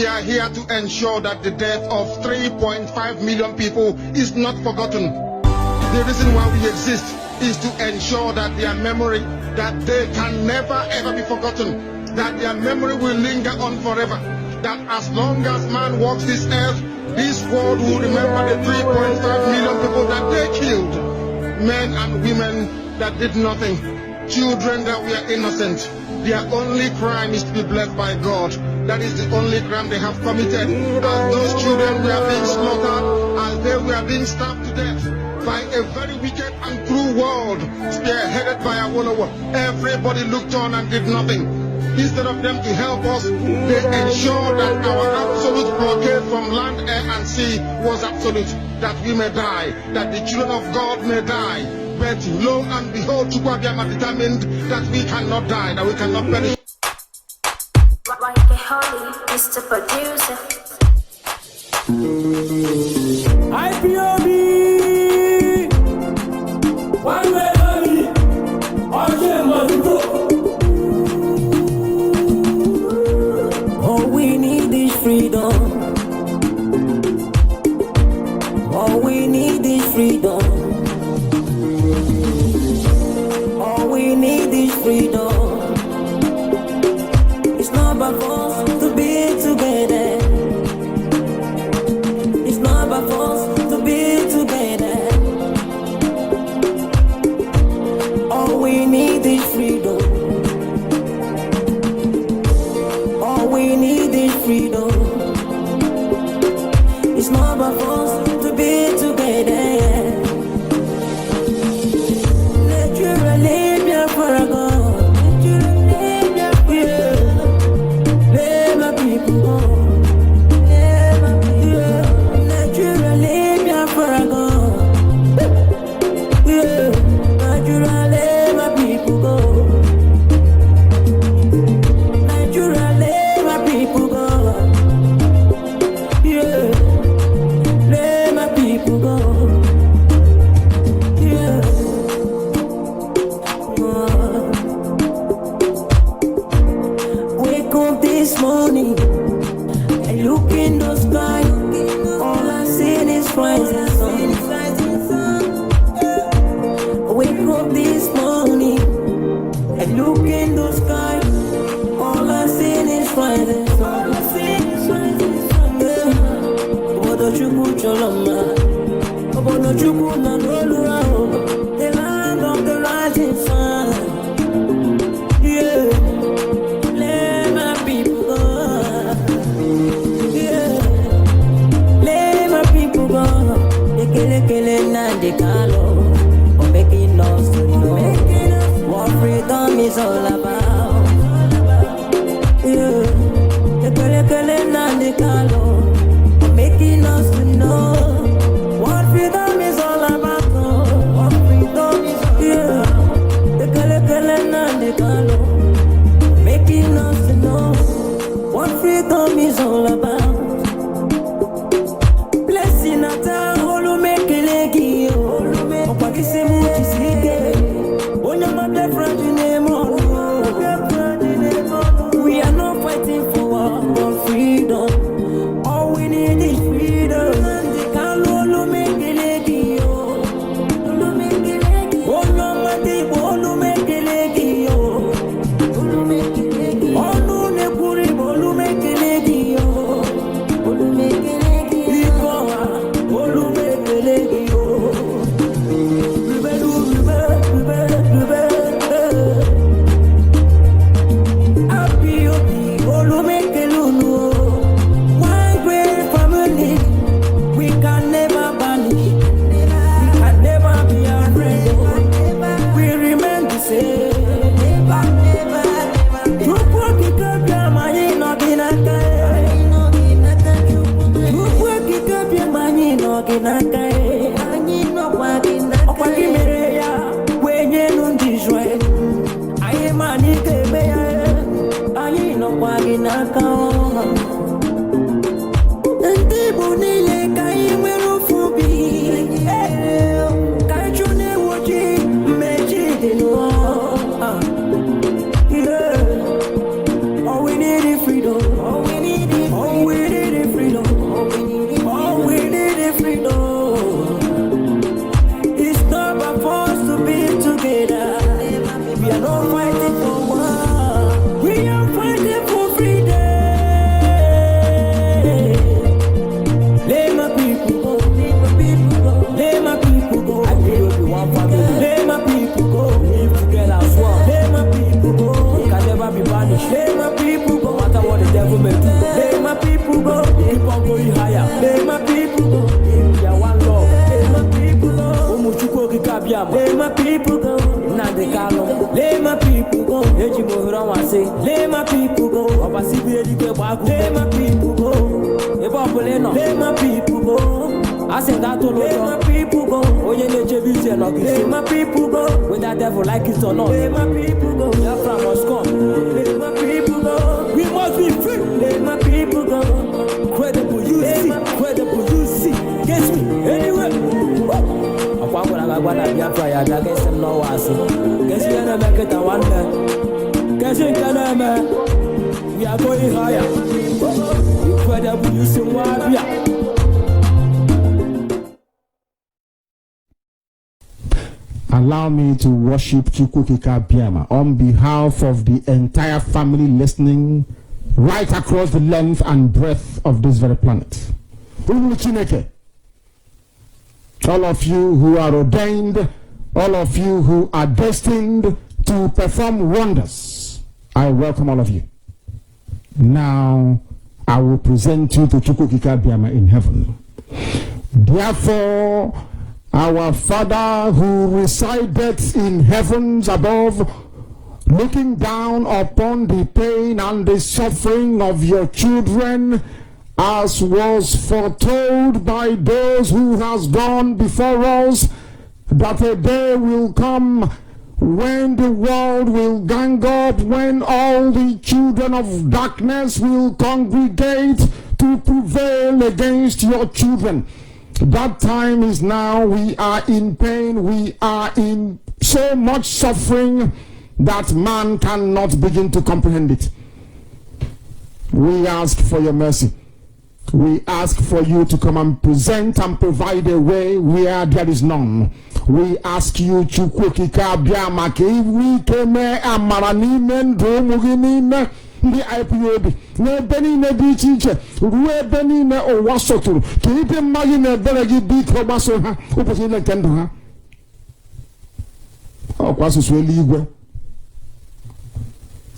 We are here to ensure that the death of 3.5 million people is not forgotten. The reason why we exist is to ensure that their memory, that they can never ever be forgotten, that their memory will linger on forever, that as long as man walks this earth, this world will remember the 3.5 million people that they killed, men and women that did nothing, children that were innocent. Their only crime is to be blessed by God. That is the only crime they have committed. As those children were being slaughtered, as they were being starved to death by a very wicked and cruel world, spearheaded by Awolowo. Everybody looked on and did nothing. Instead of them to help us, they ensured that our absolute blockade from land, air, and sea was absolute. That we may die, that the children of God may die. But lo and behold, Chukwuabiama determined that we cannot die, that we cannot perish. Why you holy, Mr. Producer? Ipob, one way only, all must go. All we need is freedom. All we need is freedom. All we need is freedom. It's not by force to be together. It's not by force to be together. All we need is freedom. All we need is freedom. It's not by force to be together. Naturally, Biafra God. Naturally, Biafra. Let my people go. Let my people go. Naturally, Biafra God. Naturally, my people go. Naturally, my people go. Let my people go. Wake up this morning, I look in the sky, all I see is rising sun. Wake up this morning, I look in the sky, all I see is rising sun. Obodo Chukwu Choloma, Obodo Chukwu na Loluwa, the land of the rising sun. Yeah. Let my people go. Yeah. Let my people go. They kill na they call for making us to know what freedom is all about. Yeah. They kill na they call for making us to know what freedom is all about. What freedom is all about. Yeah. They kill na they call making us to know what freedom is all about. Blessing at all make a leggy, or Pakistan, which is here. Onyama friend in name. We are not fighting for our freedom. All we need is freedom. They can't all make a leggy, Onyama they all make a leggy. Olu ne puri bolu make a lady, my people go. Now they call them. Let my people go. Let you go. Don't want to say. Let my people go. Let my people go. Let my people go. I said that to let my people go. Let my people go. Whether that devil like it or not. Let my people go. Biafra must come. Let my people go. We must be free. Let my people go. Credible you see. Credible you see. Guess me. Anyway. Apa pun agak buat Biafra ya. Guess them no wasi. Guess you gonna make it a wonder. Guess you gonna make. We are going higher. Incredible you see what Allow me to worship Chukwukika Biama on behalf of the entire family listening right across the length and breadth of this very planet. All of you who are ordained, all of you who are destined to perform wonders, I welcome all of you. Now, I will present you to Chukwukika Biama in heaven. Therefore, our Father who resideth in heavens above, looking down upon the pain and the suffering of your children, as was foretold by those who has gone before us, that a day will come when the world will gang up, when all the children of darkness will congregate to prevail against your children. That time is now. We are in pain. We are in so much suffering that man cannot begin to comprehend it. We ask for your mercy. We ask for you to come and present and provide a way where there is none. We ask you, Chukwukika Biama, we came amaranime ndromuginime the Ipob, no Benny Nedi teacher, where Benny or Wasotur, keep him marine a very big Robaso, who was in the Kendo. Oh, Quasus will leave.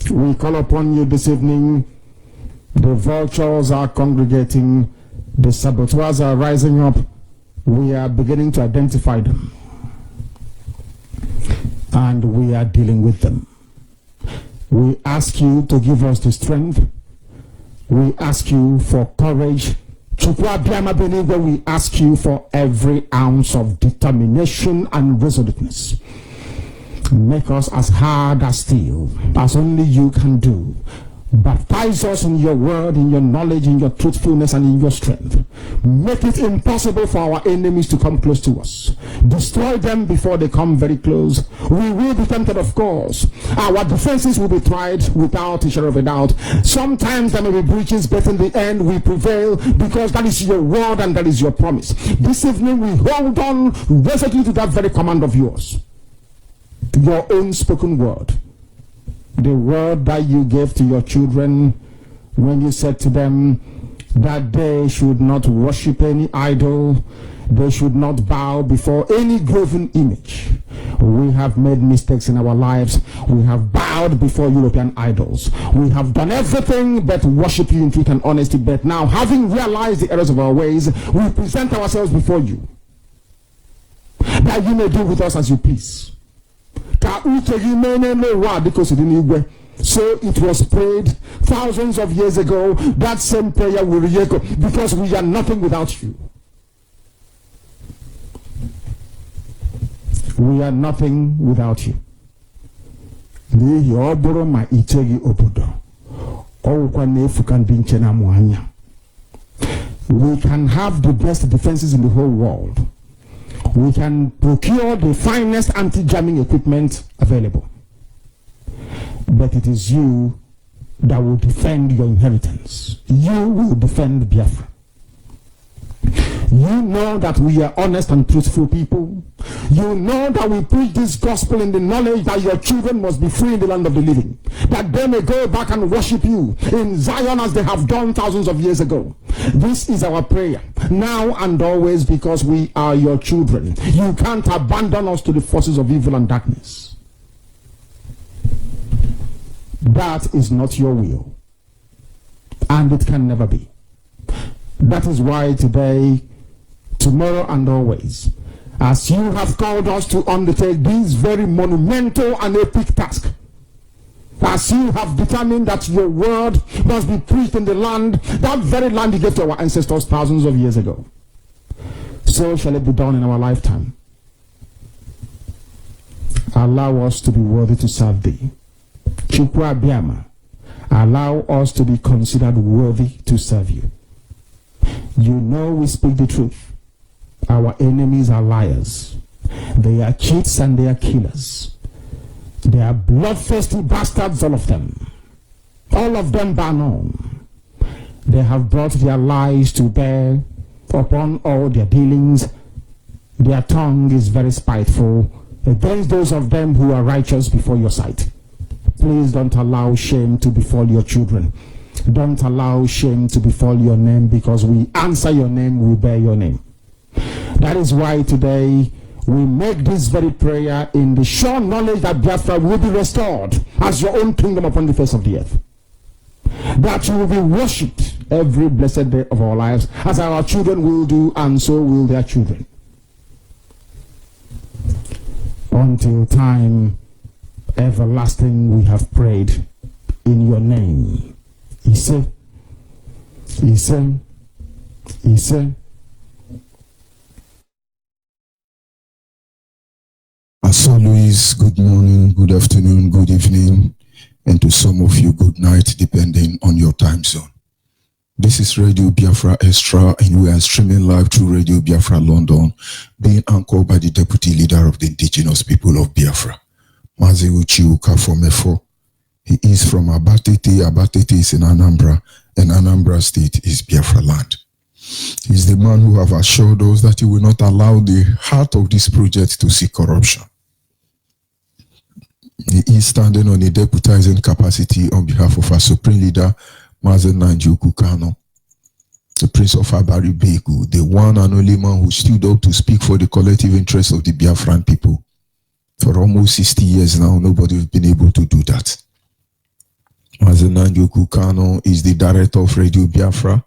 We call upon you this evening. The vultures are congregating, the saboteurs are rising up. We are beginning to identify them, and we are dealing with them. We ask you to give us the strength. We ask you for courage. We ask you for every ounce of determination and resoluteness. Make us as hard as steel, as only you can do. Baptize us in your word, in your knowledge, in your truthfulness, and in your strength. Make it impossible for our enemies to come close to us. Destroy them before they come very close. We will be tempted, of course. Our defenses will be tried without a shadow of a doubt. Sometimes there may be breaches, but in the end we prevail, because that is your word and that is your promise. This evening we hold on resolutely to that very command of yours. Your own spoken word. The word that you gave to your children when you said to them that they should not worship any idol, they should not bow before any graven image. We have made mistakes in our lives. We have bowed before European idols. We have done everything but worship you in truth and honesty. But now, having realized the errors of our ways, we present ourselves before you, that you may do with us as you please. So it was prayed thousands of years ago. That same prayer will re-echo, because we are nothing without you. We are nothing without you. We can have the best defenses in the whole world. We can procure the finest anti-jamming equipment available. But it is you that will defend your inheritance. You will defend Biafra. You know that we are honest and truthful people. You know that we preach this gospel in the knowledge that your children must be free in the land of the living, that they may go back and worship you in Zion as they have done thousands of years ago. This is our prayer now and always, because we are your children. You can't abandon us to the forces of evil and darkness. That is not your will, and it can never be. That is why today, tomorrow, and always, As you have called us to undertake this very monumental and epic task, as you have determined that your word must be preached in the land, that very land you gave to our ancestors thousands of years ago, so shall it be done in our lifetime. Allow us to be worthy to serve thee. Chukwa Biama, allow us to be considered worthy to serve you. You know we speak the truth. Our enemies are liars. They are cheats and they are killers. They are bloodthirsty bastards, all of them. All of them bar none. They have brought their lies to bear upon all their dealings. Their tongue is very spiteful against those of them who are righteous before your sight. Please don't allow shame to befall your children. Don't allow shame to befall your name, because we answer your name, we bear your name. That is why today we make this very prayer in the sure knowledge that Biafra will be restored as your own kingdom upon the face of the earth. That you will be worshipped every blessed day of our lives, as our children will do, and so will their children. Until time everlasting we have prayed in your name. Ise. As always, good morning, good afternoon, good evening, and to some of you, good night, depending on your time zone. This is Radio Biafra Extra, and we are streaming live through Radio Biafra London, being anchored by the Deputy Leader of the Indigenous People of Biafra, MAZI Ukafomefo. He is from Abatete. Abatete is in Anambra, and Anambra State is Biafra land. He is the man who have assured us that he will not allow the heart of this project to see corruption. He is standing on a deputizing capacity on behalf of our Supreme Leader, MAZI Nanjoku Kano, the Prince of Abari Beku, the one and only man who stood up to speak for the collective interest of the Biafran people. For almost 60 years now, nobody has been able to do that. MAZI Nanjoku Kano is the director of Radio Biafra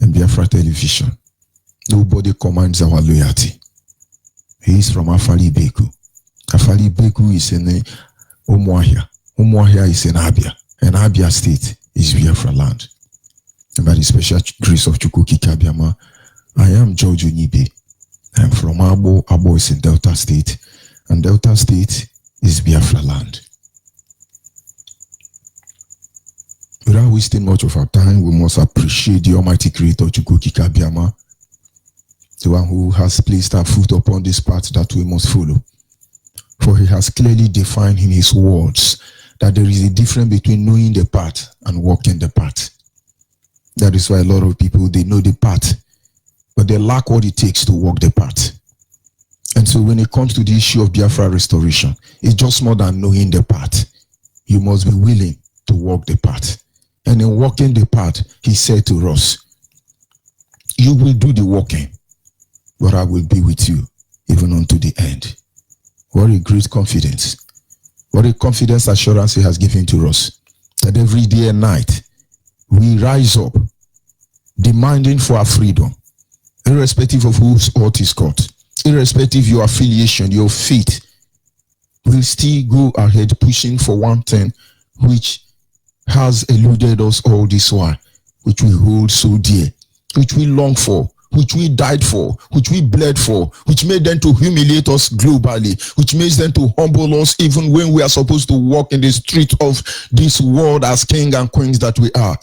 and Biafra Television. Nobody commands our loyalty. He is from Afali Beku. Afali Beku is in Umuahia. Umuahia is in Abia. And Abia State is Biafra land. And by the special grace of Chukwuki Kabiama, I am George Onyeibe. I am from Abo. Abo is in Delta State. And Delta State is Biafra land. Without wasting much of our time, we must appreciate the Almighty Creator, Chukwuki Kabiama, the one who has placed our foot upon this path that we must follow. For he has clearly defined in his words that there is a difference between knowing the path and walking the path. That is why a lot of people, they know the path, but they lack what it takes to walk the path. And so when it comes to the issue of Biafra restoration, it's just more than knowing the path. You must be willing to walk the path. And in walking the path, he said to us, you will do the walking, but I will be with you even unto the end. What a great confidence. What a confidence assurance he has given to us. That every day and night, we rise up, demanding for our freedom, irrespective of whose ought is caught, irrespective of your affiliation, your faith. We'll still go ahead pushing for one thing which has eluded us all this while, which we hold so dear, which we long for, which we died for, which we bled for, which made them to humiliate us globally, which makes them to humble us even when we are supposed to walk in the street of this world as king and queens that we are.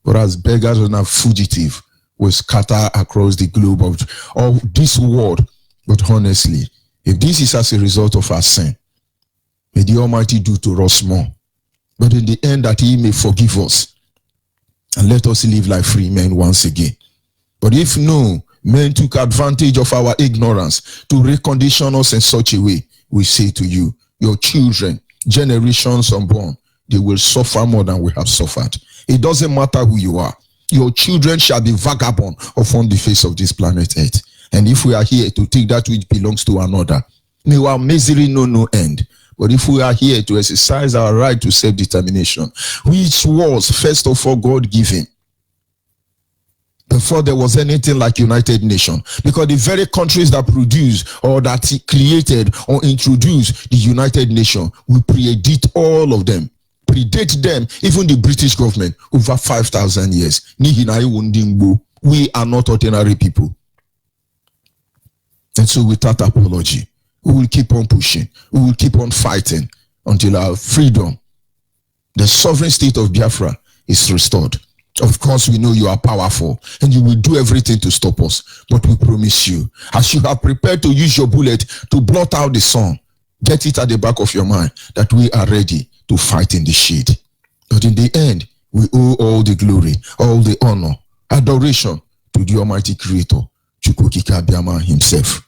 But as beggars and a fugitive, we scatter across the globe of this world. But honestly, if this is as a result of our sin, may the Almighty do to us more. But in the end, that he may forgive us and let us live like free men once again. But if no, men took advantage of our ignorance to recondition us in such a way, we say to you, your children, generations unborn, they will suffer more than we have suffered. It doesn't matter who you are. Your children shall be vagabond upon the face of this planet Earth. And if we are here to take that which belongs to another, may our misery know no end. But if we are here to exercise our right to self-determination, which was first of all God-given, before there was anything like United Nations, because the very countries that produce or that created or introduced the United Nations, we predate all of them, predate them, even the British government, over 5,000 years. We are not ordinary people. And so without apology, we will keep on pushing, we will keep on fighting until our freedom, the sovereign state of Biafra, is restored. Of course, we know you are powerful and you will do everything to stop us. But we promise you, as you have prepared to use your bullet to blot out the sun, get it at the back of your mind that we are ready to fight in the shade. But in the end, we owe all the glory, all the honor, adoration to the Almighty Creator, Chukwukika Biama himself.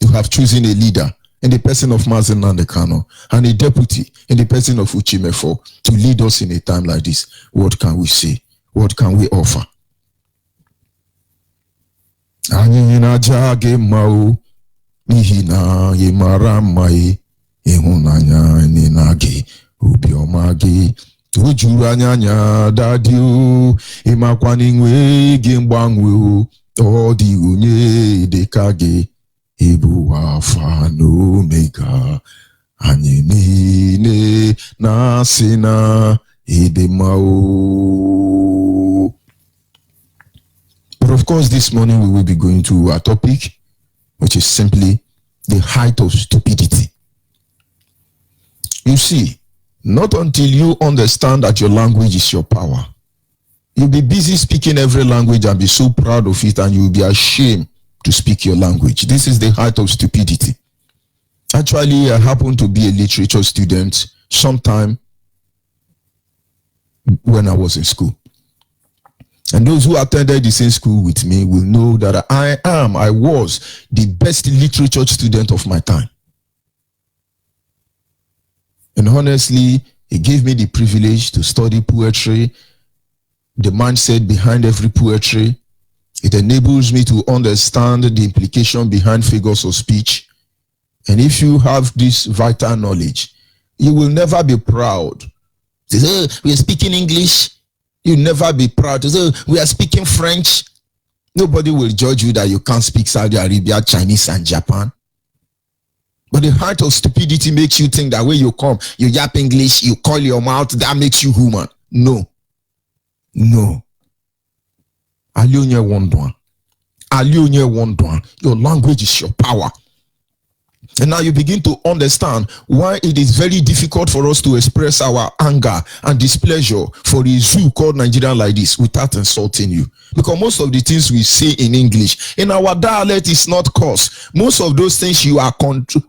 You have chosen a leader in the person of MAZI Nandekano and a deputy in the person of Uchimefo to lead us in a time like this. What can we say? What can we offer? Anyị na-aja gị mma o, n'ihi na ị mara mma, ịhụnanya anyị na gị, obiọma gị o juru anya dadi o, ịmakwa na inwe gị mgbanwe o, ọ dị onye dịka gị, ịbụ Alpha na Omega, anyị niile na-asị na ịdị mma o. But of course, this morning we will be going to a topic which is simply the height of stupidity. You see, not until you understand that your language is your power, you'll be busy speaking every language and be so proud of it, and you'll be ashamed to speak your language. This is the height of stupidity. Actually, I happen to be a literature student sometime when I was in school. And those who attended the same school with me will know that I was the best literature student of my time. And honestly, it gave me the privilege to study poetry, the mindset behind every poetry. It enables me to understand the implication behind figures of speech. And if you have this vital knowledge, you will never be proud. Say, we are speaking English. You'll never be proud to say, we are speaking French. Nobody will judge you that you can't speak Saudi Arabia, Chinese, and Japan. But the height of stupidity makes you think that when you come, you yap English, you call your mouth, that makes you human. No. No. Alionye Wondwan. Alionye Wondwan. Your language is your power. And now you begin to understand why it is very difficult for us to express our anger and displeasure for a zoo called Nigeria like this without insulting you. Because most of the things we say in English, in our dialect, is not cause. Most of those things you are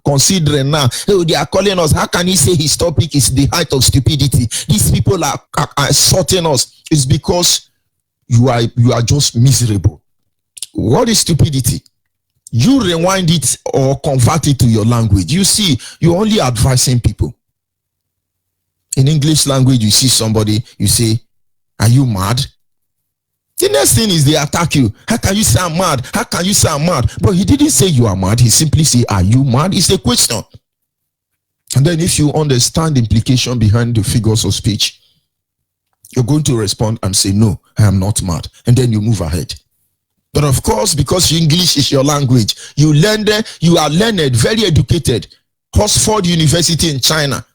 considering now, oh, they are calling us, how can he say his topic is the height of stupidity? These people are insulting us. It's because you are just miserable. What is stupidity? You rewind it or convert it to your language. You see, you're only advising people. In English language, you see somebody, you say, are you mad? The next thing is they attack you. How can you say I'm mad? How can you say I'm mad? But he didn't say you are mad. He simply said, are you mad? It's a question. And then if you understand the implication behind the figures of speech, you're going to respond and say, no, I am not mad. And then you move ahead. But of course, because English is your language, you are learned, very educated. Oxford University in China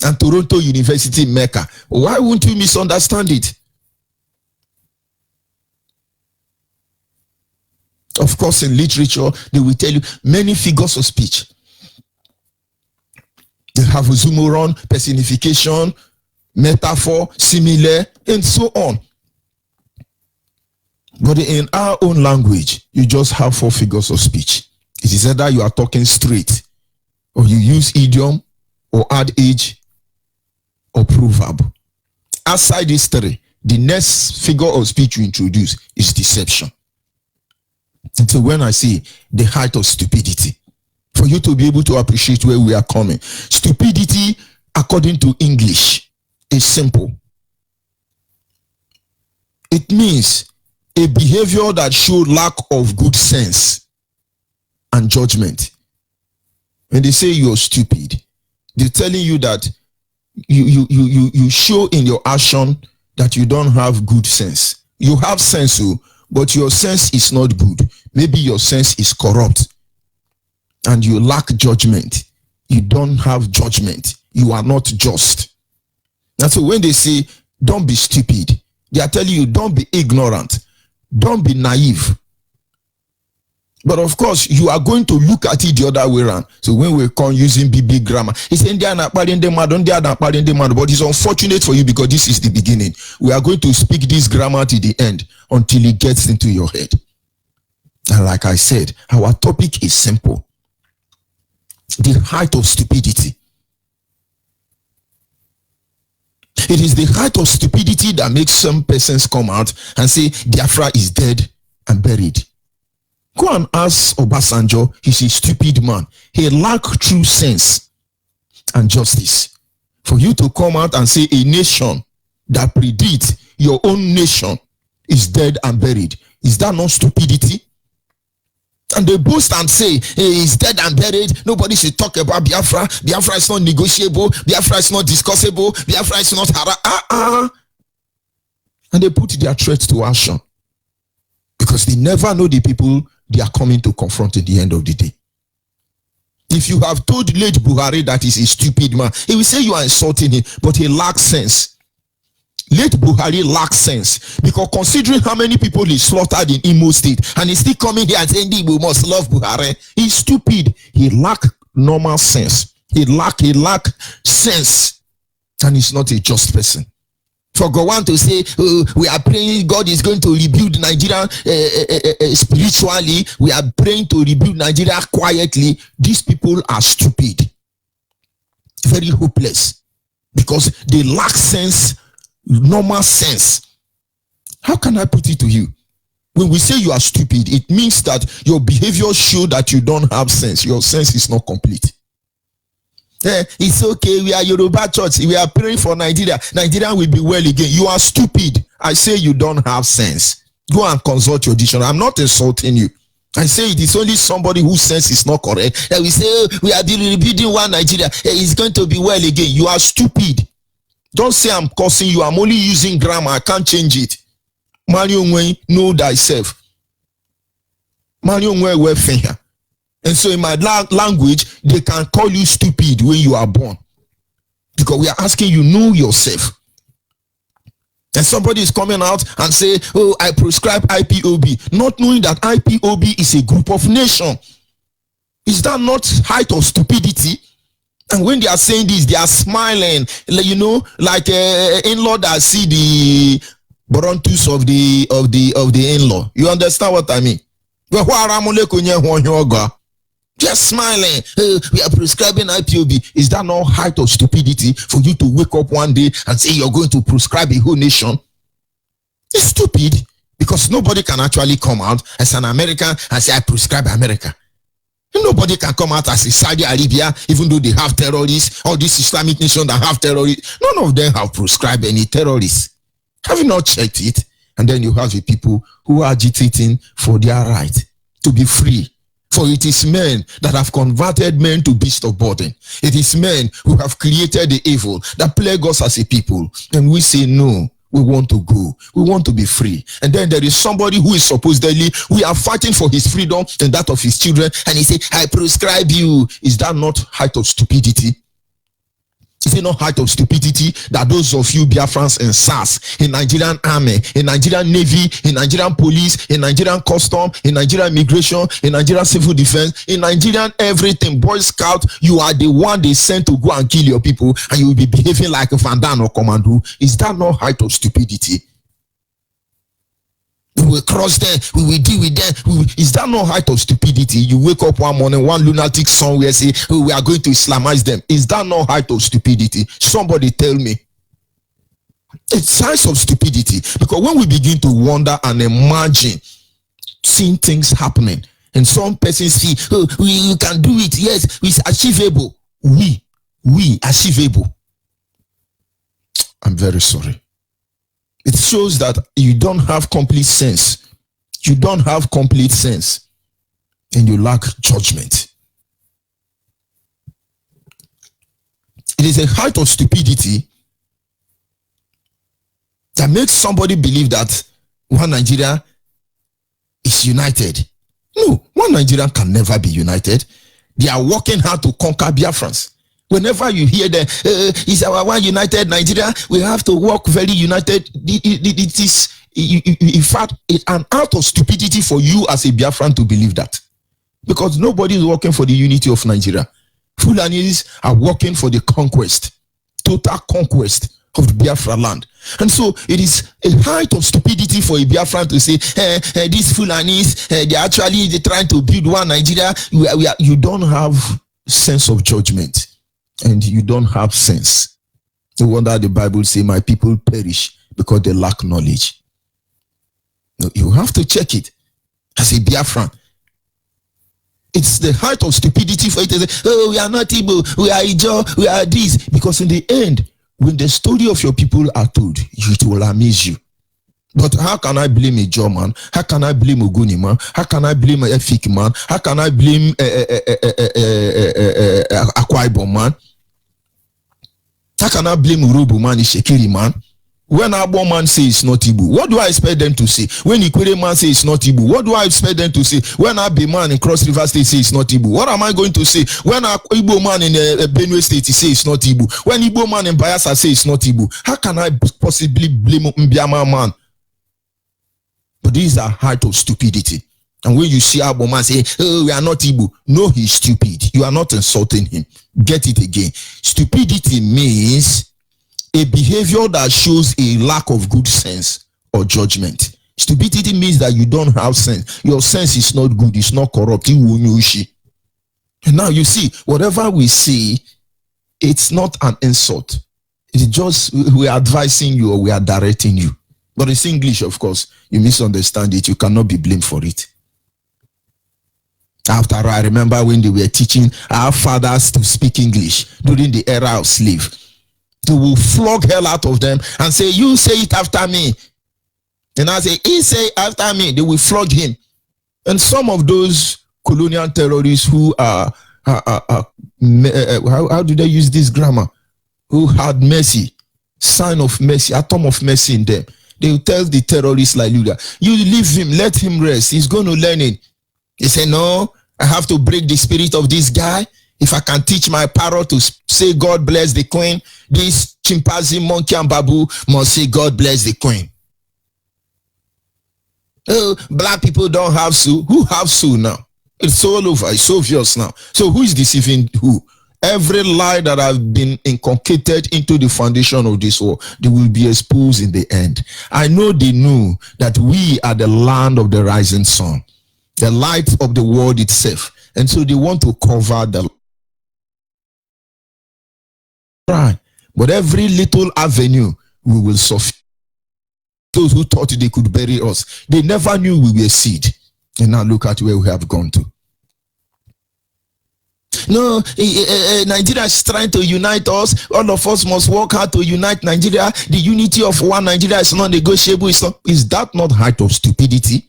and Toronto University in Mecca. Why won't you misunderstand it? Of course, in literature, they will tell you many figures of speech. They have a zoomoron, personification, metaphor, simile, and so on. But in our own language, you just have 4 figures of speech. It is either you are talking straight, or you use idiom, or adage, or proverb. Outside these 3, the next figure of speech you introduce is deception. And so when I say the height of stupidity, for you to be able to appreciate where we are coming, stupidity, according to English, is simple. It means a behavior that shows lack of good sense and judgment. When they say you're stupid, they're telling you that you show in your action that you don't have good sense. You have sense, but your sense is not good. Maybe your sense is corrupt and you lack judgment. You don't have judgment. You are not just. And so when they say, don't be stupid, they are telling you, don't be ignorant. Don't be naive. But of course, you are going to look at it the other way around. So when we come using BB grammar, it's India but it's unfortunate for you because this is the beginning. We are going to speak this grammar to the end until it gets into your head. And like I said, our topic is simple. The height of stupidity. It is the height of stupidity that makes some persons come out and say Biafra is dead and buried. Go and ask Obasanjo, he's a stupid man. He lacks true sense and justice. For you to come out and say a nation that predates your own nation is dead and buried, is that not stupidity? And they boast and say, hey, he's dead and buried. Nobody should talk about Biafra. Biafra is not negotiable. Biafra is not discussable. Biafra is not And they put their threat to action. Because they never know the people they are coming to confront at the end of the day. If you have told late Buhari that he's a stupid man, he will say you are insulting him, but he lacks sense. Late Buhari lacks sense because considering how many people he slaughtered in Imo State and he's still coming here and saying we must love Buhari, he's stupid. He lacks normal sense. He lack sense, and he's not a just person. For Gowon to say, oh, we are praying God is going to rebuild Nigeria spiritually, we are praying to rebuild Nigeria quietly, these people are stupid, very hopeless, because they lack sense, normal sense. How can I put it to you? When we say you are stupid, it means that your behavior shows that you don't have sense. Your sense is not complete. It's okay, we are Yoruba church, we are praying for Nigeria. Nigeria will be well again. You are stupid. I say you don't have sense. Go and consult your dictionary. I'm not insulting you. I say it is only somebody whose sense is not correct. We say, oh, we are rebuilding one Nigeria. It's going to be well again. You are stupid. Don't say I'm cursing you. I'm only using grammar. I can't change it. Mario Ngwe, know thyself. Mario Ngwe, we finger. And so in my language, they can call you stupid when you are born. Because we are asking you, know yourself. And somebody is coming out and say, oh, I prescribe IPOB. Not knowing that IPOB is a group of nations. Is that not height of stupidity? And when they are saying this, they are smiling. You know, like in-law that see the Borontus of the in-law. You understand what I mean? Just smiling. We are prescribing IPOB. Is that not height of stupidity for you to wake up one day and say you're going to prescribe a whole nation? It's stupid because nobody can actually come out as an American and say I prescribe America. Nobody can come out as a Saudi Arabia, even though they have terrorists. All these Islamic nations that have terrorists, none of them have prescribed any terrorists. Have you not checked it? And then you have the people who are agitating for their right to be free. For it is men that have converted men to beasts of burden. It is men who have created the evil that plague us as a people. And we say, no, we want to go. We want to be free. And then there is somebody who is supposedly, we are fighting for his freedom and that of his children. And he say, I prescribe you. Is that not height of stupidity? Is it not height of stupidity that those of you Biafrans in SARS, in Nigerian army, in Nigerian navy, in Nigerian police, in Nigerian custom, in Nigerian immigration, in Nigerian civil defense, in Nigerian everything, Boy Scout, you are the one they sent to go and kill your people and you will be behaving like a Vandan or Commando? Is that not height of stupidity? We will cross them, we will deal with them. Is that not height of stupidity? You wake up one morning, one lunatic somewhere say, oh, we are going to Islamize them. Is that not height of stupidity? Somebody tell me. It's signs of stupidity. Because when we begin to wonder and imagine seeing things happening, and some persons see, oh, we can do it. Yes, it's achievable. We achievable. I'm very sorry. It shows that you don't have complete sense. You don't have complete sense. And you lack judgment. It is a height of stupidity that makes somebody believe that one Nigeria is united. No, one Nigerian can never be united. They are working hard to conquer Biafrans. Whenever you hear them, it's our one united Nigeria, we have to work very united. It is, in fact, it's an act of stupidity for you as a Biafran to believe that. Because nobody is working for the unity of Nigeria. Fulanis are working for the conquest, total conquest of the Biafra land. And so it is a height of stupidity for a Biafran to say, these Fulanis, they're trying to build one Nigeria. You don't have sense of judgment. And you don't have sense. No wonder the Bible says, my people perish because they lack knowledge. No, you have to check it as a Biafran. It's the height of stupidity for it to say, oh, we are not Igbo, we are Ijo, we are this. Because in the end, when the story of your people are told, it will amaze you. But how can I blame a Ijo man? How can I blame Oguni man? How can I blame a Efik man? How can I blame Akwa Ibom man? How can I blame Urobo man, Ishekiri man? When Abo man says it's not Igbo, what do I expect them to say? When Ikwere man says it's not Igbo, what do I expect them to say? When Abe man in Cross River State says it's not Igbo, what am I going to say? When Igbo man in Benue State says it's not Igbo, when Igbo man in Bayelsa says it's not Igbo, how can I possibly blame Mbiama man? But these are height of stupidity. And when you see Abo man say, oh, we are not Igbo, no, he's stupid. You are not insulting him. Get it again. Stupidity means a behavior that shows a lack of good sense or judgment. Stupidity means that you don't have sense. Your sense is not good. It's not corrupt. And now you see, whatever we see, it's not an insult. It's just we are advising you or we are directing you. But it's English, of course. You misunderstand it. You cannot be blamed for it. After all, I remember when they were teaching our fathers to speak English during the era of slave. They will flog hell out of them and say, you say it after me. And I say, he say after me. They will flog him. And some of those colonial terrorists who are how do they use this grammar? Who had mercy, sign of mercy, atom of mercy in them. They will tell the terrorists like Luda, you leave him, let him rest. He's going to learn it. They say, no, I have to break the spirit of this guy. If I can teach my parrot to say, God bless the queen, this chimpanzee, monkey, and babu must say, God bless the queen. Oh, black people don't have soul. Who have soul now? It's all over. It's obvious now. So who is deceiving who? Every lie that has been inculcated into the foundation of this war, they will be exposed in the end. I know they knew that we are the land of the rising sun, the light of the world itself. And so they want to cover the right. But every little avenue we will suffer. Those who thought they could bury us, they never knew we were seed. And now look at where we have gone to. No, Nigeria is trying to unite us. All of us must work hard to unite Nigeria. The unity of one Nigeria is not negotiable. Is that not height of stupidity?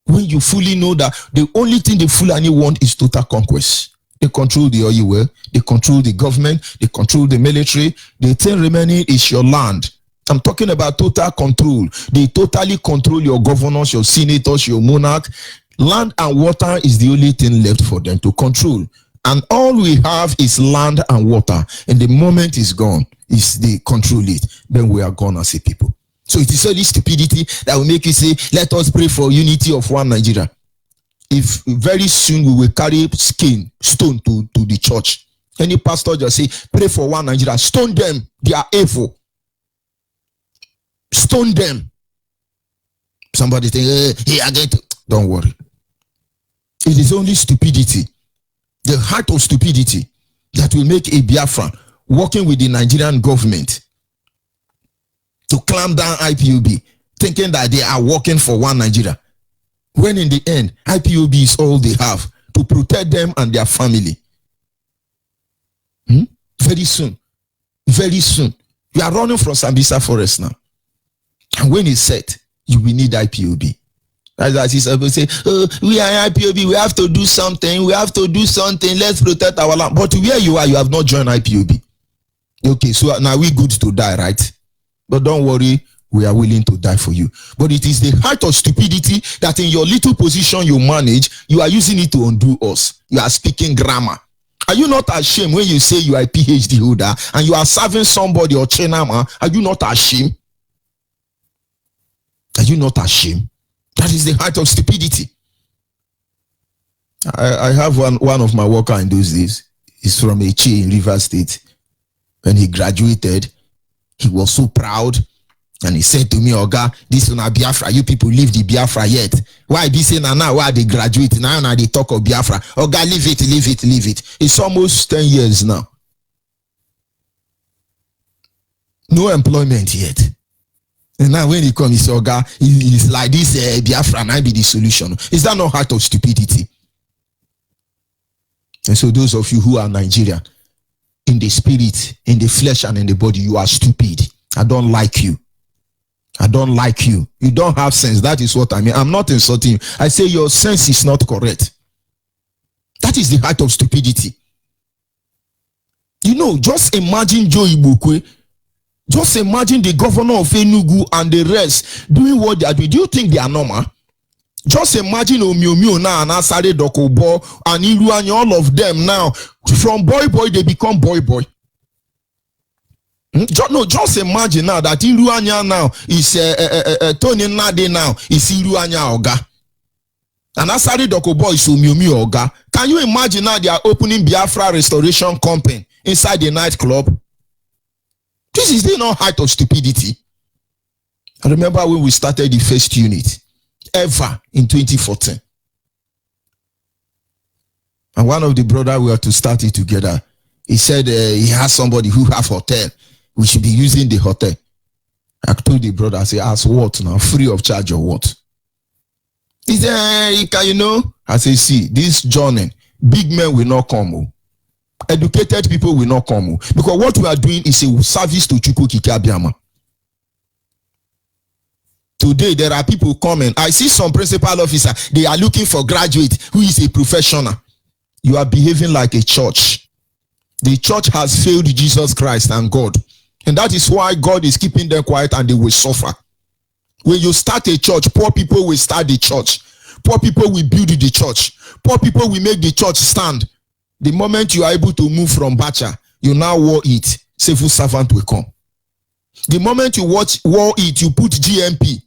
When you fully know that the only thing the Fulani want is total conquest. They control the oil well, they control the government, they control the military. The thing remaining is your land. I'm talking about total control. They totally control your governors, your senators, your monarch. Land and water is the only thing left for them to control. And all we have is land and water. And the moment is gone, is they control it, then we are gone as a people. So it is only stupidity that will make you say, let us pray for unity of one Nigeria. If very soon we will carry stone to the church, any pastor just say, pray for one Nigeria, stone them, they are evil. Stone them. Somebody think, hey, I get to. Don't worry. It is only stupidity, the heart of stupidity, that will make a Biafran working with the Nigerian government to clamp down IPOB, thinking that they are working for one Nigeria. When in the end, IPOB is all they have to protect them and their family. Very soon, you are running from Sambisa Forest now. And when it's set, you will need IPOB. As he say, oh, we are IPOB, we have to do something, let's protect our land. But where you are, you have not joined IPOB. Okay, so now we good to die, right? But don't worry, we are willing to die for you. But it is the height of stupidity that in your little position you manage, you are using it to undo us. You are speaking grammar. Are you not ashamed when you say you are a PhD holder and you are serving somebody or chenama? Are you not ashamed? Are you not ashamed? That is the height of stupidity. I have one of my worker in those days. He's from Eche in Rivers State. When he graduated, he was so proud. And he said to me, Oga, this is not Biafra. You people leave the Biafra yet. Why be saying now why they graduate? Now they talk of Biafra. Oga, leave it. It's almost 10 years now. No employment yet. And now when he comes, he says, Oga, it's like this Biafra might be the solution. Is that not height of stupidity? And so those of you who are Nigerian, in the spirit, in the flesh, and in the body, you are stupid. I don't like you. I don't like you. You don't have sense. That is what I mean. I'm not insulting you. I say your sense is not correct. That is the height of stupidity. You know, just imagine Joe Ibukwe. Just imagine the governor of Enugu and the rest doing what they are doing. Do you think they are normal? Just imagine Omiomio now and Asare Dokobo and Iluanya, all of them now. From boy, they become boy. No, just imagine now that Iluanya now is Tony Nade now is Iluanya Oga. And Asari Dokobo is Umiomi Oga. Can you imagine now they are opening Biafra Restoration Company inside the nightclub? This is the no height of stupidity. I remember when we started the first unit ever in 2014. And one of the brothers we had to start it together. He said he has somebody who have hotel. We should be using the hotel. I told the brother, I said, as what now? Free of charge or what? He said, you know? I said, see, this journey, big men will not come. Educated people will not come. Because what we are doing is a service to Chukwu Kikabiama. Today, there are people coming. I see some principal officer. They are looking for graduate who is a professional. You are behaving like a church. The church has failed Jesus Christ and God. And that is why God is keeping them quiet and they will suffer. When you start a church, poor people will start the church. Poor people will build the church. Poor people will make the church stand. The moment you are able to move from Bacha, you now war it. Civil servant will come. The moment you war it, you put GMP.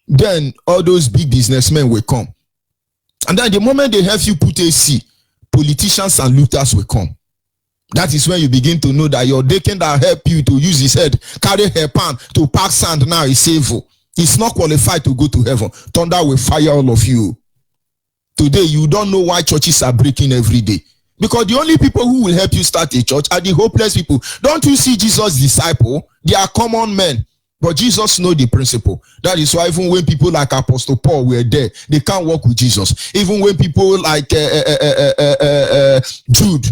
Then all those big businessmen will come. And then the moment they have you put AC, politicians and looters will come. That is when you begin to know that your deacon that help you to use his head, carry her pan to pack sand now is evil. He's not qualified to go to heaven. Thunder will fire all of you. Today, you don't know why churches are breaking every day. Because the only people who will help you start a church are the hopeless people. Don't you see Jesus' disciple? They are common men. But Jesus knows the principle. That is why even when people like Apostle Paul were there, they can't walk with Jesus. Even when people like Jude,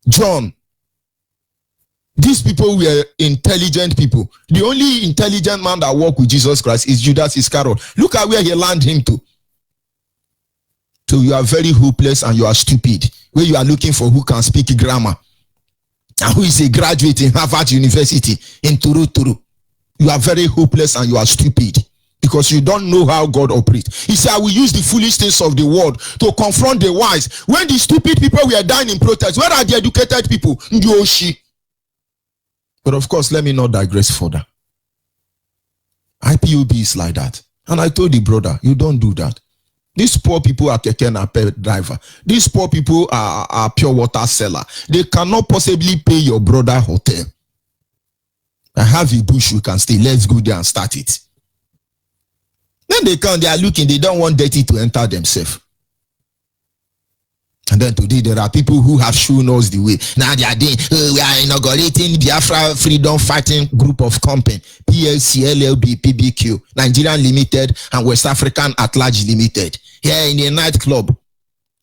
John, these people were intelligent people. The only intelligent man that walked with Jesus Christ is Judas Iscariot. Look at where he landed him to. So you are very hopeless and you are stupid. Where you are looking for who can speak grammar and who is a graduate in Harvard University in Turu. You are very hopeless and you are stupid because you don't know how God operates. He said, I will use the foolish things of the world to confront the wise. When the stupid people were dying in protest, where are the educated people? Yoshi. But of course, let me not digress further. IPOB is like that. And I told the brother, you don't do that. These poor people are keke nape driver. These poor people are pure water seller. They cannot possibly pay your brother hotel. I have a bush we can stay. Let's go there and start it. Then they come, they are looking, they don't want dirty to enter themselves. And then today there are people who have shown us the way. Now they are doing, we are inaugurating Biafra Freedom Fighting Group of Company, PLC, LLB, PBQ, Nigerian Limited, and West African at Large Limited. Here in the nightclub.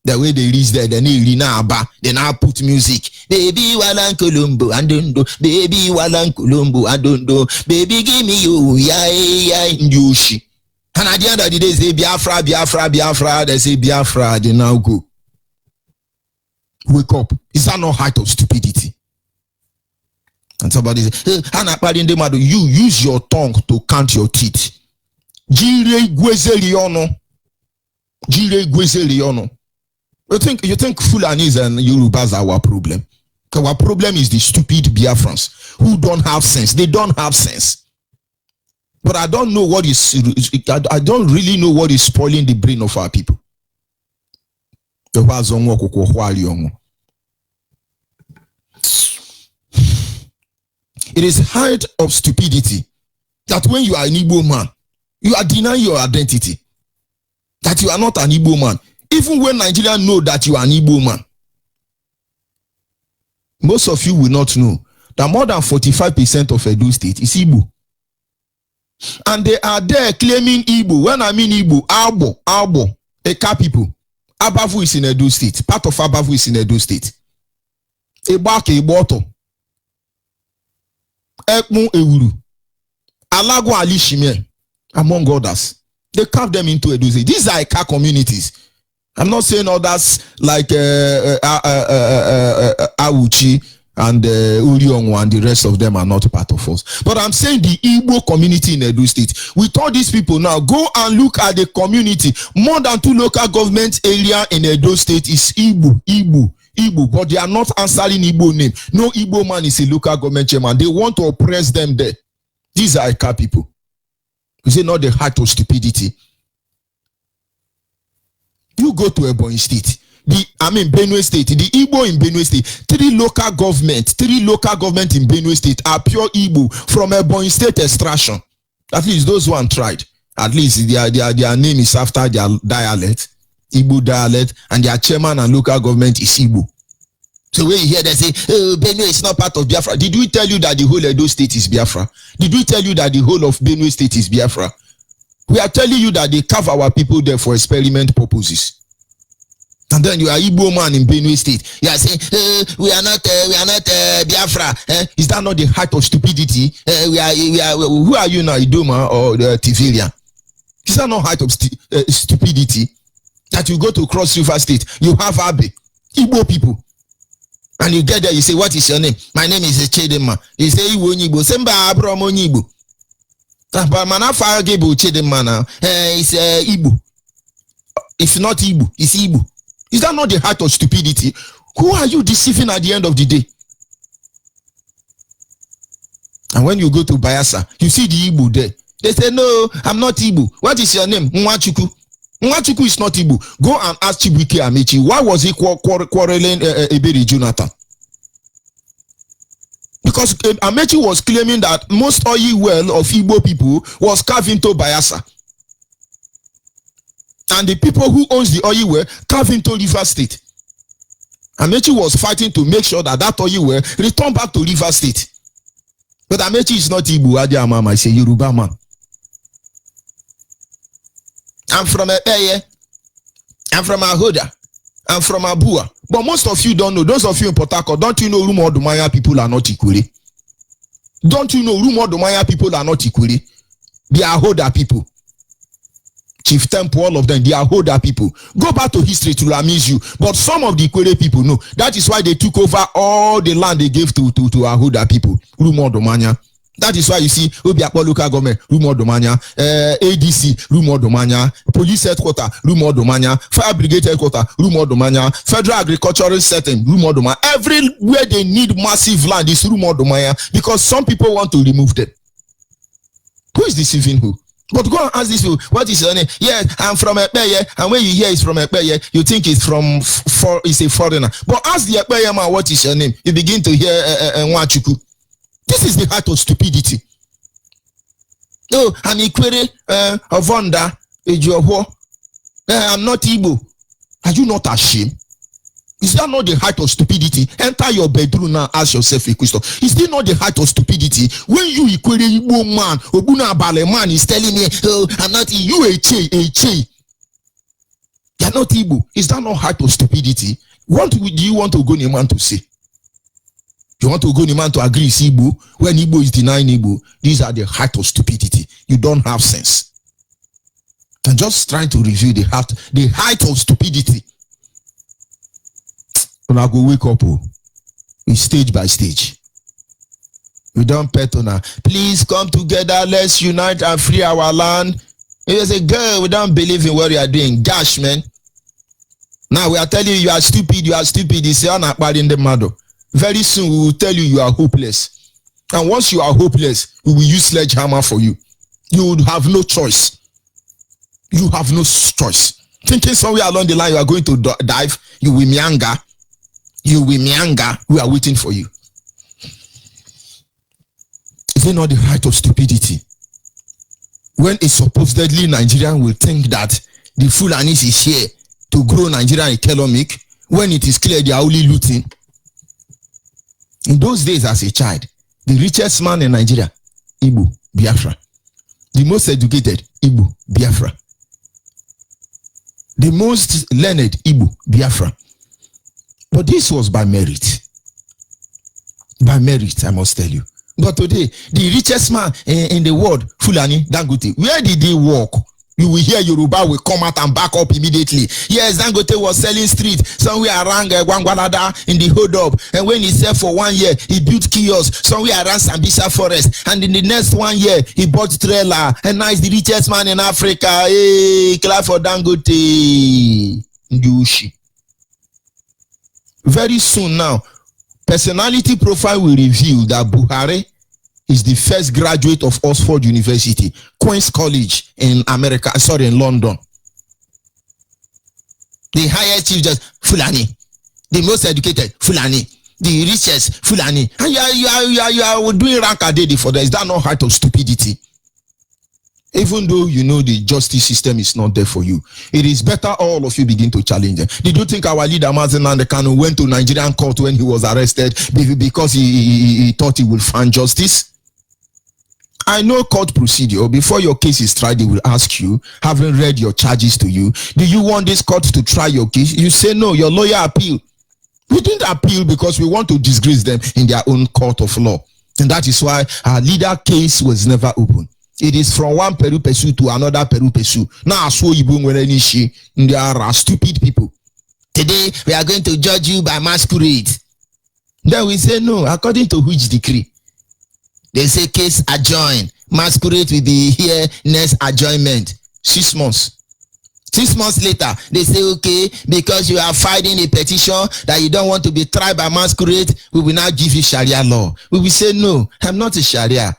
The way they reach there, they now put music. Baby Walan Colombo, I don't know. Baby Walan Colombo, I don't know. Baby give me you, yeah, Yoshi. And at the end of the day, they say Biafra. They say Biafra, they now go. Wake up. Is that not height of stupidity? And somebody say, you use your tongue to count your teeth. Jire gwezeli ono. You think Fulanis and Yorubas are our problem? Our problem is the stupid Biafrans who don't have sense. They don't have sense. But I don't know what is. I don't really know what is spoiling the brain of our people. It is height of stupidity that when you are an Igbo man, you are denying your identity. That you are not an Igbo man. Even when Nigerians know that you are an Igbo man. Most of you will not know that more than 45% of Edo State is Igbo. And they are there claiming Igbo. When I mean Igbo, Albo, Eka people. Abavu is in Edo State. Part of Abavu is in Edo State. Ebake, Eboto. Ekmu, Ewuru. Alago, Alishime. Among others. They carve them into Edo State. These are Eka communities. I'm not saying others like Awuchi and Uriongo and the rest of them are not part of us. But I'm saying the Igbo community in Edo State. With all these people now, go and look at the community. More than 2 local government area in Edo State is Igbo, but they are not answering Igbo name. No Igbo man is a local government chairman. They want to oppress them there. These are Eka people. Is it not the heart of stupidity? You go to Ebonyi State, Benue State, the Igbo in Benue State, 3 local government in Benue State are pure Igbo from Ebonyi State extraction. At least those one tried. At least their name is after their dialect, Igbo dialect, and their chairman and local government is Igbo. So when you hear they say, oh, Benue is not part of Biafra, did we tell you that the whole Edo State is Biafra? Did we tell you that the whole of Benue State is Biafra? We are telling you that they carve our people there for experiment purposes. And then you are Igbo man in Benue State. You are saying, we are not Biafra. Is that not the height of stupidity? We are. Who are you now, Idoma or Tivilia? Is that not height of stupidity? That you go to Cross River State, you have Abe, Igbo people. And you get there, you say, what is your name? My name is Chedema. You say, ONYIBE. Semba Abram ONYIBE. But Manafa Gebo Chedema now. It's Igbo. If not Igbo, it's Igbo. Is that not the heart of stupidity? Who are you deceiving at the end of the day? And when you go to Bayelsa, you see the Igbo there. They say, no, I'm not Igbo. What is your name? Nwachuku. Nwachuku is not Igbo. Go and ask Chibuike Amechi. Why was he quarreling Eberi Jonathan? Because Amechi was claiming that most oil well of Igbo people was carved into Bayelsa. And the people who owns the oil well carved into River State. Amechi was fighting to make sure that that oil well returned back to River State. But Amechi is not Igbo, Adiamama, he's a Yoruba man. I'm from Epeye. I'm from Ahoda. I'm from Abua. But most of you don't know. Those of you in Port Harcourt, don't you know Rumo Odumanya people are not Ikuri? Don't you know Rumo Odumanya people are not Ikuri? They are Ahoda people. Chief Temple, all of them, they are Ahoda people. Go back to history to amuse you. But some of the Ikure people know. That is why they took over all the land they gave to Ahoda people. Rumo Odumanya. That is why you see Obiakpo local government, Rumo Odumanya, ADC, Rumo Odumanya, police headquarters, Rumo Odumanya, fire brigade headquarters, Rumo Odumanya, federal agricultural setting, Rumo Odumanya. Everywhere they need massive land is Rumo Odumanya because some people want to remove them. Who is deceiving who? But go and ask this people, what is your name? Yeah, I'm from Epeye, and when you hear it's from Epeye, you think it's it's a foreigner. But ask the Epeye man, what is your name? You begin to hear Nwachuku. This is the heart of stupidity. Oh, I'm Ikwere, Avonda, Ejoho. I'm not Igbo. Are you not ashamed? Is that not the heart of stupidity? Enter your bedroom now, ask yourself a question. Is this not the heart of stupidity? When you Ikwere Igbo man, Obuna Abale man is telling me, oh, I'm not you a che. You're not Igbo. Is that not heart of stupidity? What do you want to go man to say? You want to go man to agree with Igbo when Igbo is denying Igbo? These are the height of stupidity. You don't have sense. I'm just trying to review the height of stupidity. When I go wake up, it's stage by stage. We don't pet on her. Please come together. Let's unite and free our land. You say, girl, we don't believe in what you are doing. Gosh, man. Now we are telling you are stupid. You are stupid. You say, in the mother. Very soon we will tell you are hopeless. And once you are hopeless, we will use sledgehammer for you. You would have no choice. You have no choice. Thinking somewhere along the line you are going to dive, you will meander. You will meander. We are waiting for you. Is it not the height of stupidity? When a supposedly Nigerian will think that the Fulanis is here to grow Nigerian economic, when it is clear they are only looting. In those days as a child, the richest man in Nigeria, Igbo, Biafra. The most educated, Igbo, Biafra. The most learned, Igbo, Biafra. But this was by merit. By merit, I must tell you. But today, the richest man in the world, Fulani, Dangote, where did they walk? You will hear Yoruba will come out and back up immediately. Yes, Dangote was selling street somewhere around Gwangwalada in the hold up. And when he sold for 1 year, he built kiosks somewhere around Sambisa Forest. And in the next 1 year, he bought trailer. And now he's the richest man in Africa. Hey, clap for Dangote. Ndushi. Very soon now, personality profile will reveal that Buhari is the first graduate of Oxford University, Queen's College in in London. The highest chief just Fulani, the most educated Fulani, the richest Fulani, and you are doing rank a day for that. Is that not height of stupidity? Even though you know the justice system is not there for you, it is better all of you begin to challenge them. Did you think our leader MAZI Nandekano went to Nigerian court when he was arrested because he thought he would find justice? I know court procedure. Before your case is tried, they will ask you, having read your charges to you, do you want this court to try your case? You say no, your lawyer appeal. We didn't appeal because we want to disgrace them in their own court of law. And that is why our leader case was never open. It is from one Peru Pesu to another Peru Pesu. Now, so you bring when any she, there are stupid people. Today, we are going to judge you by masquerade. Then we say no, according to which decree? They say case adjourned. Masquerade will be here next adjournment. 6 months. 6 months later, they say, okay, because you are filing a petition that you don't want to be tried by masquerade, we will now give you Sharia law. We will say, no, I'm not a Sharia.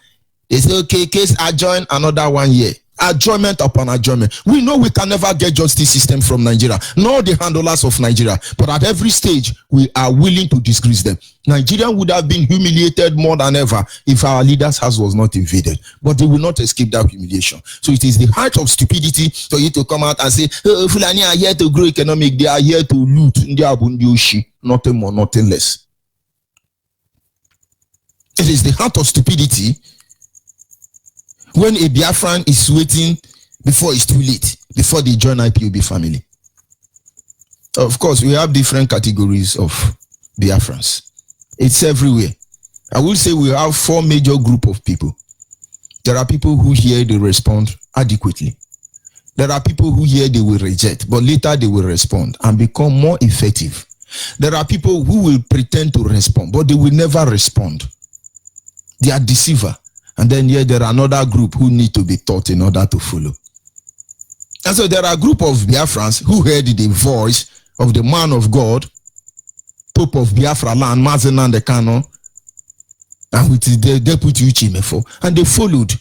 They say, okay, case adjourned, another 1 year. Adjournment upon adjournment. We know we can never get justice system from Nigeria, nor the handlers of Nigeria. But at every stage, we are willing to disgrace them. Nigeria would have been humiliated more than ever if our leader's house was not invaded. But they will not escape that humiliation. So it is the height of stupidity for you to come out and say, oh, Fulani are here to grow economic. They are here to loot. Nothing more, nothing less. It is the height of stupidity when a Biafran is waiting before it's too late, before they join IPOB family. Of course, we have different categories of Biafrans. It's everywhere. I will say we have 4 major groups of people. There are people who hear they respond adequately. There are people who hear they will reject, but later they will respond and become more effective. There are people who will pretend to respond, but they will never respond. They are deceiver. And then here there are another group who need to be taught in order to follow. And so there are a group of Biafrans who heard the voice of the man of God, Pope of Biafra land, MAZI Nandekano, and with the deputy Uchimefo, and they followed.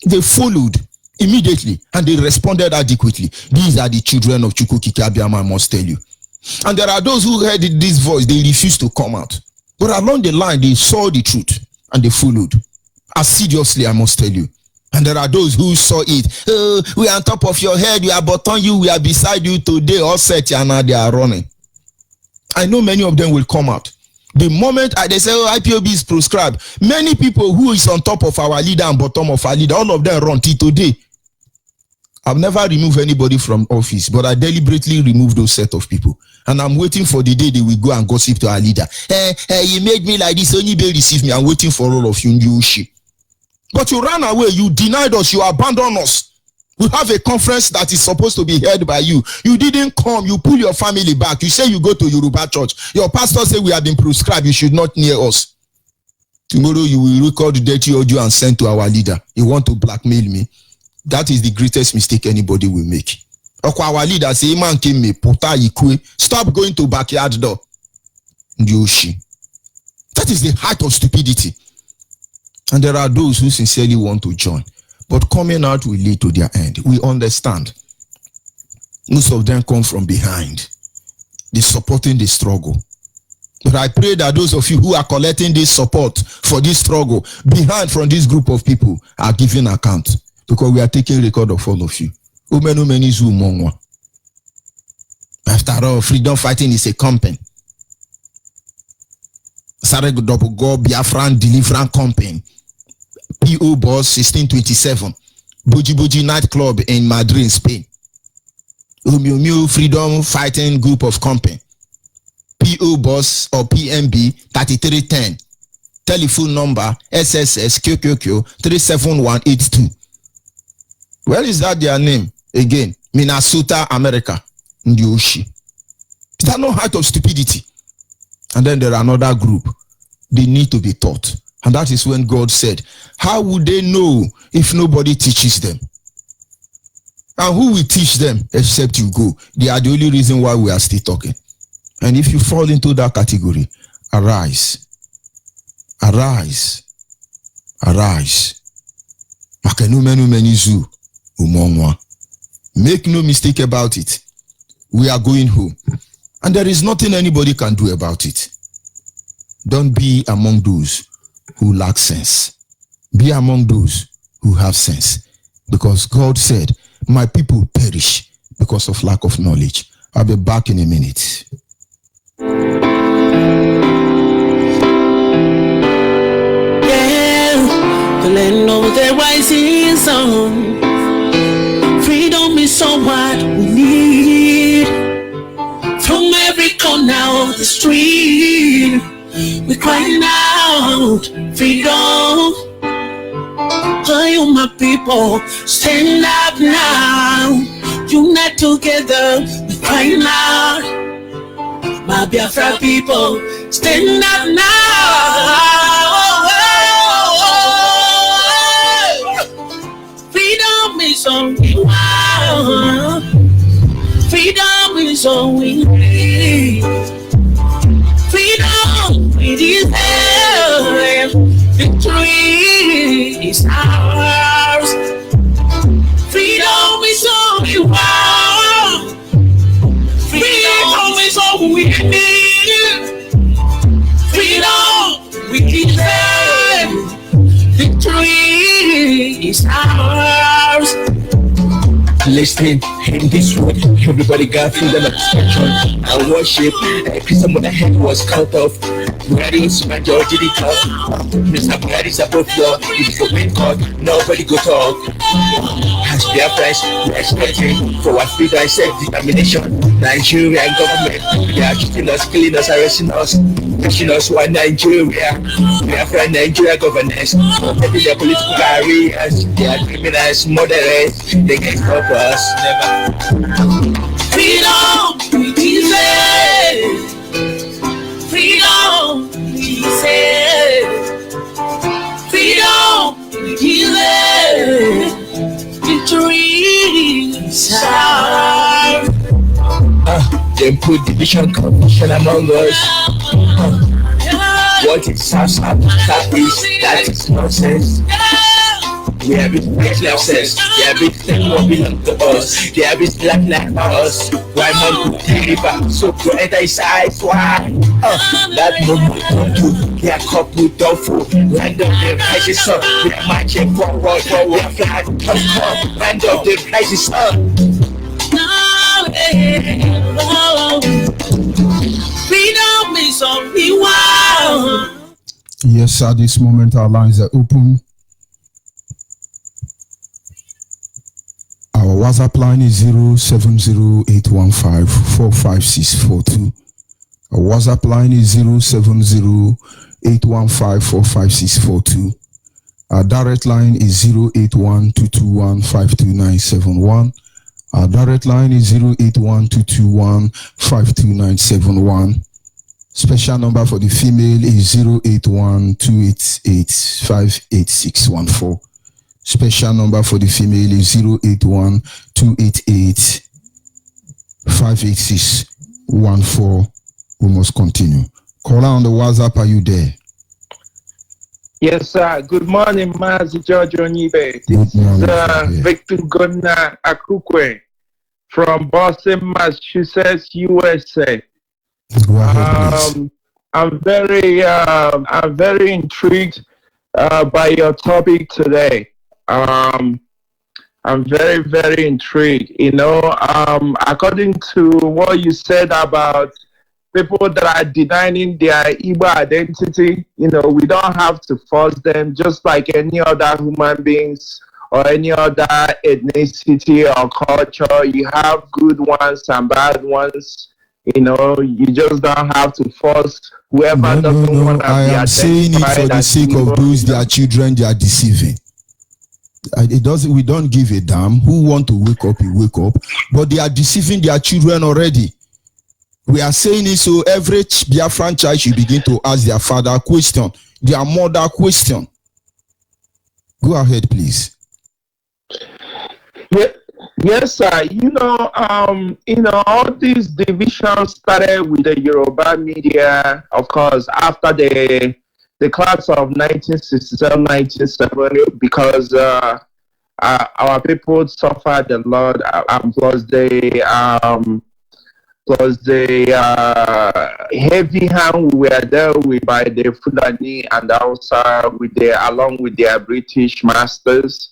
They followed immediately, and they responded adequately. These are the children of Chukwukike Abiama, I must tell you. And there are those who heard this voice, they refused to come out. But along the line, they saw the truth, and they followed. Assiduously, I must tell you. And there are those who saw it. Oh, we are on top of your head, we are button you, we are beside you today, all set, and now they are running. I know many of them will come out. The moment they say, oh, IPOB is prescribed, many people who is on top of our leader and bottom of our leader, all of them run till today. I've never removed anybody from office, but I deliberately removed those set of people. And I'm waiting for the day they will go and gossip to our leader. Hey, you made me like this, ONYIBE receive me. I'm waiting for all of you, new shit. But you ran away, you denied us, you abandoned us. We have a conference that is supposed to be held by you. You didn't come, you pull your family back. You say you go to Yoruba church. Your pastor say we have been prescribed, you should not near us. Tomorrow you will record the dirty audio and send to our leader. You want to blackmail me? That is the greatest mistake anybody will make. Our leader say, man came me, stop going to backyard door. That is the height of stupidity. And there are those who sincerely want to join. But coming out will lead to their end. We understand. Most of them come from behind. They're supporting the struggle. But I pray that those of you who are collecting this support for this struggle behind from this group of people are giving account. Because we are taking record of all of you. After all, freedom fighting is a campaign. Go Biafra Deliverance Campaign. P.O. Boss 1627. Boji nightclub in Madrid, Spain. Freedom Fighting Group of Campaign. P.O. Boss or PMB 3310. Telephone number SSS QQQ 37182. Where is that their name? Again, Minnesota, America. Ndioshi. Is that no height of stupidity? And then there are another group. They need to be taught. And that is when God said, how would they know if nobody teaches them? And who will teach them except you go? They are the only reason why we are still talking. And if you fall into that category, arise. Arise. Arise. Make no mistake about it. We are going home. And there is nothing anybody can do about it. Don't be among those who lack sense. Be among those who have sense. Because God said, my people perish because of lack of knowledge. I'll be back in a minute. Yeah, the land of the rising sun. Freedom is so what we need. From every corner of the street, we're crying out, freedom. Oh, my people, stand up now. Unite together, we're crying out. My Biafra people, stand up now. Freedom is all we want. Freedom is all we need. Freedom we deserve. Victory is ours. Freedom is all we want. Freedom is all we need. Freedom we deserve. Victory is ours. Listen, in this world, everybody got freedom of expression and worship. Someone the head was cut off. Where is majority the talk? Mr. Buhari is above law. If it's open court, nobody go talk. As Biafra we are expecting for our freedom and self-determination. Nigeria government, they are shooting us, killing us, arresting us, pushing us one Nigeria. Biafra Nigeria governance, taking their political barriers, they are criminals, murderers, they can stop us, never. Freedom we deserve. Freedom we deserve. Freedom we deserve. Victory is ours. They put division, confusion among us. What is South that is nonsense. We have been greatly obsessed. They have been taking what belongs to us. They have been black like us. Why man could deliver? So to enter his eyes, why? That moment come to their couple doubtful. Random the rises up. We are marching forward, flag. Come, random the rises up. Freedom is all we want. Yes, at this moment our lines are open. Our WhatsApp line is 070-815-45642. Our WhatsApp line is 070-815-45642. Our direct line is 081-221-52971. Our direct line is 081-221-52971. Special number for the female is 081-288-58614. Special number for the female is 081-288-58614. We must continue. Caller on the WhatsApp, are you there? Yes, sir. Good morning, MAZI George Onyeibe. This is Victor Gona Akukwe from Boston, Massachusetts, USA. Go ahead, I'm very intrigued by your topic today. I'm very, very intrigued. You know, according to what you said about people that are denying their Igbo identity, you know, we don't have to force them, just like any other human beings or any other ethnicity or culture. You have good ones and bad ones. You know, you just don't have to force whoever doesn't want to be I am saying it for the sake of those their children they are deceiving. We don't give a damn. Who want to wake up, you wake up. But they are deceiving their children already. We are saying it so every Biafran child should begin to ask their father question, their mother question. Go ahead, please. Yeah. Yes, sir. You know, all these divisions started with the Yoruba media, of course, after the collapse of 1967-1970, because our people suffered a lot, plus the heavy hand we were dealt with by the Fulani and also along with their British masters.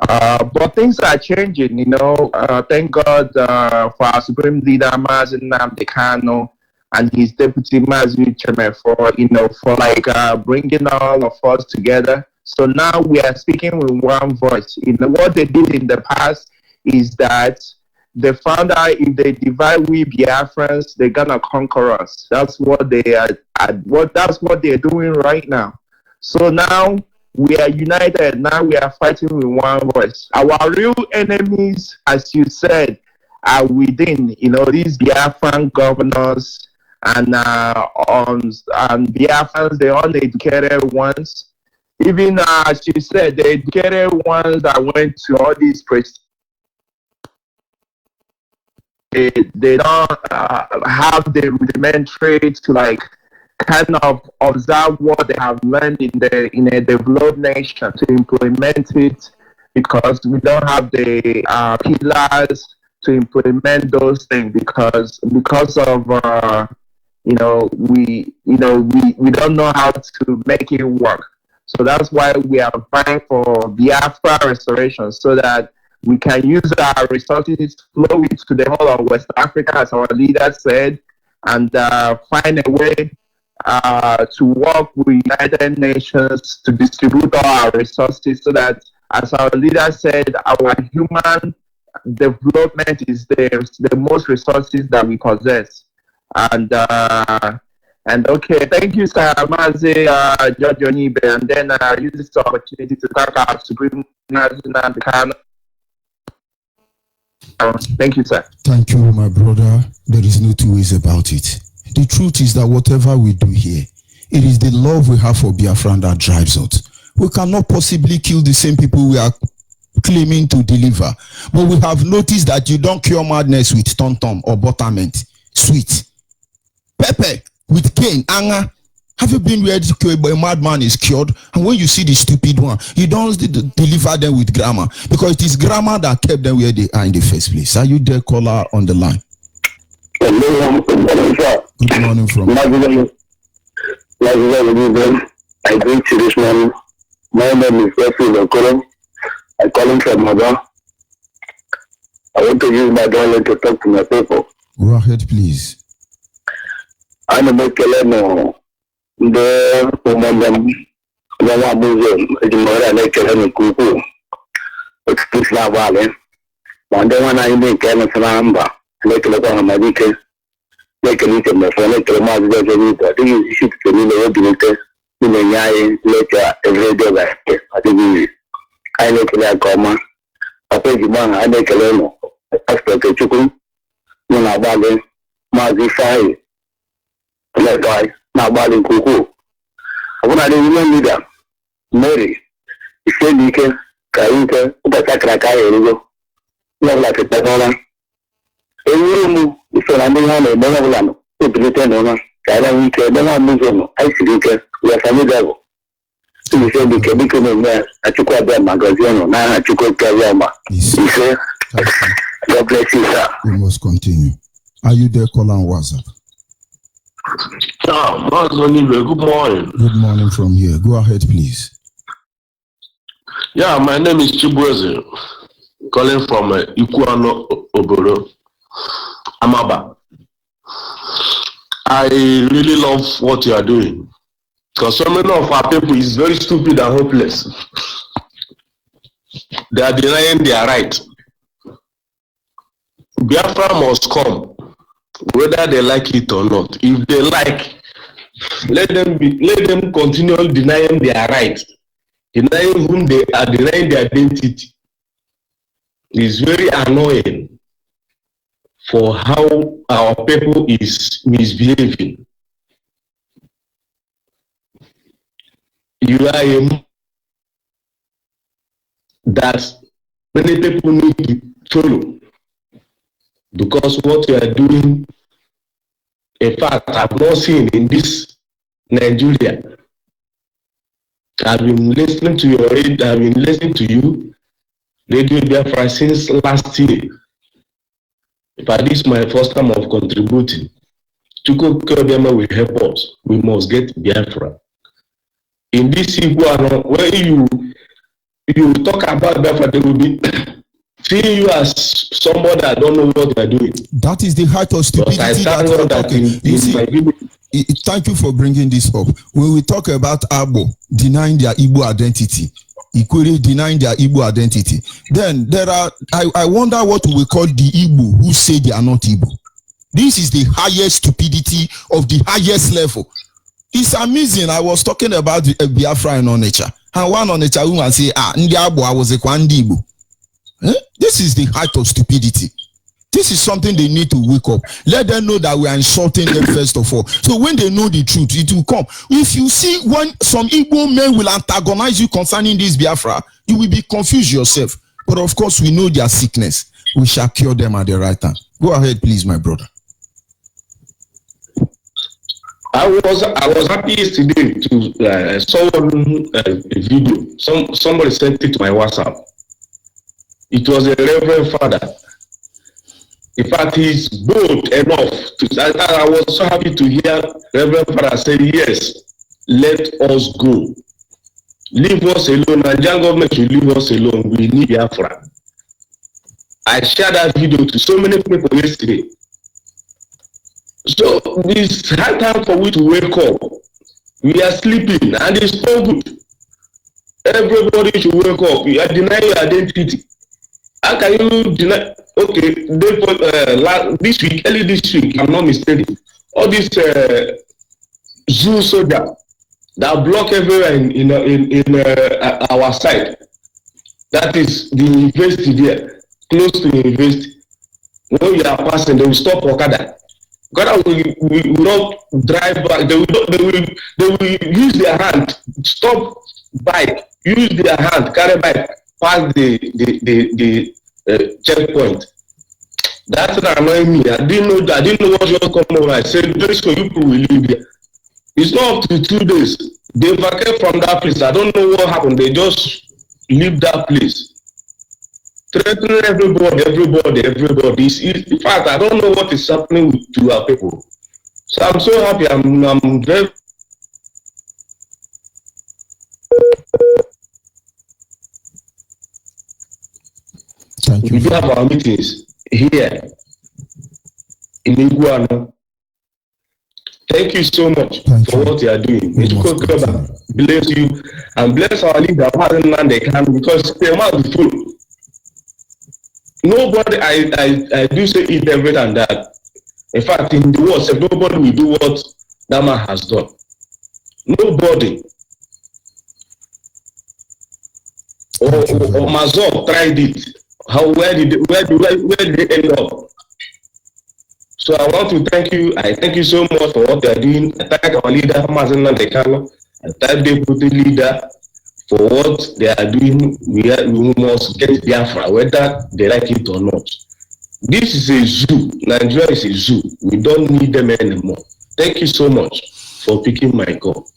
But things are changing, you know. Thank God for our Supreme Leader MAZI Nnamdi Kanu and his deputy MAZI Chairman for bringing all of us together. So now we are speaking with one voice. You know what they did in the past is that they found out if they divide we Biafrans, they're gonna conquer us. That's what they are. That's what they're doing right now. So now we are united. Now we are fighting with one voice. Our real enemies, as you said, are within. You know, these Biafran governors and Biafrans, the uneducated ones. Even as you said, the educated ones that went to all these places, they don't have the rudimentary to kind of observe what they have learned in a developed nation to implement it, because we don't have the pillars to implement those things because of we don't know how to make it work. So that's why we are fighting for Biafra restoration, so that we can use our resources to flow it to the whole of West Africa, as our leader said, and find a way to work with United Nations to distribute all our resources, so that, as our leader said, our human development is the most resources that we possess. And okay, thank you, sir, MAZI George Onyeibe, and then I use this opportunity to thank our Supreme Leader. Thank you, sir. Thank you, my brother. There is no two ways about it. The truth is that whatever we do here, it is the love we have for Biafra that drives us. We cannot possibly kill the same people we are claiming to deliver. But we have noticed that you don't cure madness with tom-tom or buttermint, sweet. Pepper with cane, anger. Have you been where a madman is cured? And when you see the stupid one, you don't deliver them with grammar, because it is grammar that kept them where they are in the first place. Are you there, caller on the line? Hello, good morning, sir. Good morning from. I greet you this morning. My name is Wesley Okoro. I call him from Mother. I want to use my dialect to talk to my people. Go ahead, please. I'm a Mekeleno. The woman, Mama Museum, Jimora, Mekeleno Kuku. It's not valid. One day when I make Canada, make a look on my weekend. Make a little my phone, make a mask. I think you should tell me the way in the night later every day. I think I make a comma. I think I make a leno. After the chicken, when I bag MAZI 5. Let I now balling cuckoo. I want to remember Mary. He said, you can Kainka, but I crack I go. Not like a Tadona. A room, if I'm on a Monalan, put the Tenona, Kailan, we can never move on. I see you, we are family level. So you said, you can become a man. I took out that magazine, now I took out Kayama. You say, God bless you, sir. We must continue. Are you there, Colin WhatsApp? Onyeibe, good morning. Good morning from here. Go ahead, please. Yeah, my name is Chibueze, calling from Ikuano Oboro, Amaba. I really love what you are doing because so many of our people is very stupid and hopeless. They are denying their right. Biafra must come, whether they like it or not. If they like, let them continue denying their right, denying whom they are, denying their identity. It's very annoying for how our people is misbehaving. You are a that many people need to follow. Because what you are doing, in fact, I've not seen in this Nigeria. I've been listening to your radio, I've been listening to you, Radio Biafra, since last year. In fact, this is my first time of contributing. Chuko Biafra will help us. We must get Biafra. In this Iguano, where you talk about Biafra, they will be seeing you as somebody that don't know what they are doing. That is the height of stupidity that we're talking. Thank you for bringing this up. When we talk about Abo denying their Igbo identity, Ikwere denying their Igbo identity, then there are, I wonder what we call the Igbo who say they are not Igbo. This is the highest stupidity of the highest level. It's amazing. I was talking about Biafra and Onitsha, and one Onitsha woman say, Ndi Abo, I was a Kwandi Igbo. This is the height of stupidity. This is something they need to wake up. Let them know that we are insulting them first of all. So when they know the truth, it will come. If you see when some Igbo men will antagonize you concerning this Biafra, you will be confused yourself. But of course, we know their sickness. We shall cure them at the right time. Go ahead, please, my brother. I was happy yesterday to saw a video. Somebody sent it to my WhatsApp. It was a Reverend Father. In fact, he's bold enough to. I was so happy to hear Reverend Father say, "Yes, let us go. Leave us alone. Nigerian government should leave us alone. We need Biafra." I shared that video to so many people yesterday. So it's high time for we to wake up. We are sleeping, and it's so good. Everybody should wake up. You are denying your identity. How can you deny? Okay, this week, early this week, I'm not mistaken, all these zoo soldiers that block everywhere in our side. That is the university there, close to the university. When you are passing, they will stop Okada. Okada will not drive back. They will use their hand, stop bike, use their hand, carry bike, pass the checkpoint. That's what annoyed me. I didn't know what was coming over. I said, "This for you people will leave here." It's not up to 2 days. They evacuated from that place. I don't know what happened. They just leave that place. Threatening everybody. In fact, I don't know what is happening to our people. So I'm so happy. I'm very. Thank you. We do have our meetings here in Iguano. Thank you so much for what you are doing. May God bless you and bless our leader, they can, because they must be full. Nobody, I do say it every time that. In fact, in the world, nobody will do what that man has done. Nobody. Or Mazor tried it. Where did they end up? So I want to thank you. I thank you so much for what you are doing. I thank our leader, MAZI Nandekano. I thank the deputy leader for what they are doing. We must get Biafra, whether they like it or not. This is a zoo. Nigeria is a zoo. We don't need them anymore. Thank you so much for picking my call.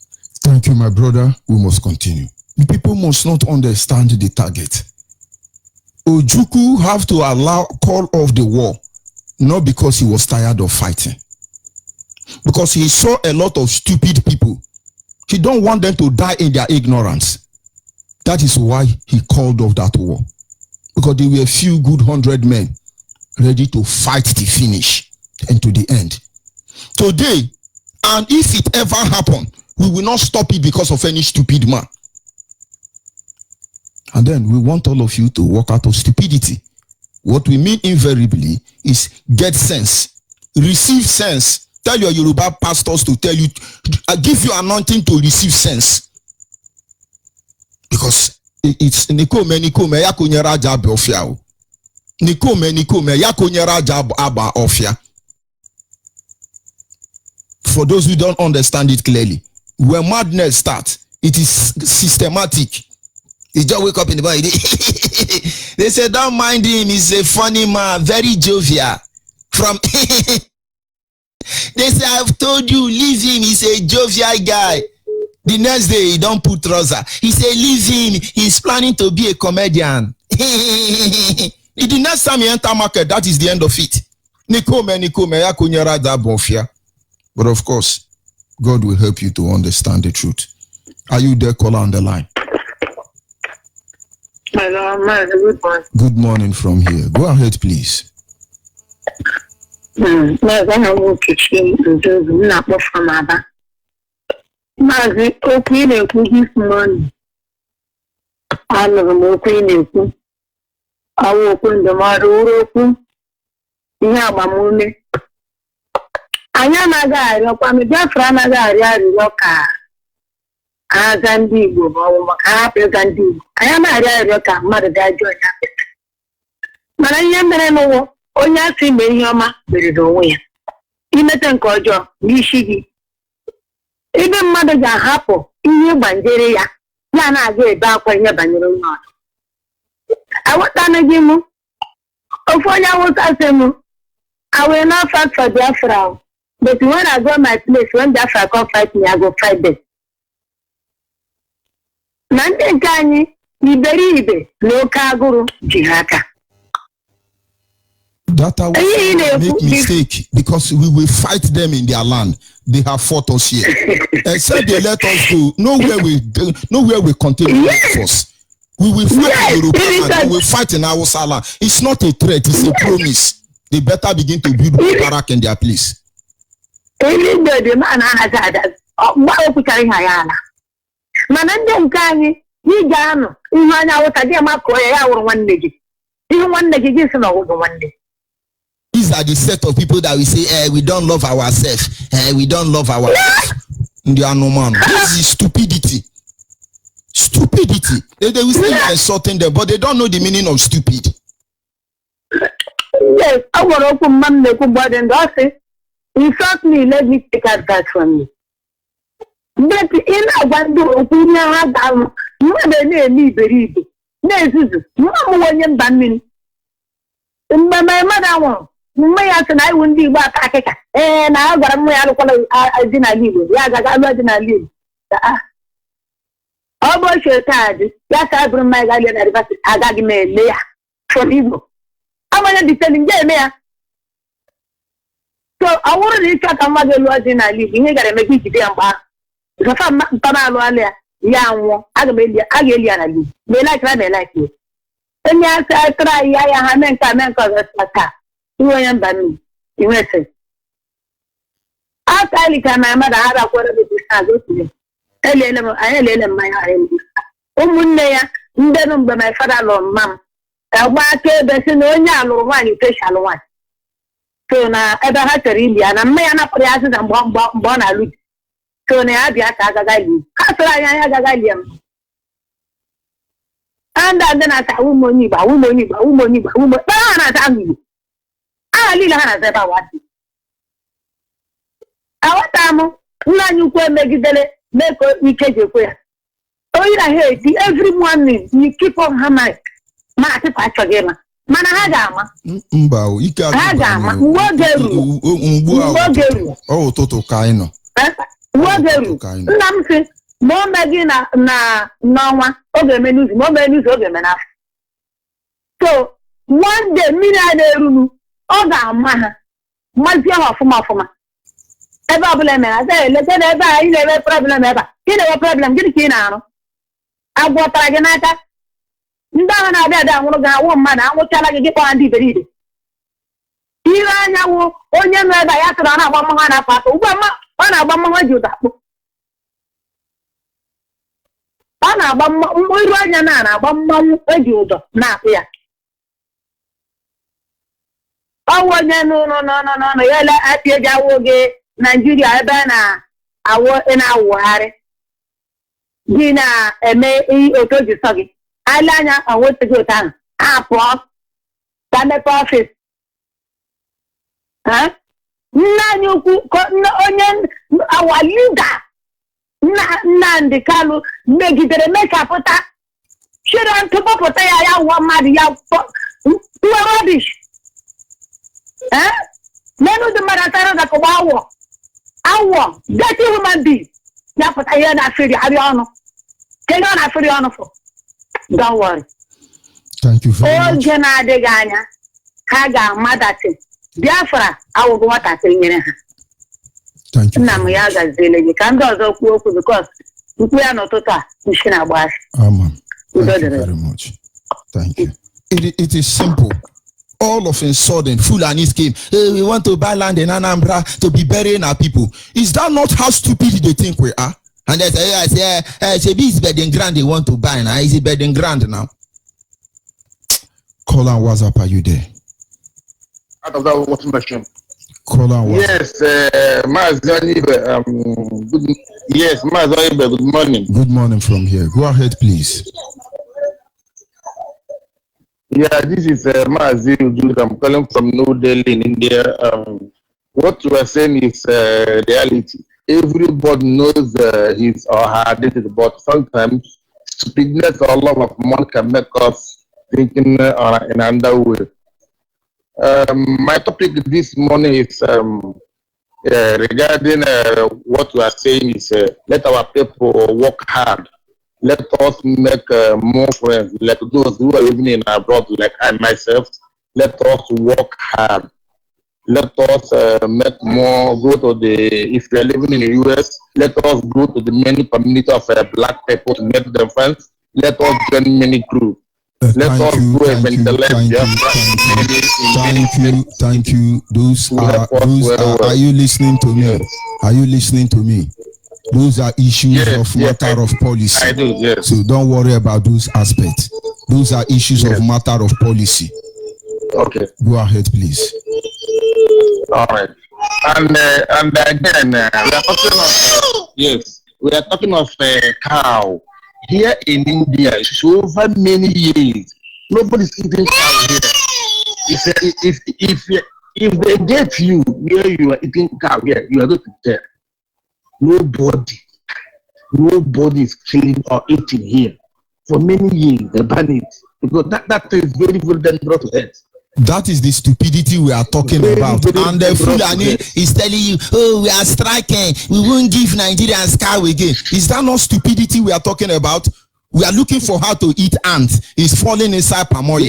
Thank you, my brother. We must continue. The people must not understand the target. Ojukwu have to call off the war, not because he was tired of fighting. Because he saw a lot of stupid people. He don't want them to die in their ignorance. That is why he called off that war. Because there were a few good 100 men ready to fight the finish and to the end. Today, and if it ever happen, we will not stop it because of any stupid man. And then we want all of you to walk out of stupidity. What we mean invariably is get sense, receive sense. Tell your Yoruba pastors to tell you, I give you anointing to receive sense. Because it's Nikome ya kunyera jab ofia. Nikome ya kunyera jab aba ofia. For those who don't understand it clearly, when madness starts, it is systematic. You just wake up in the morning. They say, don't mind him, he's a funny man, very jovial. From they say, I've told you, leave him, he's a jovial guy. The next day, he don't put trouser. He say, leave him, he's planning to be a comedian. The next time you enter market, that is the end of it. Nikome, ya kunyera da bonfia. But of course, God will help you to understand the truth. Are you there, caller on the line? Hello, good morning. Good morning from here. Go ahead, please. MAZI, okay, this morning. I love okay, I open the mother. Yeah, Mamune. I am a guy, I'm Biafra, a guy, Roka. I am a Roka, mother, that joint happened. But I am the Onyasi Mayama, very way. In the Tankojo, Nishigi. Even mother got happy, in your banderia, Yana gave back when you're banner. I was done again. Of when I was asking, I will not fight for Biafra. But when I go my place, when Biafra come fight me, I go fight them. Nande Kani, Iberibe, no Kaguru, Jihaka. That I will make mistake because we will fight them in their land. They have fought us here. Except they let us go. Nowhere we continue with us. We will fight in Europe and we will fight in our Salah. It's not a threat, it's a promise. They better begin to build a barrack in their place. The man has Mananda Kani, Nigano, Imana, what I am up one day. Even one day is over one day. These are the set of people that we say, we don't love ourselves. We don't love ourselves. They are no man. This is stupidity. Stupidity. They will say insulting them, but they don't know the meaning of stupid. Yes, I will open Monday, but then insult me, let me take advice from you. But in a wonder opinion, you have me believe it. No, one banning. My mother won't. I wouldn't be what I can. And I got I didn't leave. Yeah, I didn't leave. How about your time? Yes, I bring my guardian advice. I got me there for evil. I want to be telling them there. So I want to reach out to my lord in a living. You got to make it damn bad. Because I'm Pamalo, young, I live. They like you. And yes, I try, I haven't come and cause us. You am by me. You listen. After I can my mother had a quarter of this. I let him my hand. Munea, then by my father or mum. I want to be seen on your one, you fish all one. So now, ever had to read and a man up the asses and born a loot. So now I have Agagali. After I have Agalium. And then I said, woman, I little has ever what. Awatamu, Nanu Megidele, Meko, Ike. Oh, you hate every morning you keep on hammering. Mati Pachagema. Mana Hagama. Mbao, Ika Hagama, Wogeru. Wogeru. Oh, Toto Kaino. Wogeru. Lamsi, more Magina na Nawa, Oge menus, more menus, Oge menaf. So, one day, Mina Oga Maha, Mazia Fuma. Ever blame, I say, let's say, you never problem ever. You never problem, get it now. I bought Paganata. Ndana dada ngoga woman I want to get on the breed. Iranya wo onye me ba ya tra na gbamma na pato ugba ona gbamma juda. Ona gbamma iru anya na gbamma ejudo na ya. Owo nye no yele apie jawo ge Nigeria ebe na awo ina awuhare. Dina eme otoji sogi. Alanya I want to go down. Office. Huh? Onion our leader. Nandi Kalu make it make up for that. Should on top of ya one mad ya rubbish. Huh? None of the Maratana that go our dirty human being. That's what I hear that for the Ariano. Tell on a Furiano for. Don't worry. Thank you very much. Oh, Jana de Ganya, Haga, Madati, Biafra, I will go what I think. Thank you. Namayaga Zele, you can't go because we are not total. Mishina Bash. Amen. Thank you very much. Thank you. It is simple. All of a sudden, Fulanis came. Hey, we want to buy land in Anambra to be burying our people. Is that not how stupid they think we are? And they say, it's bedding grand they want to buy now. Is it bedding grand now? Call and WhatsApp, are you there? Out of that water machine. Call and WhatsApp. Yes, MAZI, yes, MAZI, good morning. Good morning from here. Go ahead, please. Yeah, this is MAZI. I'm calling from New Delhi in India. What you are saying is reality. Everybody knows his or her identity, but sometimes stupidness or love of money can make us thinking in another way. My topic this morning is regarding what we are saying is let our people work hard. Let us make more friends, like those who are living in abroad, like I myself. Let us work hard. Let us make more, go to the, if you are living in the US, let us go to the many community of black people to make them friends. Let us join many groups. Let us go evangelize. Thank you. Those are you listening to me? Yes. Are you listening to me? Those are issues of matter of policy. I do, yes. So don't worry about those aspects. Those are issues of matter of policy. Okay. Go ahead, please. All right. And again, we are talking of we are talking of cow here in India. It's over many years. Nobody's eating cow here. If they get you where you are eating cow here, you are going to tell. Nobody is killing or eating here for many years. They ban it because that is very, very dangerous to health. That is the stupidity we are talking about. And the Fulani is telling you, oh, we are striking. We won't give Nigerians cow again. Is that not stupidity we are talking about? We are looking for how to eat ants. It's falling inside palm oil.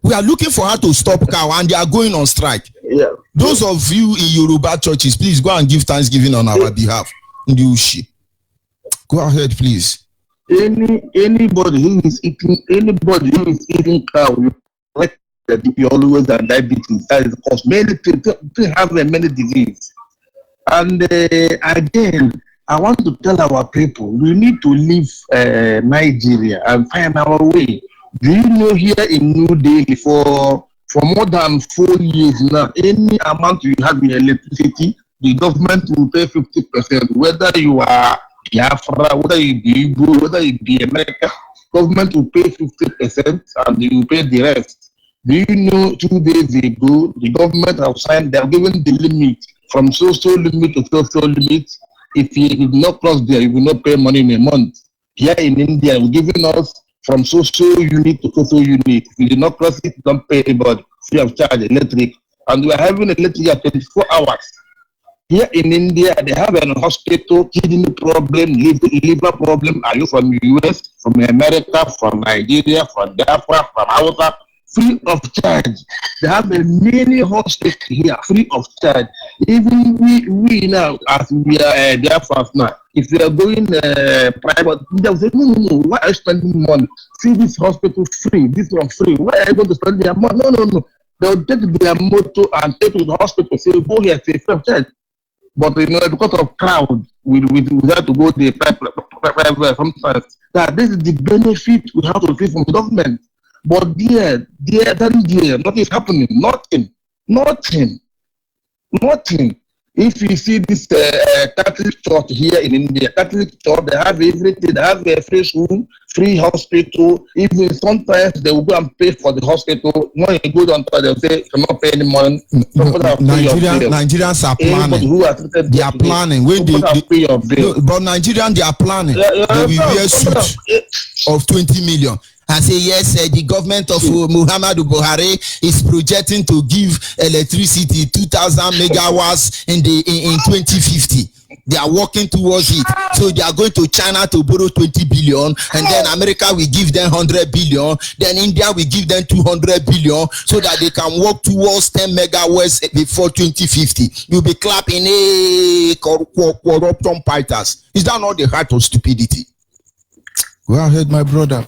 We are looking for how to stop cow and they are going on strike. Yeah. Those of you in Yoruba churches, please go and give thanksgiving on our behalf. Go ahead, please. Anybody who is eating cow, like you always have diabetes. That is because many people have many diseases. And again, I want to tell our people we need to leave Nigeria and find our way. Do you know here in New Delhi for more than 4 years now, any amount you have in electricity, the government will pay 50%. Whether you are Biafra, whether you be Igbo, whether you be America, government will pay 50% and they will pay the rest. Do you know 2 days ago, the government have signed, they have given the limit from so limit to so limit. If you did not cross there, you will not pay money in a month. Here in India, we're giving us from so unit to so unit. If you did not cross it, you don't pay anybody free of charge electric. And we're having electric at 24 hours. Here in India, they have a hospital, kidney problem, liver problem. Are you from US, from America, from Nigeria, from Biafra, from Hausa? Free of charge. They have a many hospitals here, free of charge. Even we now, as we are Biafra now, if they are going private, they will say, no, why are you spending money? See this hospital free, this one free. Why are you going to spend their money? No. They'll take their motor and take to the hospital, say, go here, say, free of charge. But because of crowd, we have to go to the private sometimes. That this is the benefit we have to receive from the government. But there, nothing is happening. Nothing. If you see this Catholic church here in India, Catholic church, they have everything. They have a free school, free hospital. Even sometimes they will go and pay for the hospital. When you go down there, they'll say, you cannot pay any money. Nigerians are planning. They are planning. But Nigerians, they are planning. They will wear suits of 20 million. And say, yes, the government of Muhammadu Buhari is projecting to give electricity 2,000 megawatts in 2050. They are working towards it. So they are going to China to borrow 20 billion, and then America will give them 100 billion, then India will give them 200 billion, so that they can work towards 10 megawatts before 2050. You'll be clapping, corruption fighters. Is that not the heart of stupidity? Go ahead, my brother.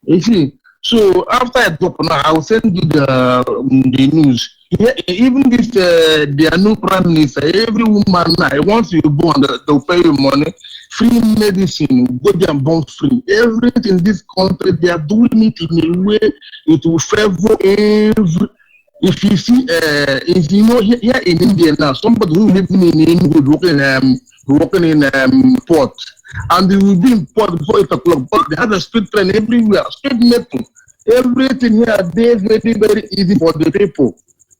You see, so after I talk now, I will send you the news. Yeah, even this their new prime minister, every woman now, once you born, they'll pay you money, free medicine, go there and born free. Everything in this country, they are doing it in a way it will favor every. If you see, if you know here in India now, somebody who living in neighborhood working in port. And they will be in port before 8 o'clock. But they have a street train everywhere, street metro. Everything here is very, very easy for the people.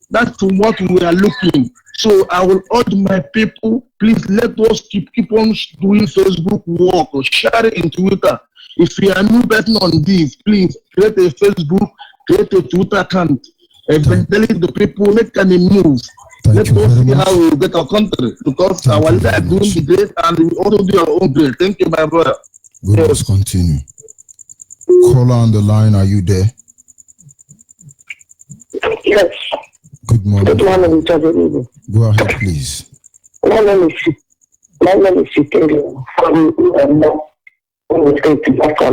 That's what we are looking. So I will urge my people, please let us keep on doing Facebook work or share it in Twitter. If you are a new person on this, please create a Facebook, create a Twitter account. Eventually the people make any moves. Let us see how we get our country, because our leader is doing the great and we also do our own great. Thank you, my brother. Let's continue. Caller on the line, are you there? Yes. Good morning. Good morning, Mr. Go ahead, please. My name is Shikeli from Biafra.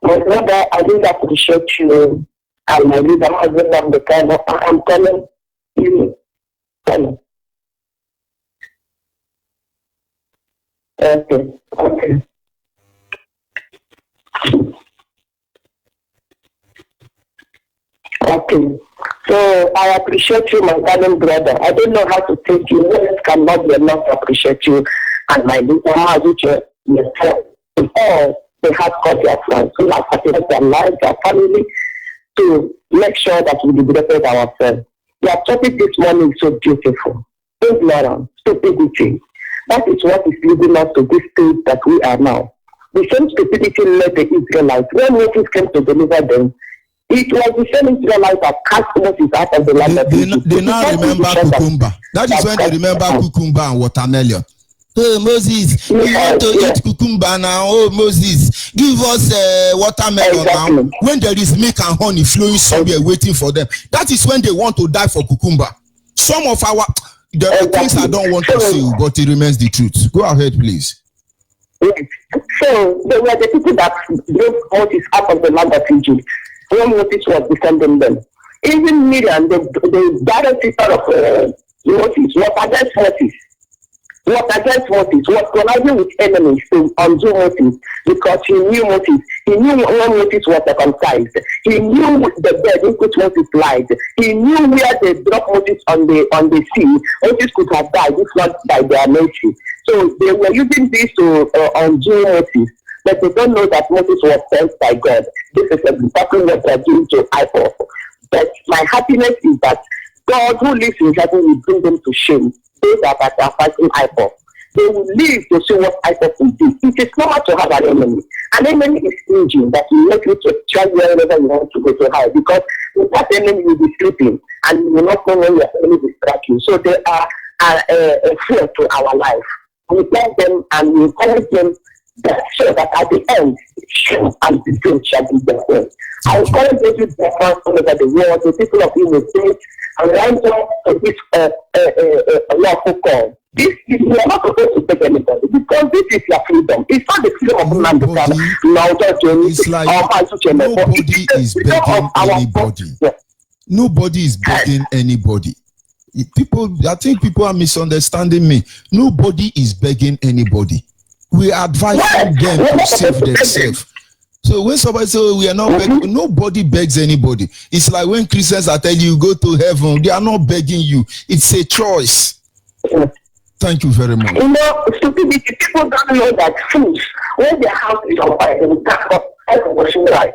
My brother, I really appreciate you and my leader has been on the time. I'm telling you. Okay. So I appreciate you, my darling brother. I don't know how to thank you. Words cannot be enough to appreciate you and my leader, MAZI, all they have got their friends who have sacrificed their lives, their family, to make sure that we liberated ourselves. Your topic this morning is so beautiful. Ignorance, stupidity. That is what is leading us to this state that we are now. The same stupidity led the Israelites. When Moses came to deliver them, it was the same Israelites that cast Moses out of the land of Egypt. They now remember cucumber. That is when they remember cucumber and watermelon. Hey Moses, we want to eat cucumber now. Oh Moses, give us watermelon now. When there is milk and honey flowing somewhere waiting for them, that is when they want to die for cucumber. Some of our things I don't want to say, but it remains the truth. Go ahead, please. Yes. So they were the people that drove Moses out of the land of Egypt when Moses was defending them. Even Miriam, the direct sister of Moses, was against Moses. Was colliding with enemies to undo Moses, because he knew Moses. He knew when Moses was circumcised. He knew the bed in which Moses lied. He knew where they dropped Moses on the sea. Moses could have died if not by their mercy. So they were using this to undo Moses, but they don't know that Moses was sent by God. This is exactly what they are doing to Ipob. But my happiness is that God who lives in heaven will bring them to shame. Those that are fighting Ipob. They will live to see what Ipob will do. It is normal to have an enemy. An enemy is engine that will make you to try wherever you want to go to hide, because with that enemy you will be sleeping and you will not know when your enemy distract you. So they are a fear to our life. We tell them and we encourage them that so that at the end, shame and disgrace shall be their way. I encourage every Biafra all over the world, the people of Imo State, and rise up to this lawful call. This is, you are not supposed to take anybody, because this is your freedom. It's not the freedom of man to come now. It's like nobody is begging anybody. Nobody is begging anybody. I think people are misunderstanding me. Nobody is begging anybody. We are advising them to save themselves. So when somebody says we are not begging, nobody begs anybody. It's like when Christians are telling you go to heaven, they are not begging you. It's a choice. Thank you very much. You know, stupidity, people don't know that fools, when their house is on fire, they will cut off every right.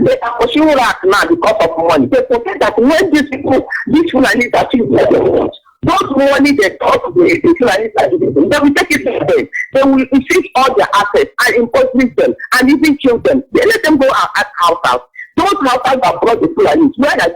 They are pushing right now because of money. They forget that when these people, these Fulanis are still what they want. Those money they thought the Fulanis are giving them, they will take it to them. They will seize all their assets and impoverish them and even kill them. They let them go and ask house. Those houses that brought the Fulanis, where are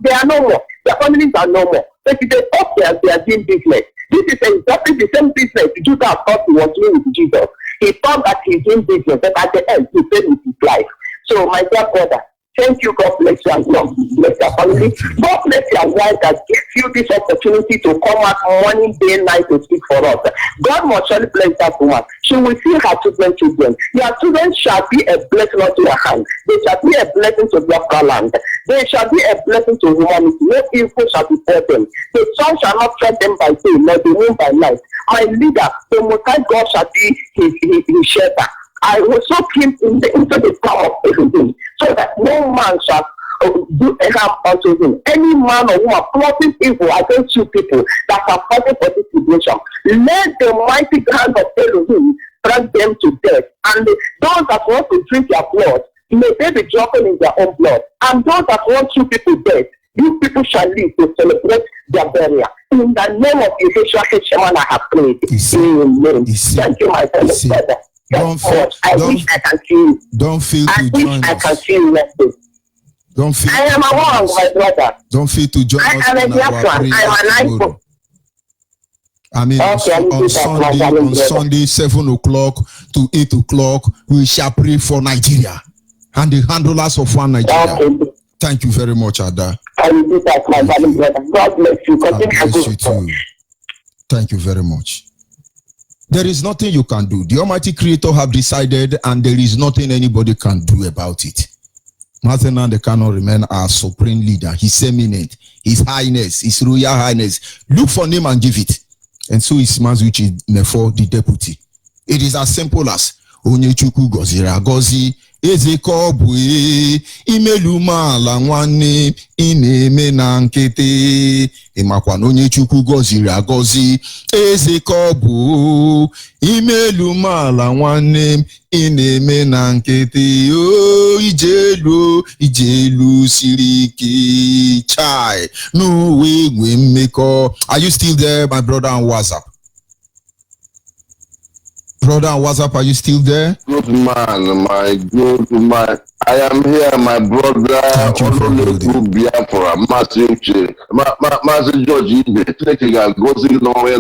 they are no more. Their families are no more. But if they talk there, they are doing business. This is exactly the same business Judas thought he was doing with Jesus. He thought that he's doing business, but at the end, he paid with his life. So, my dear brother, thank you. God bless you and God bless your family. God bless your wife that gives you this opportunity to come out morning, day, night to speak for us. God must surely bless that woman. She will see her children. Your children shall be a blessing unto your hand. They shall be a blessing to Biafra land. They shall be a blessing to humanity. No evil shall befall them. The sun shall not strike them by day, nor the moon by night. My leader, the Most High God shall be his shelter. I will soak him into the power of everything, so that no man shall do harm unto him. Any man or woman plotting evil against you people that are fighting for this situation, let the mighty hand of Elohim strike them to death. And those that want to drink your blood, may they be dropping in their own blood. And those that want you people dead, you people shall live to celebrate their burial. In the name of Yeshua HaMashiach, I have prayed. Amen. Thank you, my fellow brother. I wish I can see you. Don't feel to join us. I can see you next day. Don't feel I am among my brother. Don't feel to join us. I am a Biafran. I am an Ipob. I mean, on Sunday, 7 o'clock to 8 o'clock, we shall pray for Nigeria and the handlers of one Nigeria. Okay. Thank you very much, Ada. I will do that, my darling brother. God bless you. God bless you too. Thank you very much. There is nothing you can do. The Almighty Creator have decided, and there is nothing anybody can do about it. Mazenande cannot remain our supreme leader, His Eminent, His Highness, His Royal Highness. Look for him and give it. And so is MAZI Nefo, the deputy. It is as simple as Onyechukwu gozira gozi ezekobwe imeluma la nwanne ineme na nkete imakwa Onyechukwu gozira gozi ezekobwe imeluma la nwanne ineme na nkete o ijelu siriki chai no we mmeko. Are you still there, my brother on WhatsApp? Brother on WhatsApp, are you still there? Good man, my good man. I am here, my brother. Thank you for holding. Biafra, Mazi George Ibe,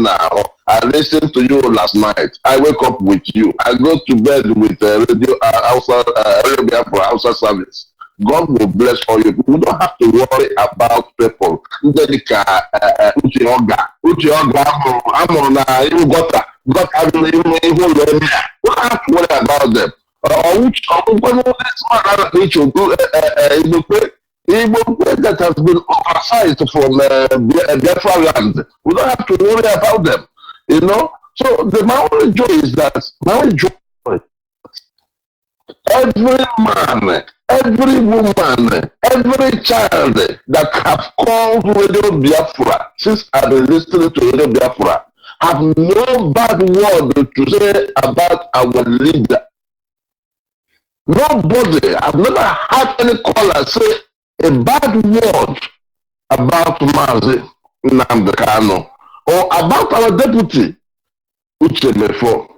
now. I listened to you last night. I wake up with you. I go to bed with radio Biafra outside service. God will bless all you. We don't have to worry about people. We don't have to worry about them. That has been ostracized from Biafra land. We don't have to worry about them. You know? So my only joy is that every man, every woman, every child that have called Radio Biafra since I've been listening to Radio Biafra have no bad word to say about our leader. Nobody, I've never had any caller say a bad word about MAZI Nnamdi Kanu or about our deputy Uchemefo.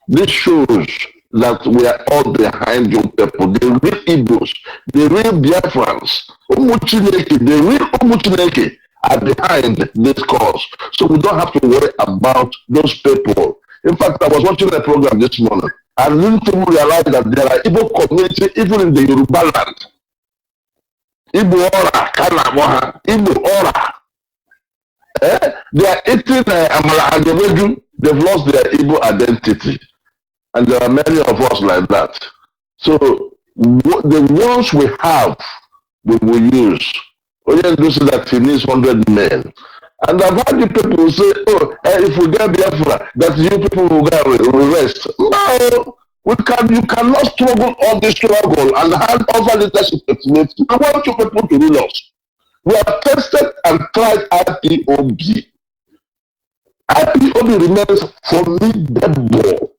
This shows that we are all behind you people, the real Igbos, the real Biafrans, Umuchineke, the real Umuchineke are behind this cause. So we don't have to worry about those people. In fact, I was watching a program this morning and didn't even realize that there are Igbo community even in the Yoruba land. Igbo Ora, Kanamoha, Igbo Ora. They are eating Amala and they've lost their Igbo identity. And there are many of us like that. So the ones we have, we will use. Onye say that he needs 100 men. And I've heard the people say, oh, if we get Biafra, that you people will go and rest. No, you cannot struggle all this struggle and hand over leadership to I want you people to rule us. We have tested and tried IPOB. IPOB remains formidable.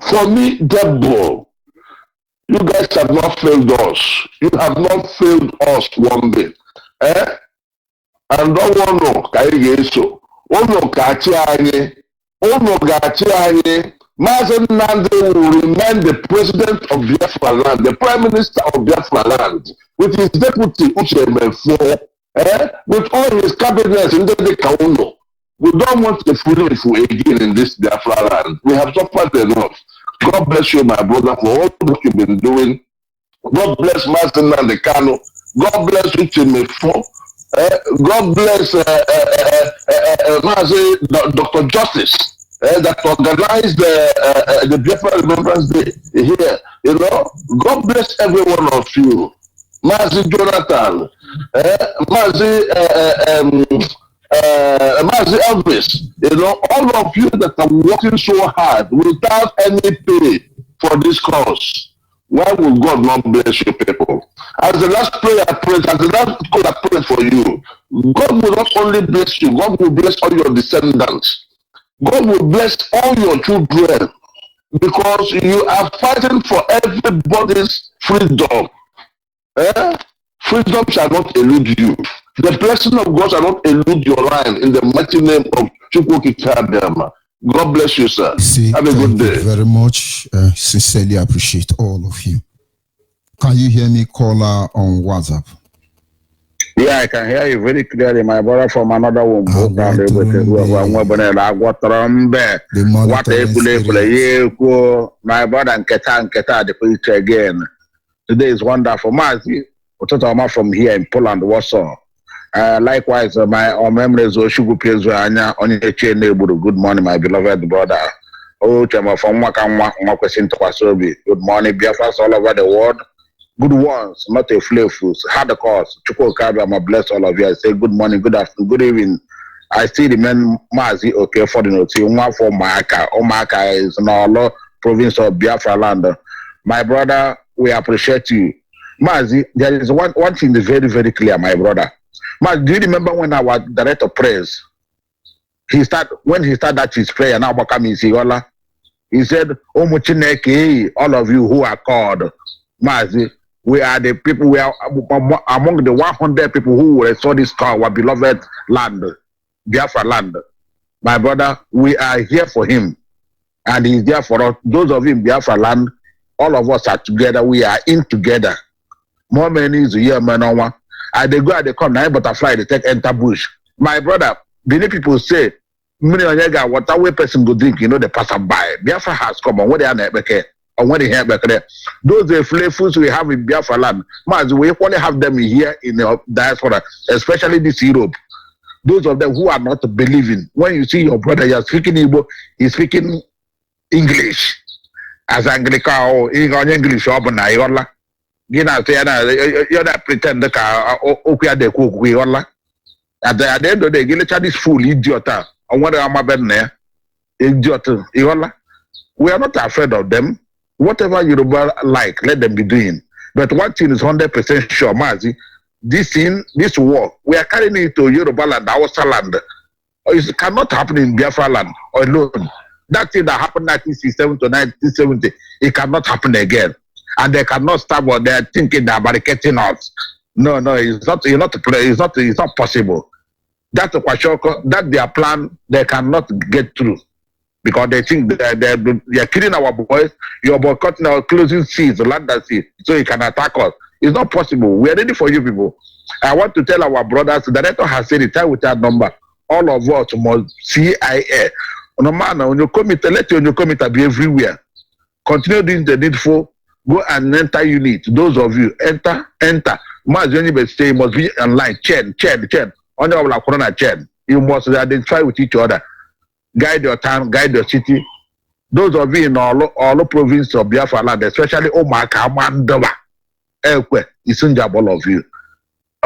Formidable. You guys have not failed us. You have not failed us one day. And don't want no Kaigeso. Ono Kachianye. Ono Gachianye. MAZI Nnamdi will remain the president of Biafra land, the prime minister of Biafra land, with his deputy Uchemefo, with all his cabinets in the Kauno. We don't want the fool again in this Biafra land. We have suffered enough. God bless you, my brother, for all that you've been doing. God bless MAZI Nnamdi Kanu. God bless Uchemefo. God bless MAZI Dr. Justice. That organized the Biafra Remembrance Day here. You know, God bless every one of you. MAZI Jonathan, MAZI Elvis, you know, all of you that are working so hard without any pay for this cause. Why will God not bless you people? As the last prayer I prayed, as the last call I prayed for you, God will not only bless you, God will bless all your descendants. God will bless all your children because you are fighting for everybody's freedom. Freedom shall not elude you. The blessing of God shall not elude your line in the mighty name of Chukwukikabiyama. God bless you, sir. Have a good day. Thank you very much. Sincerely appreciate all of you. Can you hear me, caller, on WhatsApp? Yeah, I can hear you very clearly, my brother, from another one. My brother and Keta, the preacher again. Today is wonderful. MAZI, from here in Poland, Warsaw. Likewise, my memories of Shugu Piezo, Onyeibe. Good morning, my beloved brother. Oh, Chama from Wakasin to Kwasobi. Good morning, Biafras all over the world. Good ones, not a flavors. Had the cause. Chukwukabiyama bless all of you. I say good morning, good afternoon, good evening. I still remain MAZI okay for the note. One for Omaka. Omaka is in our province of Biafra land. My brother, we appreciate you. MAZI, there is one thing is very, very clear, my brother. MAZI, do you remember when our director prays? When he started his prayer, now he said, Omuchineke, all of you who are called, MAZI, we are the people, we are among the 100 people who saw this call, our beloved land, Biafra land. My brother, we are here for him. And he's there for us. Those of you in Biafra land, all of us are together. We are in together. More men is here, man. And they go and they come, now butterfly, they take enter bush. My brother, many people say, water way person go drink, you know, they pass by. Biafra has come on, what they are not or when they have back there. Those flavors we have in Biafra land, MAZI, we only have them here in the diaspora, especially this Europe. Those of them who are not believing. When you see your brother, you're speaking Igbo, he's speaking English. As Anglican or English, or Nayola. You know, you're not pretend the car, okay, they cook, we all. At the end of the day, you let this fool idiot. I wonder how my bed there. Idiot, we are not afraid of them. Whatever Yoruba like, let them be doing. But one thing is 100% sure, MAZI, this war, we are carrying it to Yoruba land, our land. It cannot happen in Biafra land alone. That thing that happened in 1967 to 1970, it cannot happen again. And they cannot stop what they are thinking they are barricading us. No, it's not. It's not to play. It's not possible. That's a Kwashoko. That their plan. They cannot get through because they think they're killing our boys. You're boycotting our closing seas, the land that sea, so you can attack us. It's not possible. We are ready for you people. I want to tell our brothers. The director has said it. Time with that number. All of us must CIA. No matter when you commit, let your commit be everywhere. Continue doing the needful. Go and enter unit. Those of you enter. MAZI ONYIBE say must be online. Chain. On your corner chain. You must identify with each other. Guide your town, guide your city. Those of you in all provinces of Biafra land, especially Omaka, Mandaba, Ekwe, Isunjab, all of you.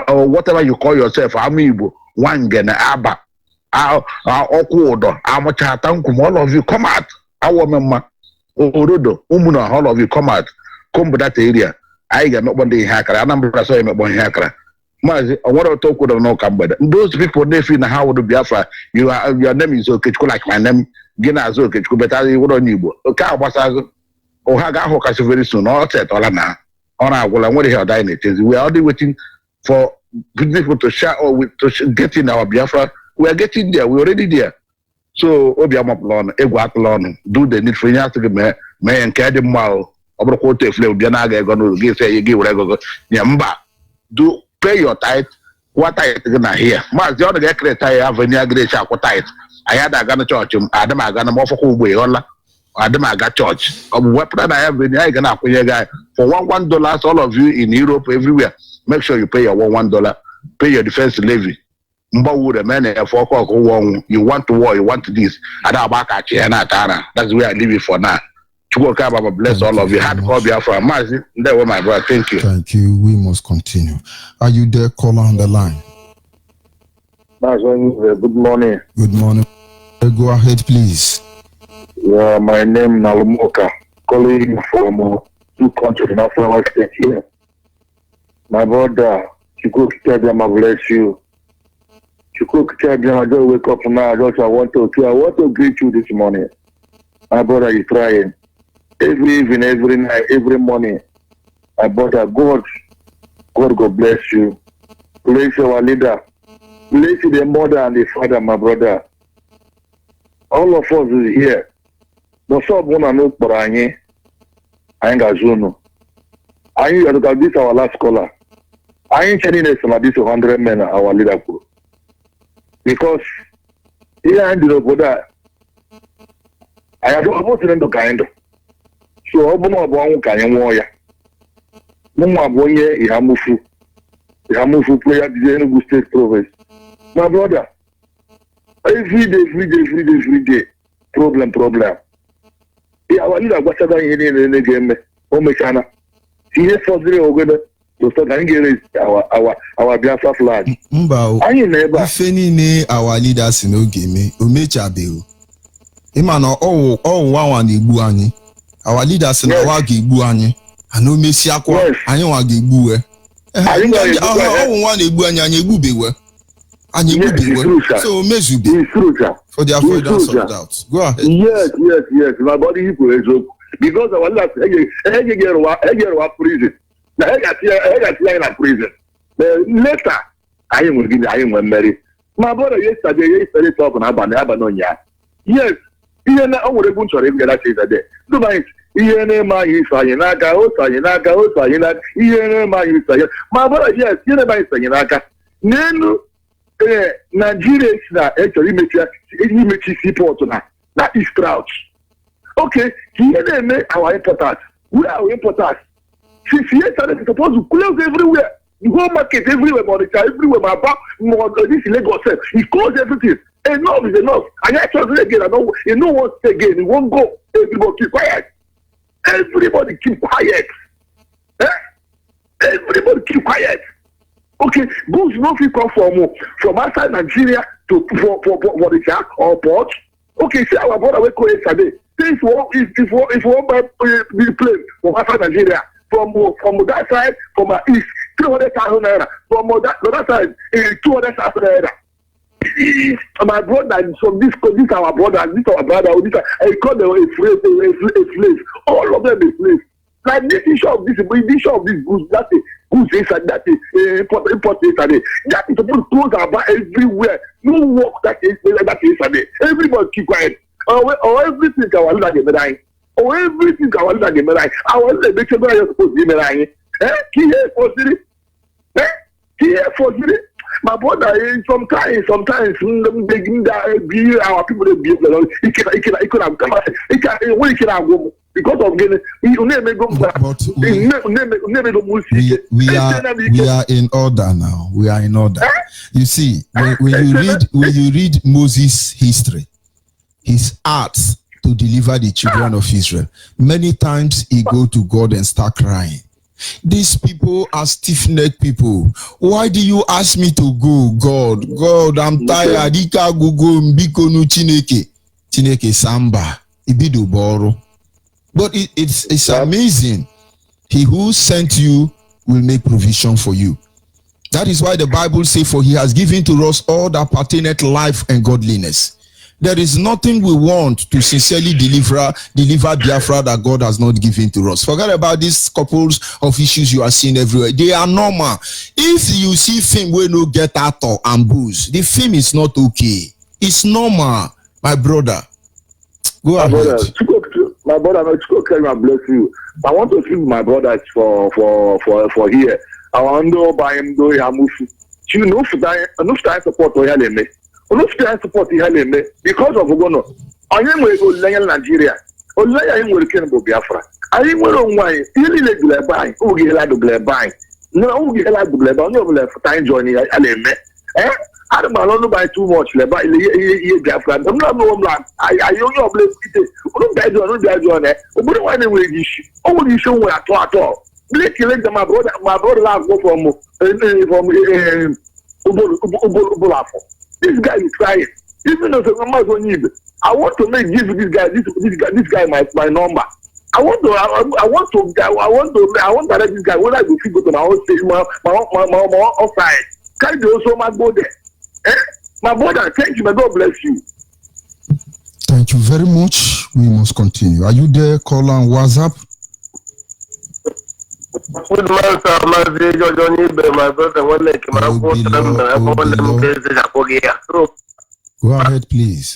Or whatever you call yourself, Amiibo, Wangen, Aba, Okuodo, Amachatankum, all of you, come out. Our member, Orodo, Umuna, all of you, come out. Come to that area. I get not one day hacker. I number I saw him at one hacker. MAZI, I want to talk with them no come but those people they feel how to Biafra. Your name is okay, like my name, Gina is okay, but I would on you. Okay, was Haga Hokas very soon, all set, all now. On our well, I want to hear dying it is. We are already waiting for people to share or to get in our Biafra. We are getting there, we're already there. So Obiamaplon, Eguatlon, do the need for you to me and carry mal. Obrokote fle Bianaga gonna give say you give whatever. Yamba. Do pay your tithe. What tithe gonna hear? MAZI on the get credit have any great chapel tithe. I had a gun church, Adam I got a more for who way, Adam I got church. Weapon I have any I gonna pay a guy for $1, all of you in Europe everywhere. Make sure you pay your $1. Pay your defense levy. Mbawood, man, you want to war, you want to this. I don't back at you and that's where I leave it for now. Chukwu bless all of you. Had to call Biafra. MAZI, there were my brother. Thank you. Thank you. We must continue. Are you there, caller on the line? MAZI, good morning. Good morning. Go ahead, please. Yeah, my name is Nalumoka, calling from two countries in Africa State here. My brother, Chukwu Kichabiama, bless you. Chukwu Kichabiama, I just wake up now. I want to greet you this morning. My brother is trying. Every evening, every night, every morning. My brother, God go bless you. Bless our leader. Bless the mother and the father, my brother. All of us is here. No someone I know for Anye. I ain't got Zuno. I ain't got this our last caller. I ain't telling us about this 100 men our leader group. Because here I ended up with that. I have almost in the kind. So open up one can warrior. Mumma Bonye, Yamufu player, the Enugu State Province. My brother, every day, problem. Yeah, I need a whatever in the game. Oh, Mechana. He is for the Ogada to start and get our Biafra flag. I never. If any ne our leaders in Ogame, Umechabe. Imano, oh, one Ibu Ani. Our leaders in our Gibu Ani. I know Messi Aqua, I know a Gibu. I think one Ibu and Yabubi. And you will be so Mezubi for the avoidance of doubt. Go ahead. Yes. My body is because our last I prison. Now I got here in a prison. Later, I am married. My brother yesterday talking about Abanonia. Yes, he and I would have been sorry that day. So my my brother, yes, Sayinaka. Nenu Nigeria is actually make seaport na East Crouch. Okay, here they make our importers. Where are our importers? Since years are supposed to close everywhere. The whole market everywhere, Monica, everywhere, my back, this Lagos, he closed everything. Enough is enough. And I tell you again, you know what again, it won't go. Everybody keep quiet. Everybody keep quiet. Everybody keep quiet. Okay, goods no fit come from outside Nigeria to for the jack or port. Okay, see our brother we go yesterday. If one buy the plane from outside Nigeria, from that side, from our east, 300,000 naira. From the other side, 200,000 naira. My brother, from this our brother, this I call them a slave. All of them is slaves. Like this issue of this goods, that is goods inside, that is import inside. That is supposed to close our bar everywhere. No work that is inside. Everybody keep quiet. Or everything our leader get married. Or everything our leader get married. Our leader make sure you're supposed to be married. Here for city. Here for city. My brother, sometimes our people they be it could have come. When it can have go because of getting we are in order now. We are in order. You see, when you read Moses' history, his acts to deliver the children of Israel, many times he go to God and start crying. These people are stiff-necked people. Why do you ask me to go, God? God, I'm tired. Ika gugu mbiko nu Chineke samba. Ibido boro. But it's amazing. He who sent you will make provision for you. That is why the Bible says, for he has given to us all that pertaineth life and godliness. There is nothing we want to sincerely deliver Biafra that God has not given to us. Forget about these couples of issues you are seeing everywhere. They are normal. If you see film where no get actor and booze, the film is not okay. It's normal, my brother. Go ahead. My brother, God bless you. I want to see my brothers for here. I want to buy him do Yamufu. You know, I support Oyaleme. Support because of Ogono. Onyeibe go Lion Nigeria. Onyeibe will kill Biafra. I ain't one why. Really regular buying. Who get like to buying? No, who get like to buy? No, left time joining. I don't know buy too much. Buy Biafra. I'm not like I own your bless. Don't die on it. But why they will issue? Oh, you show where at all. Blake killing my brother last go from Ubulafo. This guy is trying. Even though ONYIBE, I want to give this guy my number. I want to let this guy when I go to my own stage, my offside. Can you also my brother? My brother, thank you. May God bless you. Thank you very much. We must continue. Are you there? Call on WhatsApp. Good morning, sir. MAZI, ONYIBE, my brother. Go ahead, please.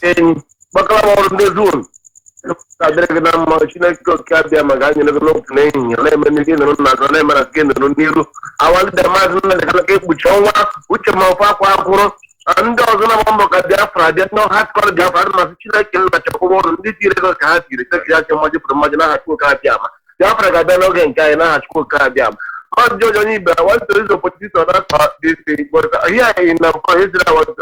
Biafra Gabelo and China has cooked Kabiam. But ONYIBE, I want to use the opportunity to that this thing. But here in Israel,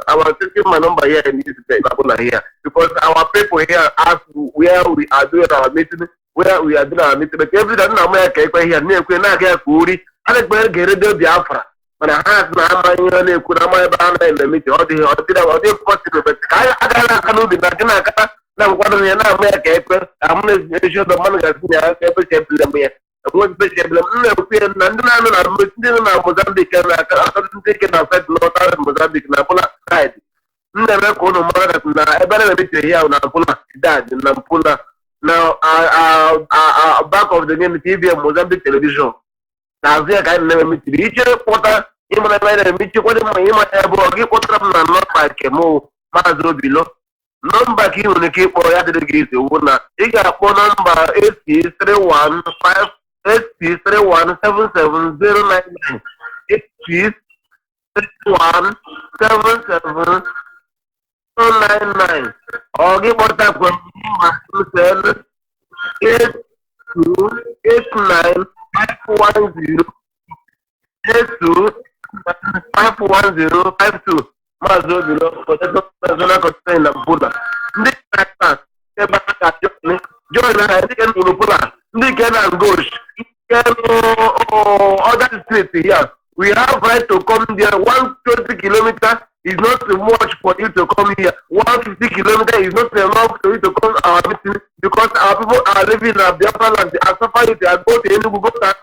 I was taking my number here in this place here because our people here ask where we are doing our meeting, where we are doing our meeting. But every day, I'm here near Kuri, and it's where get Biafra. When I have my money, could I buy in the meeting or the possible, but I cannot be that. Now, what are you now? I'm going to show the money that's here. I'm going to say, Mozambique, and I can't take it outside Mozambique, Napola side. Never call no mother. I better be here on Napola, dad, in Napola. Now, back of the game TV and Mozambique television. Now, there I never meet the each reporter. You might have meet you. What am I? Give what I'm not like a more Mazo below. Number key on the keep or at the gate. You got phone number 831 77099. 8317799. Or give what up when you 8289 51052. Mazo below, but that's not contain the Buddha. Nick Join I think in Pula, Nick and Gosh, other streets here. We have right to come there. 120 kilometers is not too much for you to come here. 150 kilometers is not enough for you to come our meeting because our people are living in Biafra land. They are suffering. They are going to Enugu, go to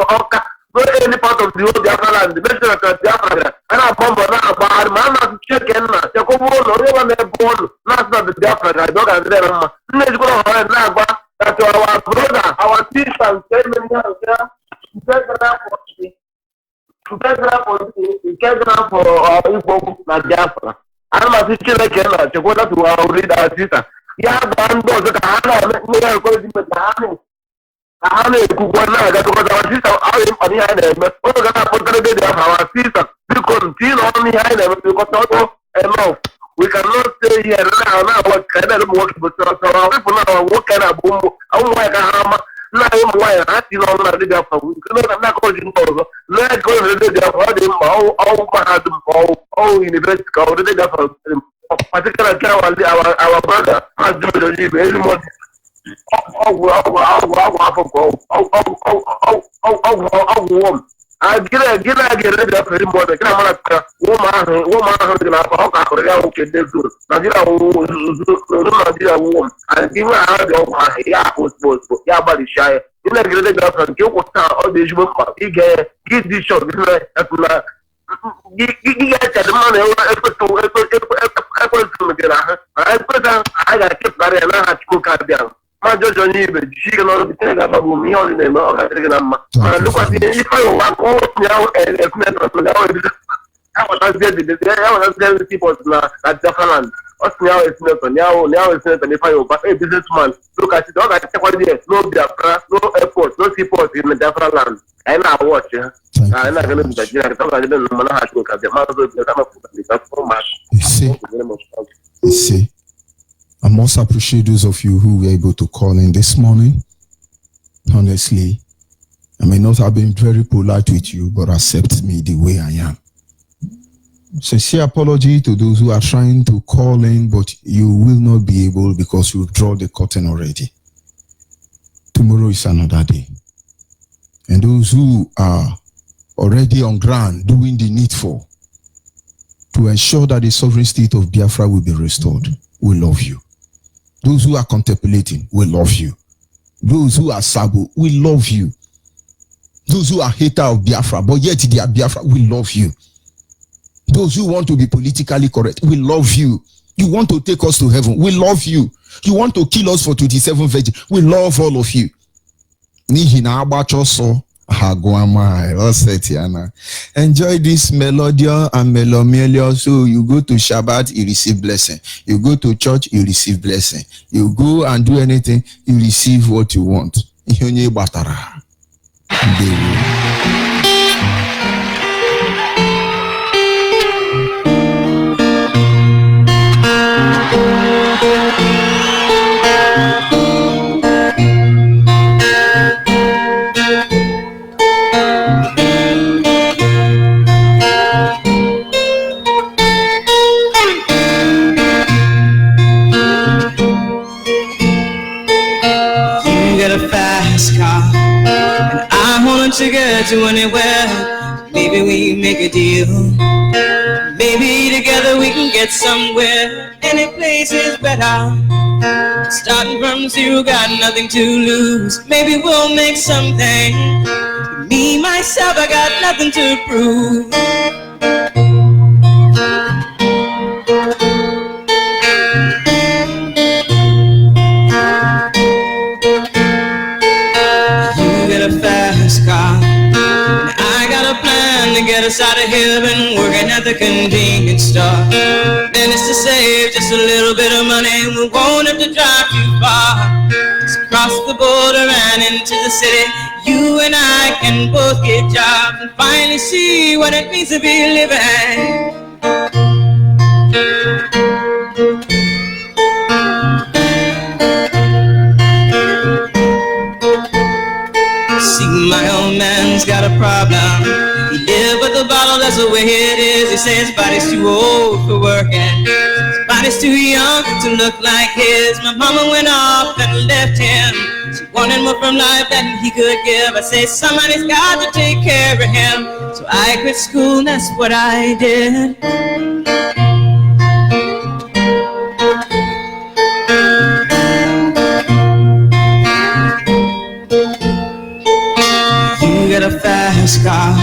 Oka. Go any part of the whole Biafra land. The nation of Biafra. And I bomb about man not check in. Check over no one born. Not the Biafra. I don't have them. Let's go ahead now. that our brother, our sister, for Ipob na Biafra. I'm a teacher like Ella, to go to our read our sister. Yeah, but the Hana, Kukwana, that was our sister, on the island, but our sister, we continue on the island, because enough. We cannot stay here now. What kind of work? But our people now what kind of boom? I don't like a hammer. Now I'm why I see all the Biafra. We cannot not go to the let go to the Biafra. All university, all the Biafra. Particularly our brother has done the Onyyibe. I get rid of him more. The woman, and give her yeah, but shy. You like the you will start all these work. You get this show. You get the money. I got kept that and I had to cook down. My judge Onyyibe, she cannot be taken about me on the name of the look at the if I want now and if I was the people at Japan. Us now it's not now it's not if I over a businessman. Look at it, all I take 1 year, no Biafra, no airport, no seaport in the Biafra land. And I watch I'm not going to be You see, I must appreciate those of you who were able to call in this morning. Honestly, I may not have been very polite with you, but accept me the way I am. Sincere apology to those who are trying to call in, but you will not be able because you've drawn the curtain already. Tomorrow is another day. And those who are already on ground doing the needful to ensure that the sovereign state of Biafra will be restored, we love you. Those who are contemplating, we love you. Those who are sabo, we love you. Those who are hater of Biafra, but yet they are Biafra, we love you. Those who want to be politically correct, we love you. You want to take us to heaven, we love you. You want to kill us for 27 virgins, we love all of you. Enjoy this melodious and melomelious. So you go to Shabbat, you receive blessing. You go to church, you receive blessing. You go and do anything, you receive what you want. To get to anywhere, maybe we make a deal. Maybe together we can get somewhere. Any place is better. Starting from zero, got nothing to lose. Maybe we'll make something. Me, myself, I got nothing to prove. Get us out of here, been working at the convenience store. Then it's to save just a little bit of money, we won't have to drive too far. Just cross the border and into the city. You and I can both get jobs and finally see what it means to be living. See, my old man's got a problem. He live with the bottle, that's the way it is. He says his body's too old for working. His body's too young to look like his. My mama went off and left him. She wanted more from life than he could give. I say somebody's got to take care of him. So I quit school, and that's what I did. You got a fast car.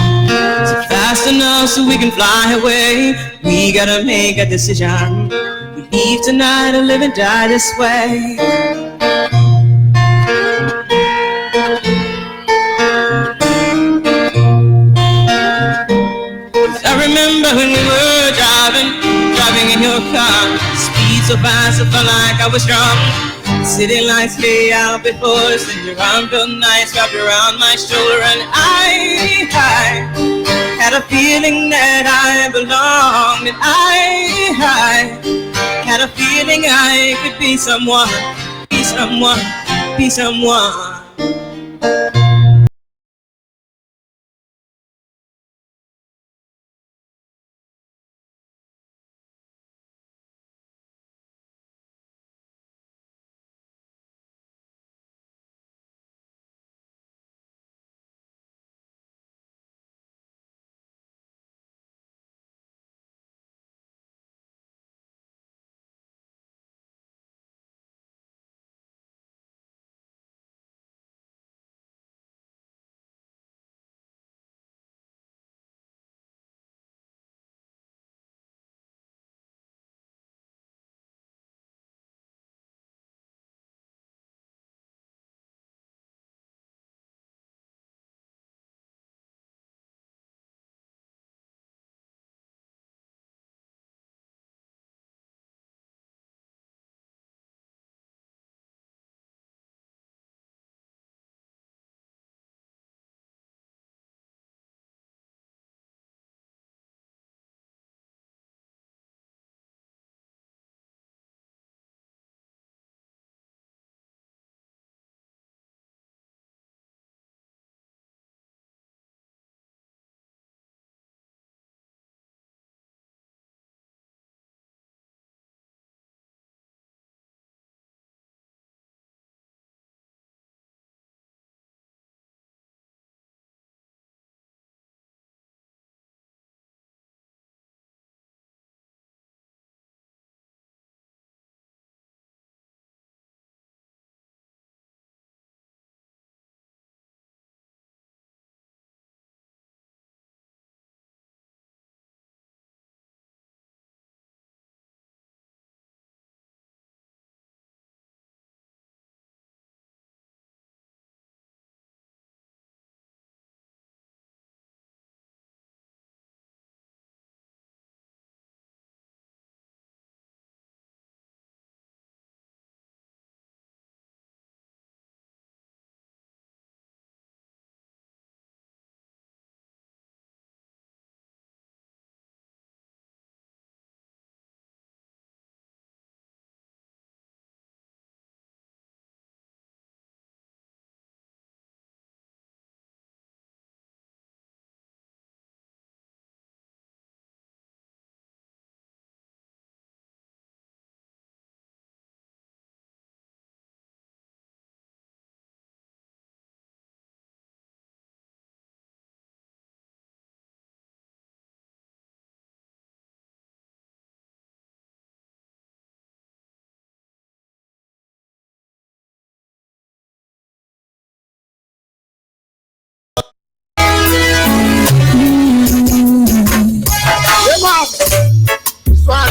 Fast enough so we can fly away. We gotta make a decision. We leave tonight or live and die this way. remember when we were driving in your car. Speed so fast, I felt like I was drunk. City lights lay out before us, and your arm felt nice wrapped around my shoulder, and I had a feeling that I belonged, and I had a feeling I could be someone, be someone, be someone.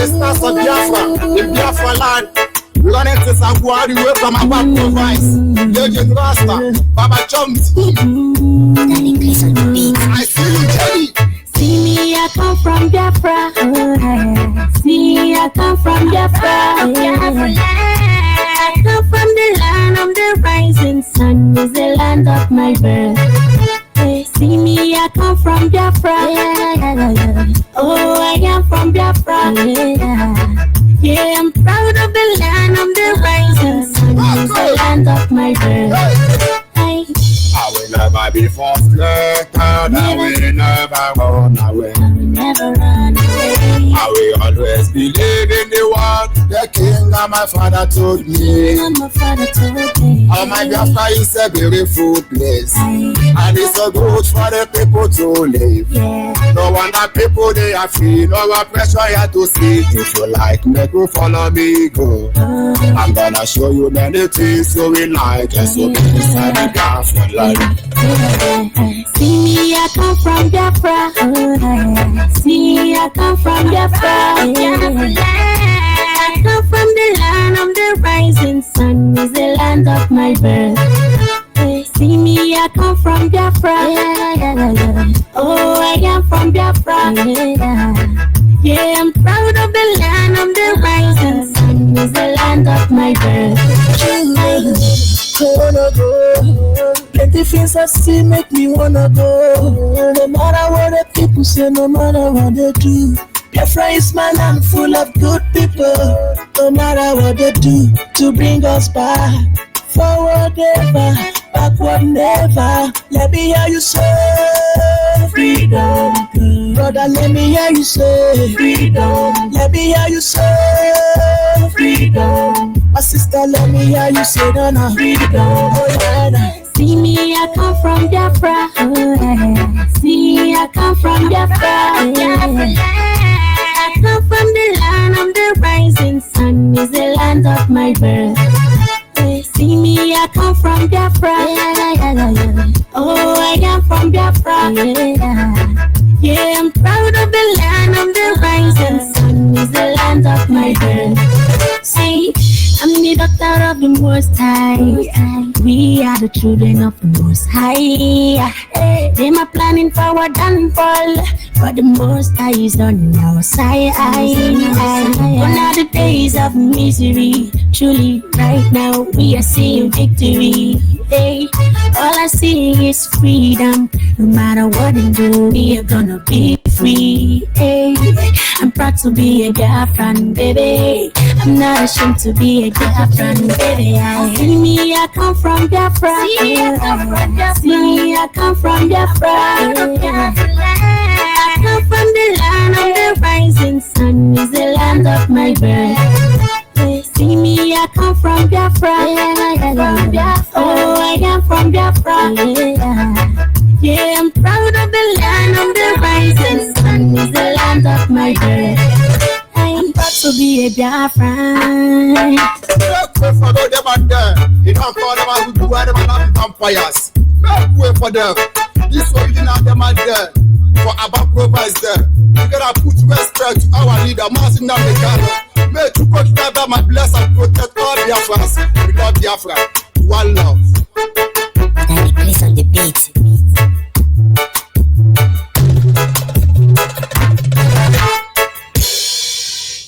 Stars of Biafra, the Biafra land. We're gonna take some away from our back province. Legend Rasta, Baba Chums. I see you, Jenny. See me, I come from Biafra. See me, I come from Biafra. I come from the land of the rising sun. Is the land of my birth. See me, I come from Biafra. Oh, I am from Biafra. Yeah, I'm proud of the land of the rising sun. Is the land of my birth. I will never be frustrated. I will never run away. Never run away. I will always believe in the one the king and my father told me. Oh, my Biafra is a beautiful place, and it's so good for the people to live. No wonder people they are free, no pressure here to see. If you like me, go follow me, go. I'm gonna show you many things you will like, and so be inside the Biafra life. See me, I come from Biafra. See me, I come from Biafra. I come from the land of the rising sun. Is the land of my birth. See me, I come from Biafra. Oh, I am from Biafra. my birth. I wanna go. Plenty things I see make me wanna go. No matter what the people say, no matter what they do. Biafra is my land full of good people. No matter what they do to bring us back. Forward never, backward never. Let me hear you say freedom. Brother, let me hear you say freedom. Let me hear you say freedom. My sister, let me hear you say no freedom. Oh, yeah. See me, I come from Biafra. See, I come from Biafra. I come from the land of the rising sun. Is the land of my birth. See me, I come from Biafra. Oh, I am from Biafra. Yeah, I'm proud of the land of the rising sun. Is the land of my birth. See, I'm the daughter of the Most High. We are the children of the Most High. They are planning for our downfall, but the Most High is on our side. Gone are the days of misery. Truly, right now we are seeing victory. Hey, all I see is freedom. No matter what they do, we are gonna be free. Hey, I'm proud to be a Biafran, baby. I'm not ashamed to be a Biafran, baby. See me, I come from Biafra. See, I come from Biafra. See, I come from Biafra. I come from the land of the rising sun. Is the land of my birth. See me, I come from Biafra. Oh, I am from Biafra. Yeah, I'm proud of the land of the rising sun. Is the land of my birth. I'm proud to be a Biafran. Make way for them and there. You don't call them out who are them and vampires. Make way for them. This original them and there. For Abba is there. You gotta put respect to our leader, MAZI Namekano. May you go together, my bless and protect all Biafrans. We love Biafra. One love. And he plays on the beat.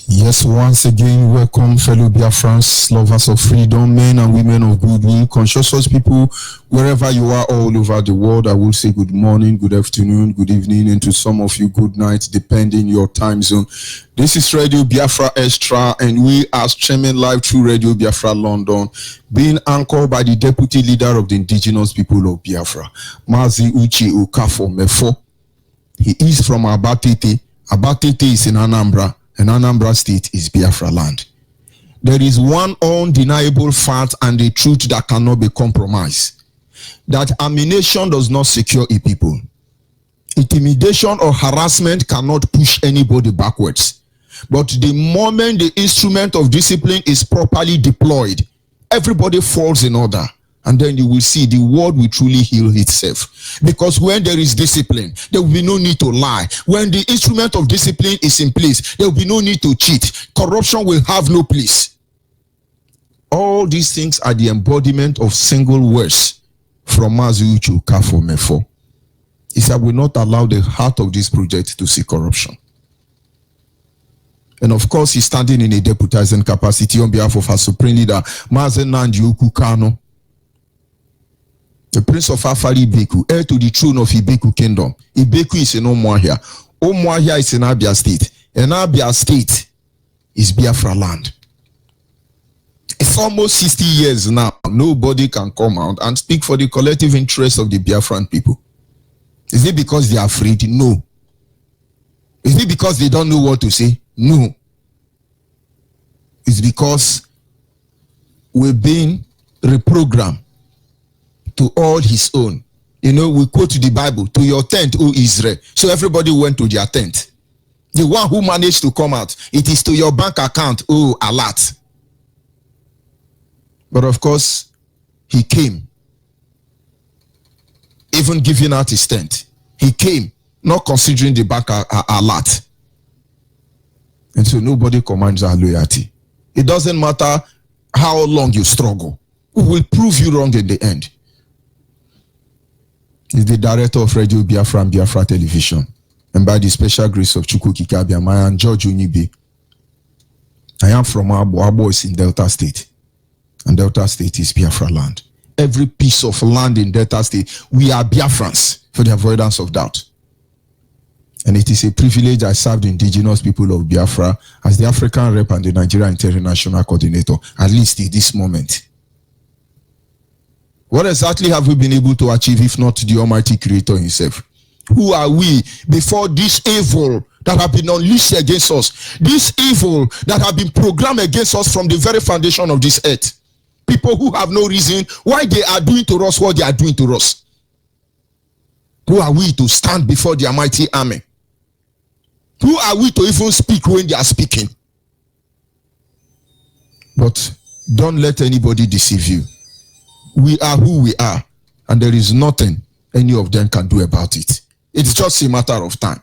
Yes, once again, welcome fellow Biafrans, lovers of freedom, men and women of goodwill, conscious people, wherever you are all over the world. I will say good morning, good afternoon, good evening, and to some of you, good night, depending your time zone. This is Radio Biafra Extra, and we are streaming live through Radio Biafra London, being anchored by the Deputy Leader of the Indigenous People of Biafra, MAZI Uche Okafo Mefo. He is from Abatete. Abatete is in Anambra. And Anambra State is Biafra land. There is one undeniable fact and a truth that cannot be compromised. That ammunition does not secure a people. Intimidation or harassment cannot push anybody backwards. But the moment the instrument of discipline is properly deployed, everybody falls in order. And then you will see the world will truly heal itself. Because when there is discipline, there will be no need to lie. When the instrument of discipline is in place, there will be no need to cheat. Corruption will have no place. All these things are the embodiment of single words from MAZI Uche Okafo Mefo. He said, I will not allow the heart of this project to see corruption. And of course, he's standing in a deputizing capacity on behalf of our supreme leader, MAZI Nnamdi Kanu, the Prince of Afari Ibeku, heir to the throne of Ibeku Kingdom. Ibeku is in Umuahia. Umuahia is in Abia State. And Abia State is Biafra land. It's almost 60 years now. Nobody can come out and speak for the collective interest of the Biafran people. Is it because they are afraid? No. Is it because they don't know what to say? No. It's because we've been reprogrammed to all his own. You know, we quote the Bible, to your tent, O Israel. So everybody went to their tent. The one who managed to come out, it is to your bank account, O Alat. But of course, he came, even giving out his tent. He came, not considering the bank alert. And so nobody commands our loyalty. It doesn't matter how long you struggle. We will prove you wrong in the end. He's the director of Radio Biafra and Biafra Television. And by the special grace of Chukwu Kikabiama and George Onyeibe, I am from Abo. Abo is in Delta State. And Delta State is Biafra land. Every piece of land in Delta State, we are Biafrans, for the avoidance of doubt. And it is a privilege I served the indigenous people of Biafra as the African rep and the Nigeria International Coordinator, at least at this moment. What exactly have we been able to achieve if not the Almighty Creator himself? Who are we before this evil that have been unleashed against us? This evil that have been programmed against us from the very foundation of this earth. People who have no reason why they are doing to us what they are doing to us. Who are we to stand before the Almighty army? Who are we to even speak when they are speaking? But don't let anybody deceive you. We are who we are, and there is nothing any of them can do about it. It's just a matter of time.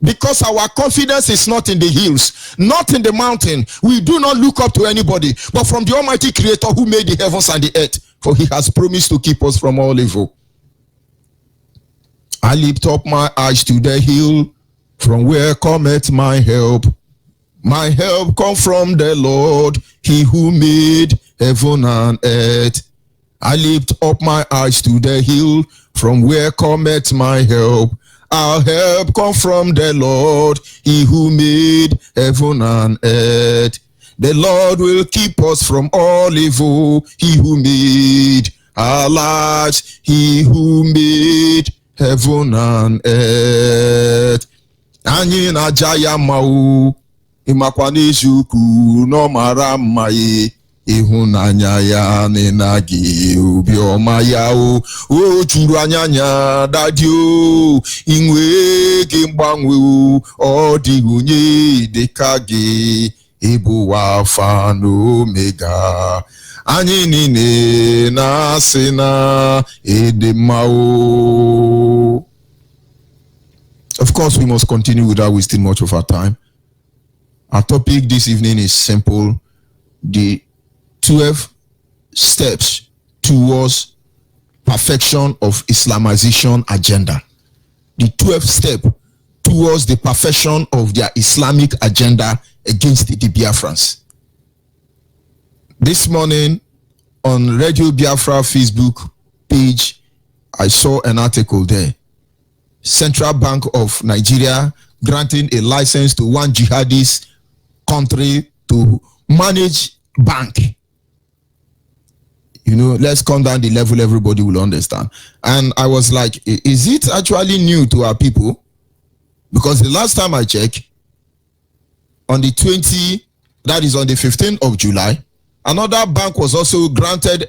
Because our confidence is not in the hills, not in the mountain. We do not look up to anybody, but from the Almighty Creator who made the heavens and the earth, for he has promised to keep us from all evil. I lift up my eyes to the hill, from where cometh my help. My help comes from the Lord, he who made heaven and earth. I lift up my eyes to the hill, from where cometh my help. Our help comes from the Lord, he who made heaven and earth. The Lord will keep us from all evil, he who made our lives, he who made heaven and earth. Anyị na-aja ya mma o, ịmakwa n'eziokwu no mara mma ye, ịhụnanya ya na gị obiọma ya o juru anya dadi o, inwe gị mgbanwe o, ọ dịghị onye dịka gị, ịbụ Alpha na Omega. Anyị niile na-asị na ịdị mma o. Of course, we must continue without wasting much of our time. Our topic this evening is simple: the 12 steps towards perfection of Islamization agenda. The 12 steps towards the perfection of their Islamic agenda against the Biafrans. This morning on Radio Biafra Facebook page, I saw an article there. Central Bank of Nigeria granting a license to one jihadist country to manage bank. You know, let's come down the level everybody will understand. And I was like, is it actually new to our people? Because the last time I checked, on the 20, that is on the 15th of July, another bank was also granted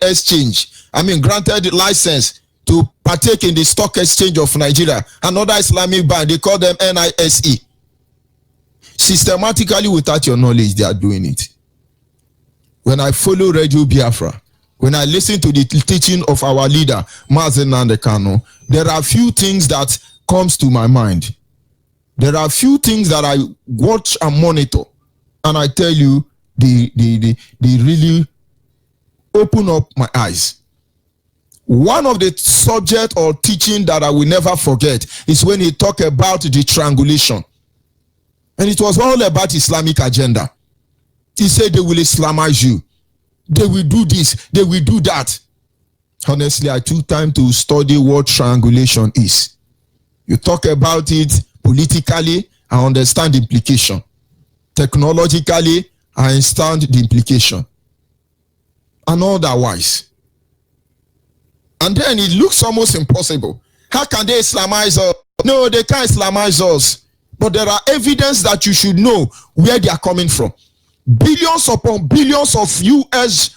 granted license to partake in the stock exchange of Nigeria. Another Islamic bank, they call them NISE. Systematically, without your knowledge, they are doing it. When I follow Radio Biafra, when I listen to the teaching of our leader, MAZI Nandekano, there are a few things that comes to my mind. There are a few things that I watch and monitor, and I tell you, they really open up my eyes. One of the subject or teaching that I will never forget is when he talked about the triangulation. And it was all about Islamic agenda. He said they will Islamize you. They will do this. They will do that. Honestly, I took time to study what triangulation is. You talk about it politically, I understand the implication. Technologically, I understand the implication. And otherwise. And then it looks almost impossible. How can they Islamize us? No, they can't Islamize us. But there are evidence that you should know where they are coming from. Billions upon billions of US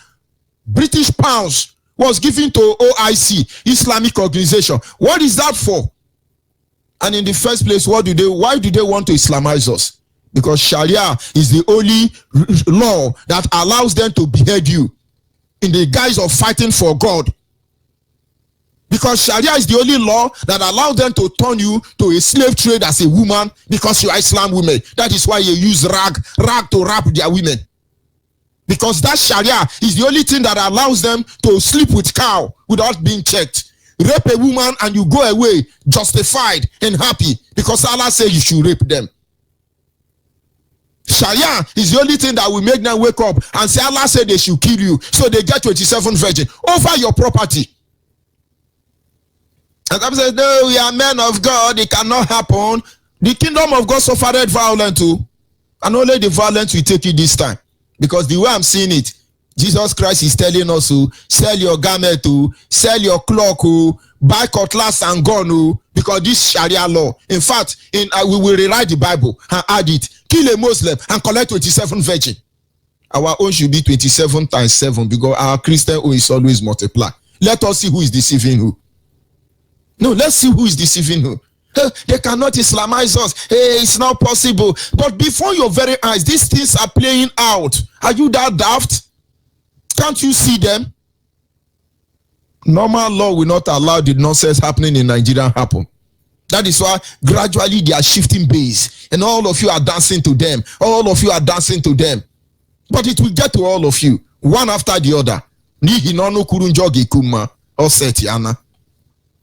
British pounds was given to OIC, Islamic organization. What is that for? And in the first place, why do they want to Islamize us? Because Sharia is the only law that allows them to behead you in the guise of fighting for God. Because Sharia is the only law that allows them to turn you to a slave trade as a woman because you are Islam women. That is why you use rag to wrap their women. Because that Sharia is the only thing that allows them to sleep with cow without being checked. Rape a woman and you go away justified and happy because Allah says you should rape them. Sharia is the only thing that will make them wake up and say Allah said they should kill you. So they get 27 virgin over your property. And some say, no, we are men of God. It cannot happen. The kingdom of God suffered violence too. And only the violence will take it this time. Because the way I'm seeing it, Jesus Christ is telling us to sell your garment to, sell your cloak, buy cutlass and gun, because this Sharia law. In fact, we will rewrite the Bible and add it. Kill a Muslim and collect 27 virgin. Our own should be 27 times 7 because our Christian own is always multiply. Let us see who is deceiving who. No, let's see who is deceiving who. Hey, they cannot Islamize us. Hey, it's not possible. But before your very eyes, these things are playing out. Are you that daft? Can't you see them? Normal law will not allow the nonsense happening in Nigeria happen. That is why gradually they are shifting base. And all of you are dancing to them. All of you are dancing to them. But it will get to all of you, one after the other.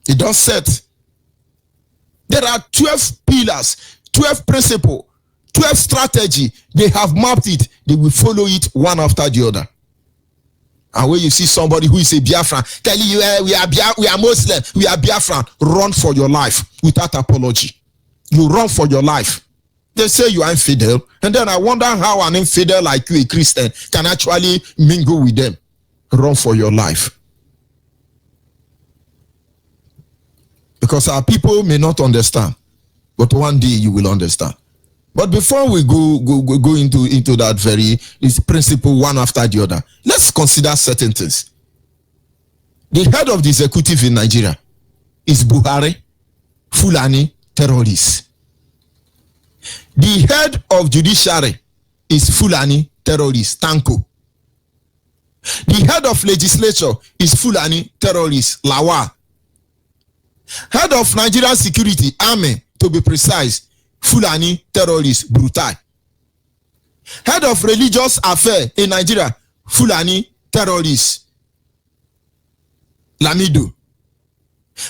It don't set. There are 12 pillars, 12 principles, 12 strategy. They have mapped it. They will follow it one after the other. And when you see somebody who is a Biafra telling you, we are Muslim, we are Biafra, run for your life without apology. You run for your life. They say you are infidel. And then I wonder how an infidel like you, a Christian, can actually mingle with them. Run for your life. Because our people may not understand, but one day you will understand. But before we go into that very principle one after the other, let's consider certain things. The head of the executive in Nigeria is Buhari, Fulani terrorists. The head of judiciary is Fulani terrorist, Tanko. The head of legislature is Fulani terrorist, Lawa. Head of Nigerian security, army, to be precise, Fulani terrorist, Brutal. Head of religious affairs in Nigeria, Fulani terrorist, Lamido.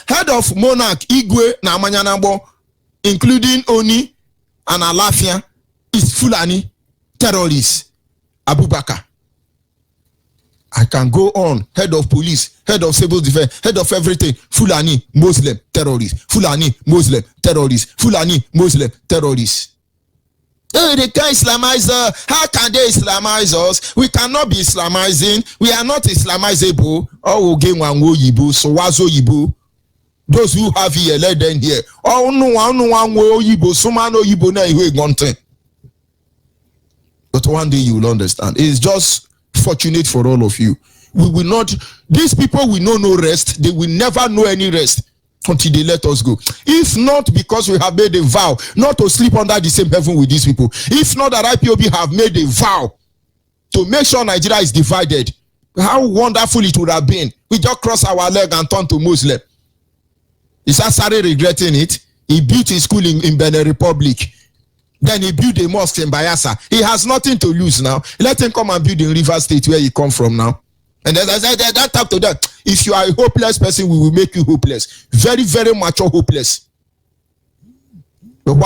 Head of monarch, Igwe na Amanyanabo, including Oni and Alafia, is Fulani terrorist, Abubakar. I can go on. Head of police, head of civil defense, head of everything. Fulani, Muslim, terrorist. Fulani, Muslim, terrorist. Fulani, Muslim, terrorist. Oh, they can't Islamize us. How can they Islamize us? We cannot be Islamizing. We are not Islamizable. Oh, again, ONYIBE, so was ONYIBE. Those who have here, let them here. Oh, no, ONYIBE, so man, ONYIBE, na iwe gonten. But one day you will understand. It's just fortunate for all of you. We will not, these people will know no rest. They will never know any rest until they let us go. If not because we have made a vow not to sleep under the same heaven with these people. If not that IPOB have made a vow to make sure Nigeria is divided. How wonderful it would have been. We just cross our leg and turn to Muslim. Is Asari regretting it? He built a school in Benin Republic. Then he built a mosque in Bayelsa. He has nothing to lose now. Let him come and build in River State where he come from now. And then I said, that talk to that. If you are a hopeless person, we will make you hopeless. Very, very mature hopeless. But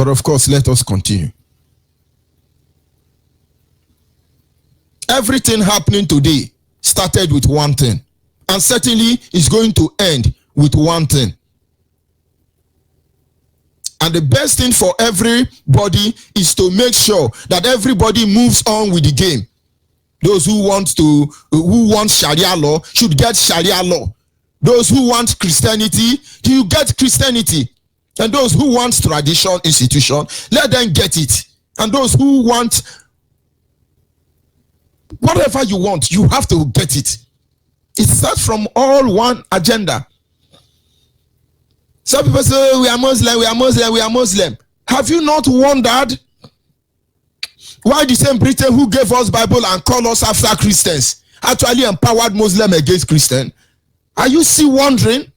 of course, let us continue. Everything happening today started with one thing. And certainly is going to end with one thing. And the best thing for everybody is to make sure that everybody moves on with the game. Those who want Sharia law should get Sharia law. Those who want Christianity, you get Christianity. And those who want tradition, institution, let them get it. And those who want whatever you want, you have to get it. It starts from all one agenda. Some people say, we are Muslim, we are Muslim, we are Muslim. Have you not wondered why the same Britain who gave us Bible and called us after Christians actually empowered Muslim against Christian? Are you still wondering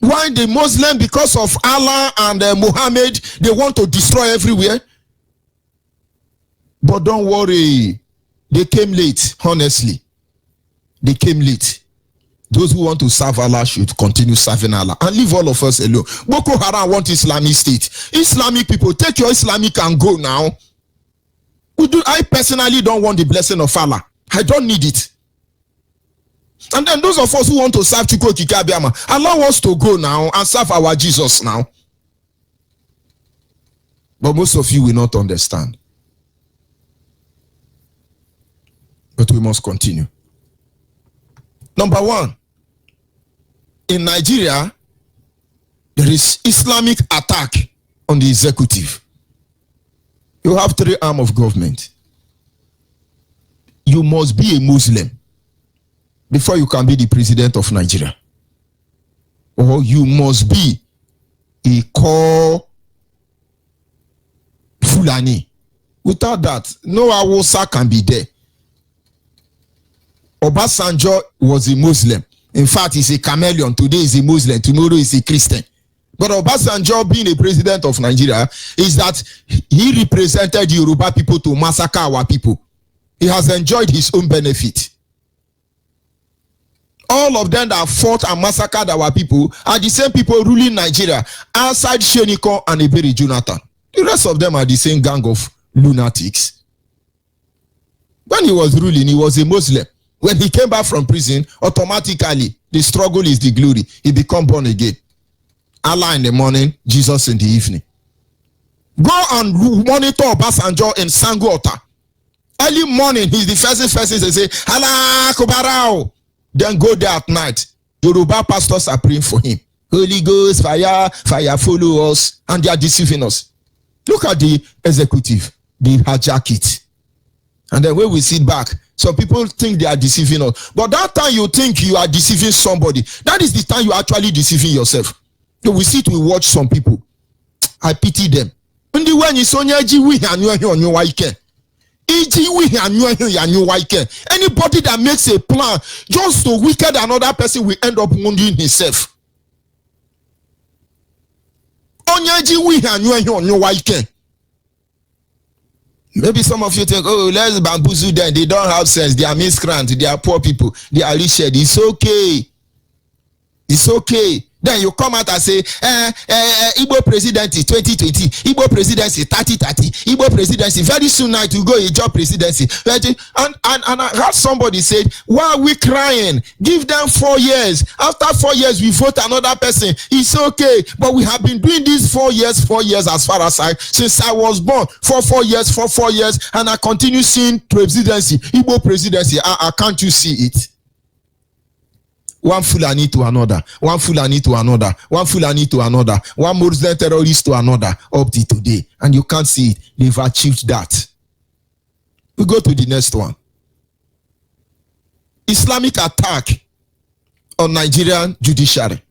why the Muslim, because of Allah and Muhammad, they want to destroy everywhere? But don't worry, they came late, honestly. They came late. Those who want to serve Allah should continue serving Allah and leave all of us alone. Boko Haram want Islamic State. Islamic people, take your Islamic and go now. I personally don't want the blessing of Allah. I don't need it. And then those of us who want to serve Chukwu Kikabiama, allow us to go now and serve our Jesus now. But most of you will not understand. But we must continue. Number one, in Nigeria, there is Islamic attack on the executive. You have 3 arms of government. You must be a Muslim before you can be the president of Nigeria. Or you must be a core Fulani. Without that, no Hausa can be there. Obasanjo was a Muslim. In fact, he's a chameleon. Today is a Muslim, tomorrow is a Christian. But Obasanjo, being a president of Nigeria, is that he represented the Yoruba people to massacre our people. He has enjoyed his own benefit. All of them that fought and massacred our people are the same people ruling Nigeria outside Sheniko and Ebere Jonathan. The rest of them are the same gang of lunatics. When he was ruling, he was a Muslim. When he came back from prison, automatically, the struggle is the glory. He become born again. Allah in the morning, Jesus in the evening. Go and monitor Obasanjo in Sango-Ota. Early morning, he's the first they say, Allah Kubarao. Then go there at night. Yoruba pastors are praying for him. Holy Ghost, fire, fire, follow us. And they are deceiving us. Look at the executive. They hijack it. And then when we sit back, some people think they are deceiving us. But that time you think you are deceiving somebody, that is the time you are actually deceiving yourself. So we sit, we watch some people. I pity them. Anybody that makes a plan just to wicked another person will end up wounding himself. Maybe some of you think, oh, let's bamboozle them. They don't have sense. They are miscreants. They are poor people. They are rich. It's okay. It's okay. Then you come out and say, Igbo presidency 2020, Igbo presidency 3030, Igbo presidency. Very soon now to go a job presidency. And I heard somebody said, why are we crying? Give them 4 years. After 4 years, we vote another person. It's okay. But we have been doing this 4 years as far as since I was born. For 4 years, and I continue seeing presidency, Igbo presidency. Can't you see it? One Fulani to another, one Fulani to another, one Fulani to another, one Muslim terrorist to another, up to today. And you can't see it. They've achieved that. We go to the next one. Islamic attack on Nigerian judiciary.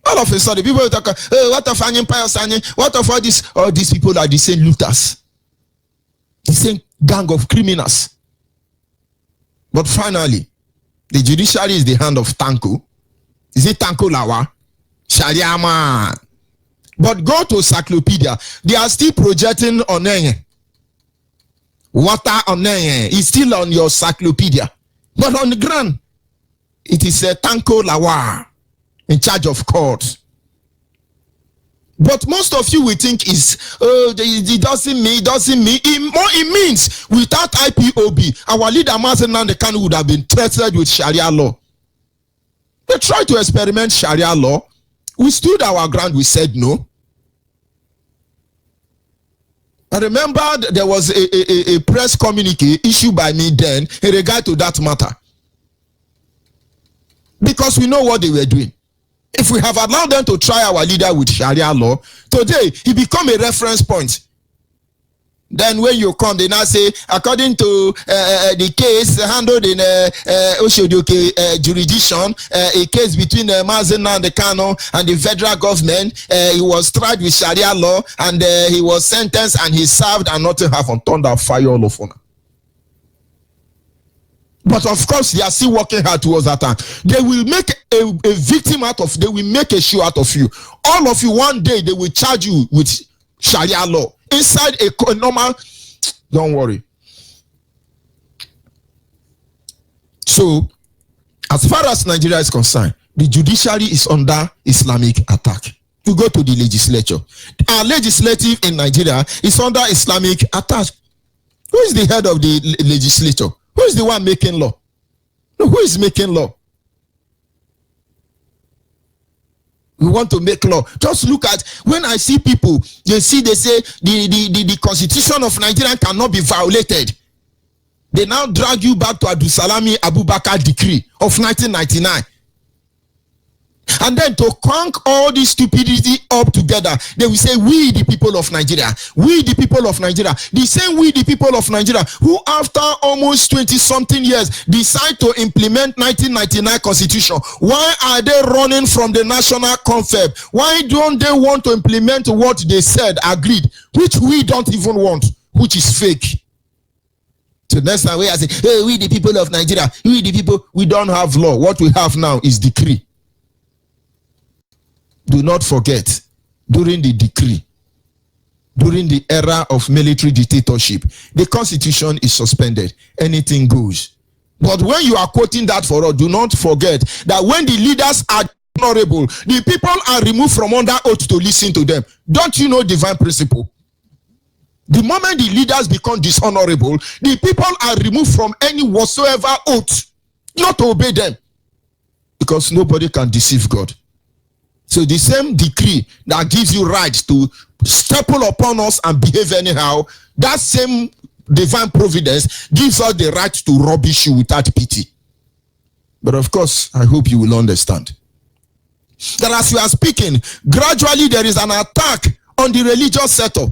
All of a sudden, people talk, oh, what of an empire, what of all these people are the same looters, the same gang of criminals. But finally, the judiciary is the hand of Tanko. Is it Tanko Lawa? Sharia man. But go to encyclopedia. They are still projecting Onyeibe. Water Onyeibe is still on your encyclopedia. But on the ground, it is a Tanko Lawa in charge of court. But most of you will think is, oh, it doesn't mean. It means without IPOB, our leader Mazen Nandekan would have been threatened with Sharia law. They tried to experiment Sharia law. We stood our ground. We said no. I remember there was a press communique issued by me then in regard to that matter. Because we know what they were doing. If we have allowed them to try our leader with Sharia law, today he become a reference point. Then when you come, they now say, according to the case handled in Oshodoke jurisdiction, a case between MAZI and the federal government, he was tried with Sharia law and he was sentenced and he served and nothing happened. Thunder fire all of them. But of course, they are still working hard towards that time. They will make a victim out of, they will make a show out of you. All of you, one day, they will charge you with Sharia law. Inside a normal, don't worry. So, As far as Nigeria is concerned, the judiciary is under Islamic attack. You go to the legislature. Our legislative in Nigeria is under Islamic attack. Who is the head of the legislature? Who is the one making law? No, who is making law? We want to make law. Just look at when I see people, they say the constitution of Nigeria cannot be violated. They now drag you back to Abdulsalami Abubakar decree of 1999. And then to crank all this stupidity up together, they will say, we the people of Nigeria, we the people of Nigeria. The same we the people of Nigeria who after almost 20-something years decide to implement 1999 constitution. Why are they running from the national confab? Why don't they want to implement what they said, agreed, which we don't even want, which is fake? So next time we say, hey, we the people of Nigeria, we the people, we don't have law. What we have now is decree. Do not forget, during the decree, during the era of military dictatorship, the constitution is suspended. Anything goes. But when you are quoting that for us, do not forget that when the leaders are honorable, the people are removed from under oath to listen to them. Don't you know divine principle? The moment the leaders become dishonorable, the people are removed from any whatsoever oath not to obey them. Because nobody can deceive God. So the same decree that gives you right to staple upon us and behave anyhow, that same divine providence gives us the right to rubbish you without pity. But of course, I hope you will understand that as we are speaking, gradually there is an attack on the religious setup.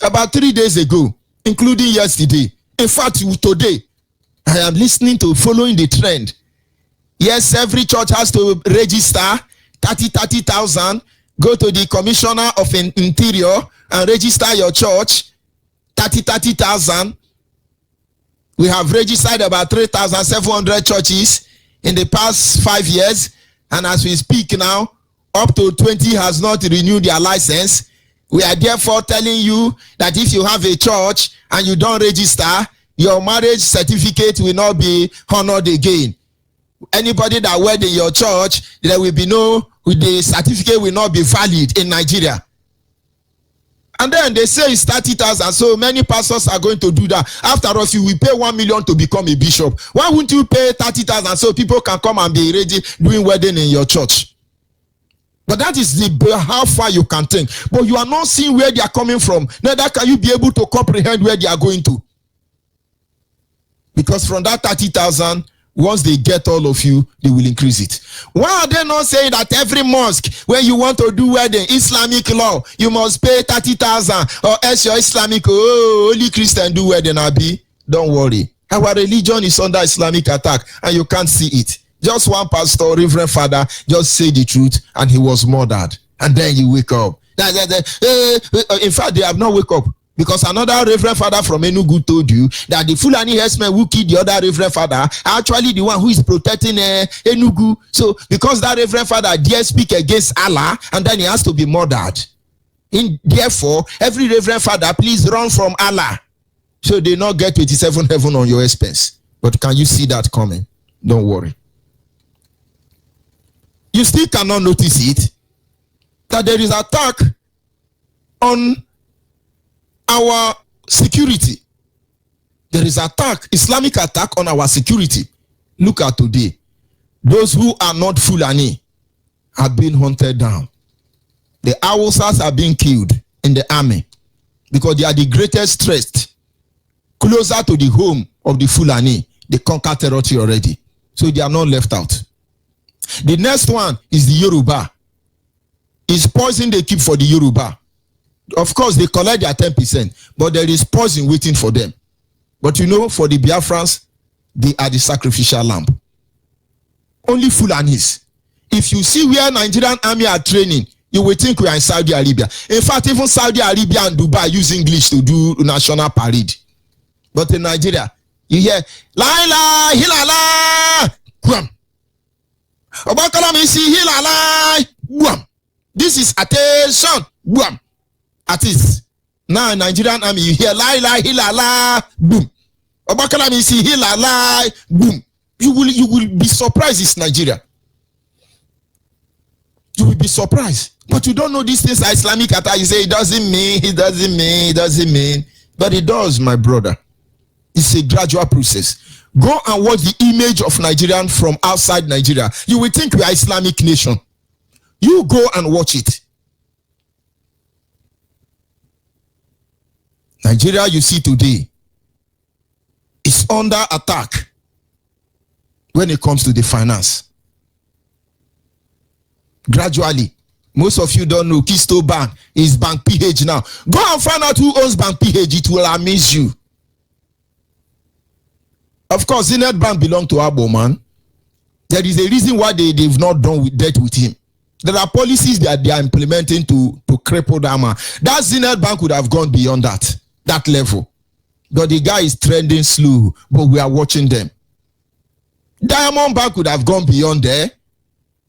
About 3 days ago, including yesterday, in fact today, I am listening to following the trend. Yes, every church has to register 30,000. Go to the commissioner of interior and register your church. 30,000. We have registered about 3,700 churches in the past 5 years, and as we speak now, up to 20 has not renewed their license. We are therefore telling you that if you have a church and you don't register, your marriage certificate will not be honored again. Anybody that wed in your church, there will be the certificate will not be valid in Nigeria. And then they say it's 30,000, so many pastors are going to do that. After all, you will pay 1 million to become a bishop. Why wouldn't you pay 30,000 so people can come and be ready doing wedding in your church? But that is how far you can think. But you are not seeing where they are coming from. Neither can you be able to comprehend where they are going to. Because from that 30,000, once they get all of you, they will increase it. Why are they not saying that every mosque, when you want to do wedding, Islamic law, you must pay 30,000, or else your Islamic, only Christian do wedding, Abi? Don't worry. Our religion is under Islamic attack, and you can't see it. Just one pastor, Reverend Father, just say the truth, and he was murdered. And then you wake up. In fact, they have not wake up. Because another Reverend Father from Enugu told you that the Fulani herdsmen who killed the other Reverend Father are actually the one who is protecting Enugu. So, because that Reverend Father dare speak against Allah, and then he has to be murdered. Therefore, every Reverend Father, please run from Allah. So they not get 27 heaven on your expense. But can you see that coming? Don't worry. You still cannot notice it, that there is attack on our security. There is attack, Islamic attack on our security. Look at today. Those who are not Fulani are being hunted down. The Hausas are being killed in the army because they are the greatest threat closer to the home of the Fulani. They conquer territory already. So they are not left out. The next one is the Yoruba. It's poison they keep for the Yoruba. Of course, they collect their 10%, but there is poison waiting for them. But you know, for the Biafrans, they are the sacrificial lamb. Only Fulanis. If you see where Nigerian army are training, you will think we are in Saudi Arabia. In fact, even Saudi Arabia and Dubai use English to do national parade. But in Nigeria, you hear, La ilaha illallah, Guam. Obakalam isi hilala, Guam. This is attention, Guam. At least now in Nigerian army, you hear la ilaha illallah, boom. Obakalam isi hilala, boom. You will be surprised it's Nigeria. You will be surprised. But you don't know these things are Islamic attack. You say it doesn't mean. But it does, my brother. It's a gradual process. Go and watch the image of Nigerian from outside Nigeria. You will think we are Islamic nation. You go and watch it. Nigeria you see today is under attack when it comes to the finance. Gradually, most of you don't know Keystone Bank is Bank PH now. Go and find out who owns Bank PH. It will amaze you. Of course, Zenith Bank belongs to Abo, man. There is a reason why they've not done with debt with him. There are policies that they are implementing to cripple that man. That Zenith Bank would have gone beyond that level. But the guy is trending slow, but we are watching them. Diamond Bank would have gone beyond there.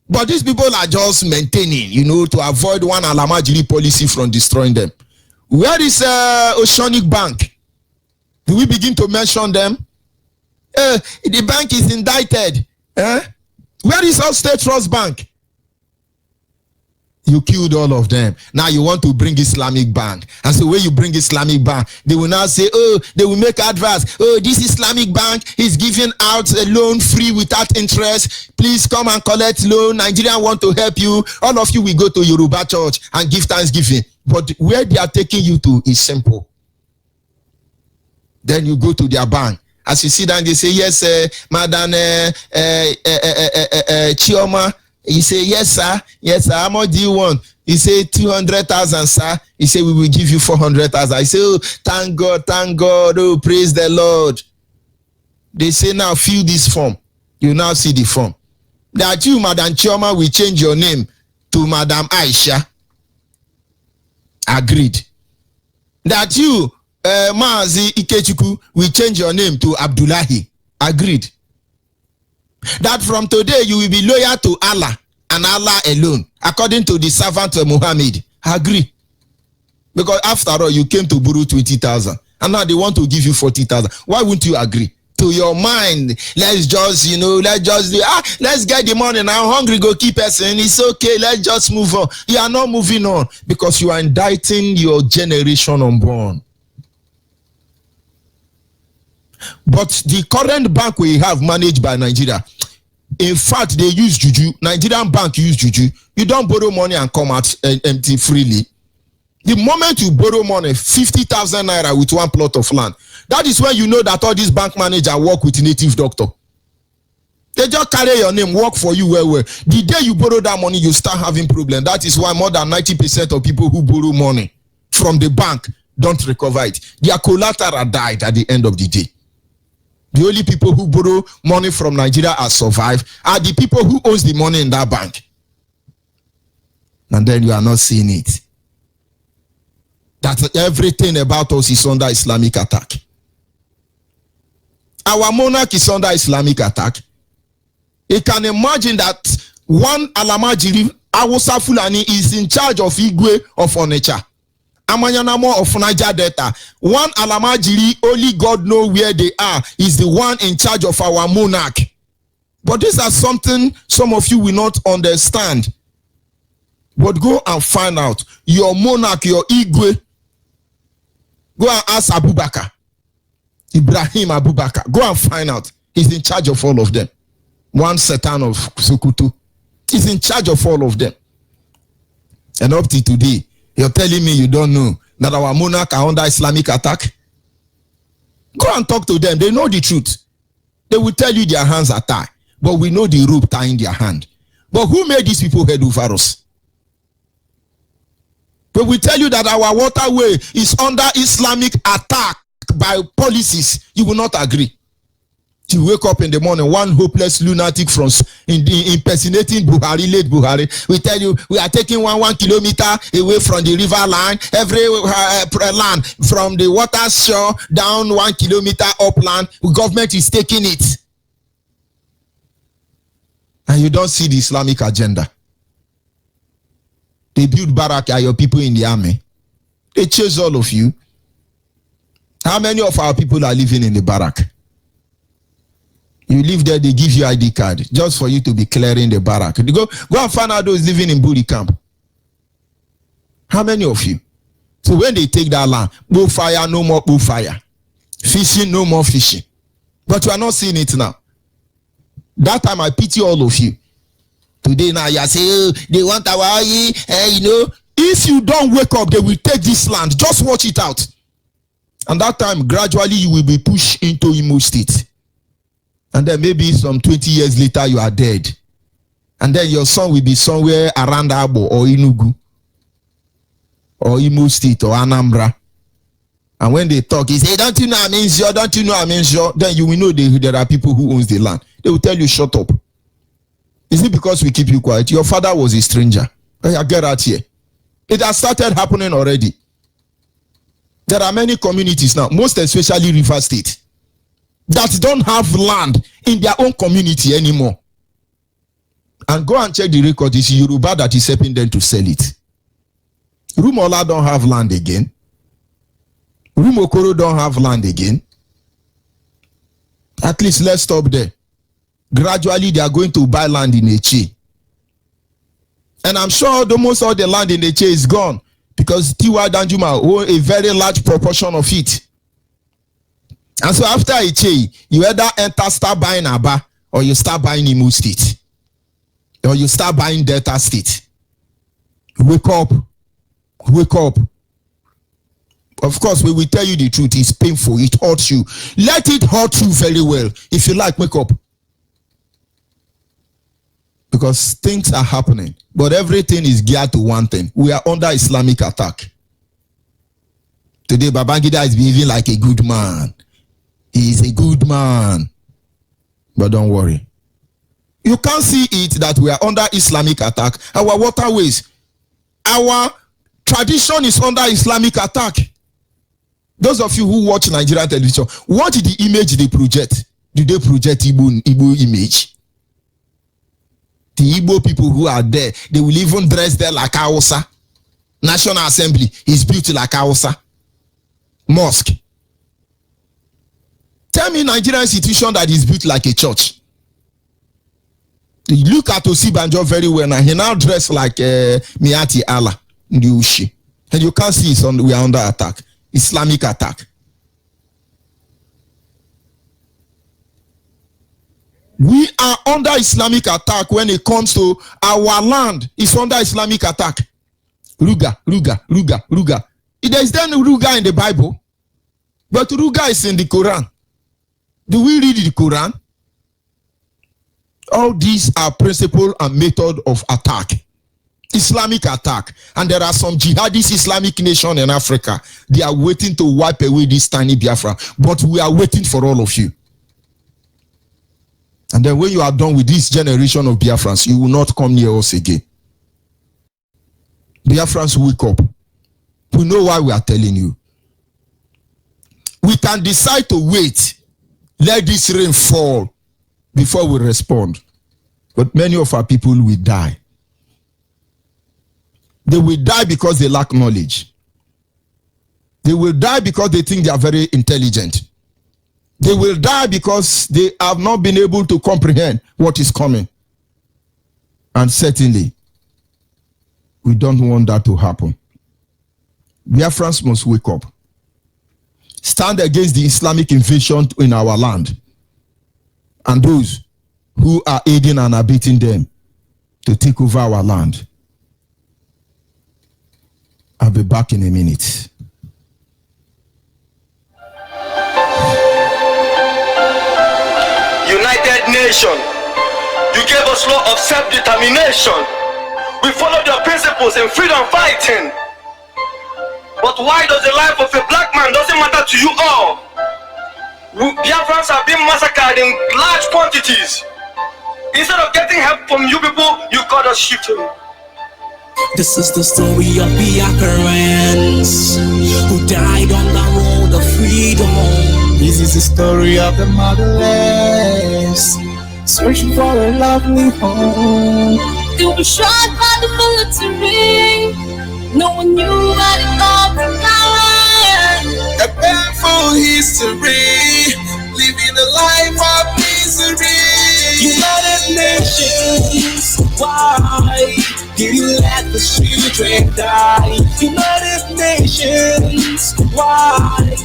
But these people are just maintaining, to avoid one Alamajiri policy from destroying them. Where is Oceanic Bank? Do we begin to mention them? The bank is indicted. Where is All State Trust Bank? You killed all of them. Now you want to bring Islamic Bank. And so when you bring Islamic Bank, they will now say, they will make adverts. This Islamic Bank is giving out a loan free without interest. Please come and collect loan. Nigeria want to help you. All of you will go to Yoruba church and give thanksgiving. But where they are taking you to is simple. Then you go to their bank. As you sit down, they say, yes, Madam Chioma. He say, yes, sir. How much do you want? He say, 200,000, sir. He say, we will give you 400,000. I say, thank God. Praise the Lord. They say, now fill this form. You now see the form. That you, Madam Chioma, will change your name to Madam Aisha. Agreed. That you, MAZI Ikechukwu, will change your name to Abdullahi. Agreed. That from today you will be loyal to Allah and Allah alone, according to the servant of Muhammad. Agree. Because after all, you came to borrow 20,000 and now they want to give you 40,000. Why wouldn't you agree? To your mind, let's just let's get the money now. Hungry go keep person. It's okay. Let's just move on. You are not moving on because you are indicting your generation unborn. But the current bank we have managed by Nigeria, in fact, they use juju. Nigerian bank use juju. You don't borrow money and come out empty freely. The moment you borrow money, 50,000 naira with one plot of land, that is when you know that all these bank managers work with native doctor. They just carry your name, work for you well. The day you borrow that money, you start having problem. That is why more than 90% of people who borrow money from the bank don't recover it. Their collateral died at the end of the day. The only people who borrow money from Nigeria and survive are the people who owns the money in that bank. And then you are not seeing it. That everything about us is under Islamic attack. Our monarch is under Islamic attack. You can imagine that one Alamajiri Awusa Fulani is in charge of Igwe of Onitsha. Amanyanamo of Niger Delta. One Alamajiri, only God knows where they are, is the one in charge of our monarch. But these are something some of you will not understand. But go and find out. Your monarch, your Igwe. Go and ask Abubakar. Ibrahim Abubakar. Go and find out. He's in charge of all of them. One Satan of Sokoto. He's in charge of all of them. And up to today, you're telling me you don't know that our monarch are under Islamic attack? Go and talk to them. They know the truth. They will tell you their hands are tied. But we know the rope tying their hand. But who made these people head over us? But we tell you that our waterway is under Islamic attack by policies. You will not agree. You wake up in the morning, one hopeless lunatic from impersonating Buhari, late Buhari. We tell you we are taking one kilometer away from the river line, every land from the water shore down 1 kilometer upland. The government is taking it. And you don't see the Islamic agenda. They build barrack at your people in the army. They chase all of you. How many of our people are living in the barrack? You live there, they give you ID card just for you to be clearing the barrack. Go and find out those living in Buri camp. How many of you? So when they take that land, fire, no more fire. Fishing, no more fishing. But you are not seeing it now. That time I pity all of you. Today now you say, oh, they want our if you don't wake up, they will take this land. Just watch it out. And that time, gradually you will be pushed into Imo State. And then maybe some 20 years later, you are dead. And then your son will be somewhere around Abo or Enugu or Imo State or Anambra. And when they talk, he say, don't you know I'm insure? Don't you know I'm insure? Then you will know there are people who owns the land. They will tell you, shut up. Is it because we keep you quiet? Your father was a stranger. Get out here. It has started happening already. There are many communities now, most especially River State, that don't have land in their own community anymore. And go and check the record. It's Yoruba that is helping them to sell it. Rumola don't have land again. Rumokoro don't have land again. At least let's stop there. Gradually, they are going to buy land in Eche. And I'm sure almost all the land in Eche is gone because Tiwa Danjuma own a very large proportion of it. And so after Eche, you either start buying Aba or you start buying Imo State. Or you start buying Delta State. Wake up. Wake up. Of course, we will tell you the truth. It's painful. It hurts you. Let it hurt you very well. If you like, wake up. Because things are happening. But everything is geared to one thing. We are under Islamic attack. Today, Babangida is behaving like a good man. He is a good man. But don't worry. You can't see it that we are under Islamic attack. Our waterways, our tradition is under Islamic attack. Those of you who watch Nigerian television, watch the image they project. Do they project Igbo image? The Igbo people who are there, they will even dress there like Hausa. National Assembly is built like Hausa. Mosque. Tell me Nigerian institution that is built like a church. You look at Osibanjo very well now. He now dressed like Miati Allah in the Ushi. And you can't see we are under attack. Islamic attack. We are under Islamic attack when it comes to our land. It's under Islamic attack. Ruga. There is then Ruga in the Bible. But Ruga is in the Quran. Do we read the Quran? All these are principle and method of attack. Islamic attack. And there are some jihadist Islamic nation in Africa. They are waiting to wipe away this tiny Biafra. But we are waiting for all of you. And then when you are done with this generation of Biafrans, you will not come near us again. Biafrans, wake up. We know why we are telling you. We can decide to wait. Let this rain fall before we respond. But many of our people will die. They will die because they lack knowledge. They will die because they think they are very intelligent. They will die because they have not been able to comprehend what is coming. And certainly, we don't want that to happen. Biafrans must wake up. Stand against the Islamic invasion in our land. And those who are aiding and abetting them to take over our land. I'll be back in a minute. United Nation, you gave us law of self-determination. We followed your principles in freedom fighting. But why does the life of a black man doesn't matter to you all? Biafrans are being massacred in large quantities. Instead of getting help from you people, you got us shifting. This is the story of Biafrans who died on the road of freedom. This is the story of the motherless searching for a lovely home. They were shot by the military. No one knew about it all began. A painful history, living a life of misery. Nations, why did you let the children die? United Nations, why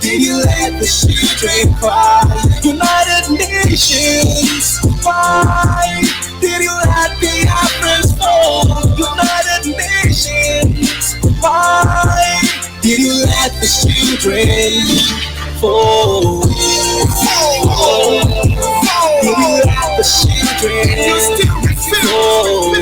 did you let the children cry? United Nations, why did you let the Africans fall? United Nations, why did you let the children fall? Did you let the children fall?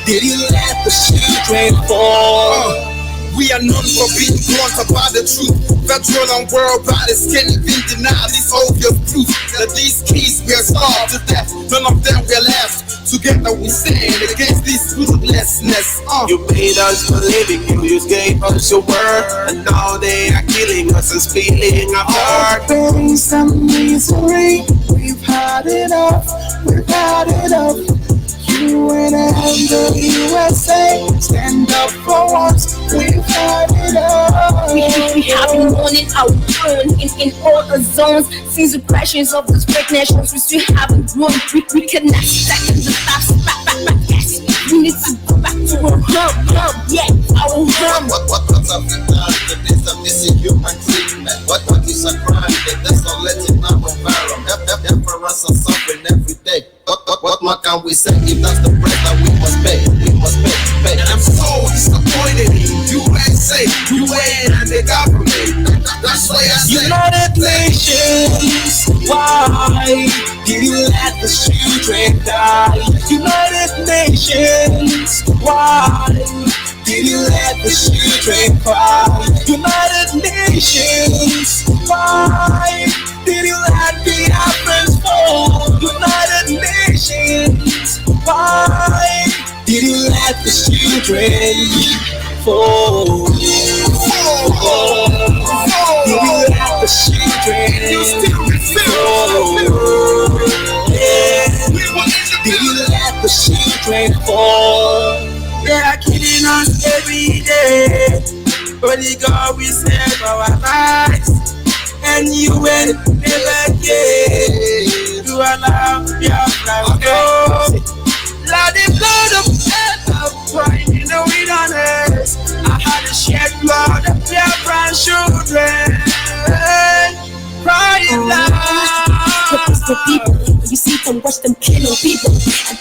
Did you let the children fall? We are known for being blunt about the truth. Federal and world bodies can't even deny this obvious proof that these keys were starved to death. None of them were left. Together we stand against this ruthlessness. You made us believing you gave us your word, and now they are killing us and stealing our heart. Pain, some misery, we've had enough, we've had enough. UN and the USA, stand up for once, we've had enough. We have been running our turn in all the zones. Since the crashes of those great nations, we still haven't grown. We cannot second the thoughts, back, yes. We need to go back to our home, yeah, our home. What have we done? The days of this inhuman treatment. What is a crime? That's not letting our environment. Emperors are suffering every day. What more can we say if that's the price that we must pay? We must pay. And I'm so disappointed in USA, UN and the government. That's why I say United Nations, why did you let the children die? United Nations, why did you let the children cry? United Nations, why did you let the Africans fall? United Nations, why did you let the children fall? Did you let the children fall? Did you let the children fall? They are killing us every day. Only God will save our lives. And you will never get to allow Biafra to go. Let the blood of death crying in the wilderness. I had to shed blood of Biafran children crying loud. The people, you see them, watch them killing people. I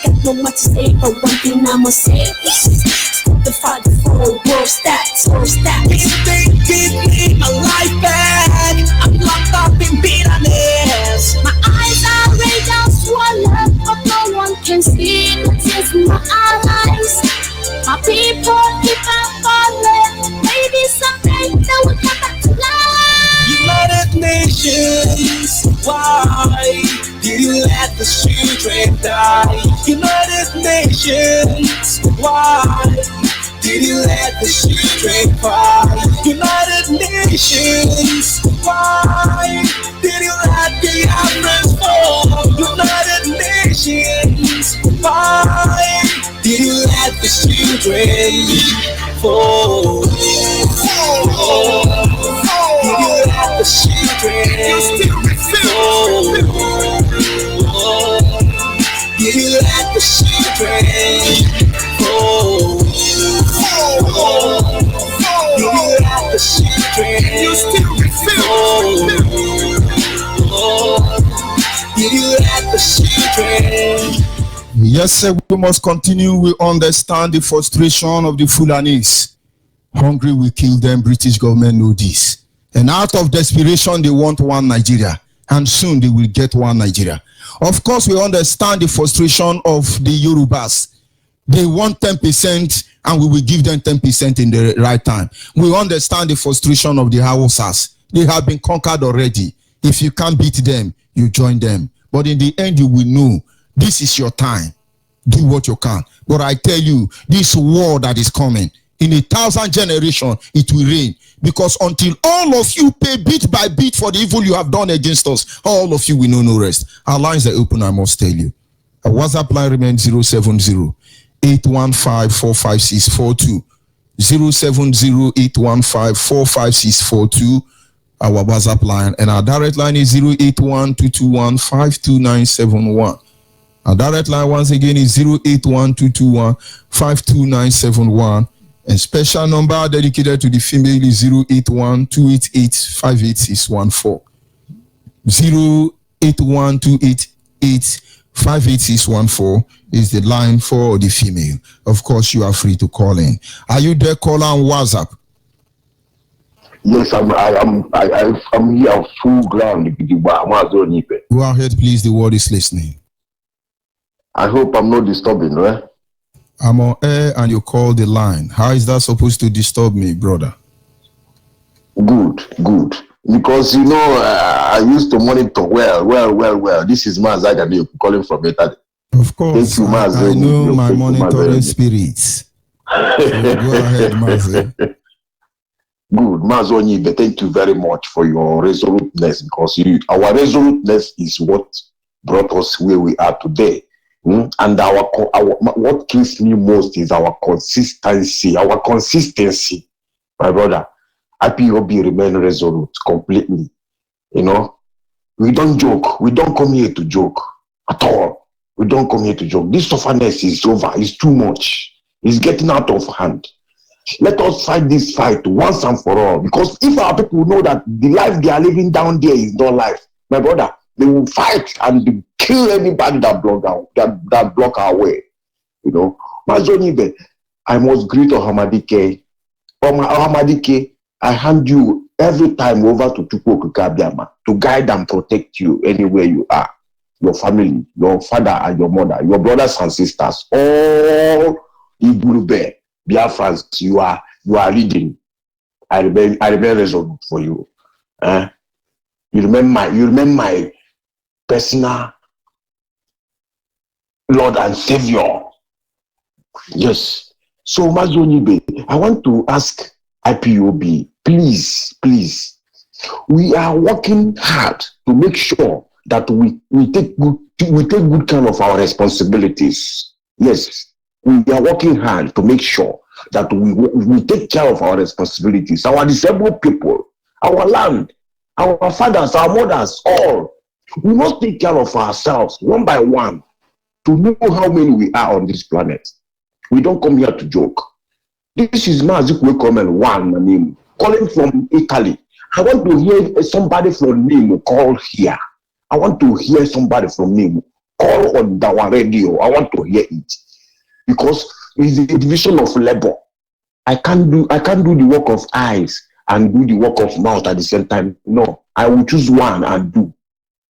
got no much to say, but one thing I must say. Stop the fight for world stats, world stats. If they give me my life back, I'm locked up in bitterness. My eyes are red and swollen, but no one can see the tears in my eyes. My people keep on falling. Maybe someday they will come back to life. United Nations, why did you let the children die? United Nations, why did you let the children cry? United Nations, why did you let the Africans fall? United Nations, why did you let the children fall? Did you let the children fall? Did you let the children fall? Did you let the children fall? Did you let the children? Yes, sir, we must continue. We understand the frustration of the Fulanis. Hungry will kill them. British government know this. And out of desperation, they want one Nigeria. And soon they will get one Nigeria. Of course, we understand the frustration of the Yorubas. They want 10% and we will give them 10% in the right time. We understand the frustration of the Hausas. They have been conquered already. If you can't beat them, you join them. But in the end, you will know this is your time. Do what you can. But I tell you, this war that is coming, in 1,000 generations, it will reign. Because until all of you pay bit by bit for the evil you have done against us, all of you will know no rest. Our lines are open, I must tell you. Our WhatsApp line remains 070-815-45642. 070-815-45642. our WhatsApp line, and our direct line is 081-221-52971. Our direct line once again is 081-221-52971. And special number dedicated to the female is 081-288-58614. 081-288-58614 is the line for the female. Of course, you are free to call in. Are you there, caller on WhatsApp? Yes, I'm here on full ground. Go ahead, please. The word is listening. I hope I'm not disturbing, right? I'm on air and you call the line. How is that supposed to disturb me, brother? Good. Because, I used to monitor well. This is MAZI that you're calling from Italy. Of course. Thank you, I know my monitoring spirits. So go ahead, MAZI. Good. MAZI ONYIBE, thank you very much for your resoluteness, because our resoluteness is what brought us where we are today. And our what kills me most is our consistency, my brother. IPOB remain resolute completely. We don't joke. We don't come here to joke at all. We don't come here to joke. This sufferness is over. It's too much. It's getting out of hand. Let us fight this fight once and for all. Because if our people know that the life they are living down there is not life, my brother, they will fight and kill anybody that block our way. MAZI ONYIBE, I must greet Ohamadike. Ohamadike, I hand you every time over to Chukwu Kabiama to guide and protect you anywhere you are. Your family, your father and your mother, your brothers and sisters, all Igurube, Biafrans, you are reading. I remain resolute for you. You remember my personal Lord and Savior. Yes. So MAZI ONYIBE, I want to ask IPOB, please, we are working hard to make sure that we take good care of our responsibilities. Yes, we are working hard to make sure that we take care of our responsibilities. Our disabled people, our land, our fathers, our mothers, all. We must take care of ourselves one by one to know how many we are on this planet. We don't come here to joke. This is MAZI one name calling from Italy. I want to hear somebody from Nemo call here. I want to hear somebody from Nemo call on our radio. I want to hear it because it's a division of labor. I can't do the work of eyes and do the work of mouth at the same time. No, I will choose one and do.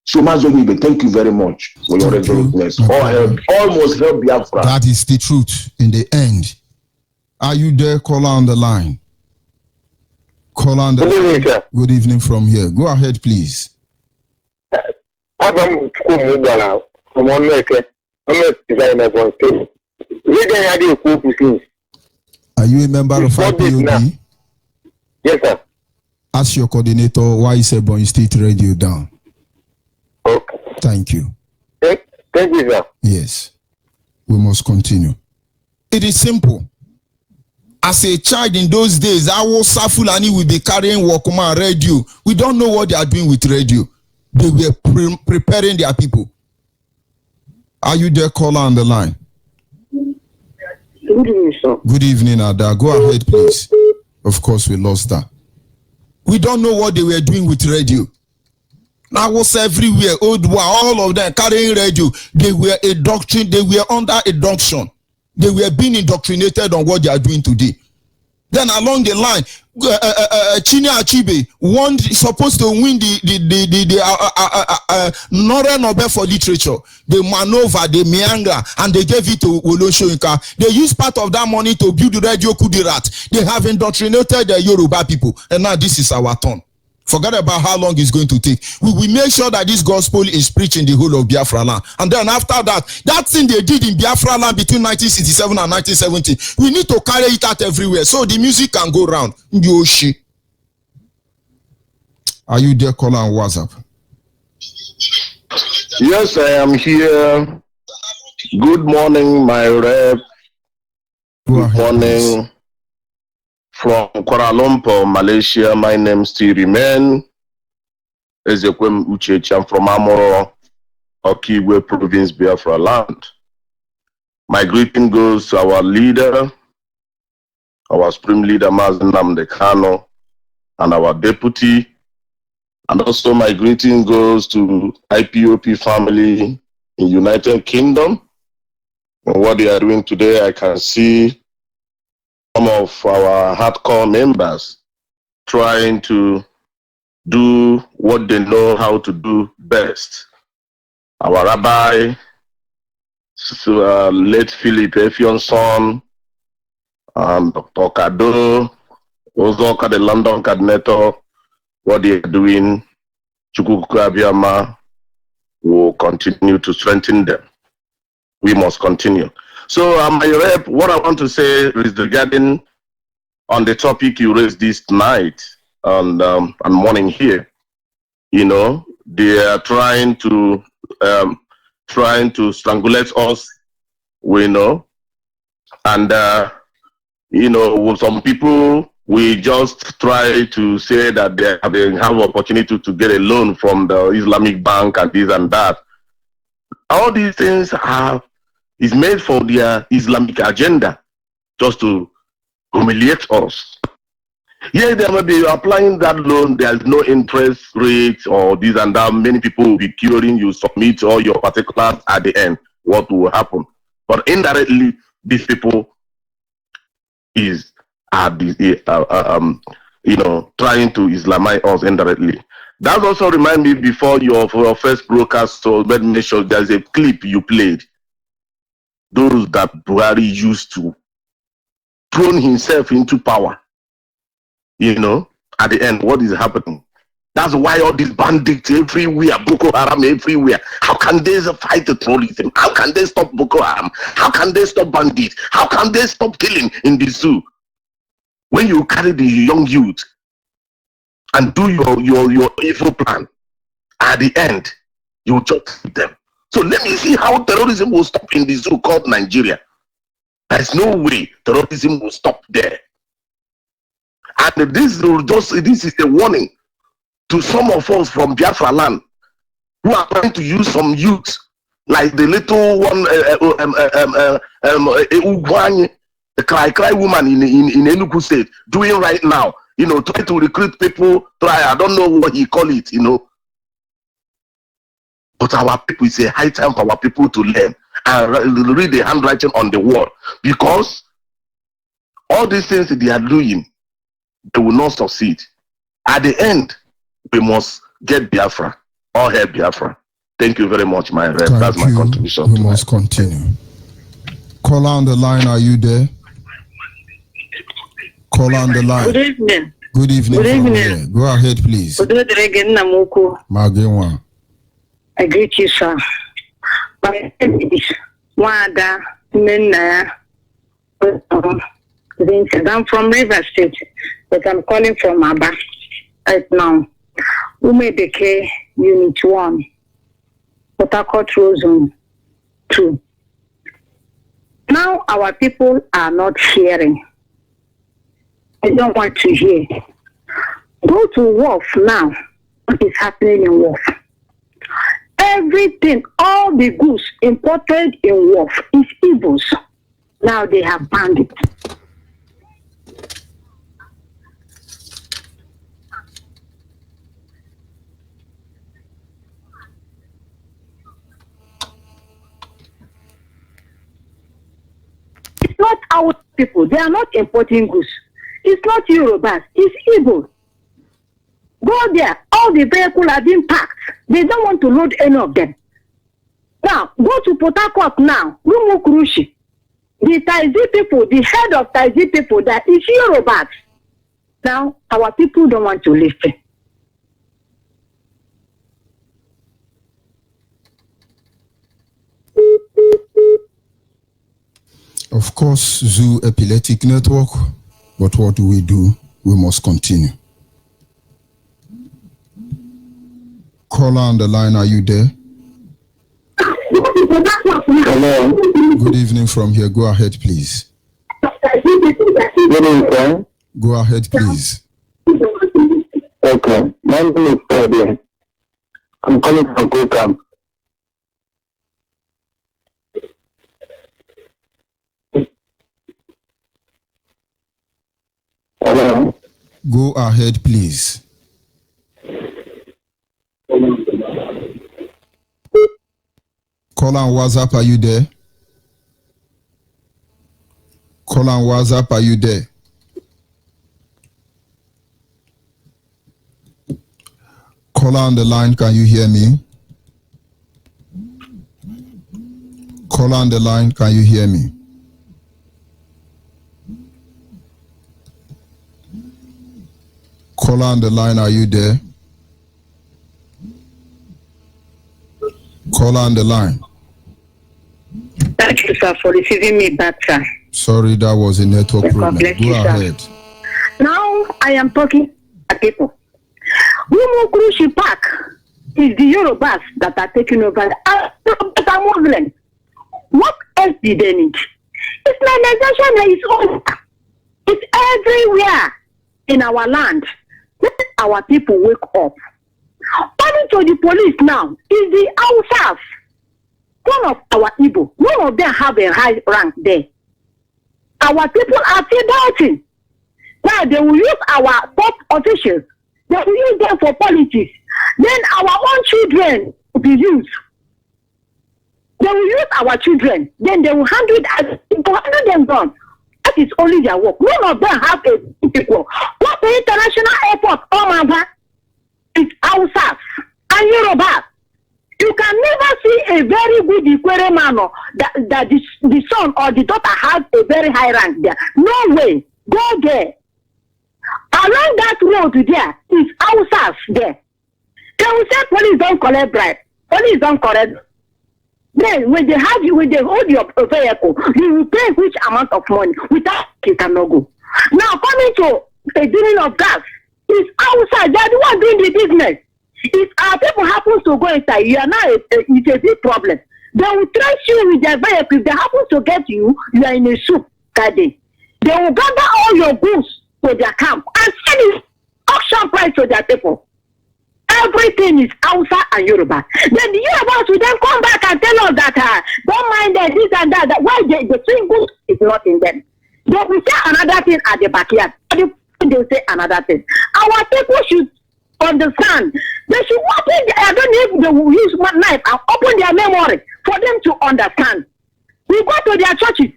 So MAZI ONYIBE, thank you very much for your resoluteness. Almost help Biafra. That is the truth in the end. Are you there, caller on the line? Caller on the line. Good evening, sir. Good evening from here. Go ahead, please. Are you a member of IPOB? Yes, sir. Ask your coordinator why is Ebonyi State Radio down. Okay. Thank you. Thank you, sir. Yes. We must continue. It is simple. As a child in those days, Hausa Fulani will be carrying Walkman radio. We don't know what they are doing with radio. They were preparing their people. Are you there, caller on the line? Good evening, sir. Good evening, Ada. Go ahead, please. Of course, we lost that. We don't know what they were doing with radio. Now was everywhere, old war, all of them carrying radio. They were a doctrine, they were under a doctrine. They were being indoctrinated on what they are doing today. Then along the line, Chinya Achebe supposed to win the Nobel Nobel for literature. They maneuver, they meander, and they gave it to Oloshoyinka. They used part of that money to build the Radio Kudirat. They have indoctrinated the Yoruba people, and now this is our turn. Forget about how long it's going to take. We will make sure that this gospel is preached in the whole of Biafra land. And then after that thing they did in Biafra land between 1967 and 1970, we need to carry it out everywhere so the music can go round. Yoshi. Are you there, caller on WhatsApp? Yes, I am here. Good morning, my rep. Good morning. From Kuala Lumpur, Malaysia, my name still remains Ezekwem Uchechi. I'm from Amoro, Onyyibe Province, Biafra land. My greeting goes to our leader, our supreme leader, MAZI Nnamdi Kanu, and our deputy. And also my greeting goes to IPOP family in United Kingdom. And what they are doing today, I can see some of our hardcore members trying to do what they know how to do best. Our rabbi, late Philip Efion's son, and Dr. Kado, also the London coordinator, what they are doing, Chukwuka Abiyama, will continue to strengthen them. We must continue. So, my rep, what I want to say is regarding on the topic you raised this night and morning here. You know, they are trying to strangulate us. We know, and you know, with some people, we just try to say that they have opportunity to get a loan from the Islamic bank and this and that. All these things is made for their Islamic agenda, just to humiliate us. Yeah, they may be applying that loan, there's no interest rate or this and that. Many people will be curing you, submit all your particulars at the end. What will happen? But indirectly, these people you know, trying to Islamize us indirectly. That also reminds me before your first broadcast, so let me make sure there's a clip you played. Those that Buhari used to throw himself into power. You know, at the end, what is happening? That's why all these bandits everywhere, Boko Haram everywhere. How can they fight the terrorism? How can they stop Boko Haram? How can they stop bandits? How can they stop killing in the zoo? When you carry the young youth and do your evil plan, at the end, you just hit them. So let me see how terrorism will stop in the zoo called Nigeria. There's no way terrorism will stop there. And this is a warning to some of us from Biafra land who are trying to use some youth like the little one, the cry woman in Enugu State doing right now. You know, try to recruit people. I don't know what he call it. You know, but our people, it's a high time for our people to learn and read the handwriting on the wall, because all these things they are doing, they will not succeed. At the end, we must get Biafra, all help Biafra. Thank you very much, my rep. That's my contribution. We must continue. Caller on the line, are you there? Caller on the line. Good evening. Good evening. Good evening. Here. Go ahead, please. I greet you, sir. My name is Wada Minna. I'm from River State, but I'm calling from Aba right now. Onyyibe Unit 1, Port Harcourt Road Zone 2. Now our people are not hearing. They don't want to hear. Go to Wharf now. What is happening in Wharf? Everything, all the goods imported in Wharf is evils. Now they have banned it. It's not our people. They are not importing goods. It's not Eurobas. It's evil. Go there. All the vehicles are being packed. They don't want to load any of them. Now, go to Port Harcourt now. Rumukurushi. The Taizi people, the head of Taizi people, that is Eurobas. Now, our people don't want to listen. Of course, Zoo Epileptic Network, but what do? We must continue. Caller on the line, are you there? Hello. Good evening from here. Go ahead, please. Good evening. Go ahead, please. Okay. My name is Fabian. I'm calling from Kokam. Hello? Go ahead, please. Call on WhatsApp, are you there? Call on WhatsApp, are you there? Call on the line, can you hear me? Call on the line, can you hear me? Call on the line, are you there? Call on the line. Thank you, sir, for receiving me back, sir. Sorry, that was a network problem. bless Go you, sir. ahead. Now I am talking to people. Wumukurushi Park is the Yorubas that are taking over. That are Muslims. What else did they need? Islamization is all. It's everywhere in our land. Let our people wake up. According to the police now, is the Hausas. One of our Igbo, none of them have a high rank there. Our people are still doubting. Now they will use our top officials. They will use them for politics. Then our own children will be used. They will use our children. Then they will handle it as handle them down. That is only their work. None of them have a people. What the international airport, oh my God, is Hausas and Yorubas. You can never see a very good Ikwere man that the son or the daughter has a very high rank there. No way. Go there. Along that road there is Hausas there. They will say police don't collect bribe. Police don't collect. Then when they have you, when they hold your vehicle, you will pay which amount of money. Without you cannot go. Now coming to a dealing of gas, is outside. They are the one doing the business. If our people happen to go inside, you are now it's a big problem. They will trace you with their vehicle. If they happen to get you, you are in a soup that day. They will gather all your goods to their camp and sell it auction price to their people. Everything is Hausa and Yoruba. Then the Yorubas will then come back and tell us that don't mind that this and that. Why the single is not in them. They will say another thing at the backyard. They will say another thing. Our people should understand. They should open. I don't know if they will use one knife and open their memory for them to understand. We go to their churches.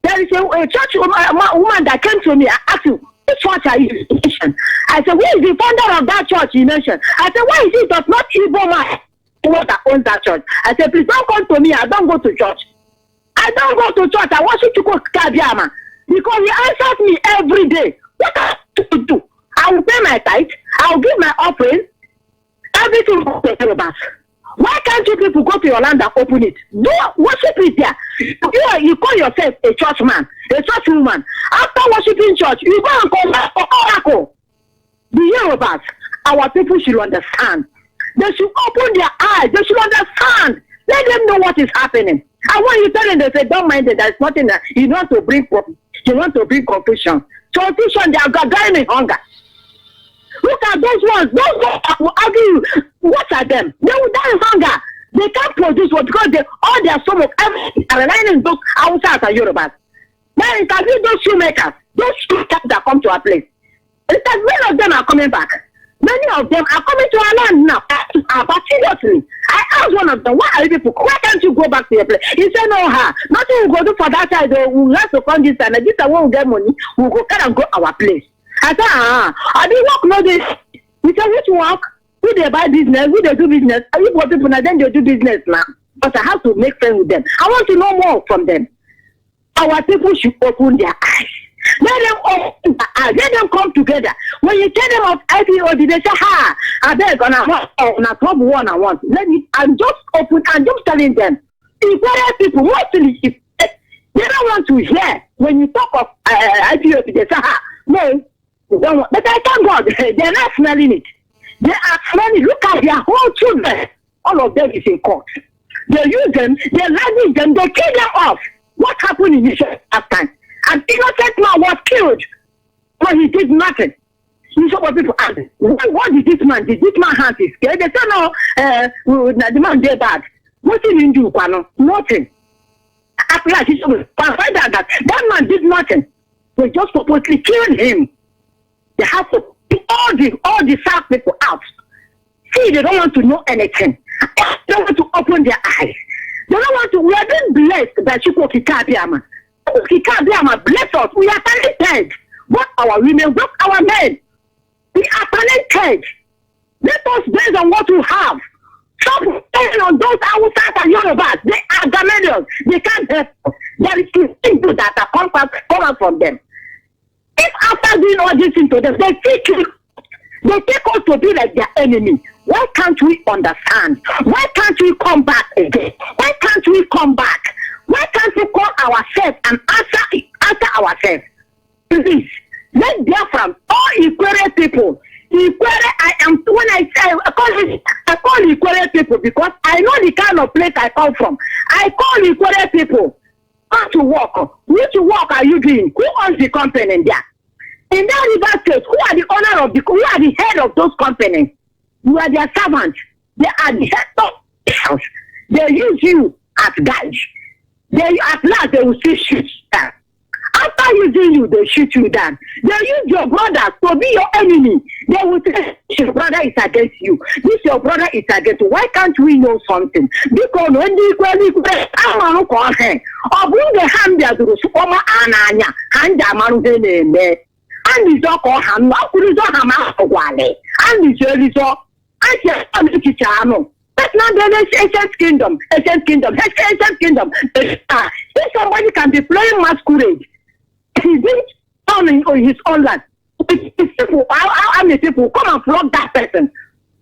There is a church woman that came to me and asked me, which church are you mentioned? I said, who is the founder of that church you mentioned? I said, why is it does not Igbo man that owns that church? I said, please don't come to me. I don't go to church. I don't go to church. I want you to go to Kabiama. Because he answers me every day. What I have to do? I will pay my tithe. I will give my offering. Everything goes to Yorubas. Why can't you people go to your land and open it? Do worship it there. You call yourself a church man, a church woman. After worshiping church, you go and call that oracle. The Yorubas, our people should understand. They should open their eyes. They should understand. Let them know what is happening. And when you tell them, they say, don't mind it. There's nothing that you want to bring. You want to bring confusion. Confusion, they are dying in hunger. Look at those ones. Those ones that will argue. What are them? They will die in hunger. They can't produce what because all their stomach, everything are relying on those outside and Yorubas. Now interview those shoemakers, those shoemakers that come to our place. Many of them are coming back. Many of them are coming to our land now. But seriously, I asked one of them, why are you people? Why can't you go back to your place? He said, no, nothing will go do for that side. We'll have to come this and this and when we get money, we'll go kind of go our place. I said, I didn't work no this. We said, which work? Who they buy business? Who they do business? Are you poor people now? Then they do business now. But I have to make friends with them. I want to know more from them. Our people should open their eyes. Let them open their eyes. Let them come together. When you tell them of IPOD, they say, I beg on a top one I want. I'm just open. I'm just telling them. If people mostly if they don't want to hear when you talk of IPOD, they say, no. Don't want. But I thank God, they're not smelling it. They are smelling. Look at their whole children. All of them is in court. They use them, they language them, they kill them off. What happened in this time? An innocent man was killed, but he did nothing. You show people ask, what did this man? Did this man have his care? They say no, the man did bad. What did he do, Pano? Nothing. After that, he should find out that man did nothing. They just purposely killed him. They have to put all the sad people out. See, they don't want to know anything. They don't want to open their eyes. They don't want to. We are being blessed by Chukwu Kikabiama. Kikabiama bless us. We are talented. Both our women, both our men. We are talented. Let us base on what we have. Stop relying on those Hausas and Yorubas. They are Gamaliels. They can't help us. There is things that are come from them. If after doing all this into them, they take us to be like their enemy. Why can't we understand? Why can't we come back again? Why can't we come back? Why can't we call ourselves and answer ourselves? Please, let Biafra, all Ikwere people, Ikwere, I call Ikwere people because I know the kind of place I come from. I call Ikwere people. How to work? Which work are you doing? Who owns the company in there? In that River State, who are the owner of who are the head of those companies? You are their servants. They are the head of the house. They use you as guides. At last they will still shoot down. After using you, they shoot you down. They use your brother to be your enemy. They will say, your brother is against you. This your brother is against you. Why can't we know something? Because when the that's not the ancient kingdom. If somebody can be playing masquerade, he's been on his own land. People, how many people come and flog that person?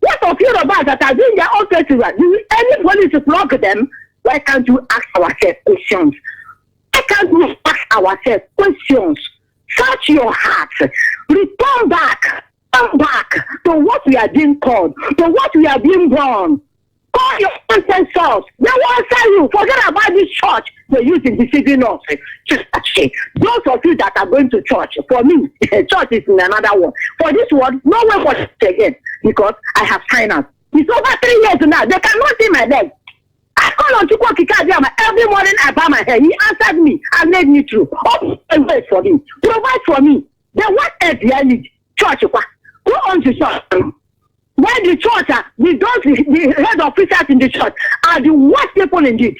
What of you about that are doing their own festival? Do anybody to flog them? Why can't you ask ourselves questions? Why can't we ask ourselves questions? Search your heart. Return back. Come back to what we are being called, to what we are being born. Call your ancient source. They will answer you. Forget about this church they use in deceiving us. Those of you that are going to church, for me, church is in another one. For this one, no one for it again because I have signed up. It's over 3 years now. They cannot see my leg. I call on Chukwu Kikabiama every morning. I bow my head. He answered me and led me through. Open a way for me. Provide for me. Then what else do I need? Church. Go on to church. When the church, the head officers in the church are the worst people indeed.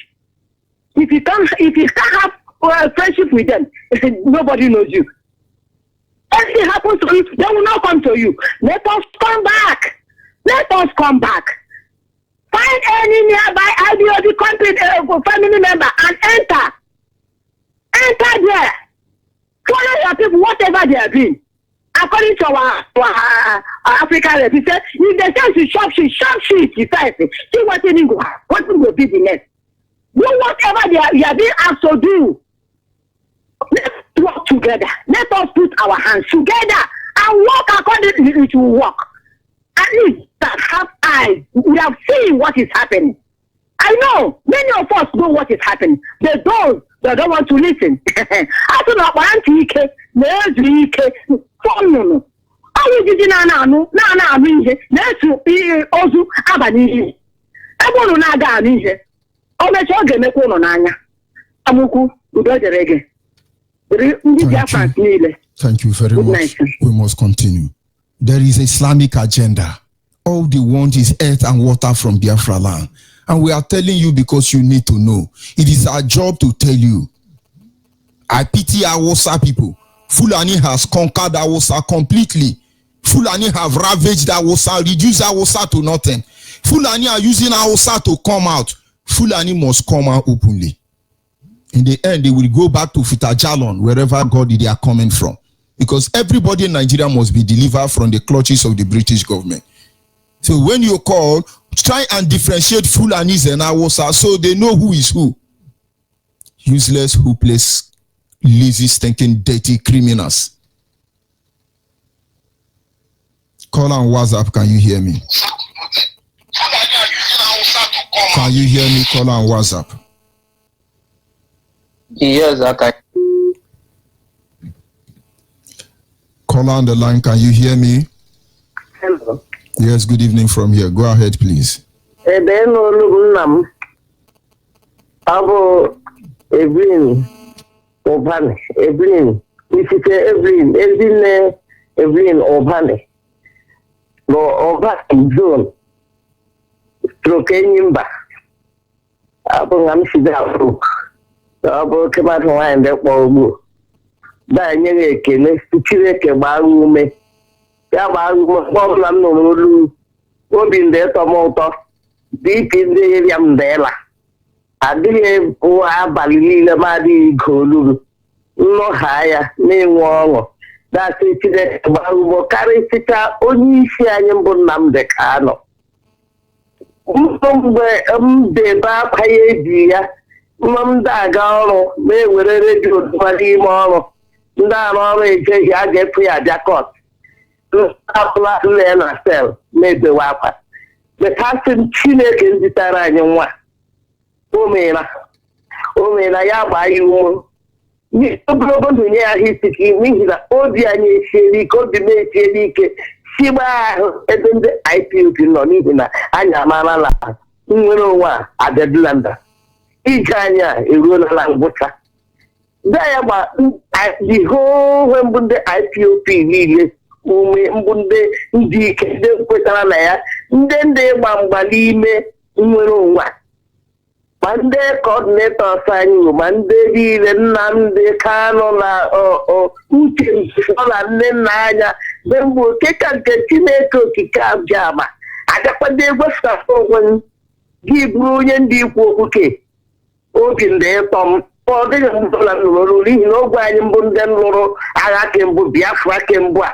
If you can't have a friendship with them, nobody knows you. Anything happens to you, they will not come to you. Let us come back. Let us come back. Find any nearby IBOD company, family member and enter. Enter there. Follow your people, whatever they are doing. According to our African rep, he said, if they say to shop shit, he says, see what will be the next. Do whatever they are being asked to do. Let's work together. Let us put our hands together and work accordingly. It will work. At least that have eyes, we have seen what is happening. I know many of us know what is happening. They don't want to listen. I do not want to ike. No. How we did na ihe na-esu ozu abalị ihe. Ebe unu na-aga anụ ihe. O mechaa ọ ga-emekwa unu n'anya. Amukwu udo dere gị. Ndị Biafra niile. Thank you very much. We must continue. There is Islamic agenda. All they want is earth and water from Biafra land. And we are telling you because you need to know. It is our job to tell you. I pity our Hausa people. Fulani has conquered Hausa completely. Fulani have ravaged Hausa, reduced Hausa to nothing. Fulani are using Hausa to come out. Fulani must come out openly. In the end, they will go back to Fitajalon, wherever God they are coming from. Because everybody in Nigeria must be delivered from the clutches of the British government. So when you call, try and differentiate Fulanis and Hausa so they know who is who. Useless, hopeless, lazy, stinking, dirty criminals. Call on WhatsApp. Can you hear me? Can you hear me? Call on WhatsApp. Yes, okay. Caller on the line, can you hear me? Hello. Yes, good evening from here. Go ahead, please. Evelyn Obane, Evelyn, if it's Evelyn Obane, no Obane zone, stroke Nyimba, I'm Sidao, Abo Kamato and that Bobu, Daniel Kene, Chireke Barume, Yabaru, Boblam no Obin there, Tomoto, deep in the Yamdela. Adịghị abalị niile mmadụ igolu nọ ha ya na-enwe ọṅụ dasị Chineke gbara ugbo karịsịcha onye isi anyị mbụ Nnamdi Kanu mgbe m debe akwa ya eji ya ndị aga ọrụ na-ewere redio dụwa n'ime ọrụ ndị arụ ọrụ ejeghị a ga-efu ya abịa kọt apụla lee na sel na-ebewe akwa bekasị m Chineke nzitere anyị nwa omena ya gbaa ya ume ogologo ndụ nye ahụ isi ka n'ihi na obi anyị esiela ike obi m esiela ike si gbaa ahụ ebe ndị IPOB nọ n'ihi na anyị amarala nnwere onwe a adịdịlanda ije anyị a eruola na ngwụcha ya gba ihe mbụ ndị IPOB niile ume mbụ ndị ike ndị kwetara na ya ndị ịgba mgba n'ime nnwere onwe a ma ndị coordinators anyị ma ndị niile Nnamdi Kanu na uche na nne nna anya mgbe okeka nke Chineke okike abịa ma agakwado egwesapụ onwe gị bụrụ onye ndị ikwu okwuke obi ndị ịtọ m ọ dịghị mbụla nụrụ n'ihi na ogwe anyị mbụ ndị lụrụ agha kembụ Biafra kembụ a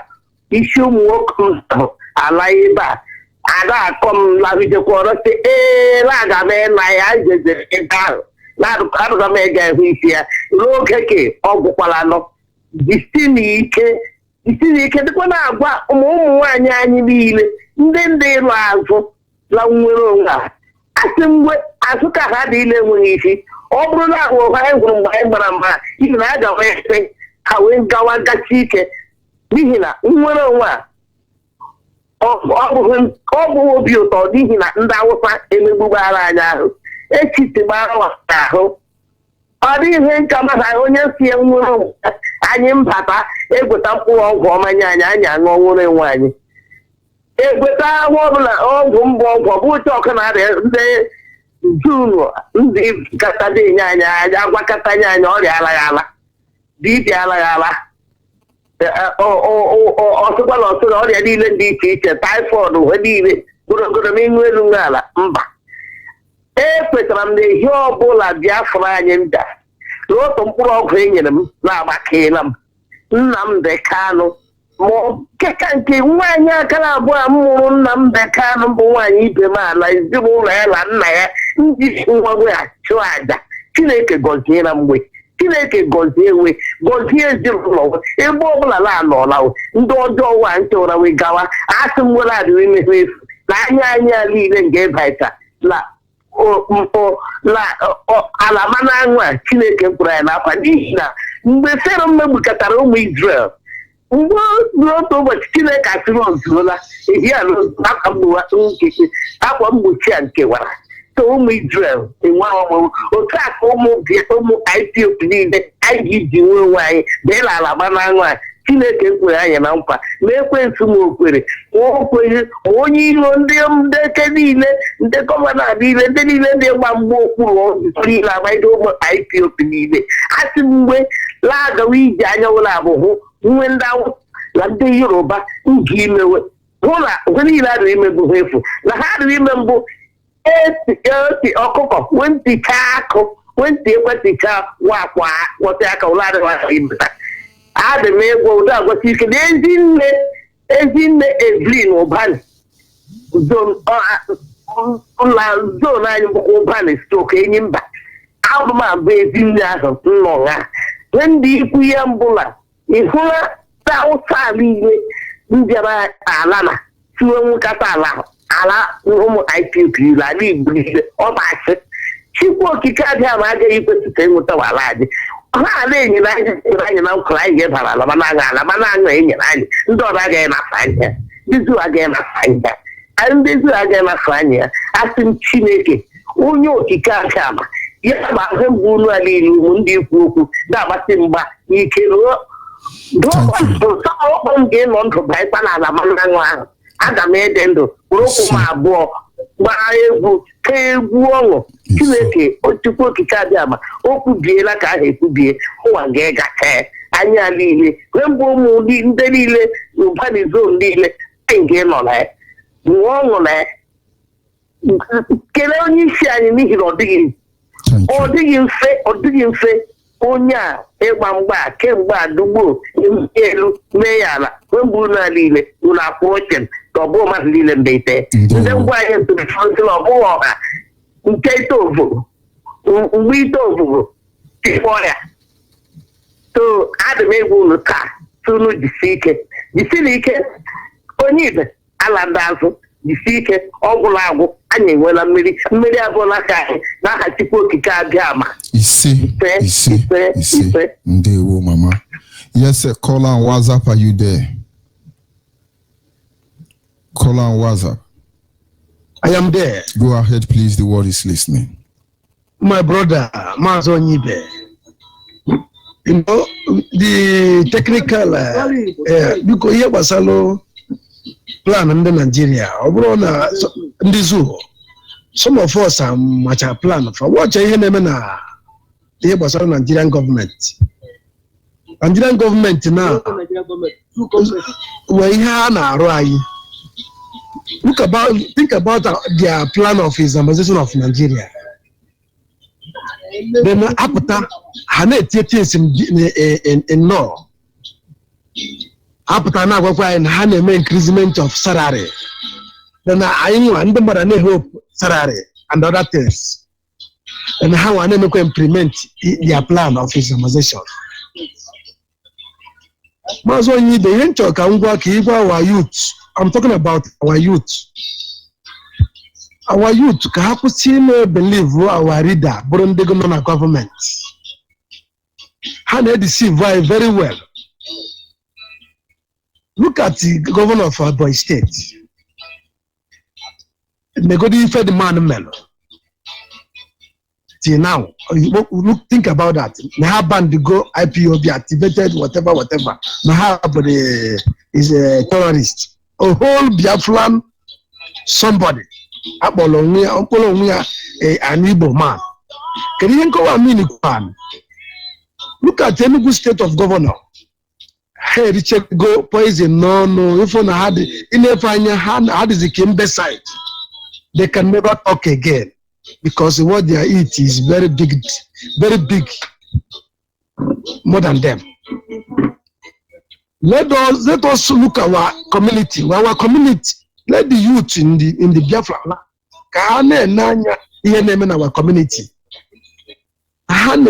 isi ụmụ nwoke ahụ ala ebe a ada akọ m lahụjekwa ọrụ sị na-aga m na ya jezere ebe ahụ na-arụga m ịga ihu isi ya n'oge ke ọ gwụkwara nọ jisi n'ike dịkwa na-agwa ụmụ nwaanyị anyị niile ndị ịlụ azụ na nnwere onwe a asị mgbe azụ ka ha niile enweghị isi ọ bụrụ na ahụ anyị gwụrụ mgbe anyị gbara mba ihi na a gawa efe ka wee gawa gachi ike n'ihi na nnwere onwe a ọ bụ obi ụtọ n'ihi na ndị Awụsa emegbugbara anyị ahụ echitigbara ahụ ọ dị ihe nka maka onye si nwere anyị mbata egweta mkpụrụ ọgwụ ọmanya anyị aṅụọ nwere nwe anyị egweta ahụ ọbụla ọgwụ mbụ ọgwụ bụ uche ọkụ na-arịa ndị junu ndị kata dị-enye anyị agwakọta nye anyị ọrịa alaghị ala dibịa alaghị ala ọsụkwa na ọsụ na ọrịa niile dị iche iche taịfọdụ uwe niile gụrụgụrụ n'ịṅụ elu nwe ala mba ekwetara m na ehi ọbụla Biafra anyị nda na otu mkpụrụ ọgwụ e nyere m na-agbakela m Nnamdi Kanu ma keka nke nwaanyị akara abụọ m mụrụ Nnamdi Kanu bụ nwaanyị ibe m ala ezinụlọ ya na nna ya ndị nwa ha chụọ aja Chineke gọziela mgbe Chineke gọzie ewe gọzie ezinụlọ ebe ọbụla na-anọla ndị ọjọọ ụwa nchewara wee gawa asị m nwere adịrị imehu efu na anya anyị a niile nga ịbaịta na ala mana aṅụ a Chineke mkpụrụ ya n'akwa n'ihi na mgbe Fero megbukọtara ụmụ Izrel mgbe otu ụbọchị Chineke asịrị ozuola ehi akwa mgbochi a nkewara ụmụ Izrel enweghị ọmụmụ otu a ka ụmụ IPOB niile anyị ji nwee onwe anyị beela ala mana aṅụ a Chineke kwere anyị na nkwa ma ekwensu ma okwere okweghị ma onye iro ndị eke niile ndị gọvanọ niile ndị niile ndị gba mgbe okpuru niile agbanyere ụmụ IPOB niile asị mgbe laagawa iji anya ụlọ abụhụ nwe ndị Awụsa na ndị Yoruba nji imewe hụ na nke niile adịrị imegbu ha efu na ha adịrị ime mbụ eti ọkụkọ wenticha akụ wenti ekweticha wakwa kwọta aka ụlọ adịghị imeta adị m egwu ụdị agwasị ike na ezinne Evelyn Obane na zon anyị bụkwa Obane stroke Enyimba abụmabụ ezinne ahụ nnọ ha nye ndị ikwu ya mbụla ịhụla Awụsa niile mbịara ala na tiwe nkata ala ụmụ IPOB niile ala Igbo niile ọ bụ asị Chukwu okike abịa ma agaghị ikwesị ka enweta ala anyị ha na-enye anyị na nkụrụ anyị ga-ebara alaba na-aṅụ enye anyị ndị ọrụ agaghị nafa anya ndị zu agaghị nafa anya ndị zu agaghị nafa anya asị m Chineke onye okike aka ama ya ma ahụ mbụ unu ala iri ụmụ ndị ikwu okwu ga-agbasi mgba ike ọkpọ m ga-ịnọ ndụ baịkpa na ala mana aṅụ ahụ aga m ede ndụ bụrụ ụkwụ m abụọ gbaa egwu ka egwu ọṅụ Chineke Chukwu okike abịa ma o kwubiela ka ahụ ekwubie ụwa ga-egacha anya niile wee mgbe ụmụ ndị niile ụbanizon niile anyị ga-ịnọ na ya nwụọ ọṅụ na ya kelee onye isi anyị n'ihi na ọ dịghị mfe onye a ịgba mgba kemgbe adugbo elu mee ya ala wee mgbe ụlọ niile ụlọ akwụ oche ka ọ bụ mmadụ niile mgbe ite ndị ngwa anyị ntụrụfọdụla ọ bụghị ọha nke ite ovuvu mgbe ite ovuvu tikpọ ya to adị m egwu unu taa tunu jisiri ike onye ibe ala ndị azụ jisi ike ọgwụla agwụ anyị enwela mmiri abụọla ka anyị n'aha Chukwu okike abịa ama ise ndewo mama. Yes sir, call and WhatsApp, are you there? Call and WhatsApp. I am there. Go ahead please, the world is listening. My brother MAZI ONYIBE, you know the technical because here basalo plan in Nigeria. Some of us are much a plan for what I hear na here basalo Nigerian government. Nigerian government now. We have na think about their plan of Islamization of Nigeria. Then after Hanet in law. After now, we increasement of salary. Then I want hope salary and other things. And how I never implement their plan of Islamization. MAZI ONYIBE, our youth. I'm talking about our youth. Our youth can believe our reader, Burundi government. How they deceive very well. Look at the governor of our boy state. They go to fed the man. Till now, look, think about that. They have banned to go IPO, be activated, whatever. They have is a terrorist. A whole Biafran somebody. An Igbo man. Can you go and look at Enugu state of governor. Hey, Richard, go poison. No. If one had in a had is the Kimbe side, they can never talk again because what they eat is very big, more than them. Let us look at our community. Let the youth in the Biafra our community. Some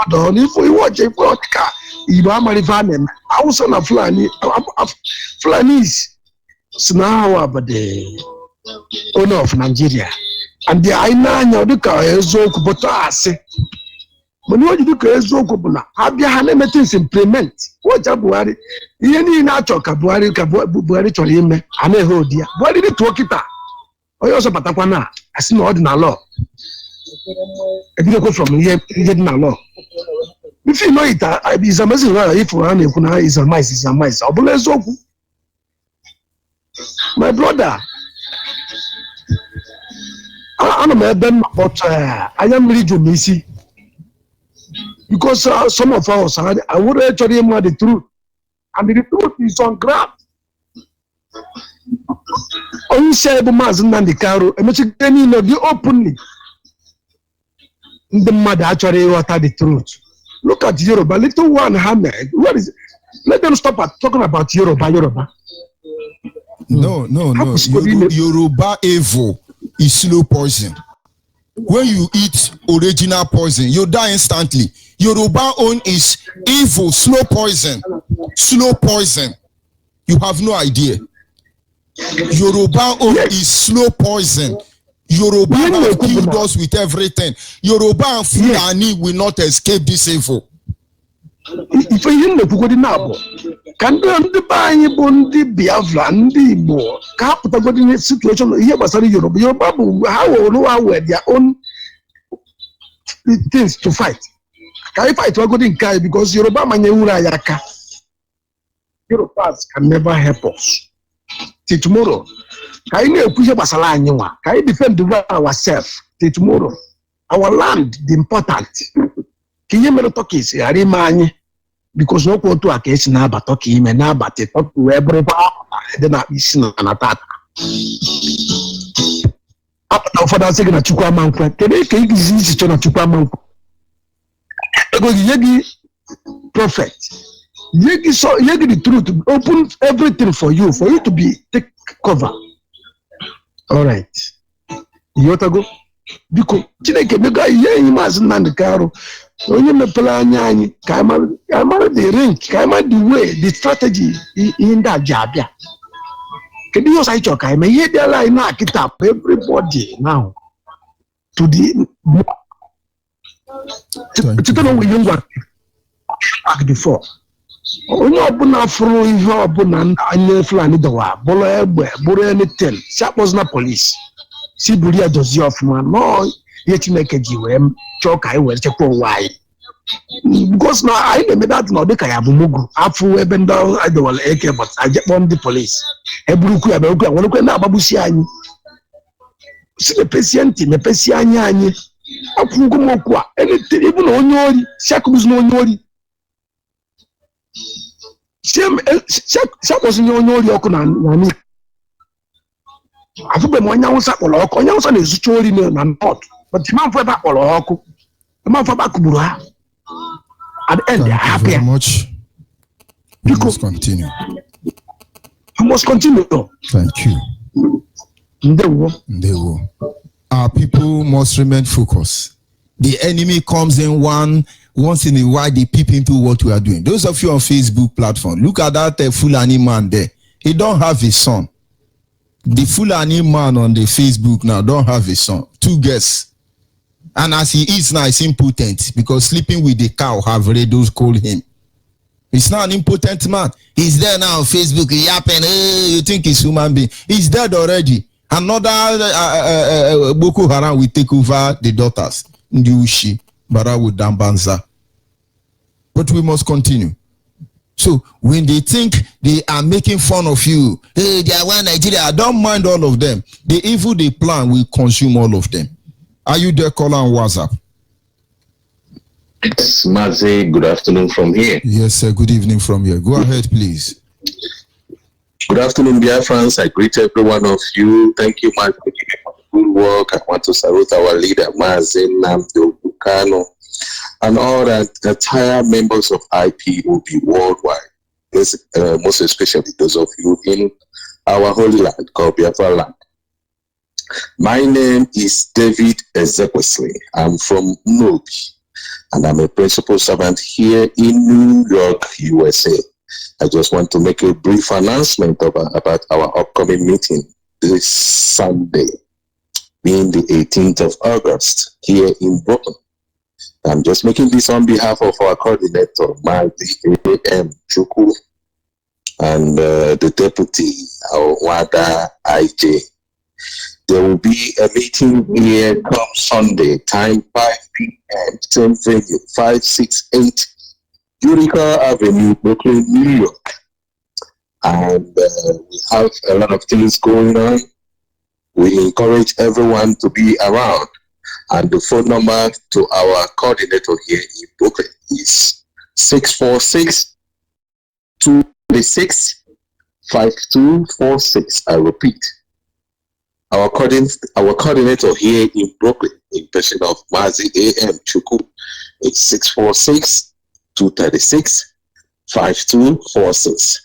other if we watch a podcast, I was on a Fulanis. So now about the owner of Nigeria. And the Aina Duka is so kubotase. When you do Kazokubuna, Abia meetings implement. What Buhari? Any natural Buhari to him, and a whole dear. Why did it work it out? I also Patakwana, I see no ordinary law. If you go from here, getting a law. If you know it, it's amazing if one is a mice. My brother, I'm a Ben, but I am really Missy. Because some of us, I would actually know the truth. And the truth is on ground. Only say the Mazin and the Caro, and you openly. The mother actually water the truth. Look at Yoruba, little one hammer. What is it? Let them stop at talking about Yoruba. No. Yoruba Evo is slow poison. When you eat original poison, you die instantly. Yoruba own is evil, slow poison. You have no idea. Yoruba own is slow poison. Yoruba have killed us with everything. Yoruba and Fulani will not escape this evil. If you know what now, can the buy bondi Biafra and the Igbo capital got in a situation here was Yoruba. Yoruba how were their own things to fight. Can I fight go in Kai because Yoruba Manyura Yaka? Yorubas can never help us. Till tomorrow. Can you push Basala Anua? Can you defend ourselves till tomorrow? Our land, the important. Can you make talk is Arimani? Because no go to a case now, but talking him now, but it talk to everybody. Then I listen and attack. For that second, a Chukaman, can you easy to a Chukaman? Yegi prophet. Yegi so Yegi the truth open everything for you to be take cover. All right. You to go because Chineke mega ye imagine na ndikaro. Onye mepela anya anyi ka the range, ka the way, the strategy in that jabia. Can you say choka? I may hear the line na kitap everybody now to the back before. Onye ọbụla fụrụ ihe ọbụla anya Fulani dọwa bụrụ egbe bụrụ anything sapos na police si buru ya dozie ọfụma no ihe Chineke ji wee chọọ ka anyị were chekwa ụwa anyị because na anyị na-eme dat na ọ dịka ya bụ mugu afụ ebe ndị adọwala eke but ajekpọ ndị police eburukwu ya berukwu ya werekwe na-agbagbusi anyị si mepesi ntị mepesi anya anyị akwụgo m okwu a ịbụ na onye ori si akụbụzi na onye ori Sapos nye onye ori ọkụ na n'i afụbe m onye Awụsa kpọrọ ọkụ onye Awụsa na-ezucha ori na north but ịma mfụ ebe a kpọrọ ọkụ ịma mfụ ebe a kụgburu ha at the end they are happy. You must continue. You must continue. Thank you. Ndewo. Our people must remain focused. The enemy comes in once in a while, they peep into what we are doing. Those of you on Facebook platform, look at that Fulani man there. He don't have a son. The Fulani man on the Facebook now don't have a son. 2 guests. And as he is now, he's impotent because sleeping with the cow have radio called him. He's not an impotent man. He's there now on Facebook yapping. Hey, you think he's human being? He's dead already. Another Boko Haram will take over the daughters. Ndiushi, Barawu Dambanza. But we must continue. So when they think they are making fun of you, hey, they are one Nigeria, I don't mind all of them. The evil they plan will consume all of them. Are you there, caller on WhatsApp? It's MAZI. Good afternoon from here. Yes, sir. Good evening from here. Go ahead, please. Good afternoon, Biafrans. I greet every one of you. Thank you, MAZI, for the good work. I want to salute our leader, MAZI Namdo Bukano, and all the entire members of IPOB worldwide. Most especially those of you in our holy land called Biafra land. My name is David Ezekwesili. I'm from Nobi, and I'm a principal servant here in New York, USA. I just want to make a brief announcement about our upcoming meeting this Sunday, being the 18th of August, here in Brooklyn. I'm just making this on behalf of our coordinator, MAZI A.M. Chukwu, and the deputy, Wada I.J. There will be a meeting here come Sunday, time 5 p.m., same venue, 568 Eureka Avenue, Brooklyn, New York. And we have a lot of things going on. We encourage everyone to be around. And the phone number to our coordinator here in Brooklyn is 646-236-5246. I repeat. Our coordinator here in Brooklyn, in person of MAZI A.M. Chukwu, is 646-236-5246.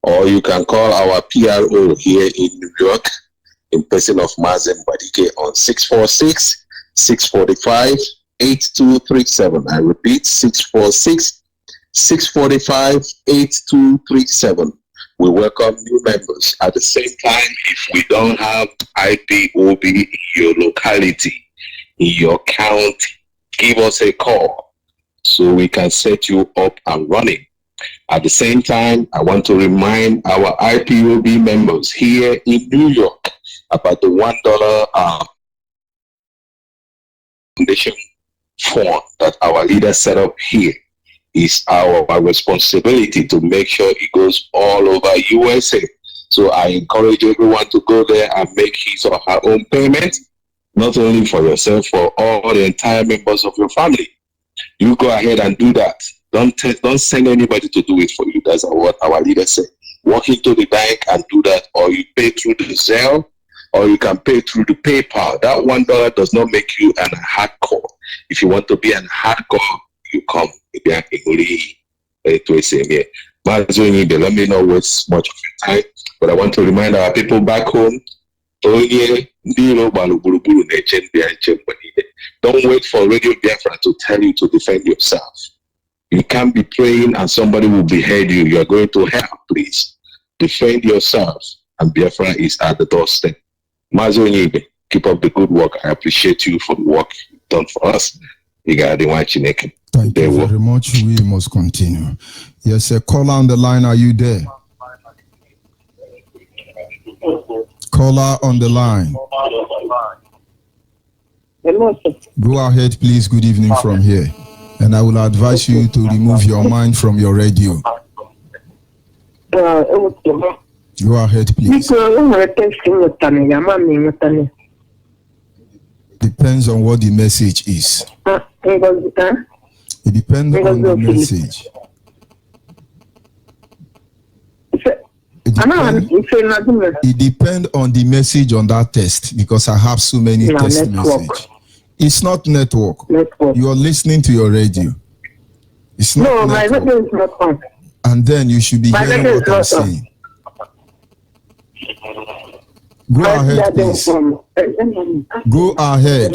Or you can call our PRO here in New York, in person of MAZI Mbadike, on 646-645-8237. I repeat, 646-645-8237. We welcome new members. At the same time, if we don't have IPOB in your locality, in your county, give us a call so we can set you up and running. At the same time, I want to remind our IPOB members here in New York about the $1 foundation fund that our leaders set up here. It's our responsibility to make sure it goes all over USA. So I encourage everyone to go there and make his or her own payment, not only for yourself, for all the entire members of your family. You go ahead and do that. Don't send anybody to do it for you. That's what our leaders say. Walk into the bank and do that, or you pay through the Zelle, or you can pay through the PayPal. That $1 does not make you an hardcore. If you want to be an hardcore, you come. Let me not waste much of your time, but I want to remind our people back home, don't wait for Radio Biafra to tell you to defend yourself. You can't be praying and somebody will behead you. You are going to hell, please. Defend yourself, and Biafra is at the doorstep. MAZI Onyeibe, keep up the good work. I appreciate you for the work you've done for us. Thank you very much. We must continue. Yes, a caller on the line. Are you there? Caller on the line. Go ahead, please. Good evening from here. And I will advise you to remove your mind from your radio. Go ahead, please. Depends on what the message is. It depends on the message. It depends on the message on that test, because I have so many test messages. It's not network. You are listening to your radio. It's not network. My radio is not on. And then you should be hearing what I'm saying. Go ahead, please. Go ahead.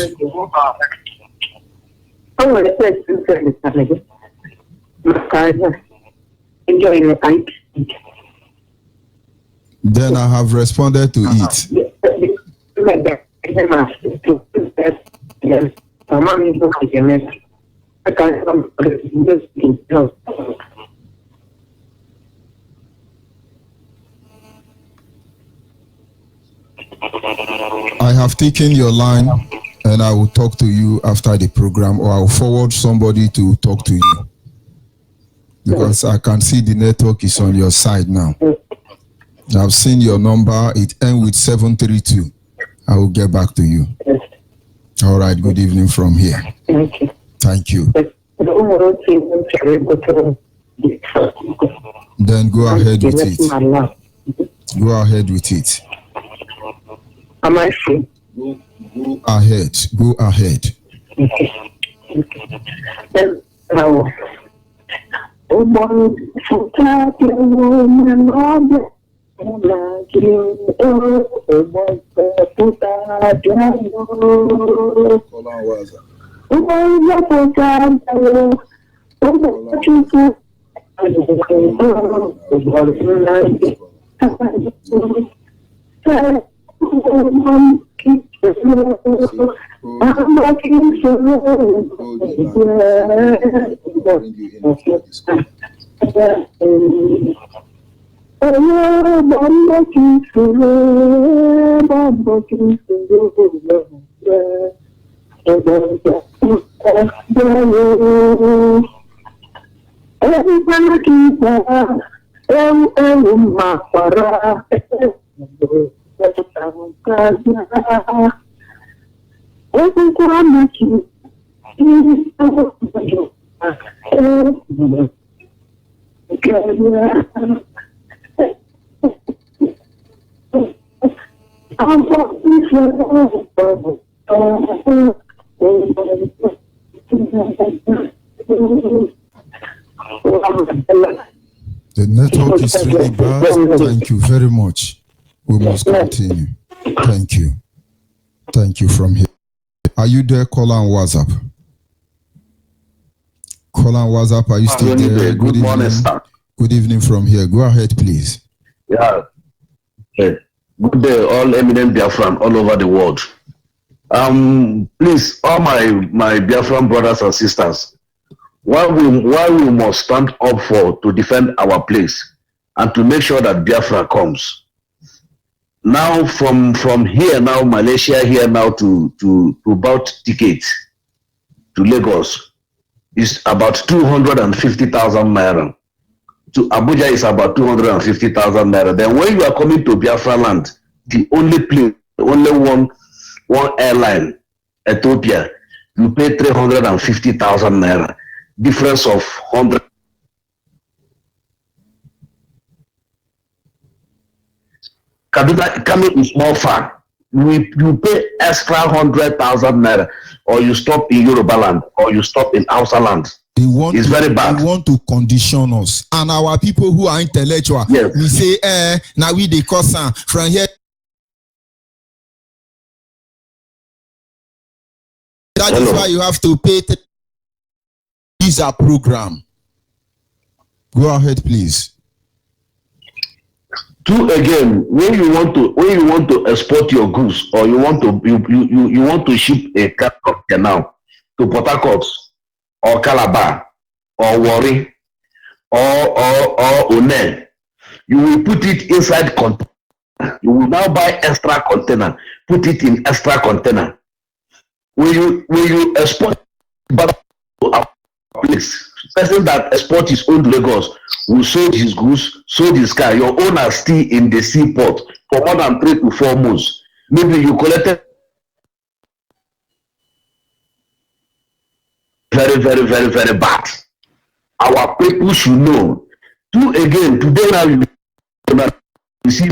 Then I have responded to it. I have taken your line and I will talk to you after the program, or I will forward somebody to talk to you, because I can see the network is on your side now. I've seen your number. It ends with 732. I will get back to you. All right. Good evening from here. Thank you. Then go ahead with it. Go ahead with it. Am I free? Go ahead. Go ahead. The network is really bad. Thank you very much. We must continue. Thank you. Thank you from here. Are you there, caller on WhatsApp? Caller on WhatsApp, are you still there? Good morning, sir. Good evening from here. Go ahead, please. Yeah. Good day, all eminent Biafran all over the world. Please, all my Biafran brothers and sisters, why we must stand up to defend our place and to make sure that Biafra comes. Now from here now, Malaysia here now to about tickets to Lagos is about 250,000 naira. To Abuja is about 250,000 naira. Then when you are coming to Biafra land, the only one airline, Ethiopia, you pay 350,000 naira. Difference of 100. Kaduna coming is more far. You pay extra 100,000 naira, or you stop in Yoruba land, or you stop in Hausa land. It's very bad. They want to condition us, and our people who are intellectual, yes. We say, now we the cause from here. That is why you have to pay visa program. Go ahead, please. Two again, when you want to export your goods, or you want to ship a car now to Port Harcourt or Calabar or Warri or One, you will put it inside container. You will now buy extra container, put it in extra container. When you export back to our place, person that export his own Lagos will sold his goods, sold his car. Your owner still in the seaport for more than 3 to 4 months. Maybe you collected very, very, very, very bad. Our people should know. Today now you see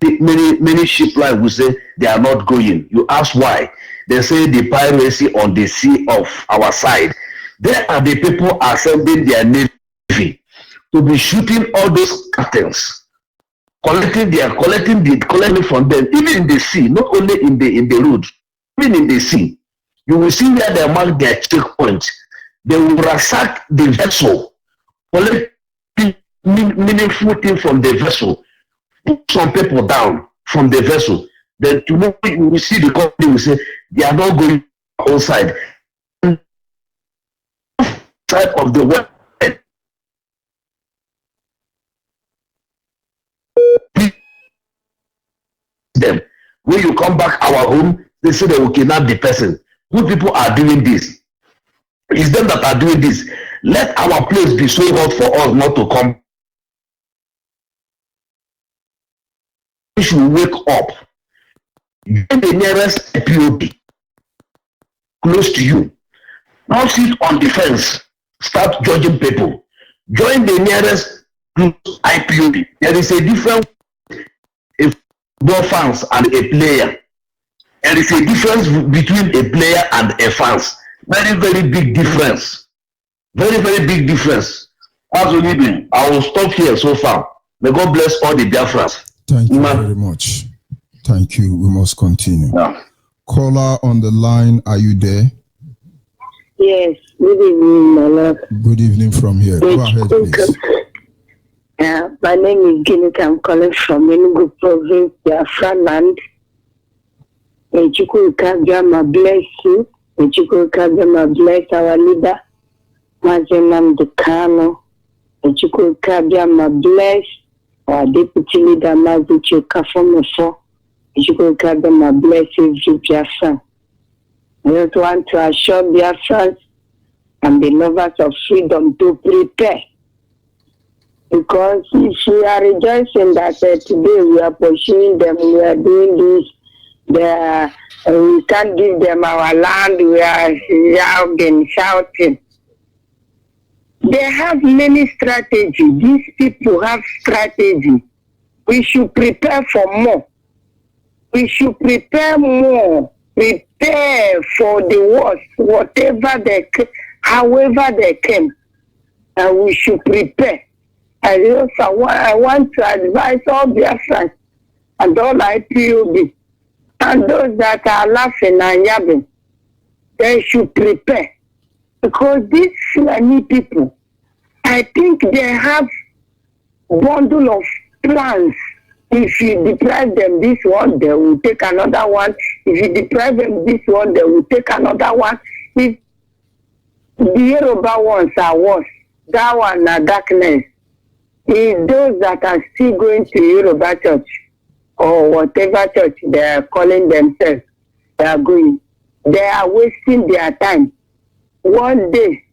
many ship lines will say they are not going. You ask why? They say the piracy on the sea of our side. There are the people assembling their navy to be shooting all those captains, collecting from them, even in the sea, not only in the road, even in the sea. You will see where they mark their checkpoint. They will ransack the vessel, collect meaningful things from the vessel, put some people down from the vessel. Then tomorrow you will see the company will say they are not going outside. Side of the world. Them. When you come back our home, they say they will kidnap the person. Good people are doing this. It's them that are doing this. Let our place be so hot for us not to come. We should wake up. Get the nearest IPOB close to you. Now sit on the fence. Start judging people. Join the nearest IPOB. There is a difference if both fans and a player. There is a difference between a player and a fans. Very, very big difference. Very, very big difference. As ONYIBE, I will stop here so far. May God bless all the Biafrans. Thank you very much. Thank you. We must continue. Yeah. Caller on the line, are you there? Yes, good evening, my love. Good evening from here. Go ahead, please. My name is Ginika. I'm calling from Enugu province, Biafra land. May Chukwuka Biama bless you. May Chukwuka Biama bless our leader, MAZI Kano. May Chukwuka Biama bless our deputy leader, MAZI Chukafomefo. May Chukwuka Biama bless every Biafran. I just want to assure Biafrans and the lovers of freedom to prepare. Because if we are rejoicing that today we are pursuing them, we are doing this, we can't give them our land, we are shouting. They have many strategies. These people have strategy. We should prepare for more. We should prepare more. Prepare for the worst, however they came. And we should prepare. I want to advise all Biafrans and all IPOB and those that are laughing and yapping. They should prepare. Because these Fulani people, I think they have bundle of plans If you deprive them this one, they will take another one. If you deprive them this one, they will take another one. If the Yoruba ones are worse, that one are darkness. If those that are still going to Yoruba church or whatever church they are calling themselves, they are going, they are wasting their time. One day,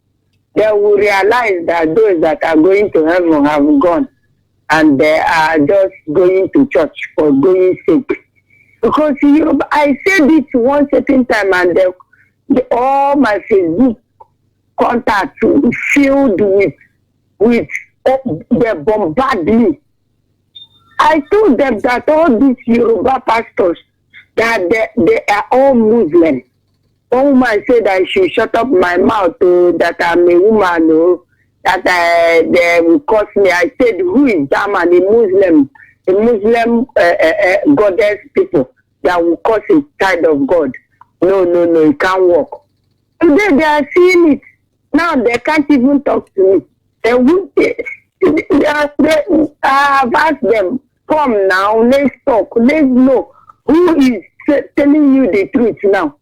they will realize that those that are going to heaven have gone. And they are just going to church for going sake. Because I said it one certain time and all my Facebook contacts filled with they bombard me. I told them that all these Yoruba pastors, that they are all Muslims. One woman said I should shut up my mouth, that I'm a woman, that they will curse me. I said, who is that man? A Muslim goddess people that will curse a child of God. No, it can't work. Today they are seeing it. Now they can't even talk to me. I have asked them, come now, let's talk, let's know who is telling you the truth now.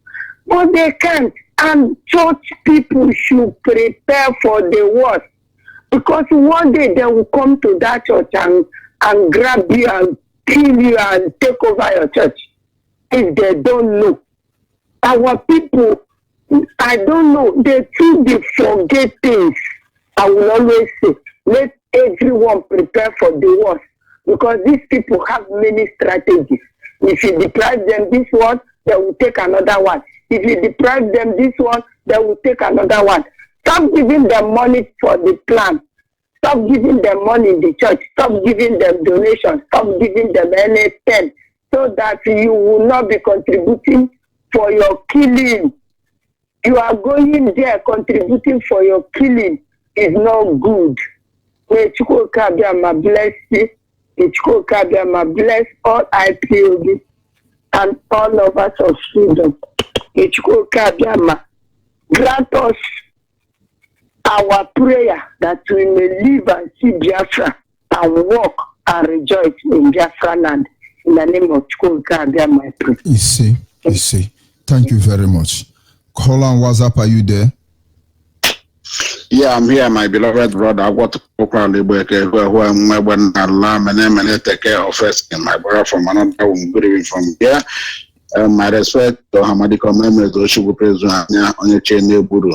But they can't. And church people should prepare for the worst. Because one day they will come to that church and grab you and kill you and take over your church. If they don't know. Our people, I don't know, they forget things. I will always say, let everyone prepare for the worst. Because these people have many strategies. If you deprive them this one, they will take another one. If you deprive them this one, they will take another one. Stop giving them money for the plan. Stop giving them money in the church. Stop giving them donations. Stop giving them anything so that you will not be contributing for your killing. You are going there contributing for your killing is not good. May Chukwu Kabiyama bless you. May Chukwu Kabiyama bless all IPOB and all of us of freedom. May Chukwu Kabiyama grant us our prayer that we may live and see Biafra and walk and rejoice in Biafra land. In the name of Chukwu Kabiyama, I pray. You see. Thank you very much. Holland, what's up? Are you there? Yeah, I'm here, my beloved brother. I want to talk around the book who I'm when Allah, my name and take care of us and my brother from another one. Good evening from here. My respect to Hamadi Komeme, those who present on your chain, Buru.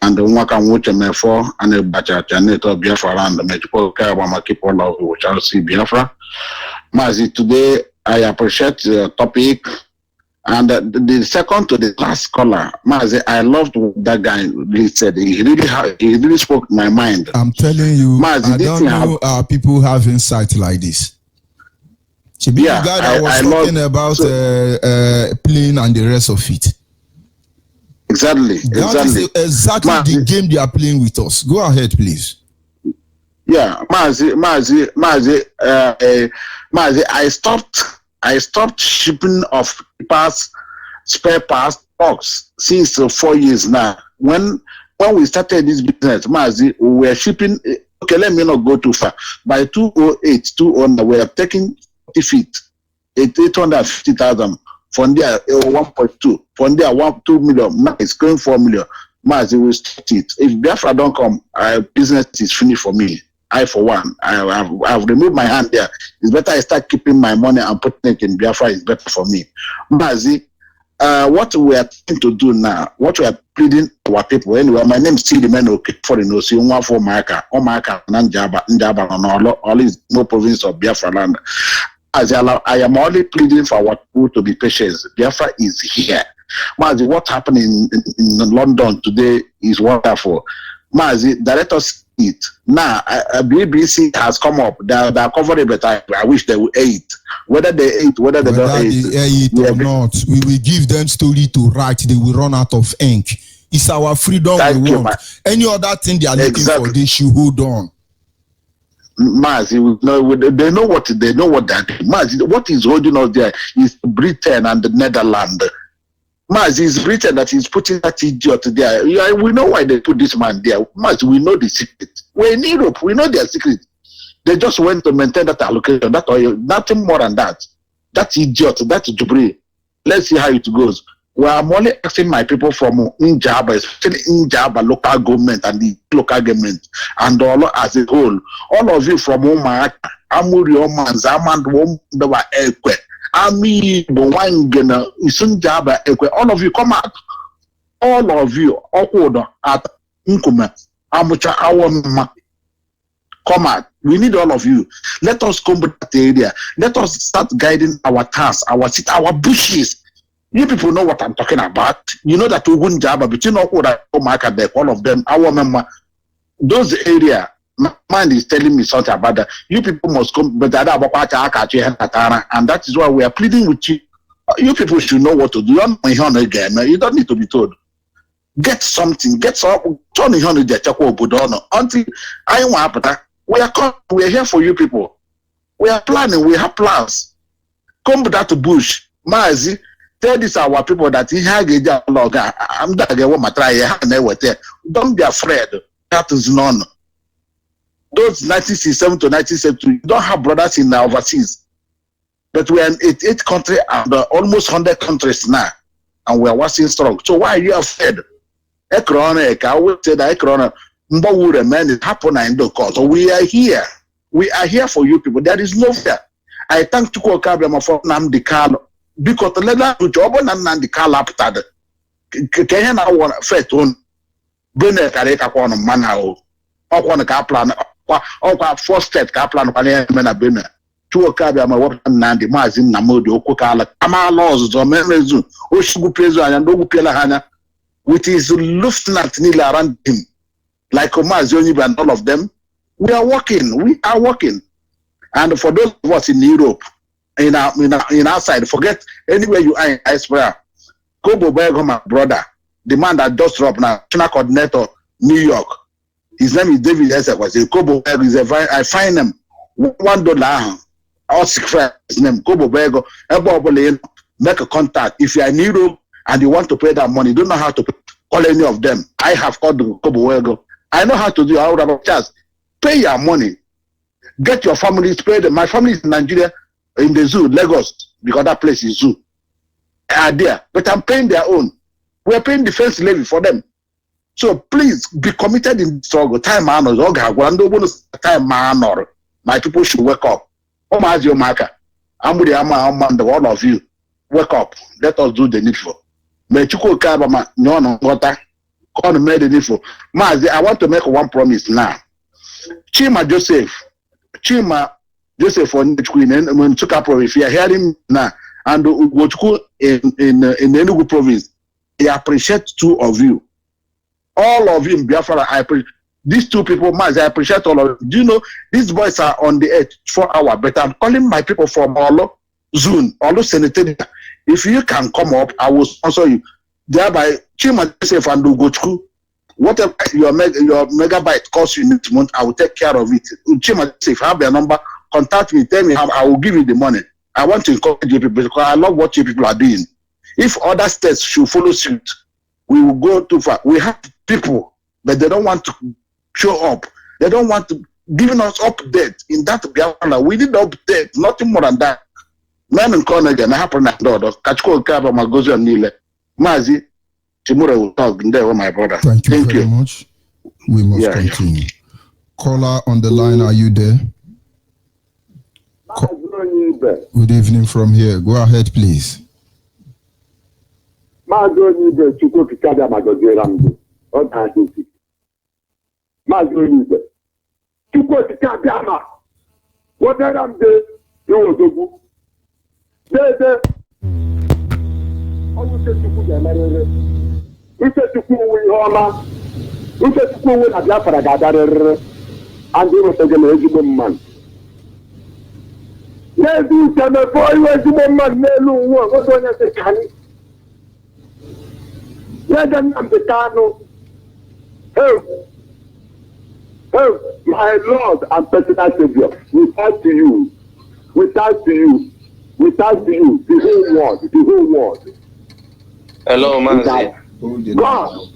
And the one can watch me for and a batch at Janet Biafra and the medical care about my keep all of which I'll see Biafra. Mazi, today I appreciate the topic. And the second to the last caller, Mazi, I loved what that guy really said. He really spoke my mind. I'm telling you, Mazi, I don't know how people have insight like this. The guy that was talking about playing and the rest of it. Exactly. That is exactly the game they are playing with us. Go ahead, please. Yeah, Mazi, I stopped shipping of spare parts box since 4 years now. When we started this business, Mazi, we were shipping. Okay, let me not go too far. By 2009, we are taking 40 feet, 850,000. From there, 1.2. From there, 2 million. Now it's going 4 million. Mazi, we start it. If Biafra don't come, business is finished for me. I, for one, I've removed my hand there. It's better I start keeping my money and putting it in Biafra. It's better for me. Mazi, what we are trying to do now, what we are pleading to our people, anyway, my name is still the man okay for the Nosi, one for Maka, Njaba, all is no province of Biafra land. As I am only pleading for our people to be patient. Biafra is here. Mazi, what happened in London today is wonderful. Mazi, let us eat. Now, BBC has come up. They are covering it, but I wish they would eat. Whether they eat, whether they don't eat or not, we will give them story to write. They will run out of ink. It's our freedom we want. Any other thing they are looking for, they should hold on. Mazi, they know what they're doing. Mazi, what is holding us there is Britain and the Netherlands. Mazi, it's Britain that is putting that idiot there. We know why they put this man there. Mazi, we know the secret. We're in Europe, we know their secret. They just went to maintain that allocation. That oil, nothing more than that. That's idiot. That's Jubri. Let's see how it goes. Well, I'm only asking my people from Njaba, especially Njaba local government and the local government and all as a whole. All of you from Omaka, Amuri Oman, Zaman, Womba Ekwe, Ami, Bowangena, Isunjaba Ekwe, all of you come out. All of you, Okoda at Nkuma, Amucha Awama. Come out. We need all of you. Let us come to that area. Let us start guiding our tasks, our bushes. You people know what I'm talking about. You know that we wouldn't job between all of them, our member, those area. My mind is telling me something about that. You people must come, but and that is why we are pleading with you. You people should know what to do. You don't need to be told. Get something, get some. Until I want we are here for you people. We are planning, we have plans. Come back to bush. Mazi, tell this our people that don't be afraid. That is none. Those 1967 to 1972, you don't have brothers in the overseas. But we are in 88 countries and almost 100 countries now. And we are watching strong. So why are you afraid? I always say that it happen in the cause. So we are here. We are here for you people. There is no fear. I thank Chuko Kabema for Namdi Carlo because the letter to job on Namdi Carlo after the Kenyan I want first one. Bene Kareka on a manao. I want a kaplan or first step kaplan Mena Bene. Chuko Kabema what Nandi Mazin Namodo Kokala Ama laws or Memezu Oshugu Pezo and Nogu Pelahana with his Luftnat Nila around him. Like MAZI, ONYIBE and all of them, we are working. We are working. And for those of us in Europe, in our side, forget anywhere you are in diaspora. Kobo Bergo, my brother, the man that just dropped now, national coordinator, New York. His name is David Esek. Kobo Bergo is I find him $1. All sick friend, his name Kobo Bergo. Make a contact. If you are in Europe and you want to pay that money, you don't know how to call any of them. I have called Kobo Bergo. I know how to do it. I would have a chance. Pay your money. Get your families paid. My family is in Nigeria, in the zoo, Lagos, because that place is zoo. They are there. But I'm paying their own. We are paying defense levy for them. So please be committed in struggle. Time honors. Time honor. My people should wake up. Omazio Maka. All of you. Wake up. Let us do the needful. May Chuko Kabama, no, water. Mazi, I want to make one promise now. Chima Joseph on the Queen and when took up if you are hearing now and Wotuku in Enugu province, I appreciate two of you. All of you in Biafra, I appreciate these two people, Mazi, I appreciate all of you. Do you know these boys are on the edge for hours, but I'm calling my people from Olo Zoom, Olo Senator. If you can come up, I will sponsor you. Thereby, Chima Joseph and Ugochku, whatever your megabyte costs you next month, I will take care of it. Chima Joseph, have your number, contact me, tell me how I will give you the money. I want to encourage you people because I love what you people are doing. If other states should follow suit, we will go too far. We have people, but they don't want to show up. They don't want to giving us update in that Biafra. We need update, nothing more than that. Man and Cornegan, I happen at Dodo, Kachko Kaba Magozo and Nile. Mazi, Timura will talk there with my brother. Thank you very much. We must continue. Caller on the line, are you there? Good evening from here. Go ahead, please. MAZI ONYIBE Chukwu Kikabia Magoziramdu. MAZI ONYIBE Chukwu Kikabia Ma. Woderamde Yodogu. Dede. Onyise Chukwu Gemerere. Ise Chukwu Wihoma. Ise Chukwu Wina Biafra Gadarere. And you will take an ezigbo man. N'ezi uche mefo iwe ezigbo mmadụ n'elu ụwa otu onye si ka anyị. N'eze Nnamdi Kanu, my Lord and personal Savior, we thank to you, we thank to you, we thank to you, the whole world, the whole world. Hello, MAZI. God.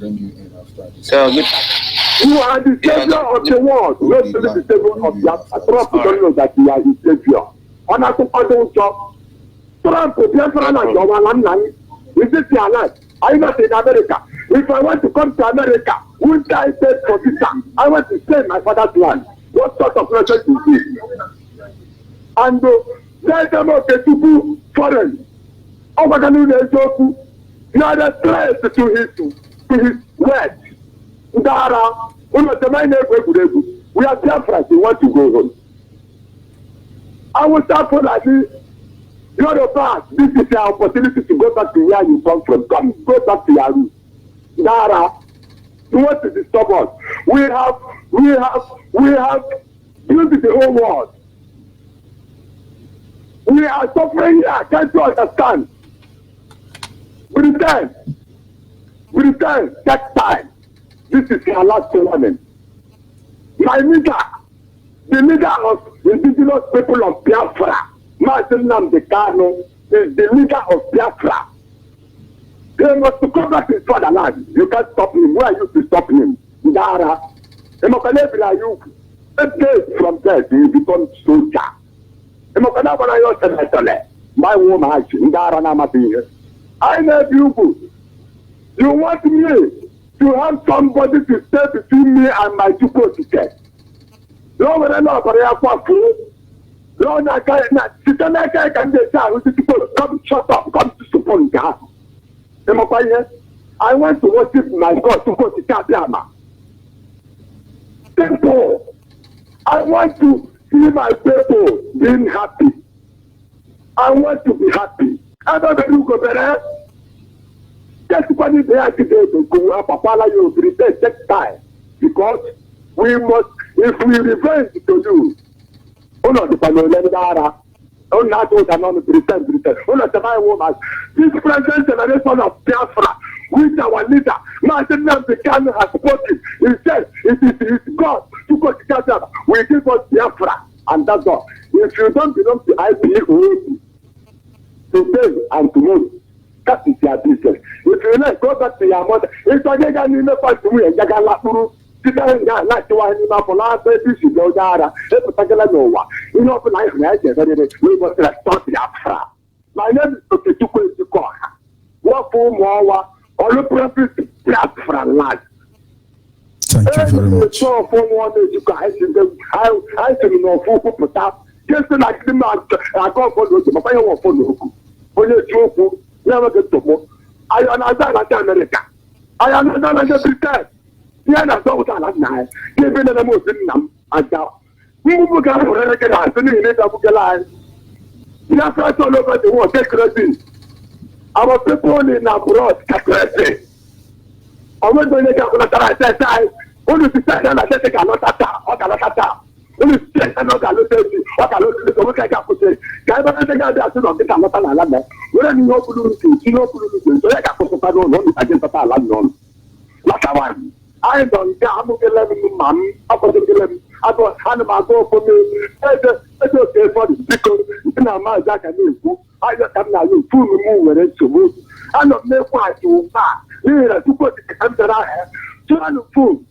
You are the savior of the world. Not only the savior of Biafra. Trump don't know that you are the savior. On a couple job. Trump, Biafra, and Yomalan, is this your life? I'm not in America. If I want to come to America, would I pay for visa? I want to stay in my father's land. What sort of nonsense is this? And let them okay to do foreign. You are the threat to his words. Dara, we are Biafra, we want to go home. I will start for like this. You're the past. This is your opportunity to go back to where you come from. Come, go back to your roots. Dara, you want to disturb us. We have used the whole world. We are suffering here. Can't you understand? Return, that time. This is your last tournament. My leader, the leader of indigenous people of Biafra, Mazinam Dekano, is the leader of Biafra. They must come back to his fatherland. You can't stop him. Where are you to stop him? Ndara. From there, he becomes soldier. My woman, Ndara Namati. I know you. You want me to have somebody to stay between me and my people ticket. No, I know, but I have food. No, I can't. Come shut up. Come to support God. I want to worship my God to go to Kabiama. Simple. I want to see my people being happy. I want to be happy. I don't know who go better. Just when they are today to go up, Papa, you prepare next time. Because we must, if we revenge to you, oh no, the Panolendara, oh not those are not pretend, oh not the my woman. This present generation of Biafra, which our leader, Martin Namdekan has spoken, he said, it is God to go to Gaza. We give us Biafra, and that's all. If you don't belong to IPO, today and tomorrow, that is your business. If you like, go back to your mother. If I get an email to me and Jagalapuru, like the one for last baby, she goes out. If I get a no one, you know, for life, we must start Biafra. My name is Dr. Tukwe. What for more, or the prophet Biafra land. Thank you very much. So for one, you guys, I can know for put up. Just like the man, I go for the Mapaya for the for your joke. Never get to more. I understand America. I understand every time. Yeah, that's all that night. Giving the Muslim and now. We will go for a record and in it up the line. Biafra all over the world, take credit. Our people in abroad, take credit. I went to the Capitol, only to say that I take a lot of time, or a lot of time. Only to say that I don't know what I look at the work I got to say. Guy, but I think I got to know that I'm not allowed. When you know, you know, so I got to put on against the Palan. Like one, I don't get a little mum, up to the limb. I got Hannah go for me. It's okay for the because now my Jack and you. I just have now you fool me move and to move. I don't know why to far. You know, to put the answer I have. Turn the food.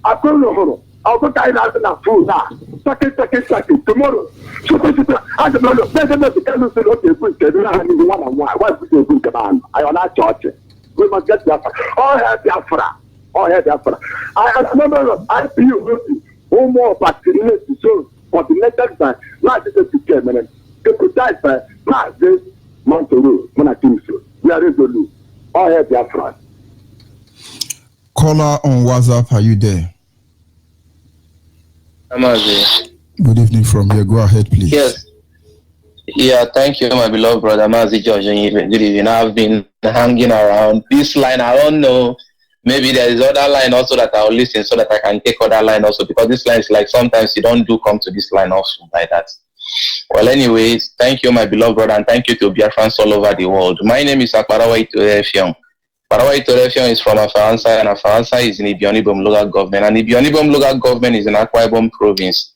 I don't know. I'll go die out in that food now. Second. Tomorrow. So, I don't know. There's another kind of thing. Okay, put the one and why. Why put the good command? I on that church. We must get Biafra. All have Biafra. I remember I feel one more particular so for the next time. Not just to care, man. To protect by not this Montoro, Monatinso. We are ready to do. All have Biafra. Caller on WhatsApp, are you there? MAZI. Good evening from here. Go ahead, please. Yes. Yeah, thank you, my beloved brother MAZI George. Good evening. I've been hanging around this line. I don't know. Maybe there is other line also that I'll listen so that I can take other line also, because this line is like sometimes you don't do come to this line also like that. Well, anyways, thank you, my beloved brother, and thank you to Biafrans all over the world. My name is Onyeibe. Onyeibe is from Afaransa, and Afaransa is in Ibionibom local government, and Ibionibom local government is in Akwa Ibom province.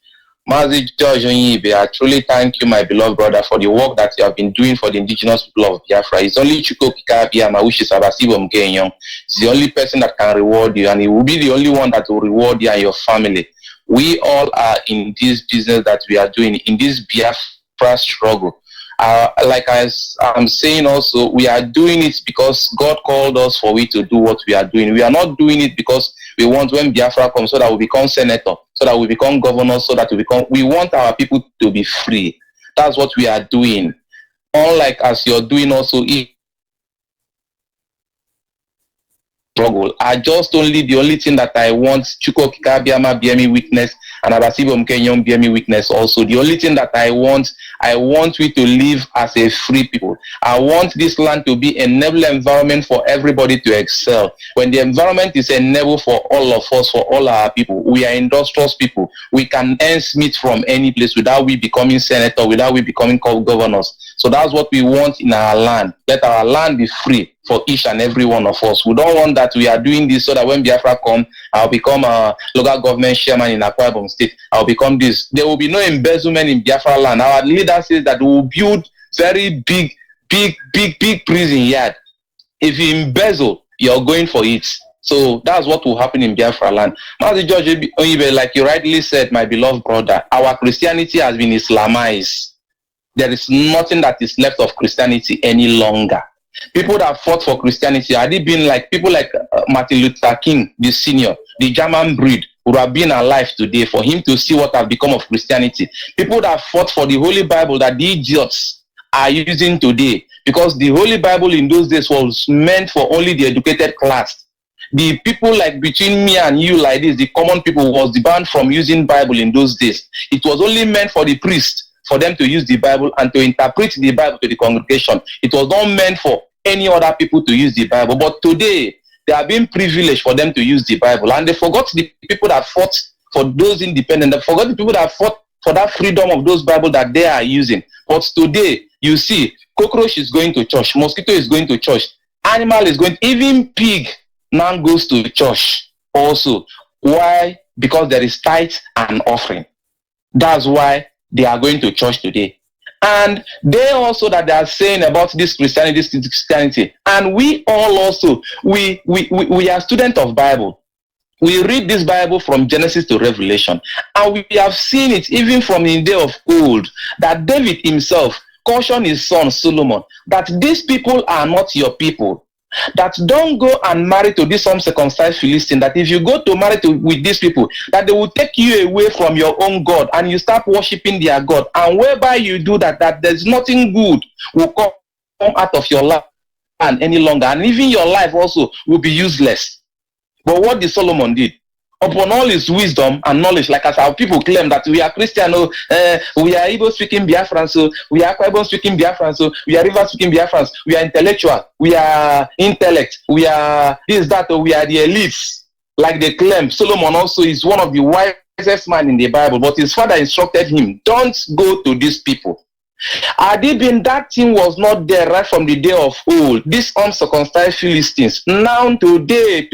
MAZI George Onyeibe, I truly thank you, my beloved brother, for the work that you have been doing for the indigenous people of Biafra. It's only Chukwukika Abiyama, which is Abasibo Mkenyong. It's the only person that can reward you, and he will be the only one that will reward you and your family. We all are in this business that we are doing, in this Biafra struggle. Like I'm saying also, we are doing it because God called us for we to do what we are doing. We are not doing it because we want when Biafra comes so that we become senator, so that we become governor, so that we want our people to be free. That's what we are doing. Unlike as you're doing also, struggle. I just the only thing that I want, Chukwukika Abiyama bear me witness, and Abasibo Mkenyong bear me witness also. The only thing that I want we to live as a free people. I want this land to be an enable environment for everybody to excel. When the environment is enable for all of us, for all our people, we are industrious people. We can earn meat from any place without we becoming senator, without we becoming governors. So that's what we want in our land. Let our land be free for each and every one of us. We don't want that we are doing this so that when Biafra come, I'll become a local government chairman in Akwa Ibom State. I'll become this. There will be no embezzlement in Biafra land. Our leader says that we will build very big prison yard. If you embezzle, you're going for it. So that's what will happen in Biafra land. MAZI George Onyeibe, like you rightly said, my beloved brother, our Christianity has been Islamized. There is nothing that is left of Christianity any longer. People that fought for Christianity, had it been like people like Martin Luther King, the senior, the German breed, would have been alive today for him to see what has become of Christianity. People that fought for the Holy Bible that the idiots are using today, because the Holy Bible in those days was meant for only the educated class. The people like between me and you like this, the common people, was banned from using Bible in those days. It was only meant for the priest, for them to use the Bible and to interpret the Bible to the congregation. It was not meant for any other people to use the Bible. But today, they are being privileged for them to use the Bible. And they forgot the people that fought for those independent. They forgot the people that fought for that freedom of those Bible that they are using. But today, you see, cockroach is going to church, mosquito is going to church, animal is going, even pig now goes to church also. Why? Because there is tithe and offering. That's why they are going to church today. And they also that they are saying about this Christianity. And we all also, we are students of Bible. We read this Bible from Genesis to Revelation. And we have seen it even from the day of old, that David himself cautioned his son Solomon that these people are not your people. That don't go and marry to this uncircumcised Philistine, that if you go to marry with these people, that they will take you away from your own God and you start worshiping their God. And whereby you do that, that there's nothing good will come out of your life any longer. And even your life also will be useless. But what did Solomon did? Upon all his wisdom and knowledge, like as our people claim that we are Christian, we are Igbo speaking Biafran, so we are Akwa Ibom speaking Biafran, so we are River speaking Biafrans, we are intellectual, we are intellect, we are this, that, or we are the elites, like they claim. Solomon also is one of the wisest men in the Bible, but his father instructed him, don't go to these people. Had it been that thing was not there right from the day of old, these uncircumcised Philistines, now today,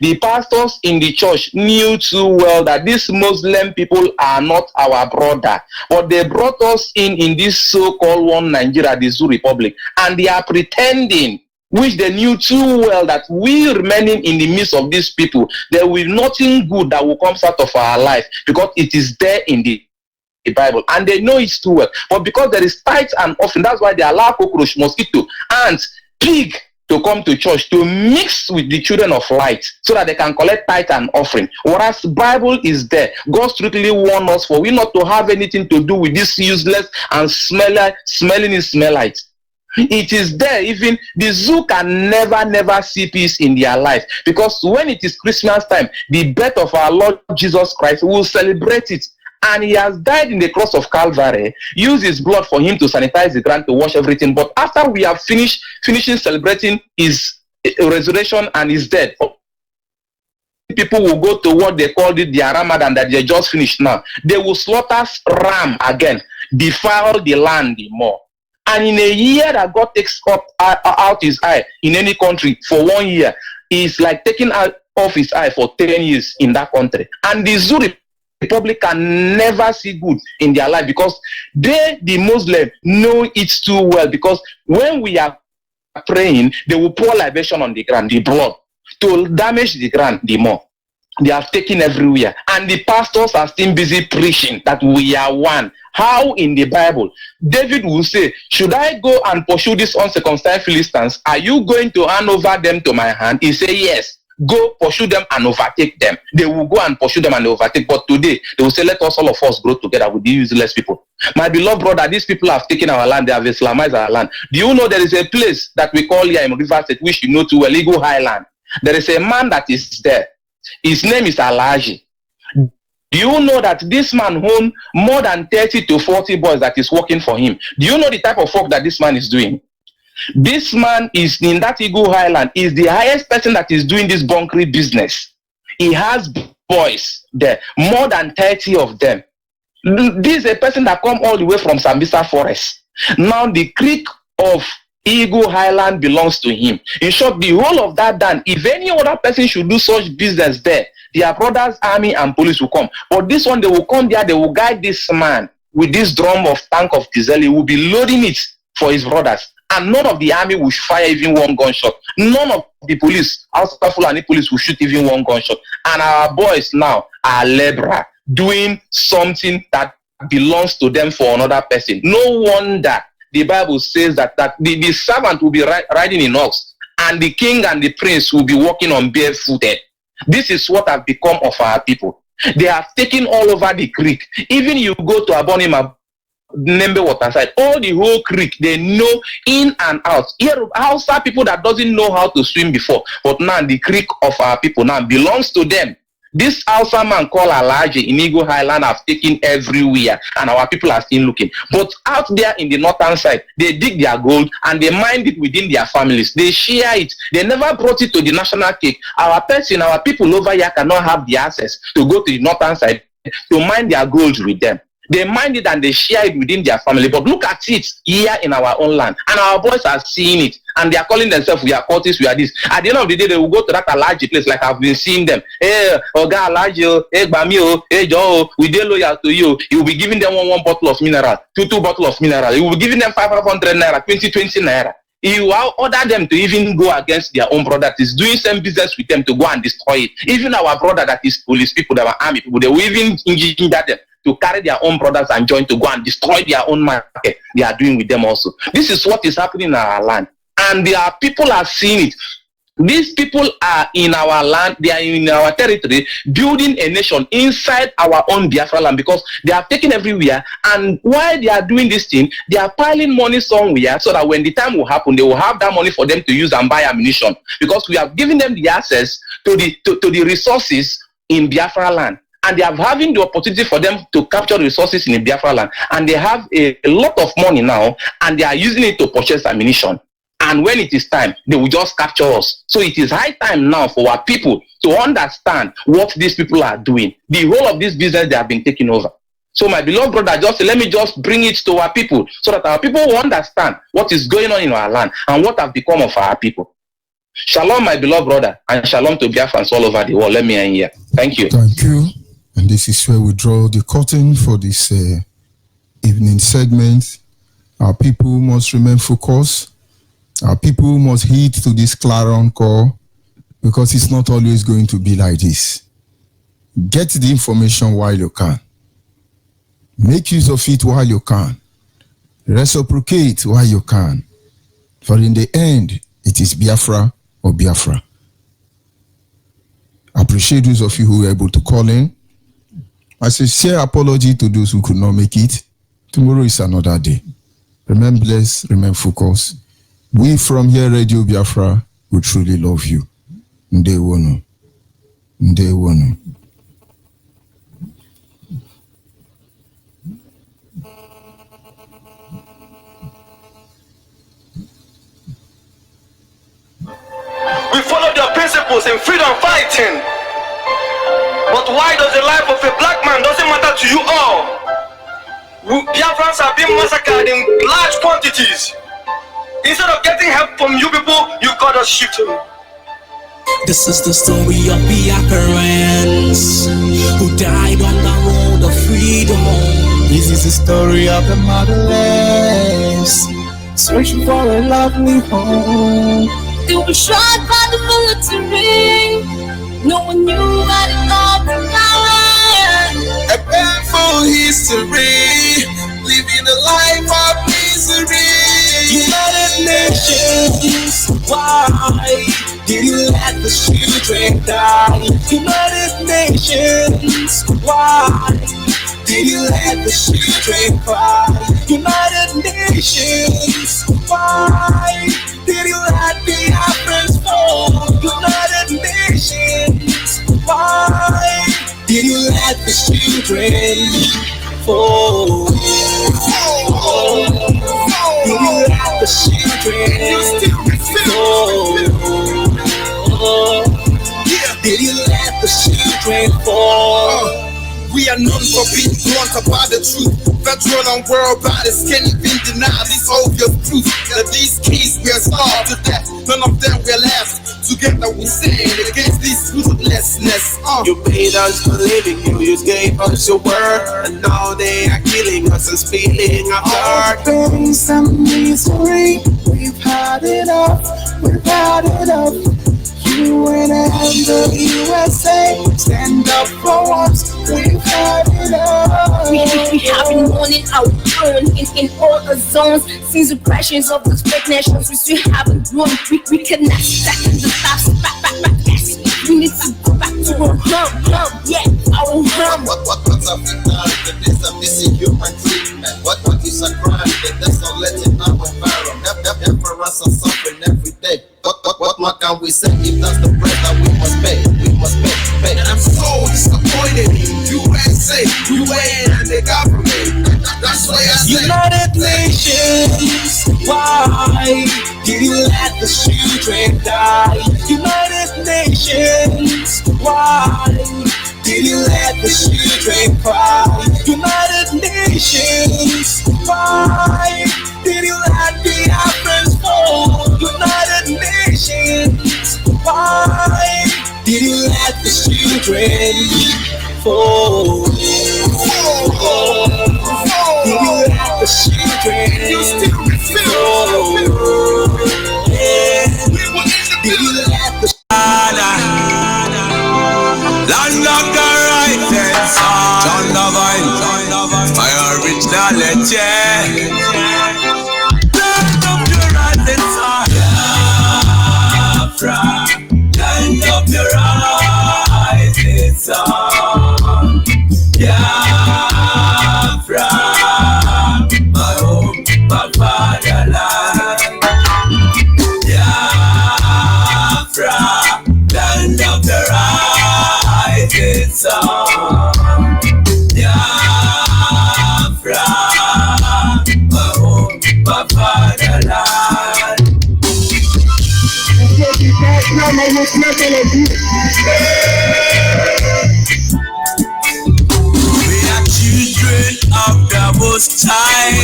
the pastors in the church knew too well that these Muslim people are not our brother, but they brought us in this so-called one Nigeria, the Zoo Republic, and they are pretending, which they knew too well that we remaining in the midst of these people, there will be nothing good that will come out of our life, because it is there in the Bible, and they know it too well. But because there is tithe and offering, that's why they allow cockroach, mosquito, ants, pig to come to church to mix with the children of light, so that they can collect tithe and offering. Whereas Bible is there. God strictly warned us for we not to have anything to do with this useless and smelling Ismailite. It is there. Even the zoo can never see peace in their life, because when it is Christmas time, the birth of our Lord Jesus Christ, we will celebrate it. And he has died in the cross of Calvary, use his blood for him to sanitize the ground, to wash everything. But after we have finishing celebrating his resurrection and his death, people will go to what they called it their Ramadan that they just finished now. They will slaughter ram again, defile the land more. And in a year that God takes out his eye in any country for 1 year, is like taking off his eye for 10 years in that country. And the Zuri public can never see good in their life because they, the Muslim, know it too well. Because when we are praying, they will pour libation on the ground, the blood, to damage the ground the more. They are taken everywhere, and the pastors are still busy preaching that we are one. How in the Bible David will say, should I go and pursue these uncircumcised Philistines? Are you going to hand over them to my hand? He said, yes. Go pursue them and overtake them. They will go and pursue them and overtake. But today, they will say, let us all of us grow together with these useless people. My beloved brother, these people have taken our land. They have Islamized our land. Do you know there is a place that we call here in River State, which you know too well, Eagle Highland? There is a man that is there. His name is Alaji. Do you know that this man owns more than 30 to 40 boys that is working for him? Do you know the type of work that this man is doing? This man is in that Eagle Highland, is the highest person that is doing this bunkery business. He has boys there, more than 30 of them. This is a person that come all the way from Sambisa Forest. Now the creek of Eagle Highland belongs to him. In short, the whole of that done, if any other person should do such business there, their brothers, army, and police will come. But this one, they will come there, they will guide this man with this drum of tank of diesel. He will be loading it for his brothers. And none of the army will fire even one gunshot. None of the police, outside Fulani police, will shoot even one gunshot. And our boys now are labor, doing something that belongs to them for another person. No wonder the Bible says that the servant will be riding in ox, and the king and the prince will be walking on barefooted. This is what has become of our people. They have taken all over the creek. Even you go to Abonima, Nembe Waterside, all the whole creek, they know in and out. Here, Hausa people that doesn't know how to swim before, but now the creek of our people now belongs to them. This Hausa man called Alaji in Eagle Highland have taken everywhere, and our people are still looking. But out there in the northern side, they dig their gold and they mine it within their families. They share it. They never brought it to the national cake. Our person, our people over here cannot have the access to go to the northern side to mine their gold with them. They mine it and they share it within their family. But look at it here in our own land. And our boys are seeing it. And they are calling themselves, we are cultists, we are this. At the end of the day, they will go to that large place like I've been seeing them. Hey, Oga Alaji, hey, Bamio, hey, Joe, we are loyal to you. You will be giving them one bottle of mineral, two bottles of mineral. You will be giving them 500 naira, 20 naira. You will order them to even go against their own brother that is doing some business with them to go and destroy it. Even our brother that is police people, that are army people, they will even engage them to carry their own brothers and join to go and destroy their own market. They are doing with them also. This is what is happening in our land. And their people are seeing it. These people are in our land, they are in our territory, building a nation inside our own Biafra land, because they are taken everywhere. And while they are doing this thing, they are piling money somewhere so that when the time will happen, they will have that money for them to use and buy ammunition. Because we have given them the access to the resources in Biafra land. And they are having the opportunity for them to capture resources in the Biafra land. And they have a lot of money now, and they are using it to purchase ammunition. And when it is time, they will just capture us. So it is high time now for our people to understand what these people are doing. The whole of this business, they have been taking over. So my beloved brother, let me just bring it to our people so that our people will understand what is going on in our land and what have become of our people. Shalom, my beloved brother, and shalom to Biafrans all over the world. Let me end here. Thank you. Thank you. And this is where we draw the curtain for this evening segment. Our people must remain focused. Our people must heed to this clarion call, because it's not always going to be like this. Get the information while you can. Make use of it while you can. Reciprocate while you can. For in the end, it is Biafra or Biafra. I appreciate those of you who were able to call in. I sincere apology to those who could not make it. Tomorrow is another day. Remain blessed, remain focused. We from here, Radio Biafra, we truly love you. Ndewonu. Ndewonu. We follow their principles in freedom fighting. But why does the life of a black man doesn't matter to you all? Biafrans are being massacred in large quantities. Instead of getting help from you people, you got us shifting. This is the story of Biafrans who died on the road of freedom. This is the story of the motherless searching for a lovely home. They were shot by the military. No one knew how to stop the violence. A painful history, living a life of misery. United Nations, why did you let the children die? United Nations, why did you let the children cry? United Nations, why did you let the Africans fall? United Nations, why did you let the children fall? Did you let the children fall? Did you let the children fall? We are known for being blunt about the truth. Federal and world bodies can't even deny this obvious proof that these kids were starved to death. None of them were left. Together we stand against this ruthlessness. You made us believe in you, you gave us your word, and now they are killing us and spilling our blood. Things and misery, we've had enough, we've had enough. You and the USA, stand up for us, we've had enough. We have been mourning our burn in all the zones. Since the crashes of those great nations, we still haven't grown. We cannot stack the stuff back, yes. We need to go back to our home, yeah, our home. What's up with the days of missing human treatment? What is a crime? That's not letting our environment. Emperors are suffering every day. What more can we say if that's the price that we must pay? We must pay. And I'm so disappointed in USA, UN, and the government. That's why I say United Nations, why did you let the children die? United Nations, why did you let the children cry? United Nations, why did you let the Africans fall? United Nations, why did you let the children fall? Did you let the children fall? Did you let the Land of the right and John Lovine, my originality. Land of the right and Biafra, land of the right and Biafra, my home, my fatherland. Biafra, land of the right and Biafra, my home, my fatherland. We are children of the Most High,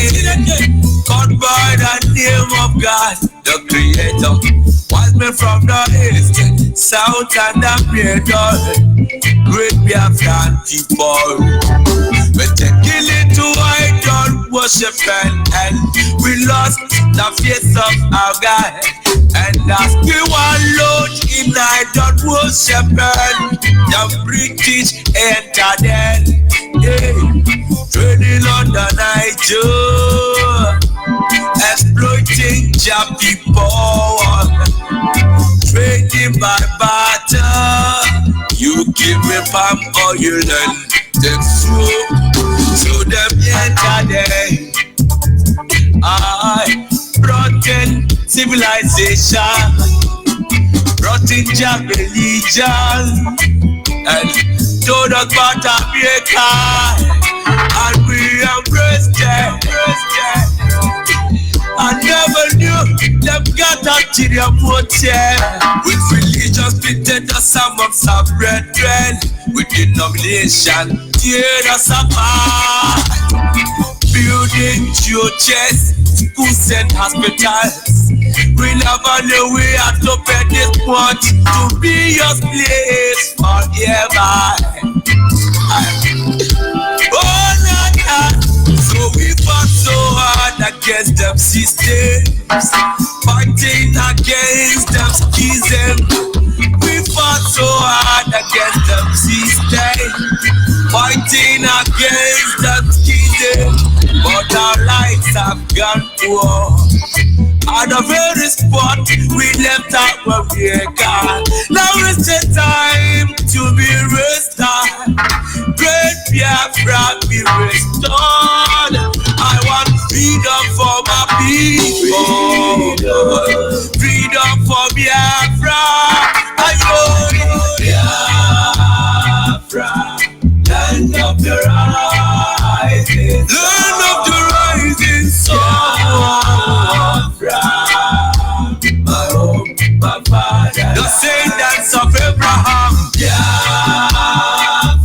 called by the name of God, the Creator. Wise men from the east, south, and the middle, great Biafran people. We take it to idol worship and we lost the face of our God. And as we were load in idol worship, the British entered in, trading on the Niger, exploiting their people, trading by barter. You give me palm oil and take soup, so them entered in. I brought in civilization, brought in their religion, and told us about America, and we embraced them. I never knew them got ulterior motive. With religion splitted us amongst our brethren, with denomination tear us apart. Building churches, schools and hospitals, We never knew we had to pay this much to be your slaves forever. Oh, nah. So we fought so hard against them systems, fighting against them schisms. We fought so hard against them systems, fighting against them schisms. But our lives have gone poor. At the very spot we left out where we gone. Now is the time to be restored. Great Biafra be restored. I want freedom for my people. Freedom for Biafra. I want Biafra. Land of the rising sun. Land of the rising sun. My home, my father. The descendants of Abraham.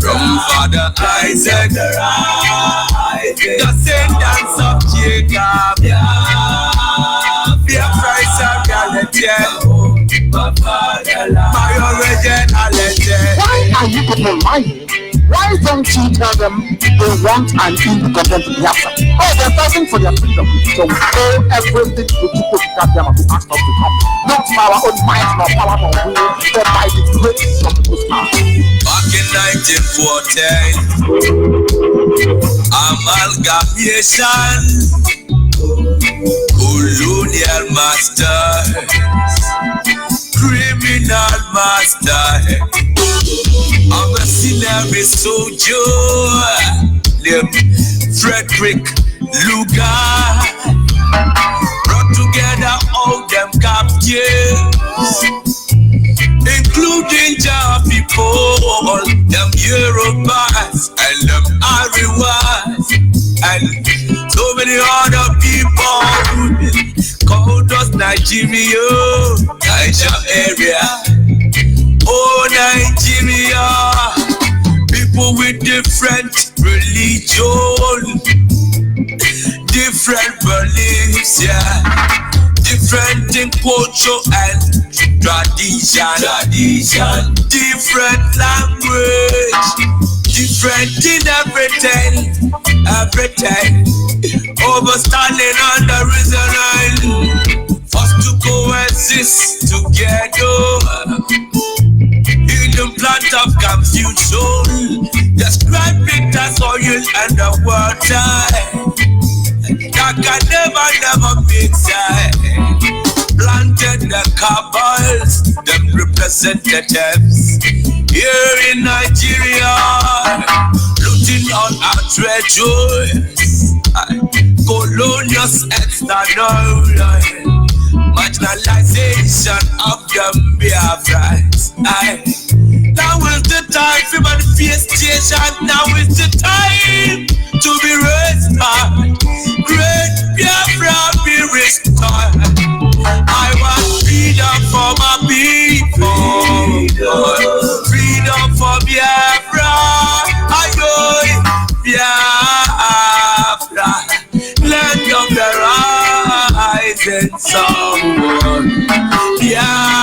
From Father Isaac. The descendants of Jacob. Biafra is a reality. My originality. Why are you people lying? Why don't you tell them they want an independent Biafra? Oh, they're fighting for their freedom. So we owe everything to Biafra to ask us to come. Not by our own might, nor power, nor will, but by the grace of the Most High. Back in 1914, amalgamation, colonial masters, criminal masters. I'm a mercenary soldier named Frederick Lugar, brought together all them captives, including Jah people, them Yorubas and them Ariwas, and so many other people called us Nigeria, Niger area. Oh, Nigeria, people with different religion, different beliefs, yeah, different in culture and tradition, different language, different in everything, overstanding on the reason first to coexist together. The plant of confusion, describing the soil and the water that can never mix. Planted the cabals, them representatives here in Nigeria, looting on our treasures, colonial external marginalization of the Biafrans. Now is the time for manifestation. Now is the time to be restored. Great Biafra be restored. I want freedom for my people. Freedom for Biafra. I want Biafra. Land of the rising sun. Biafra.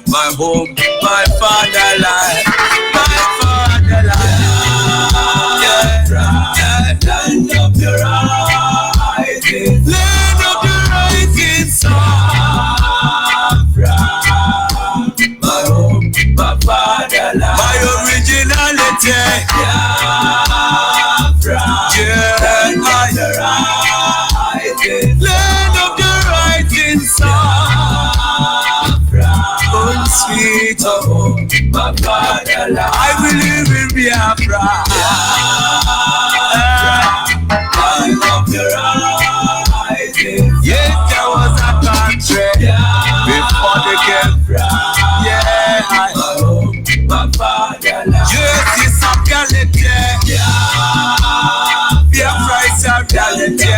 My home, my fatherland, my fatherland. Land of the rising, land of the rising sun. My home, my fatherland, my originality. Land of the rising sun. Sweet home, my fatherland. I believe in Biafra. I love your eyes. Yes, there was a country before the game. Yeah, my fatherland. Yes, it's a reality. Biafra is a reality.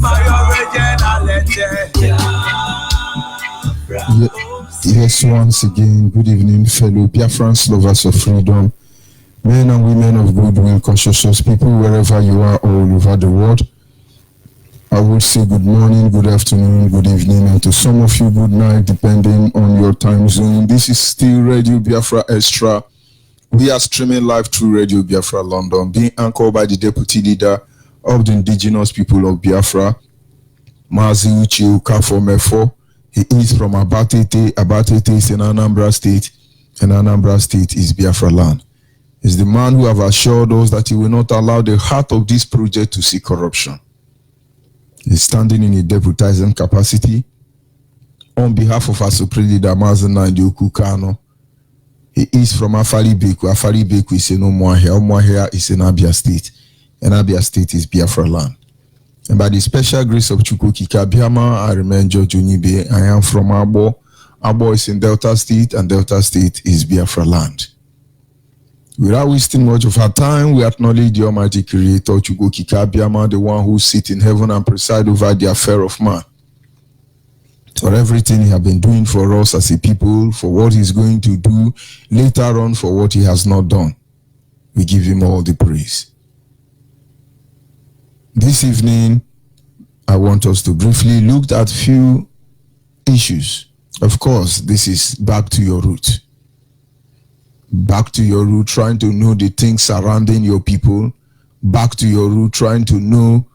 My originality. Yes, once again, good evening, fellow Biafrans, lovers of freedom, men and women of goodwill, conscientious people, wherever you are all over the world. I would say good morning, good afternoon, good evening, and to some of you, good night, depending on your time zone. This is still Radio Biafra Extra. We are streaming live through Radio Biafra London, being anchored by the Deputy Leader of the Indigenous People of Biafra, MAZI Uche Ukafo. He is from Abatete. Abatete is in Anambra State, and Anambra State is Biafra land. He's the man who have assured us that he will not allow the heart of this project to see corruption. He's standing in a deputizing capacity on behalf of our Supreme Leader MAZI Nnamdi Kanu. He is from Afari-Beku. Afari-Beku is in Umuahia. Umuahia is in Abia State, and Abia State is Biafra land. And by the special grace of Chukwukika Biama, I remain George Onyeibe. I am from Abo. Abo is in Delta State, and Delta State is Biafra land. Without wasting much of our time, we acknowledge the Almighty Creator, Chukwukika Biama, the one who sits in heaven and presides over the affair of man. For everything he has been doing for us as a people, for what he's going to do later on, for what he has not done. We give him all the praise. This evening, I want us to briefly look at few issues. Of course, this is back to your root. Back to your root, trying to know the things surrounding your people. Back to your root, trying to know,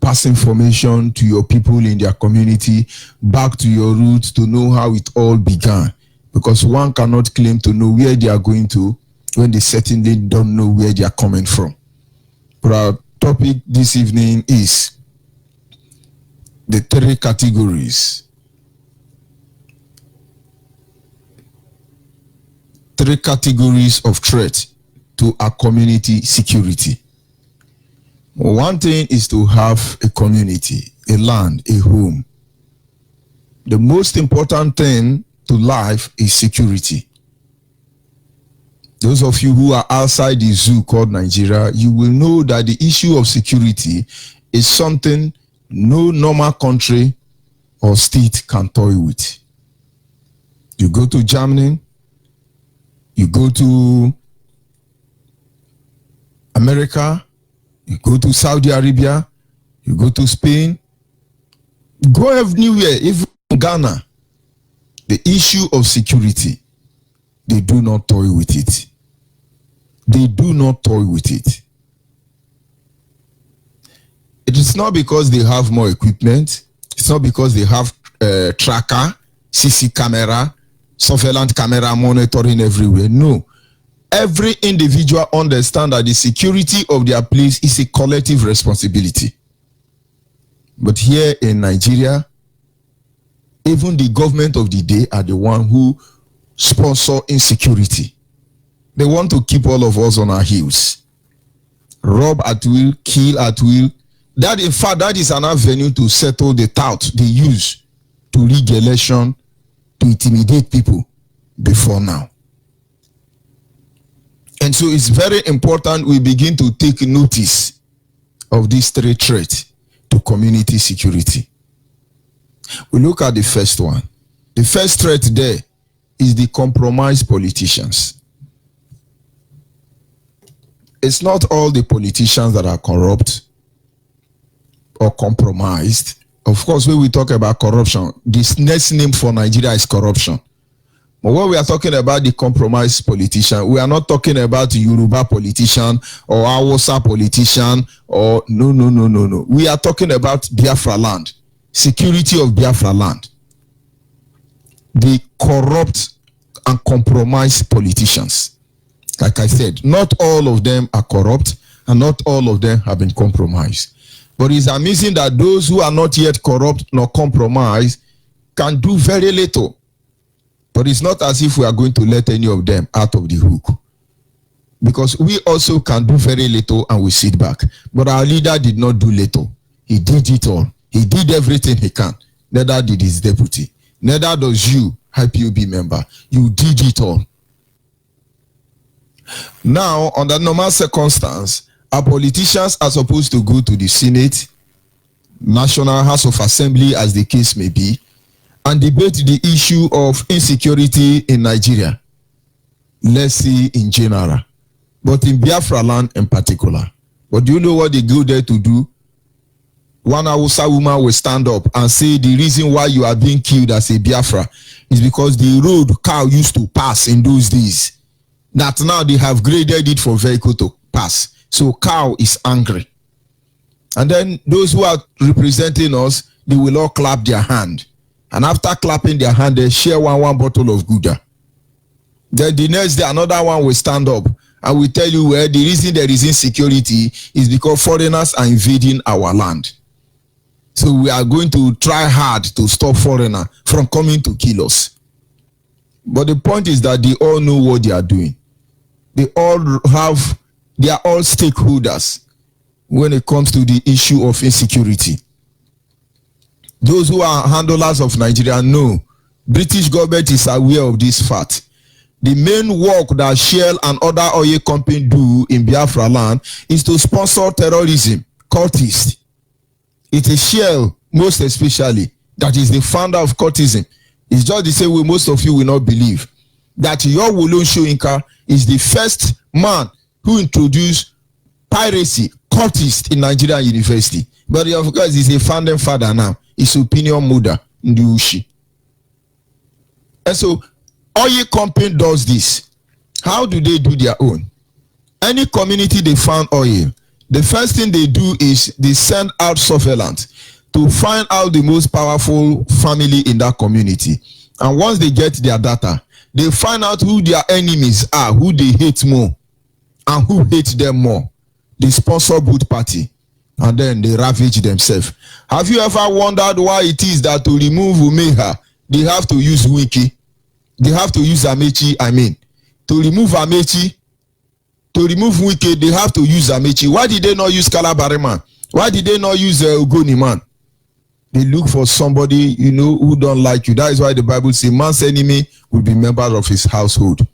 pass information to your people in their community. Back to your roots to know how it all began. Because one cannot claim to know where they are going to when they certainly don't know where they are coming from. But our topic this evening is the three categories. Three categories of threat to our community security. One thing is to have a community, a land, a home. The most important thing to life is security. Those of you who are outside the zoo called Nigeria, you will know that the issue of security is something no normal country or state can toy with. You go to Germany, you go to America, you go to Saudi Arabia, you go to Spain, go anywhere, even Ghana. The issue of security, they do not toy with it. They do not toy with it. It is not because they have more equipment. It's not because they have tracker, CC camera, surveillance camera monitoring everywhere. No. Every individual understands that the security of their place is a collective responsibility. But here in Nigeria, even the government of the day are the one who sponsor insecurity. They want to keep all of us on our heels. Rob at will, kill at will. That, in fact, that is an avenue to settle the tout they use to rig election, to intimidate people before now. And so it's very important we begin to take notice of these three threats to community security. We look at the first one. The first threat there is the compromised politicians. It's not all the politicians that are corrupt or compromised. Of course, when we talk about corruption, this next name for Nigeria is corruption. But when we are talking about the compromised politician, we are not talking about the Yoruba politician or Hausa politician or no. We are talking about Biafra land, security of Biafra land. The corrupt and compromised politicians. Like I said, not all of them are corrupt and not all of them have been compromised. But it's amazing that those who are not yet corrupt nor compromised can do very little. But it's not as if we are going to let any of them out of the hook. Because we also can do very little and we sit back. But our leader did not do little. He did it all. He did everything he can. Neither did his deputy. Neither does you, IPOB member. You did it all. Now, under normal circumstance, our politicians are supposed to go to the Senate, National House of Assembly, as the case may be, and debate the issue of insecurity in Nigeria. Let's see in general, but in Biafra land in particular. But do you know what they go there to do? one Hausa woman will stand up and say the reason why you are being killed as a Biafra is because the road cow used to pass in those days, that now they have graded it for vehicle to pass. So cow is angry. And then those who are representing us, they will all clap their hand. And after clapping their hand, they share one bottle of Gouda. Then the next day, another one will stand up and will tell you where the reason there is insecurity is because foreigners are invading our land. So we are going to try hard to stop foreigners from coming to kill us. But the point is that they all know what they are doing. They are all stakeholders when it comes to the issue of insecurity. Those who are handlers of Nigeria know British government is aware of this fact. The main work that Shell and other oil companies do in Biafra land is to sponsor terrorism, cultists. It is Shell, most especially, that is the founder of cultism. It's just the same way most of you will not believe that Yowolon Shoyinka is the first man who introduced piracy, cultist in Nigerian university. But of course, he's a founding father now. His opinion mother, Ndiushi. And so, oil company does this. How do they do their own? Any community they found oil, the first thing they do is they send out surveillance to find out the most powerful family in that community. And once they get their data, they find out who their enemies are, who they hate more, and who hate them more. They sponsor both party, and then they ravage themselves. Have you ever wondered why it is that to remove Umeha, they have to use Wiki? They have to use Amechi, To remove Amechi, to remove Wiki, they have to use Amechi. Why did they not use Kalabari man? Why did they not use Ogoni man? They look for somebody, who don't like you. That is why the Bible says man's enemy will be members of his household.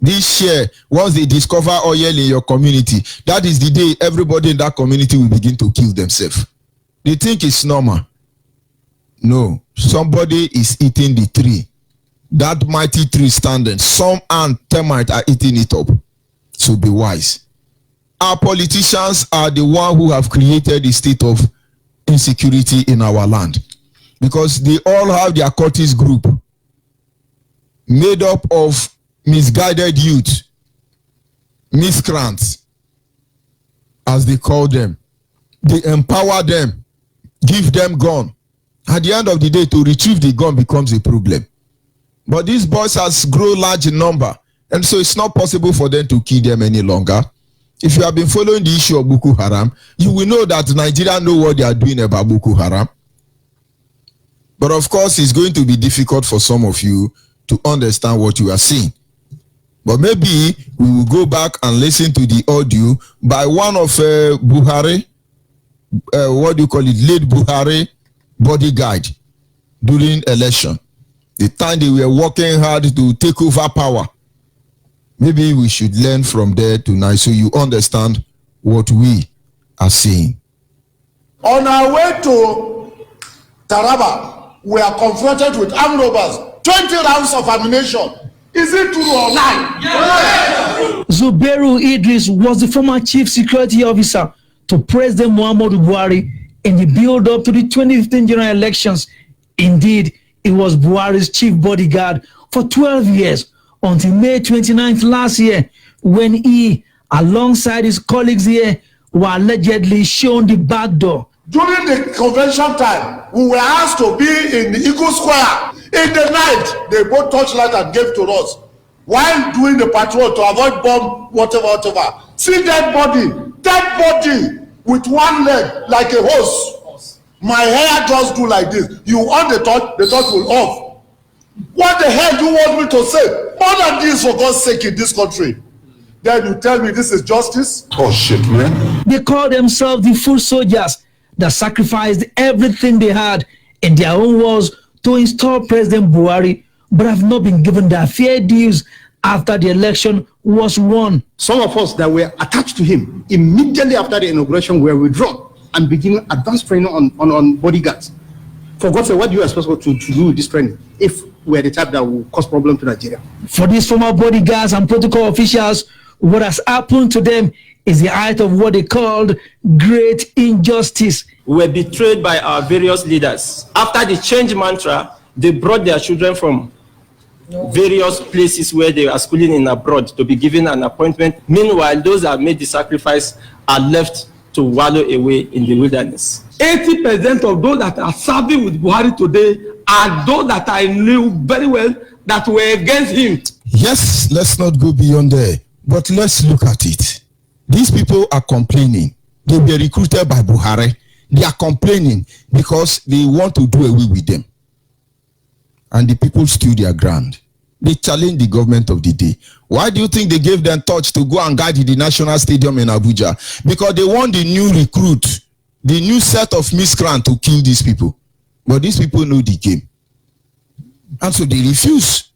This year, once they discover oil in your community, that is the day everybody in that community will begin to kill themselves. They think it's normal. No, somebody is eating the tree. That mighty tree standing. Some ant termite are eating it up. So be wise. Our politicians are the ones who have created the state of insecurity in our land, because they all have their cultist group made up of misguided youth, miscreants, as they call them. They empower them, give them gun. At the end of the day, to retrieve the gun becomes a problem. But these boys has grown large in number, and so it's not possible for them to kill them any longer. If you have been following the issue of Boko Haram, you will know that Nigeria know what they are doing about Boko Haram. But of course, it's going to be difficult for some of you to understand what you are seeing. But maybe we will go back and listen to the audio by one of Buhari, late Buhari bodyguard during election. The time they were working hard to take over power. Maybe we should learn from there tonight so you understand what we are saying. On our way to Taraba, we are confronted with armed robbers, 20 rounds of ammunition. Is it true or not? Yes. Zubairu Idris was the former chief security officer to President Muhammadu Buhari in the build-up to the 2015 general elections. Indeed, he was Buhari's chief bodyguard for 12 years until May 29th last year, when he, alongside his colleagues here, were allegedly shown the back door. During the convention time, we were asked to be in the Eagle Square. In the night, they both torchlight and gave to us. While doing the patrol to avoid bomb, whatever. See that body with one leg like a horse. My hair just do like this. You on the torch will off. What the hell do you want me to say? More than this, for God's sake, in this country. Then you tell me this is justice? Oh shit, man. They call themselves the foot soldiers that sacrificed everything they had in their own wars to install President Buhari, but have not been given their fair dues after the election was won. Some of us that were attached to him immediately after the inauguration were withdrawn and began advanced training on bodyguards. For God's sake, what do you expect to do with this training if we're the type that will cause problem to Nigeria? For these former bodyguards and protocol officials what has happened to them is the height of what they called great injustice. We were betrayed by our various leaders. After the change mantra, they brought their children from various places where they are schooling in abroad to be given an appointment. Meanwhile, those that made the sacrifice are left to wallow away in the wilderness. 80% of those that are serving with Buhari today are those that I knew very well that were against him. Yes, let's not go beyond there, but let's look at it. These people are complaining. They were recruited by Buhari. They are complaining because they want to do away with them. And the people stood their ground. They challenged the government of the day. Why do you think they gave them touch to go and guard the National Stadium in Abuja? Because they want the new recruit, the new set of miscreants to kill these people. But these people know the game. And so they refuse.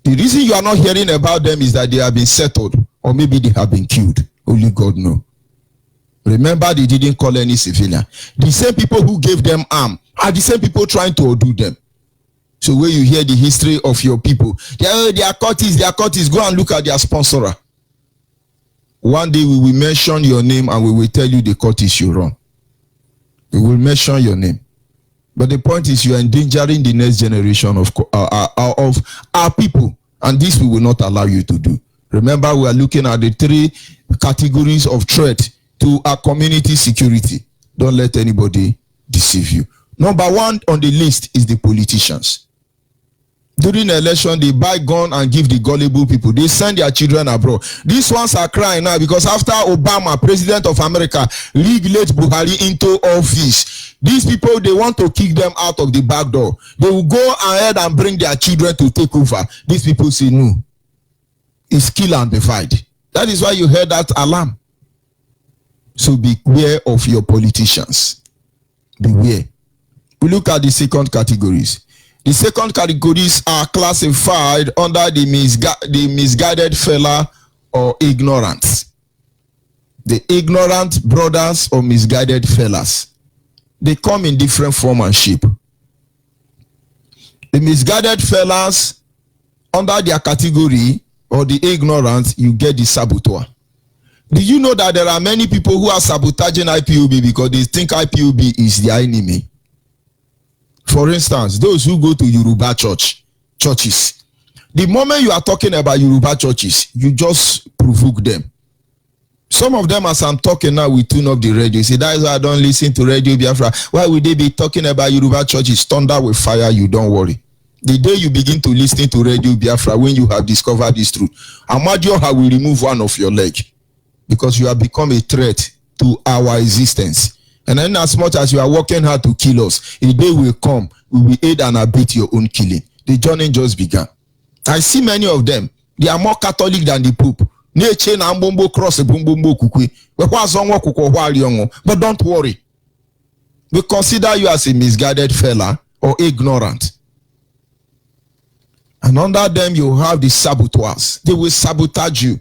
The reason you are not hearing about them is that they have been settled, or maybe they have been killed. Only God knows. Remember, they didn't call any civilian. The same people who gave them arm are the same people trying to outdo them. So when you hear the history of your people, they are cultists, go and look at their sponsorer. One day we will mention your name and we will tell you the cultists you run. We will mention your name. But the point is you are endangering the next generation of our people. And this we will not allow you to do. Remember, we are looking at the 3 categories of threat to our community security. Don't let anybody deceive you. Number 1 on the list is the politicians. During the election, they buy gun and give the gullible people. They send their children abroad. These ones are crying now because after Obama, President of America, regulate Buhari into office, these people, they want to kick them out of the back door. They will go ahead and bring their children to take over. These people say no. It's kill and divide. That is why you heard that alarm. So beware of your politicians. Beware. We look at the second categories. The second categories are classified under the misguided fella or ignorance. The ignorant brothers or misguided fellas. They come in different form and shape. The misguided fellas, under their category, or the ignorant, you get the saboteur. Do you know that there are many people who are sabotaging IPOB because they think IPOB is their enemy? For instance, those who go to Yoruba churches. The moment you are talking about Yoruba churches, you just provoke them. Some of them, as I'm talking now, we tune up the radio. Say, that is why I don't listen to Radio Biafra. Why would they be talking about Yoruba churches? Thunder will fire you, don't worry. The day you begin to listen to Radio Biafra, when you have discovered this truth, Amadioha will remove one of your leg because you have become a threat to our existence. And then as much as you are working hard to kill us, a day will come, we will aid and abet your own killing. The journey just began. I see many of them. They are more Catholic than the Pope. But don't worry. We consider you as a misguided fella or ignorant. And under them you have the saboteurs. They will sabotage you.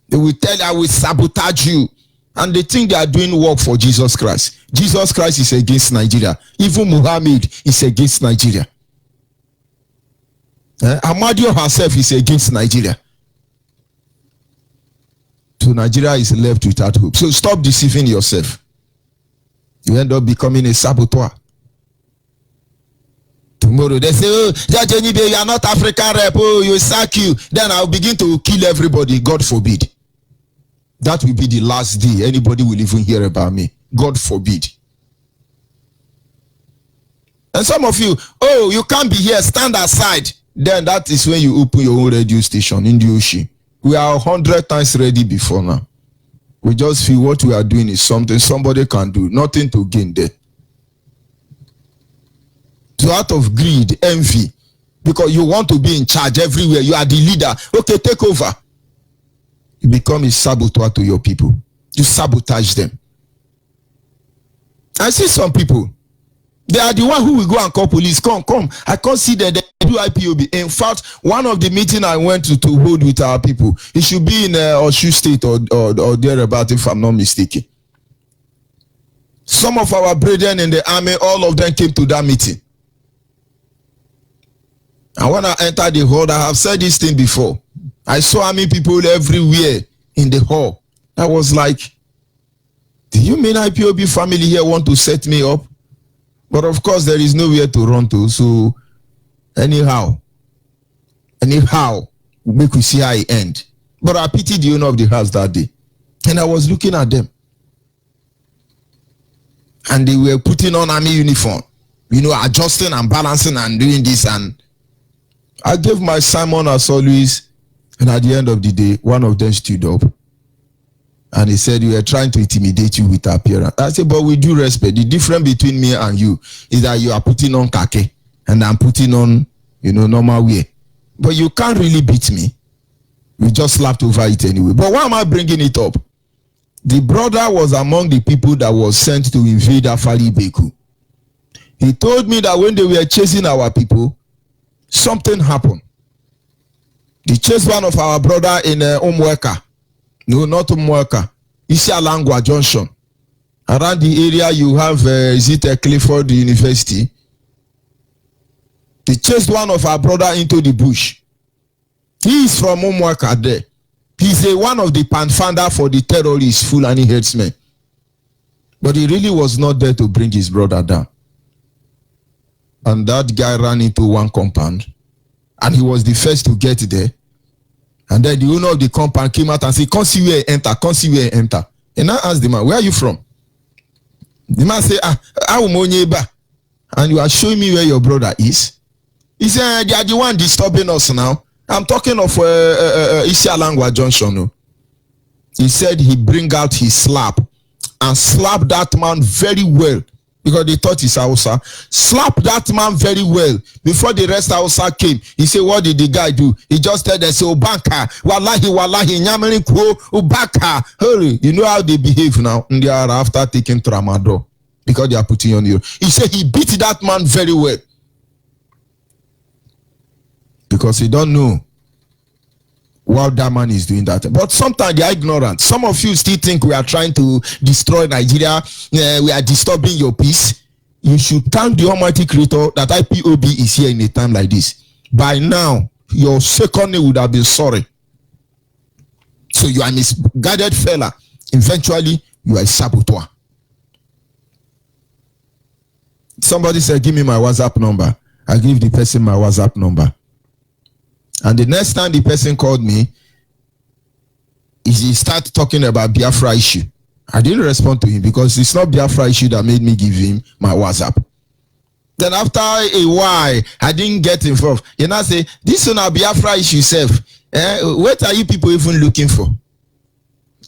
They will tell you, I will sabotage you. And they think they are doing work for Jesus Christ. Jesus Christ is against Nigeria. Even Muhammad is against Nigeria. Amadio herself is against Nigeria. So Nigeria is left without hope. So stop deceiving yourself. You end up becoming a saboteur. Tomorrow they say, oh, Judge Onyeibe, you are not African rep. Oh, you sack you. Then I'll begin to kill everybody. God forbid. That will be the last day anybody will even hear about me. God forbid. And some of you, oh, you can't be here, stand aside. Then that is when you open your own radio station in the ocean. We are 100 times ready before now. We just feel what we are doing is something somebody can do. Nothing to gain there. So out of greed, envy, because you want to be in charge everywhere. You are the leader. Okay, take over. You become a saboteur to your people. You sabotage them. I see some people. They are the one who will go and call police. Come. I can't see that they do IPOB. In fact, one of the meetings I went to hold with our people, it should be in Oshu State or thereabout, if I'm not mistaken. Some of our brethren in the army, all of them came to that meeting. And when I entered the hall, I have said this thing before. I saw army people everywhere in the hall. I was like, do you mean IPOB family here want to set me up? But of course, there is nowhere to run to. So anyhow, we see how it end. But I pitied the owner of the house that day. And I was looking at them. And they were putting on army uniform. Adjusting and balancing and doing this. And I gave my sermon as always. And at the end of the day, one of them stood up. And he said, you are trying to intimidate you with appearance. I said, but with due respect, the difference between me and you is that you are putting on khaki and I'm putting on, normal wear. But you can't really beat me. We just slapped over it anyway. But why am I bringing it up? The brother was among the people that was sent to invade Afali Beku. He told me that when they were chasing our people, something happened. They chased one of our brother in Umweka. No, not Umweka. Isialangwa Junction. Around the area you have, Clifford University. They chased one of our brother into the bush. He is from Umweka there. He's one of the founder for the terrorists, Fulani headsmen. But he really was not there to bring his brother down. And that guy ran into one compound. And he was the first to get there. And then the owner of the compound came out and said, come see where enter, come see where enter. And I asked the man, where are you from? The man said, I'm Onyeibe. And you are showing me where your brother is? He said, they are the one disturbing us now. I'm talking of Isialangwa Junction. He said he bring out his slap and slap that man very well because they thought he's Hausa. Slap that man very well. Before the rest of Hausa came, he said, what did the guy do? He just said, Obanka, wallahi, nyamani ko, Ubaka. Hurry, you know how they behave now? And they are after taking tramadol because they are putting on you. He said he beat that man very well. Because he don't know what that man is doing that. But sometimes they are ignorant. Some of you still think we are trying to destroy Nigeria. We are disturbing your peace. You should thank the Almighty Creator that IPOB is here in a time like this. By now, your second name would have been sorry. So you are a misguided fella. Eventually, you are a saboteur. Somebody said, give me my WhatsApp number. I give the person my WhatsApp number. And the next time the person called me, he started talking about Biafra issue. I didn't respond to him because it's not Biafra issue that made me give him my WhatsApp. Then after a while, I didn't get involved. You know, I say, this is not Biafra issue, self. What are you people even looking for?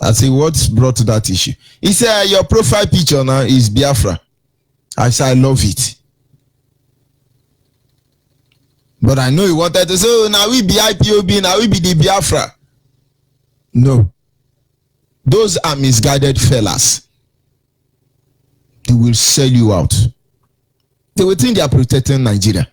I say, what brought that issue? He said, your profile picture now is Biafra. I said, I love it. But I know he wanted to say, oh, now we be IPOB, now we be the Biafra. No. Those are misguided fellas. They will sell you out. They will think they are protecting Nigeria.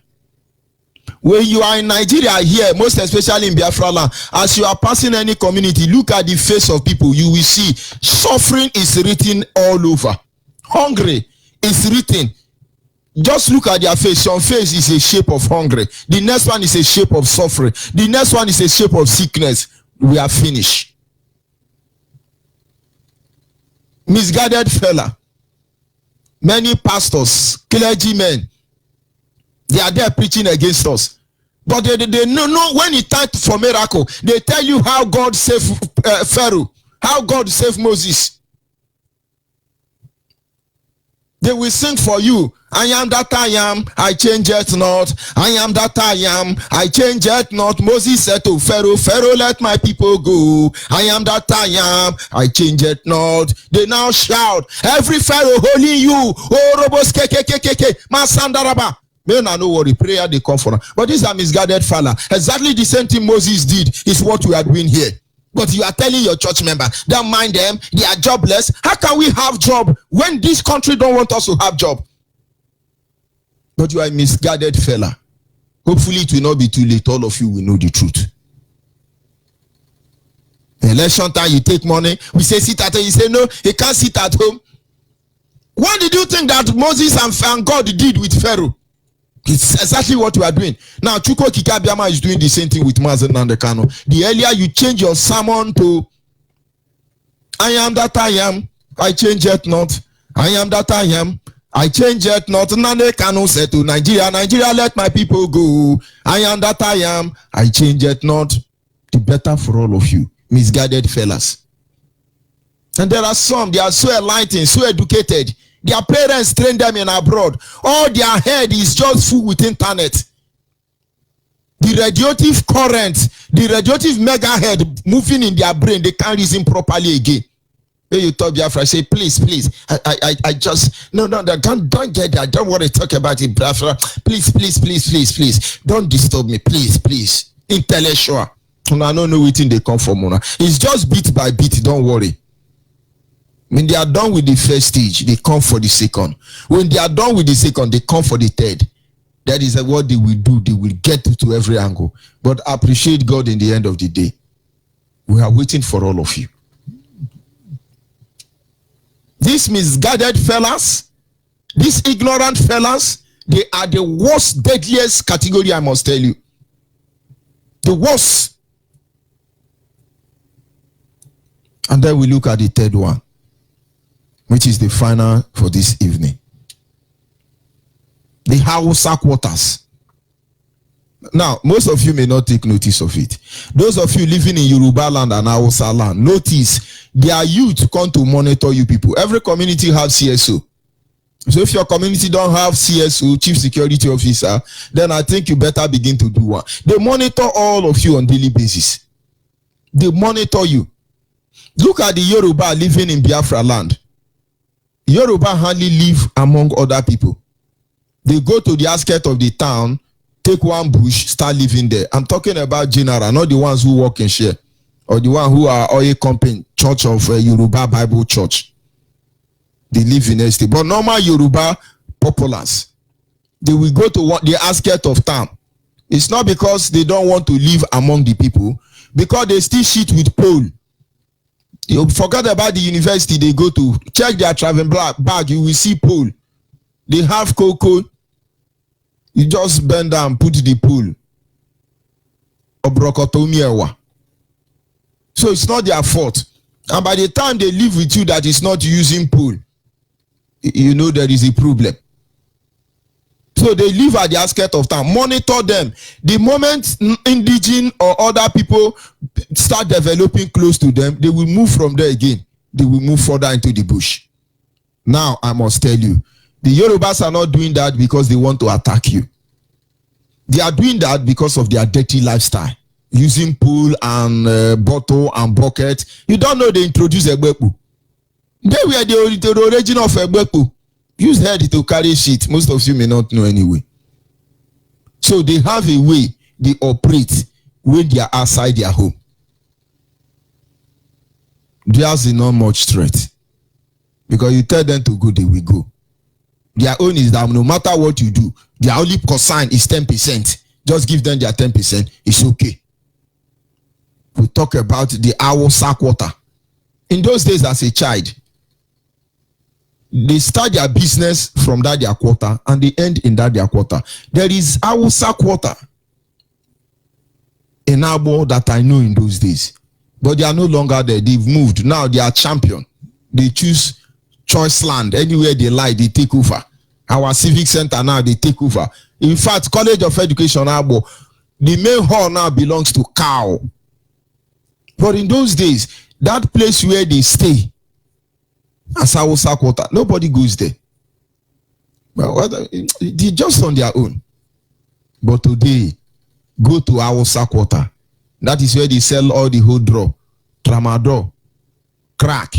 When you are in Nigeria here, most especially in Biafra land, as you are passing any community, look at the face of people, you will see suffering is written all over. Hungry is written. Just look at their face. Some face is a shape of hunger. The next one is a shape of suffering. The next one is a shape of sickness. We are finished. Misguided fella. Many pastors, clergymen, they are there preaching against us. But they know when it's time for miracle, they tell you how God saved Pharaoh, how God saved Moses. They will sing for you. I am that I am, I change it not. I am that I am, I change it not. Moses said to Pharaoh, Pharaoh, let my people go. I am that I am, I change it not. They now shout, every Pharaoh holding you. Oh, Robos KKKK, Masandaraba. Men are no worry, prayer they come for. But these are misguided fella. Exactly the same thing Moses did is what we are doing here. But you are telling your church member, don't mind them, they are jobless. How can we have job when this country don't want us to have job? But you are a misguided fella. Hopefully it will not be too late. All of you will know the truth. Election time, you take money. We say sit at home. You say no, he can't sit at home. What did you think that Moses and God did with Pharaoh? It's exactly what we are doing. Now, Chuko Kikabiama is doing the same thing with Mazi Nnamdi Kanu. The earlier you change your sermon to I am that I am, I change it not. I am that I am, I change it not. Nnamdi Kanu said to Nigeria, Nigeria, let my people go. I am that I am, I change it not. The better for all of you, misguided fellas. And there are some, they are so enlightened, so educated. Their parents train them in abroad. All their head is just full with internet. The radioactive current, the radioactive megahead moving in their brain, they can't reason properly again. When you talk Biafra, say, please, I just, no, don't get that. I don't want to talk about it, Biafra. Please. Don't disturb me, please. Intellectual. I don't know what they come from. It's just bit by bit, don't worry. When they are done with the first stage, they come for the second. When they are done with the second, they come for the third. That is what they will do. They will get to every angle. But appreciate God in the end of the day. We are waiting for all of you. These misguided fellas, these ignorant fellas, they are the worst, deadliest category, I must tell you. The worst. And then we look at the third one, which is the final for this evening. The Hausa quarters. Now, most of you may not take notice of it. Those of you living in Yoruba land and Hausa land, notice their youth come to monitor you people. Every community has CSO. So if your community don't have CSO, Chief Security Officer, then I think you better begin to do one. They monitor all of you on daily basis. They monitor you. Look at the Yoruba living in Biafra land. Yoruba hardly live among other people. They go to the outskirts of the town, take one bush, start living there. I'm talking about general, not the ones who work in share, or the one who are Oye Company, Church of Yoruba Bible Church. They live in estate. But normal Yoruba populace, they will go to the outskirts of town. It's not because they don't want to live among the people, because they still shit with pole. You forget about the university they go to. Check their traveling bag, you will see pole. They have cocoa. You just bend down, put the pole. So it's not their fault. And by the time they live with you that is not using pole, you know there is a problem. So they live at the outskirts of town. Monitor them. The moment indigenous or other people start developing close to them, they will move from there again. They will move further into the bush. Now, I must tell you, the Yorubas are not doing that because they want to attack you. They are doing that because of their dirty lifestyle. Using pool and bottle and bucket. You don't know they introduced Egbepu. They were the origin of Egbepu. Use head to carry shit. Most of you may not know anyway. So they have a way they operate when they are outside their home. There's not much threat. Because you tell them to go, they will go. Their own is that no matter what you do, their only consign is 10%. Just give them their 10%. It's okay. We talk about the Hausa quarter. In those days as a child, they start their business from that their quarter and they end in that their quarter. There is Hausa quarter in Abo that I know in those days. But they are no longer there. They've moved. Now they are champion. They choose choice land. Anywhere they like, they take over. Our civic center now, they take over. In fact, College of Education Abo, the main hall now belongs to Cow. But in those days, that place where they stay, as Hausa quarter, nobody goes there. Well, they're just on their own. But today, go to Hausa quarter. That is where they sell all the whole draw, tramadol, crack,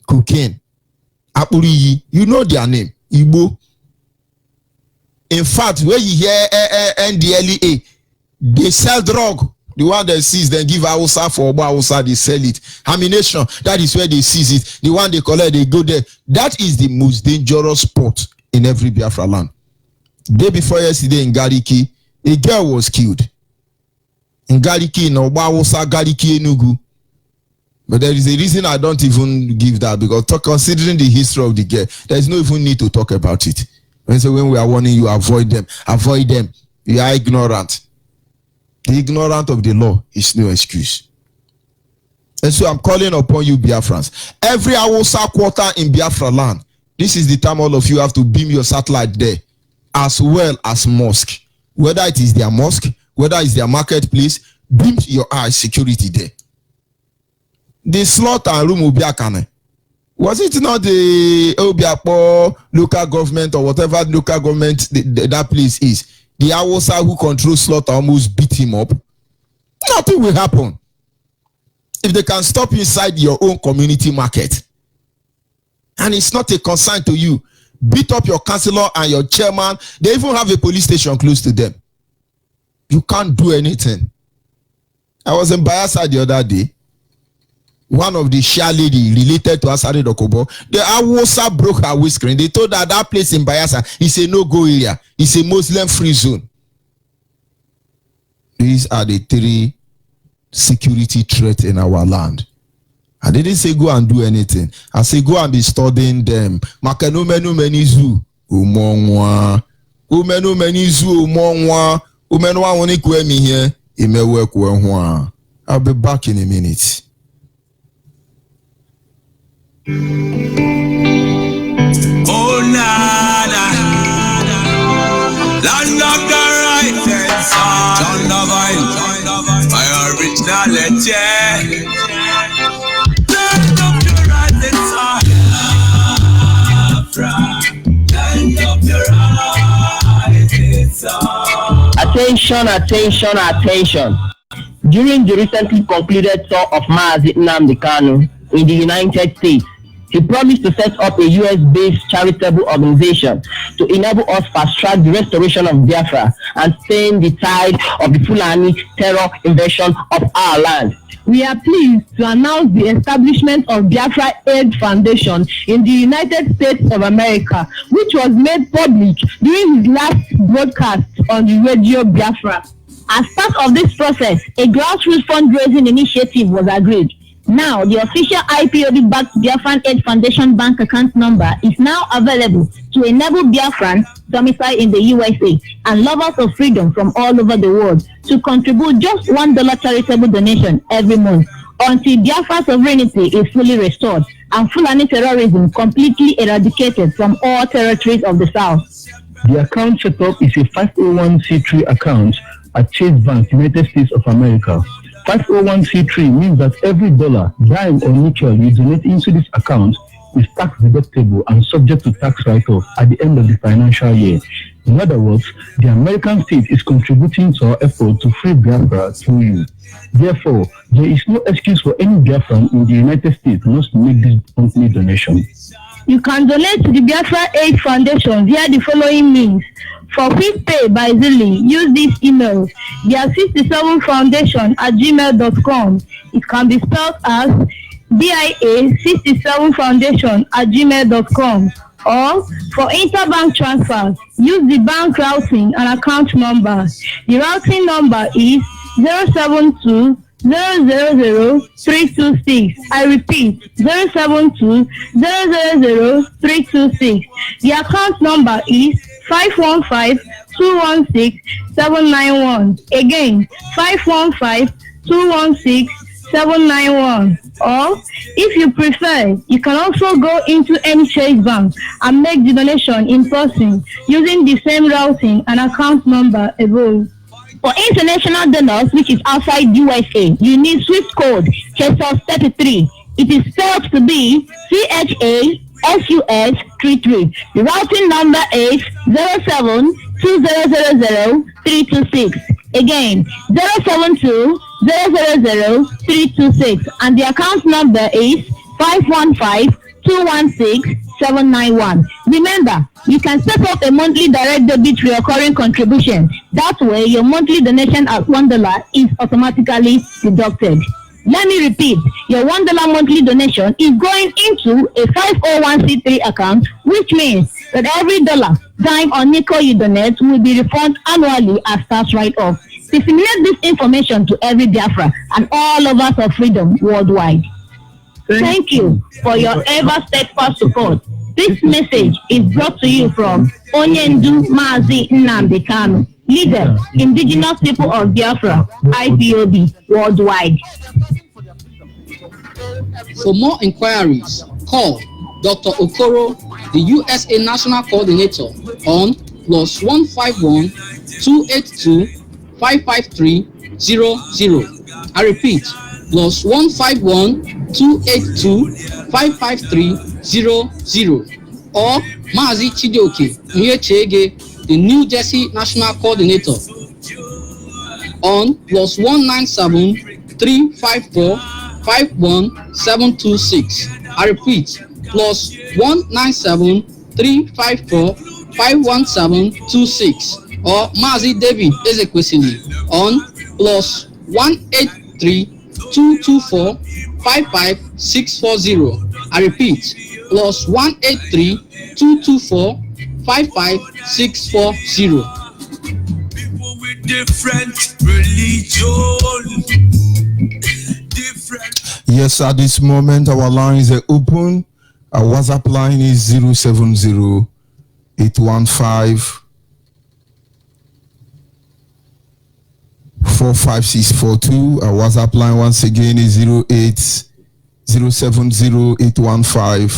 cocaine, apuriyi. You know their name, Igbo. In fact, when you hear NDLEA, they sell drug. The one that sees, then give Hausa for Oba Hausa, they sell it. Ammunition, that is where they seize it. The one they collect, they go there. That is the most dangerous spot in every Biafra land. Day before yesterday in Gariki, a girl was killed. In Gariki, in Oba Hausa, Gariki, Enugu. But there is a reason I don't even give that, because considering the history of the girl, there is no even need to talk about it. And so when we are warning you, avoid them. Avoid them. You are ignorant. The ignorant of the law is no excuse. And so I'm calling upon you, Biafrans. Every Hausa quarter in Biafra land, this is the time all of you have to beam your satellite there, as well as mosque. Whether it is their mosque, whether it's their marketplace, beam your eye security there. The slaughter room will be a cannon. Was it not the Obiapo local government or whatever local government that place is? The Hausa who controls slaughter almost beat him up. Nothing will happen. If they can stop inside your own community market, and it's not a concern to you, beat up your councillor and your chairman. They even have a police station close to them. You can't do anything. I was in Bayelsa the other day. One of the Shia lady related to Asari Dokobo, the Hausa broke her windscreen. They told her that place in Bayelsa is a no-go area. It's a Muslim-free zone. These are the three security threats in our land. I didn't say go and do anything. I say go and be studying them. Makano menu menizu umonwa. Umenu menizu umonwa. Umenu wa woni kwe mi here. Imewe kwe hwa. I'll be back in a minute. Oh nada, land of the rising sun, John Divine, my originality. Land of the rising sun, Biafra, land of the rising sun. Attention, attention, attention. During the recently concluded tour of MAZI Nnamdi Kanu in the United States, he promised to set up a US-based charitable organization to enable us fast-track the restoration of Biafra and stem the tide of the Fulani terror invasion of our land. We are pleased to announce the establishment of Biafra Aid Foundation in the United States of America, which was made public during his last broadcast on the radio Biafra. As part of this process, a grassroots fundraising initiative was agreed. Now, the official IPOB-backed Biafran Aid Foundation bank account number is now available to enable Biafrans domiciled in the USA and lovers of freedom from all over the world to contribute just $1 charitable donation every month until Biafra sovereignty is fully restored and Fulani terrorism completely eradicated from all territories of the South. The account setup is a 501c3 account at Chase Bank, United States of America. 501c3 means that every dollar, dime, or nickel you donate into this account is tax deductible and subject to tax write-off at the end of the financial year. In other words, the American state is contributing to our effort to free Biafra through you. Therefore, there is no excuse for any Biafran in the United States not to make this monthly donation. You can donate to the Biafra Aid Foundation via the following means. For quick pay by Zilli, use this email, bia67foundation@gmail.com. It can be spelled as BIA67foundation@gmail.com. Or for interbank transfers, use the bank routing and account number. The routing number is 072-000-326. I repeat, 072-000-326. The account number is 515-216-791. Again, 515-216-791. Or, if you prefer, you can also go into any Chase Bank and make the donation in person using the same routing and account number above. For international donors, which is outside USA, you need Swift code CHESUS33. It is spelled to be CHASUS33. The routing number is 072000326. Again, 072000326. And the account number is 515-216-791. Remember, you can set up a monthly direct debit recurring contribution. That way, your monthly donation at $1 is automatically deducted. Let me repeat, your $1 monthly donation is going into a 501c3 account, which means that every dollar, dime, or nickel you donate will be refunded annually as tax write-off. Disseminate this information to every Biafra and all lovers of freedom worldwide. Thank you for your ever steadfast support. This message is brought to you from MAZI leader, Indigenous People of Biafra, IPOB, worldwide. For more inquiries, call Dr. Okoro, the USA National Coordinator, on +151 282 553 00. I repeat, +151 282 553 00. Or Mazi Chidoke Nyechege, the New Jersey National Coordinator, on +197 354 51726. I repeat, +197 354 51726. Or Mazi David Ezekwesili on +183 224 55640. I repeat, +183 224 55640. People with different religion. Yes, at this moment our lines are open. Our WhatsApp line is 070 815 45642. Our WhatsApp line once again is 070 815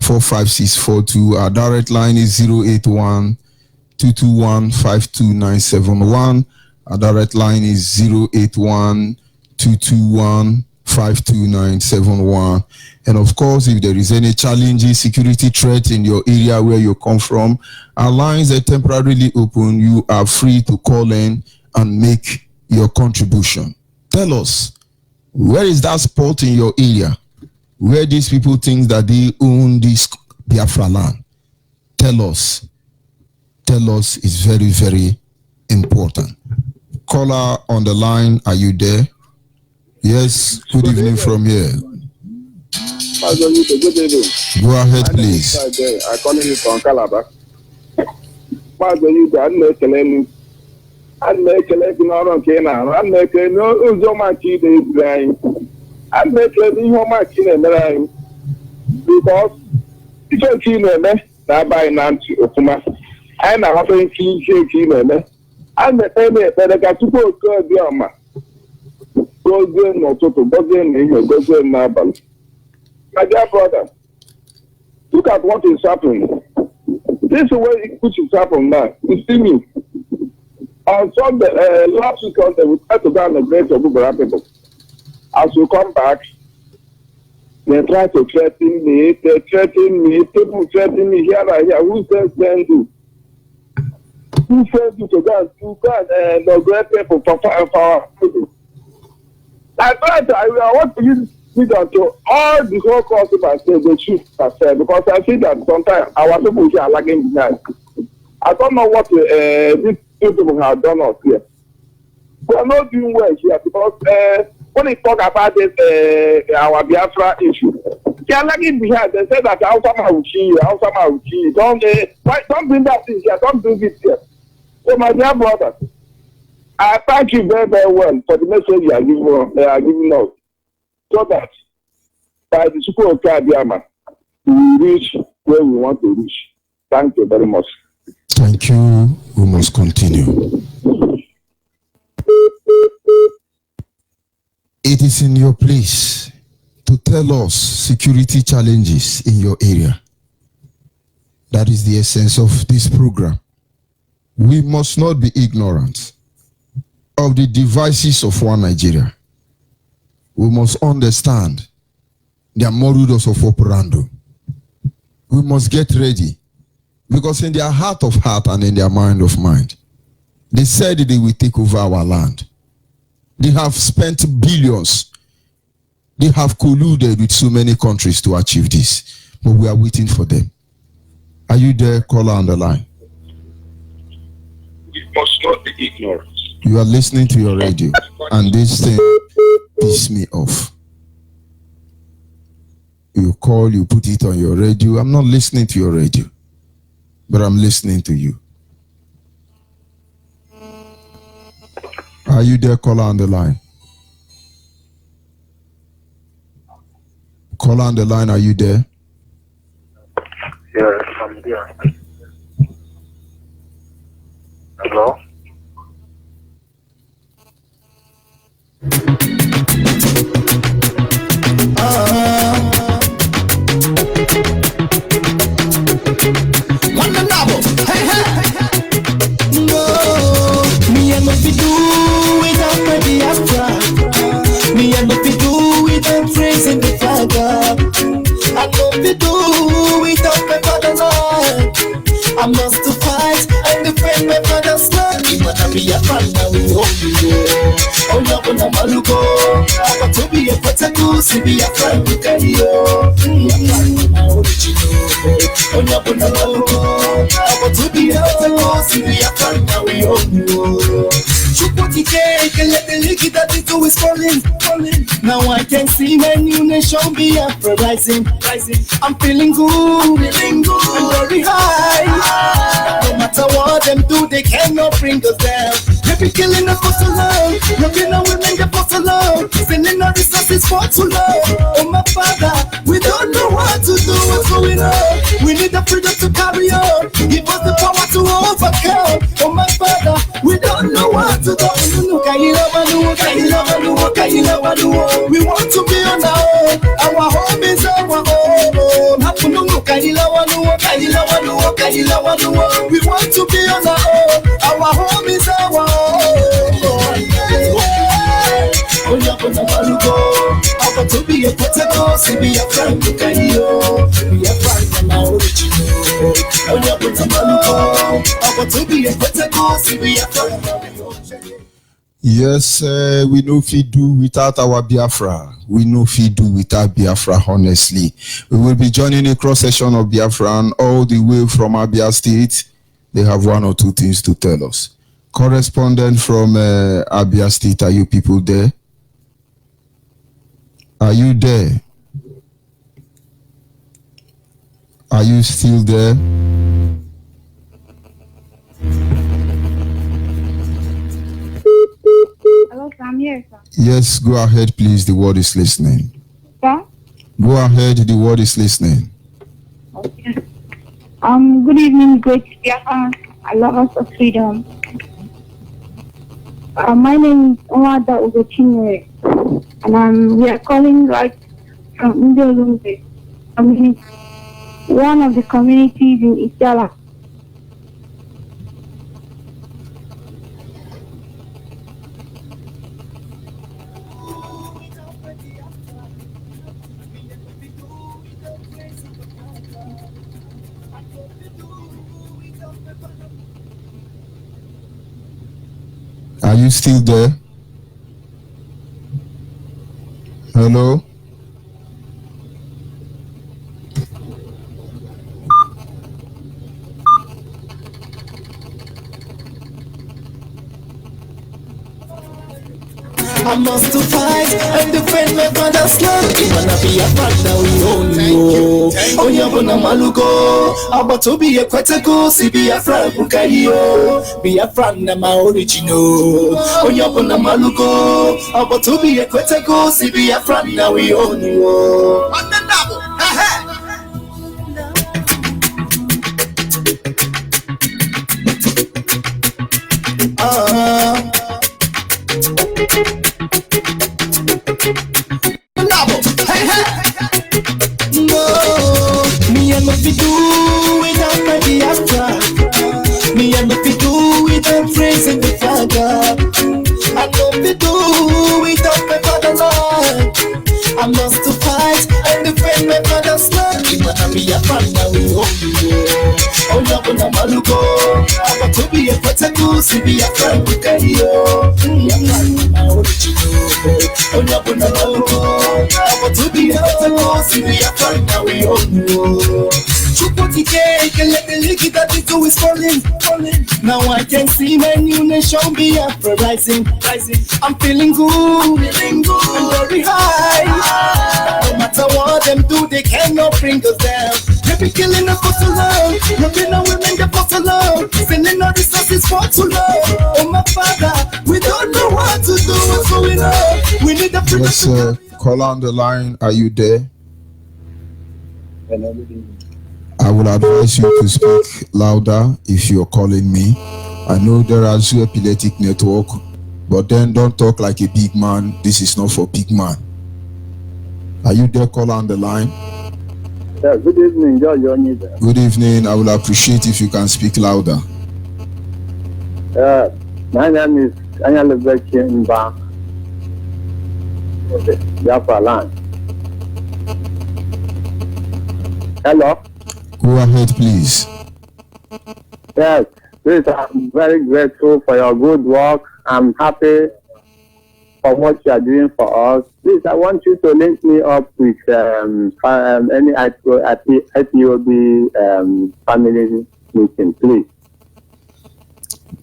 45642. Our direct line is 081 221 52971. Our direct line is 081 221 52971. And of course, if there is any challenging security threat in your area where you come from, our lines are temporarily open. You are free to call in and make your contribution. Tell us, where is that spot in your area where these people think that they own this Biafra land? Tell us. Tell us is very, very important. Caller on the line, are you there? Yes, good evening from here. Good evening. Go ahead, please. I call you from Calabar. I'm making it on Canaan. I'm making no much in the I'm making no much in the because if you're keen on me, now by Nancy Okuma, I'm not having keen on me. I'm the penny that I got to go to the Yama. Go in or to go in, go in Nabal. My dear brother, look at what is happening. This is where which is happening now. You see me. On Sunday, last week, we tried to go on the great of people. As we come back, they try to threaten me. They threaten me. People threaten me here and here. Who says then do? Who says you to go and the great people for our people? I want to use it to all the whole customers say the truth herself, because I see that sometimes our people here are lagging behind. I don't know what these people have done us here. We are not doing well here because when they talk about this, our Biafra issue, they are lagging behind. They say that Alfama will kill. Don't bring that thing here. Don't do this here. So my dear brother, I thank you very, very well for the message you are giving us, so that by the support of Kabiama, we will reach where we want to reach. Thank you very much. Thank you. We must continue. It is in your place to tell us security challenges in your area. That is the essence of this program. We must not be ignorant of the devices of one Nigeria. We must understand their modus of operandi. We must get ready, because in their heart of heart and in their mind of mind, they said they will take over our land. They have spent billions. They have colluded with so many countries to achieve this, but we are waiting for them. Are you there, caller on the line? We must not be ignorant. You are listening to your radio, and this thing pisses me off. You call, you put it on your radio. I'm not listening to your radio, but I'm listening to you. Are you there, caller on the line? Caller on the line, are you there? Yes, I'm there. Hello? Hey, hey. No, me and no fit do without my Biafra. Me and no fit do without praising the Father. I no fit do without my fatherland. I must to fight and defend my father's land. You wanna be a fan now, we hope you go. Oh, you're gonna maluko. I want to be a protector, see be a friend, you can hear. Be a fan, my original. Oh, you're gonna maluko. I want to be a protector, see be a friend, now we hope you go. Chupoti cake and let the liquid that it is falling. Now I can see my new nation Biafra rising. I'm feeling good, I'm very high. No matter what them do, they cannot bring us down. They be killing us for so long, looking at women get for so long, selling our resources for too long. Oh my father, we don't know what to do, what's going on. We need the freedom to carry on, give us the power to overcome. Oh my father, we don't know what to do. We want to be on our home is our home. We want to be on our home is our home. I want to be a protector, see be a friend, be a friend from my original. I want to be a protector, see be a friend. Yes, we know if we do without our Biafra. We know if we do without Biafra, honestly. We will be joining a cross session of Biafra all the way from Abia State. They have one or two things to tell us. Correspondent from Abia State, are you people there? Are you there? Are you still there? Hello, sir, I'm here, sir. Yes, go ahead, please. The word is listening. Sir? Go ahead, the word is listening. Okay. Good evening, great Biafra. I love us of freedom. My name is Onyeibe Ugochinere, and we are calling right from Indiolumbe community, one of the communities in Isiala. Are you still there? Hello? I must to fight and defend my father's land. You wanna be a partner, we own you. Oh, you're gonna maluko. I want to be a critical, see be a friend, Bukayo. Be a friend, my original. Oh, you're gonna maluko. I want to be a critical, see be a friend, now we own you. I must to fight and defend my father's land. You wanna be a fan, now we own you. Oh, you're gonna maluko. I want to be a protector, see be a friend, we can hear. Be a fan, my original. Oh, you're gonna maluko. I want to be a protector, see be a friend, now we own you. Chupoti cake and let the liquid that it is falling. Now I can see my new nation Biafra rising. I'm feeling good, I'm very high. No matter what them do, they cannot bring us down. They be killing us for so long, looking at women get for so long, selling our resources for too long. Oh my father, we don't know what to do, what's going on. We need the freedom. Yes, call on the line. Are you there? Are will advise you to speak louder if you're calling me. I know there are Zoo Epileptic Network, but then don't talk like a big man. This is not for big man. Are you there, caller on the line? Yeah, good evening, George Onyeibe. Good evening. I will appreciate if you can speak louder. My name is Onyeibe Mba. Biafra land. Hello? Go ahead, please. Yes, please, I'm very grateful for your good work. I'm happy for what you are doing for us. Please, I want you to link me up with any IPOB family meeting, please.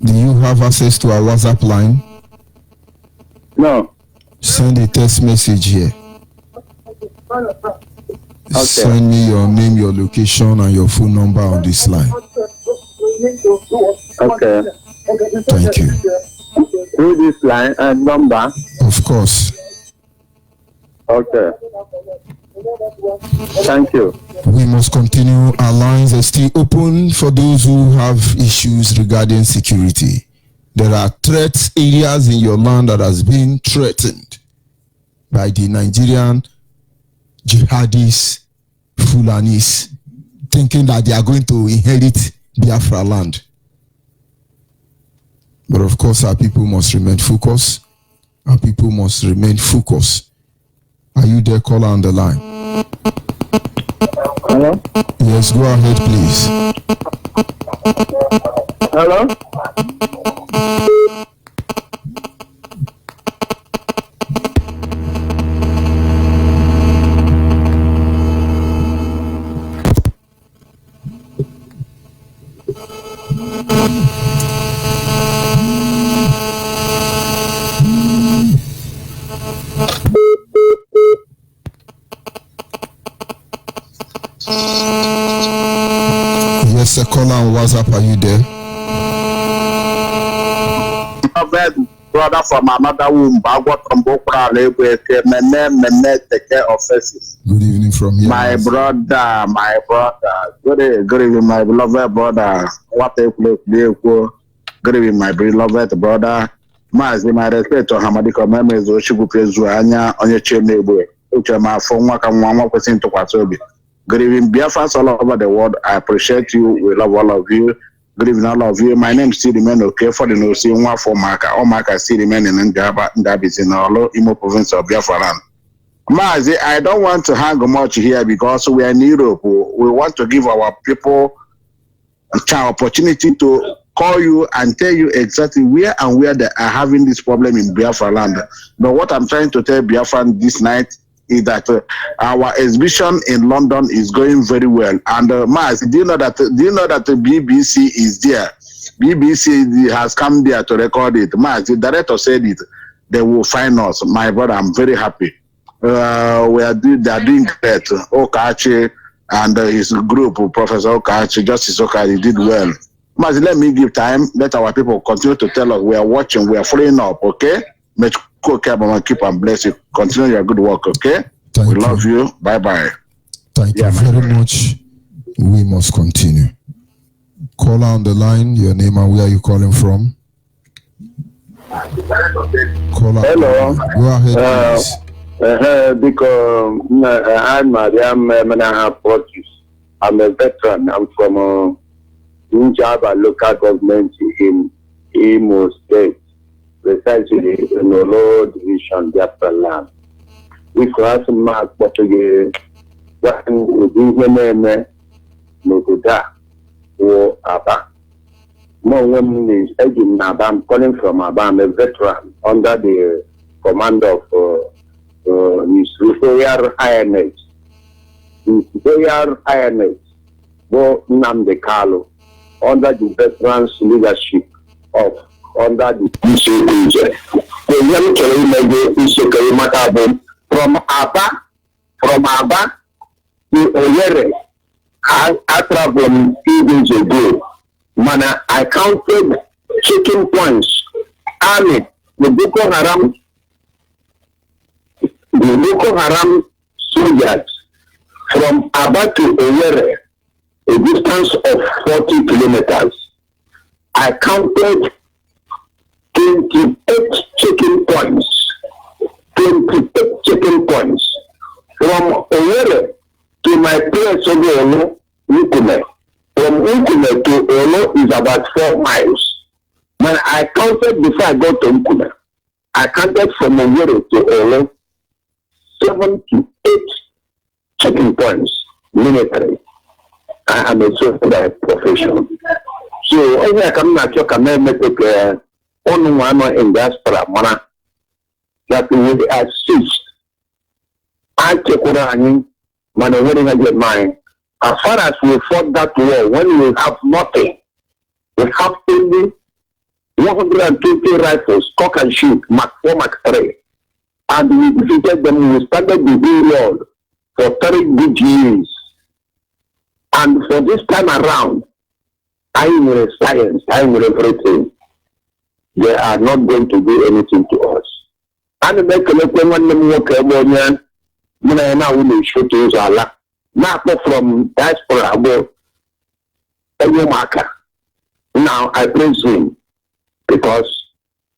Do you have access to our WhatsApp line? No. Send a text message here. Okay. Send me your name, your location, and your phone number on this line. Okay. Thank you. Through this line and number? Of course. Okay. Thank you. We must continue. Our lines are still open for those who have issues regarding security. There are threat areas in your land that has been threatened by the Nigerian jihadists, Fulanis, thinking that they are going to inherit Biafra land. But of course, our people must remain focused. Our people must remain focused. Are you there, caller on the line? Hello? Yes, go ahead, please. Hello? Yes, a caller on WhatsApp, are you there? Brother from another womb, I got from Bokra, take care of faces. Good evening from here. My brother. Good evening, my beloved brother. What a play. Good evening, my beloved brother. MAZI, my respect to Hamadiko memories, Oshibu Prezuanya, on your chain neighbor, which are my phone, one person to Kwatobi. Good evening, Biafrans all over the world. I appreciate you. We love all of you. Good evening, all of you. My name is still remain okay for the no see one for Marka. All Marka still remain in Ndabis in all Imo province of Biafra land. MAZI, I don't want to hang much here because we are in Europe. We want to give our people an opportunity to call you and tell you exactly where they are having this problem in Biafra land. But what I'm trying to tell Biafran this night is that our exhibition in London is going very well. And MAZI, do you know that the BBC is there? BBC has come there to record it. MAZI, the director said it. They will find us. My brother, I'm very happy. They are doing great. Okachi and his group, Professor Okachi, Justice Okachi, did well. MAZI, let me give time. Let our people continue to tell us we are watching, we are following up, okay? Keep and bless you. Continue your good work, okay? We love you. Bye-bye. Thank you very much. We must continue. Caller on the line, your name and where are you calling from? Caller. Hello. Go ahead, please. Because I'm Manaha Portuguese. I'm a veteran. I'm from Onyyibe local government in Imo State, precisely in the Olo division, Biafra land. We cross mark Portuguese. One would be name Noguda or Aba. No one is aging Aba. I'm calling from Aba. I'm a veteran under the command of His Royal Highness. His Royal Highness, Bo Nnamdi Kanu, under the veterans leadership of under the PCA. From Aba to Oyere, I traveled 2 days ago. Mana, I counted checking points. Army, the Boko Haram soldiers from Aba to Oyere a distance of 40 kilometers. I counted 28 checking points. 28 checking points. From Owerri to my place of Olo, Nkume. From Nkume to Olo is about 4 miles. When I counted before I got to Nkume, I counted from Owerri to Olo 78 checking points military. I am a soldier professional. So only I come back to make on one in diaspora mana that would assist. I take running maneuvering against mine. As far as we fought that war, when we have nothing, we have only 120 rifles, cock and shoot, Mark 4, Mark 3. And we defeated them. We started the war for 30 good years. And for this time around, I will science, I will everything. They are not going to do anything to us. And make a look when them work when I now will show to us Allah. Not from diaspora about any marker. Now I praise him because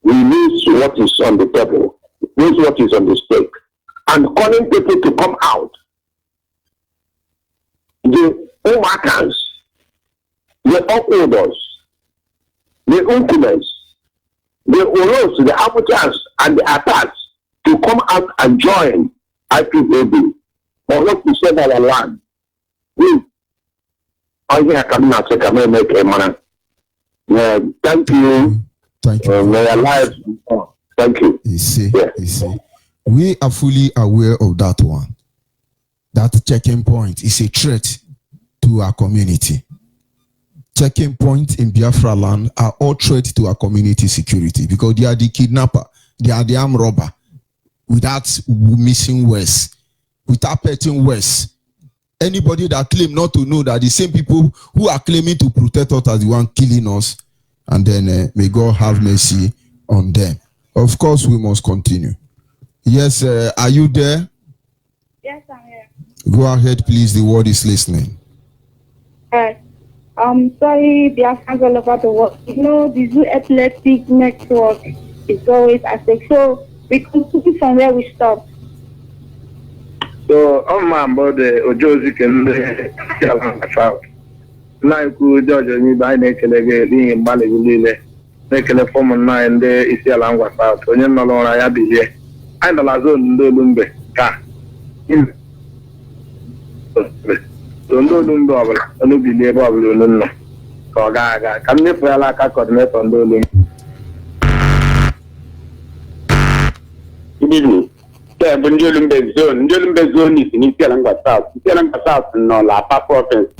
we lose what is on the table, lose what is on the stake, and calling people to come out. The Omakans, the Okuders, the Unkumes, the Uros, the Abujas, and the Atas to come out and join IPOB or not to save our land. I think I can not take a make a man. Thank you. Thank you. May our lives. Thank you. You see. We are fully aware of that one. That checking point is a threat to our community. Checking points in Biafra land are all threats to our community security because they are the kidnapper, they are the armed robber. Without missing words, without petting words. Anybody that claim not to know that the same people who are claiming to protect us are the one killing us, and then may God have mercy on them. Of course, we must continue. Yes, are you there? Yes, I'm here. Go ahead, please. The word is listening. Sorry, Biafrans all over the world. You know, the Zoo Athletic Network is always at stake. So we continue from where we stopped. So, I'm about the Ojozi can South. Like George and by Naked in Bali, Naked Form 9 there is Yalanga South. When you're not on, I have here. I'm the Lazon Lumbe. So, no Lumba, and no be neighbor of Luna. So, Gaga, come here for a lack of coordinate on the Lum. Njolumbe zone is in Iselanga South. Iselanga South, no, La Province.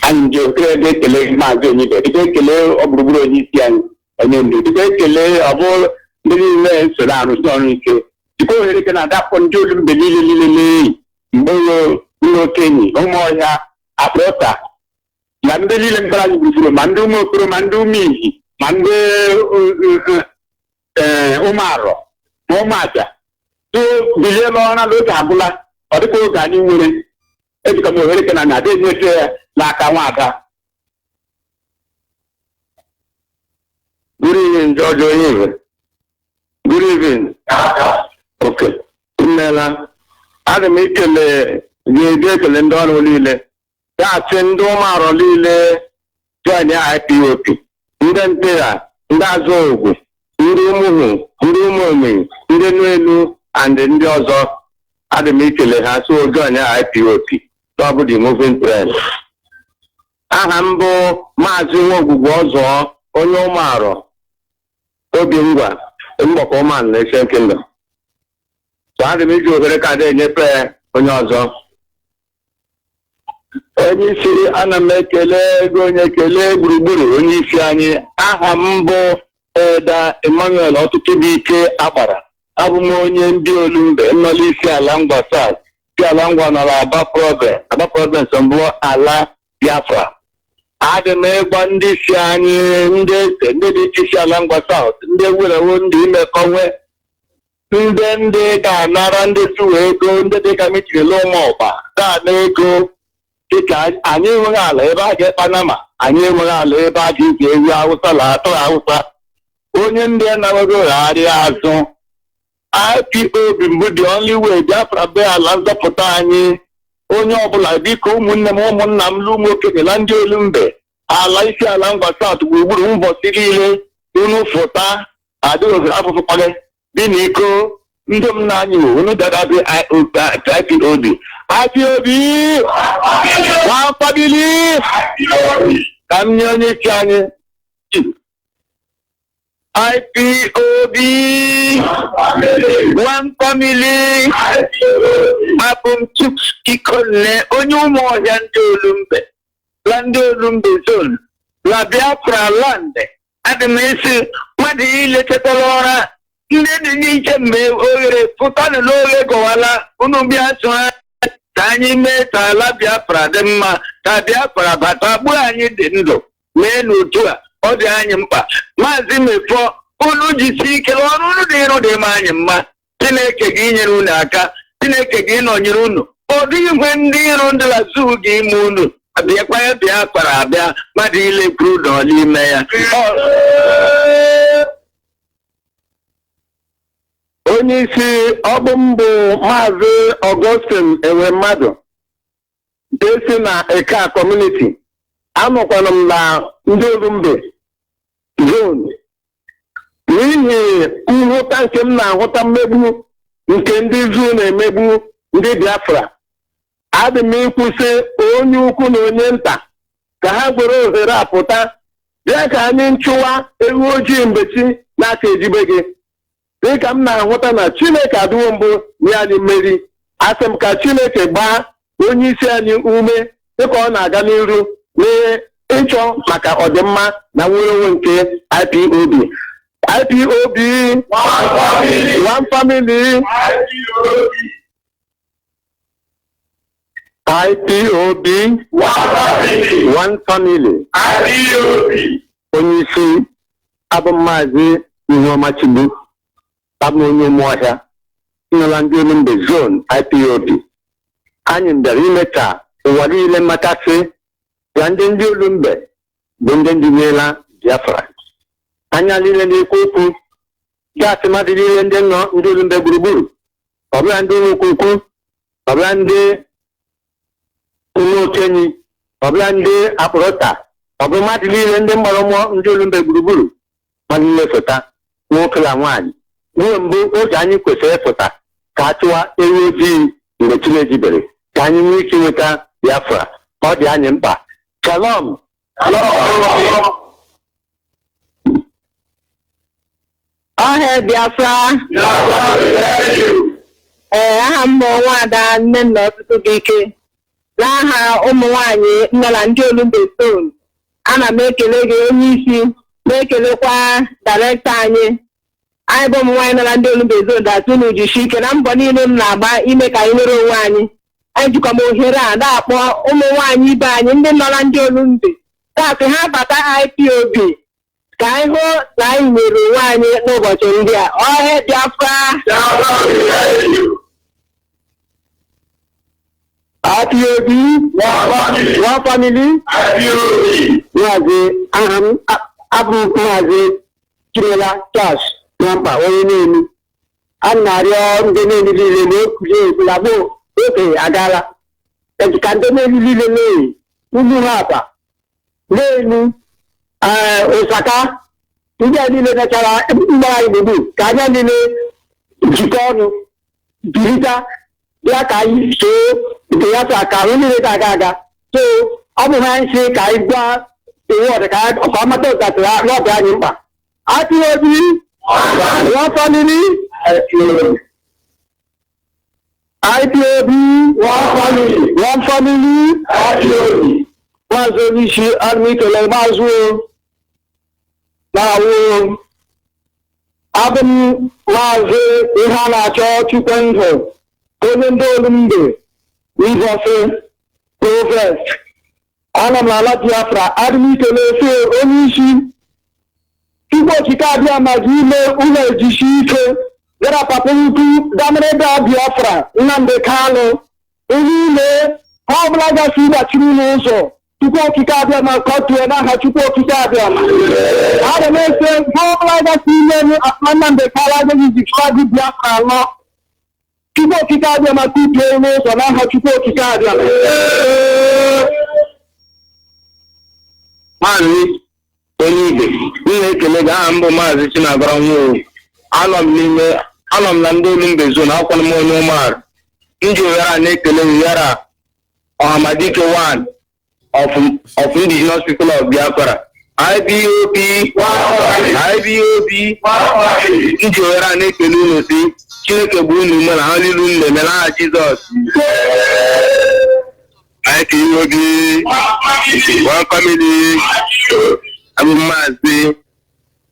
And you create a magazine, you take a layer of Bruno, and then you take a layer of all the men surrounding Sonic. You go ahead and adapt on Njolumbe Lily, Molo Kenny, Omoya, Aprota. Mandeli and Brazil, Mandu Miji, Mande Omaro, Omata. So, Vijay Lona look at Abula, or the poor guy in women. It's come American and I didn't say Lakawata. Good evening, George Onyeibe. Good evening. Okay. Mela, Adam Mikele, the Lendon Lile, that's in Doma Lile, join the IPOP. Then there, that's all. Ndumu, Ndenu, and then the other Adam Mikele has all joined the IPOP. Double the moving trend. Ahambo, MAZI Woguzo, Onyomaro, Obingwa, Mbokoman, Nation Kingdom. So Adam Mikele in a prayer on your Any city Anamekele, Gonekele, Guru, Onyifiani, Ahambo, Emmanuel Otutubike Abara. Abumonye ndị olumbe nnọli isi ala ngwasa si ala ngwa nọrọ aba province mbụ ala Biafra. Adị m ịgba ndị isi anyị ndị ese ndị dị iche isi ala ngwa South ndị ewurewo ndị imekọnwe ndị ga-anara ndị suwe ego ndị dị ka mechirila ụmụ ọba ga-ana ego dịka anyị enweghị ala ebe a ga-ekpa nama, anyị enweghị ala ebe a ga-ege ewu Hausa na atọ Hausa. Onye ndị na-ewegharị azụ IPOB mbụ the only way Biafra be ala nzọpụta anyị. Onye ọbụla dịka ụmụnne m ụmụnna m lu ụmụ okenye na ndị Olumbe ala isi ala Ngwa South gburugburu mbọsị niile unu fụta adịghị ohere afụfụkpagị dị n'iko ndị m na-anyị unu dadabi IPOB nwafabili ka m nye onye isi anyị IPOB one family abụ m Chukwuikonne onye Ụmụọhịa ndị Olumbe la ndị Olumbe zone la Biafra land. Adị m isi mmadụ ile chetara ụra ndị dị n'iche mgbe oghere pụtanụ n'oge gọwala unu bịa so ha ka anyị mee ka ala Biafra dị mma, ka Biafra bata gbuo anyị dị ndụ mee n'otu a ọ dị anyị mkpa. Maazị Mefọ unu jisi ike ọrụ unu dị ịrụ dị m anyị mma. Chineke gị nyere unu aka, Chineke gị nọnyere unu. Ọ dịghị mgbe ndị iro ndị lazuu gị ime unu abịakwa ya Biafra abịa mmadụ ile kwuru nọ n'ime ya. Onye isi ọbụ mbụ Maazị Augustine Ewe mmadụ esi na Eka Community. Anọkwana m na ndị Olumbe zone n'ihi nhụta nke m na-ahụta mmegbu nke ndị Zuu na-emegbu ndị Biafra. Adị m ikwụsị onye ukwu na onye nta ka ha gwere ohere apụta bịa ka anyị nchụwa ewu ojii mgbechi n'aka ejibe gị. Dịka m na-ahụta na Chineke adịwo mbụ nye anyị mmeri, asị m ka Chineke gbaa onye isi anyị ume dịka ọ na-aga n'iru n'ịchọ maka ọdịmma na nnwere onwe nke IPOB. IPOB one family. IPOB one family. Onye isi abụ Maazị Ihuoma Chigbu abụ onye Ụmụọhịa nọla ndị Olumbe zone IPOB. Anyị bịara ime ka ụwa niile matasị ya ndị Olumbe bụ ndị nyela Biafra. Anya niile na-ekwu okwu gasị mmadụ niile ndị nọ ndị Olumbe gburugburu, ọbụla ndị ụmụkwukwu, ọbụla ndị ụmụ okenye, ọbụla ndị akpụrụta, ọbụla mmadụ niile ndị mgbara ụmụ ndị Olumbe gburugburu mmadụ mmefụta nwoke na nwaanyị. Ihe mbụ oge anyị kwesịrị ịfụta ka a chụwa ewu ojii mgbe Chineke bere ka anyị nwee ike nweta Biafra. Ọ dị anyị mkpa. Shalom. Ọhịa Biafra. Aha m bụ Nwaada Nnenna Ọtụtụ gị ike. N'aha ụmụ nwanyị nọ na ndị Olumbe zone, ana m ekele gị onye isi, na-ekelekwa dairektọ anyị. Anyị bụ ụmụ nwaanyị nọ na ndị Olumbe zone datụ unu jisi ike na mbọ niile m na-agba ime ka anyị nwere onwe anyị. Anyị jikwa m ohere a na-akpọ ụmụ nwaanyị ibe anyị ndị nọ na ndị Olumbe taasị ha bata IPOB ka anyị hụ na anyị nwere onwe anyị n'ụbọchị ndị a. Ọhịa Biafra. IPOB one family. Maazị aha m abụ Maazị Chinela Charles Nwamba onye na-enu. A na-arịọ ndị na-enu niile na okuzi ekwula bụ oge agala ka ndị na-enu niile na-eyi ugwu ha aba na-enu Ụsaka ndị a niile mechara mgbara anyị gbugbu ka anya niile jikọ ọnụ birita ya ka anyị soo nke ya sa ka ahụ niile ga-aga aga. So ọ bụ ha nsị ka anyị gwa iwu ọdị ka ọ mata ụtasịra n'ọbịa anyị mkpa. IPOB one family. IPOB one family. Maazị Onyeisi Army kelere maazị na-awụ abụ m Maazị ihe a na-achọ Chukwendụ onye ndị Olumbe Ivosi Provost. Ana m n'ala Biafra. Adị m ikele efe onye isi Igbo Okike abịa mazi ime ụlọ ejisi ike gara papa ukwu damerebe Biafra Nnamdi Kanu onye ime ọbụla gasị ịgbachiri n'ụzọ Chukwu okike abịa ma kọtue n'aha Chukwu okike abịa ma ana m ese ọbụla gasị ime Nnamdi Kanu agaghị iji flagị Biafra anọ Chukwu okike abịa ma kụtue n'ụzọ n'aha Chukwu okike abịa Maazị Onyeibe ihe ekele gị aha mbụ Maazị Chinagara Nwoye anọ m na ndị Olumbe zone akwụkwọ m onye ụmụara ndị oghara na-ekele yara Ọhamadike 1 of indigenous people of Biafra IPOB ndị oghara na-ekele unu si Chineke bụ unu ume na ha lilu nne eme n'aha Jizọs IPOB one family abụ Maazị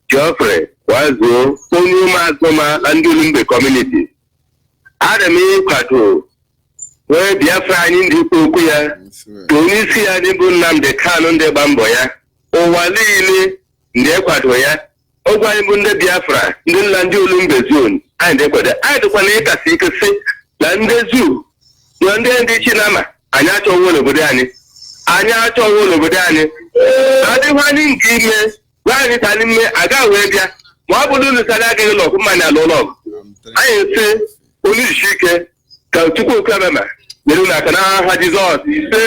Geoffrey Wazo onye ụmụazụma na ndị Olumbe community ana m ịkwado wee Biafra anyị ndị ikwu okwu ya ka onye isi ya ndị bụ Nnamdi Kanu ndị gba mbọ ya ụwa niile ndị ekwado ya ogwe anyị bụ ndị Biafra ndị nna ndị Olumbe zone anyị ndị ekwado anyị dịkwana ịkasị ike sị na ndị zu na ndị Chinama anyị achọghị n'obodo anyị n'obodo anyị adịghị anyị nke ime gwa anyị ka anyị mme aga wee bịa ma ọ bụrụ unu sara agaghị ụlọ ọgụ mmanya ala ụlọ ọgụ anyị nsị onye isi ike ka Chukwu okemema nyere unu aka n'aha Jizọs ise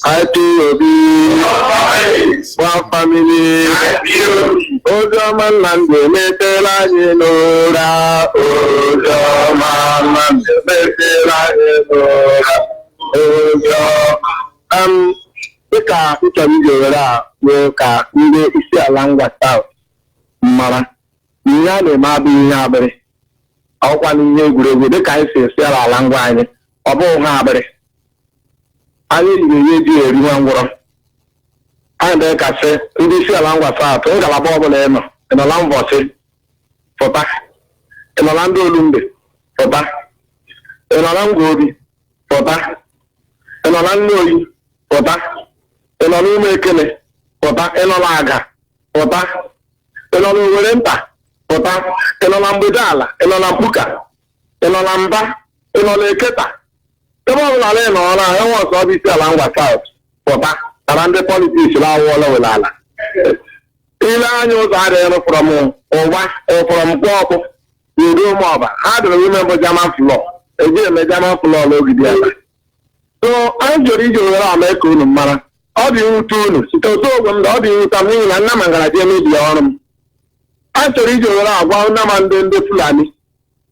IPOB one family Oziọma Nnamdi emetela anyị n'ụra Oziọma Nnamdi emetela anyị n'ụra dịka nchọrọ iji ohere a wee ka ndị isi ala ngwa South mara ihe a na-eme abụghị ihe abịrị ọkwa n'ihe egwuregwu dịka anyị si esi ala ngwa anyị ọ bụghị ha abịrị anyị jiri ihe ji eri nwa ngwụrọ anyị na-ekasị ndị isi ala ngwa South ngalaba ọbụla ịnọla Mvọsị pụta ịnọla ndị Olumbe pụta ịnọla Ngwobi pụta ịnọla Nnoyi pụta ịnọla Ụmụ Ekele pụta ịnọla Aga pụta ịnọla Owere Nta pụta ịnọla Mgbede Ala ịnọla Mkpuka ịnọla Mba ịnọla Eketa ebe ọbụla ala ịnọla enwe ọsọ ọbụ isi ala ngwa South pụta tara ndị politiks na-awụọla were ala ile anya ụzọ adịghị rụfọrọm ụgba ụfọrọm kwụ ọkụ udo ụmụọba ha dịrị ime mbụ German flọ eji eme German flọ n'ogidi ala so anyị jụrụ iji ohere ama ka unu mara ọ dị nwute unu site otu ogwe m na ọ dị nwute m n'ihi na nna m gara ji emebi ọrụ m anyị chọrọ iji ohere agwa nna m ndị Fulani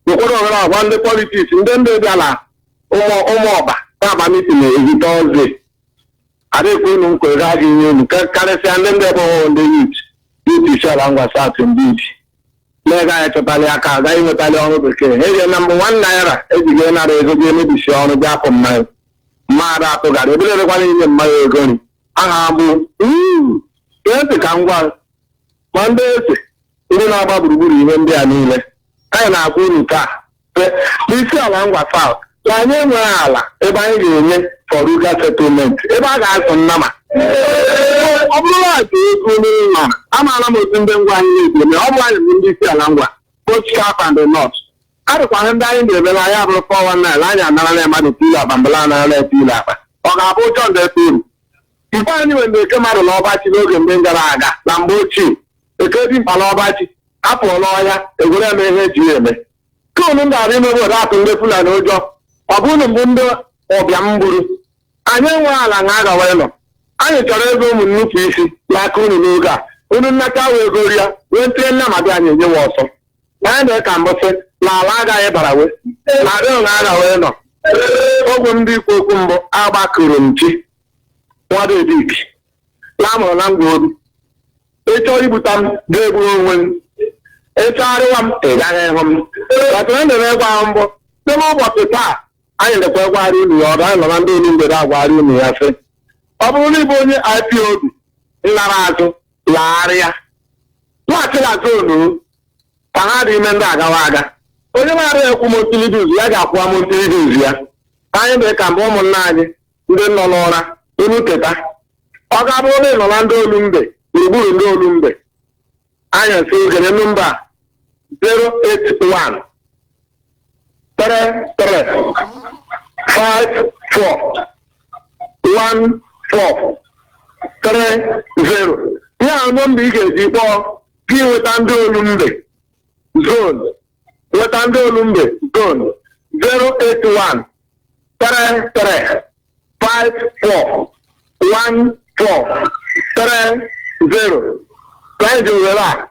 nwekwara ohere agwa ndị politiks ndị bịala ụmụọba na-aba mitin ezite ọzọ adịkwa unu nkwere aga ihe unu karịsịa ndị gbọghọ ndị yut isi ala ngwa South ndị iji na-ega anyị chọtali aka agaghị nwetali ọrụ bekee erie na mbụ $1 ejighị nara ego ga emebisi ọrụ bịa apụ mmanya mmadụ atụgara ebererekwana inye mmanya ego nri aha bụ ntị ka ngwa ma ndị ese ndị na-agba gburugburu ihe ndị a niile anyị na-agwa unu taa n'isi ala ngwa South na anyị enweghị ala ebe anyị ga-enye for rural settlement ebe a ga-azụ nnama ọ bụrụ atụ ego n'ụlọ amaala m otu ndị ngwa anyị na-eme ọ bụ anyị bụ ndị isi ala ngwa both South and the North adịkwa ndị anyị na-eme na anyị abụrụ 419 anyị anara na mmadụ tili akpa mbala anara etili akpa ọ ga-abụ ụjọ ndị etoru mgbe anyị nwere eke mmadụ n'ọbachi n'oge mgbe gara aga na mgbe ochie eke dị mkpa n'ọbachi apụọ n'ọhịa egwere eme ihe eji eme ka unu ga-abịa ime obodo atụ ndị Fulani ụjọ ọ bụrụ mbụ ndị ọbịam gburu anyị enweghị ala na agawa ịnọ anyị chọrọ ego ụmụ nnukwu isi n'aka unu n'oge a unu nnata wee goria wee tinye nna ma bịa anyị enyewe ọsọ na anyị na-eka mbụsị na ala agaghị bara wee na adịghị na agawa ịnọ ogwe ndị ikwu okwu mbụ agbakụrụ m chi nwadedik na amụrụ na Ngwobi ịchọọ ibute m ga-egburu onwe m ịchọgharịwa m ị gaghị ịhụ m batụrụ ndị na-egwa ahụ mbụ n'ime ụbọchị taa anyị lekwa egwagharị unu ya ọdụ anyị nọ na ndị olu mgbede agwagharị unu ya sị ọ bụrụ na ịbụ onye IPOB nlara azụ lagharịa laghachila azụ olu ka ha dị ime ndị agawa aga onye na-arịa ekwu motiliduz ya ga-akwụwa motiliduz ya ka anyị dị ka mbụ ụmụnna anyị ndị nọ n'ụra unu teta ọ ga-abụrụ na ị nọ na ndị Olumbe gburugburu ndị Olumbe anyị si ogene mba 081 33 54 14 30. Ya nọmba ị ga-eji kpọọ gị nweta ndị olumbe zone. Nweta ndị olumbe zone 081 33 54 14 30. Anyị ji were a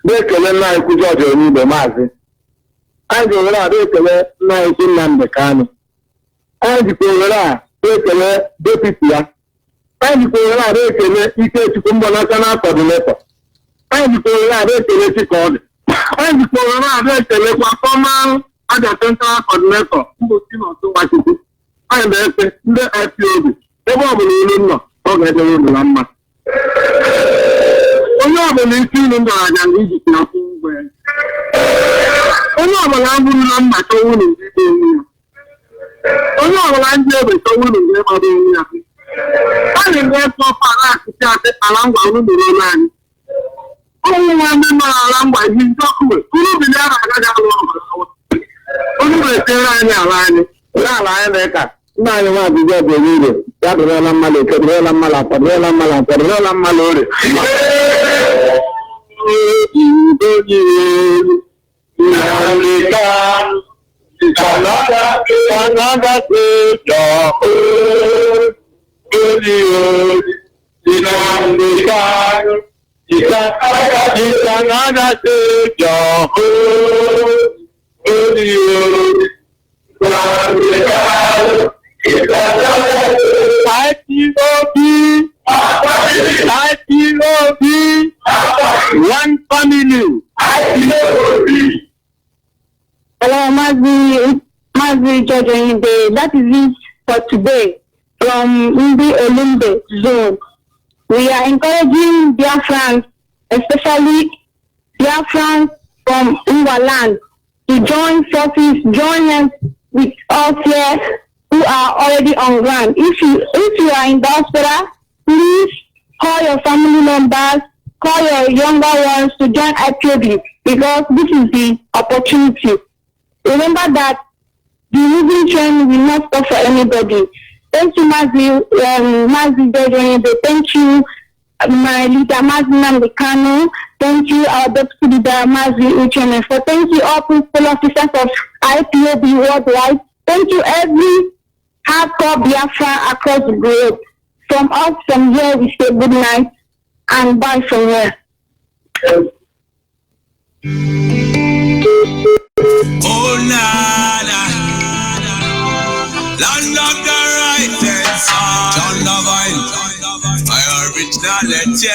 na-ekele nna anyị kwuzi ọjọọ Onyyibe maazị. Anyị ji were a na-ekele nna anyị kwu Nnamdi Kanu. Anyị jikwa were a na-ekele deputy ya. Anyị jikwa were a na-ekele Ikechukwu mbọ national coordinator. Anyị jikwa were a na-ekele Chikọdị. Anyị jikwa were a na-ekelekwa former Abia Central coordinator mbosi na Ọtụnwachukwu. Anyị na-efe ndị IPOB ebe ọ bụla ilu nọ ọ ga-edere unu na mma. Onye ọbụla isi unu ndọrọ aja ndị ijikwa akwụ ụgwọ ya. Onye ọbụla bụrụ na mma chọwa unu ndị ikpe onwe ya. Onye ọbụla ndị ebe chọwa unu ndị ịgbado onwe ya. Anyị na-efe ọfa na-akụchi asị ala ngwa unu mere ọrụ anyị. Ụmụ nwanne mara ala ngwa ji ndị ọkụ unu bi ya na-agaghị alụ ọbụla. Onye na-etere anyị ala anyị n'ala anyị na-eka nna anyị nwaazị bụ Onyyibe ya dụrụla mmadụ eke dụrụla mmadụ atọ dụrụla mmadụ atọ dụrụla mmadụ ore. One family. Hello, MAZI George Onyeibe. That is it for today from Ndi Olumbe Zone. We are encouraging Biafrans, especially Biafrans from Ngwaland, to join forces, join us with us here who are already on ground. If you are in diaspora, please call your family members, call your younger ones to join IPOB because this is the opportunity. Remember that the moving train will not stop for anybody. Thank you, MAZI George Onyeibe. Thank you, my leader, MAZI Nnamdi Kanu. Thank you, our deputy leader, MAZI Uchenefo. Thank you, all principal officers of IPOB worldwide. Thank you, every hardcore Biafra across the globe. From us, from here, we say good night and bye from here. Oh, nana, land of the right side, John Lovine, my originality.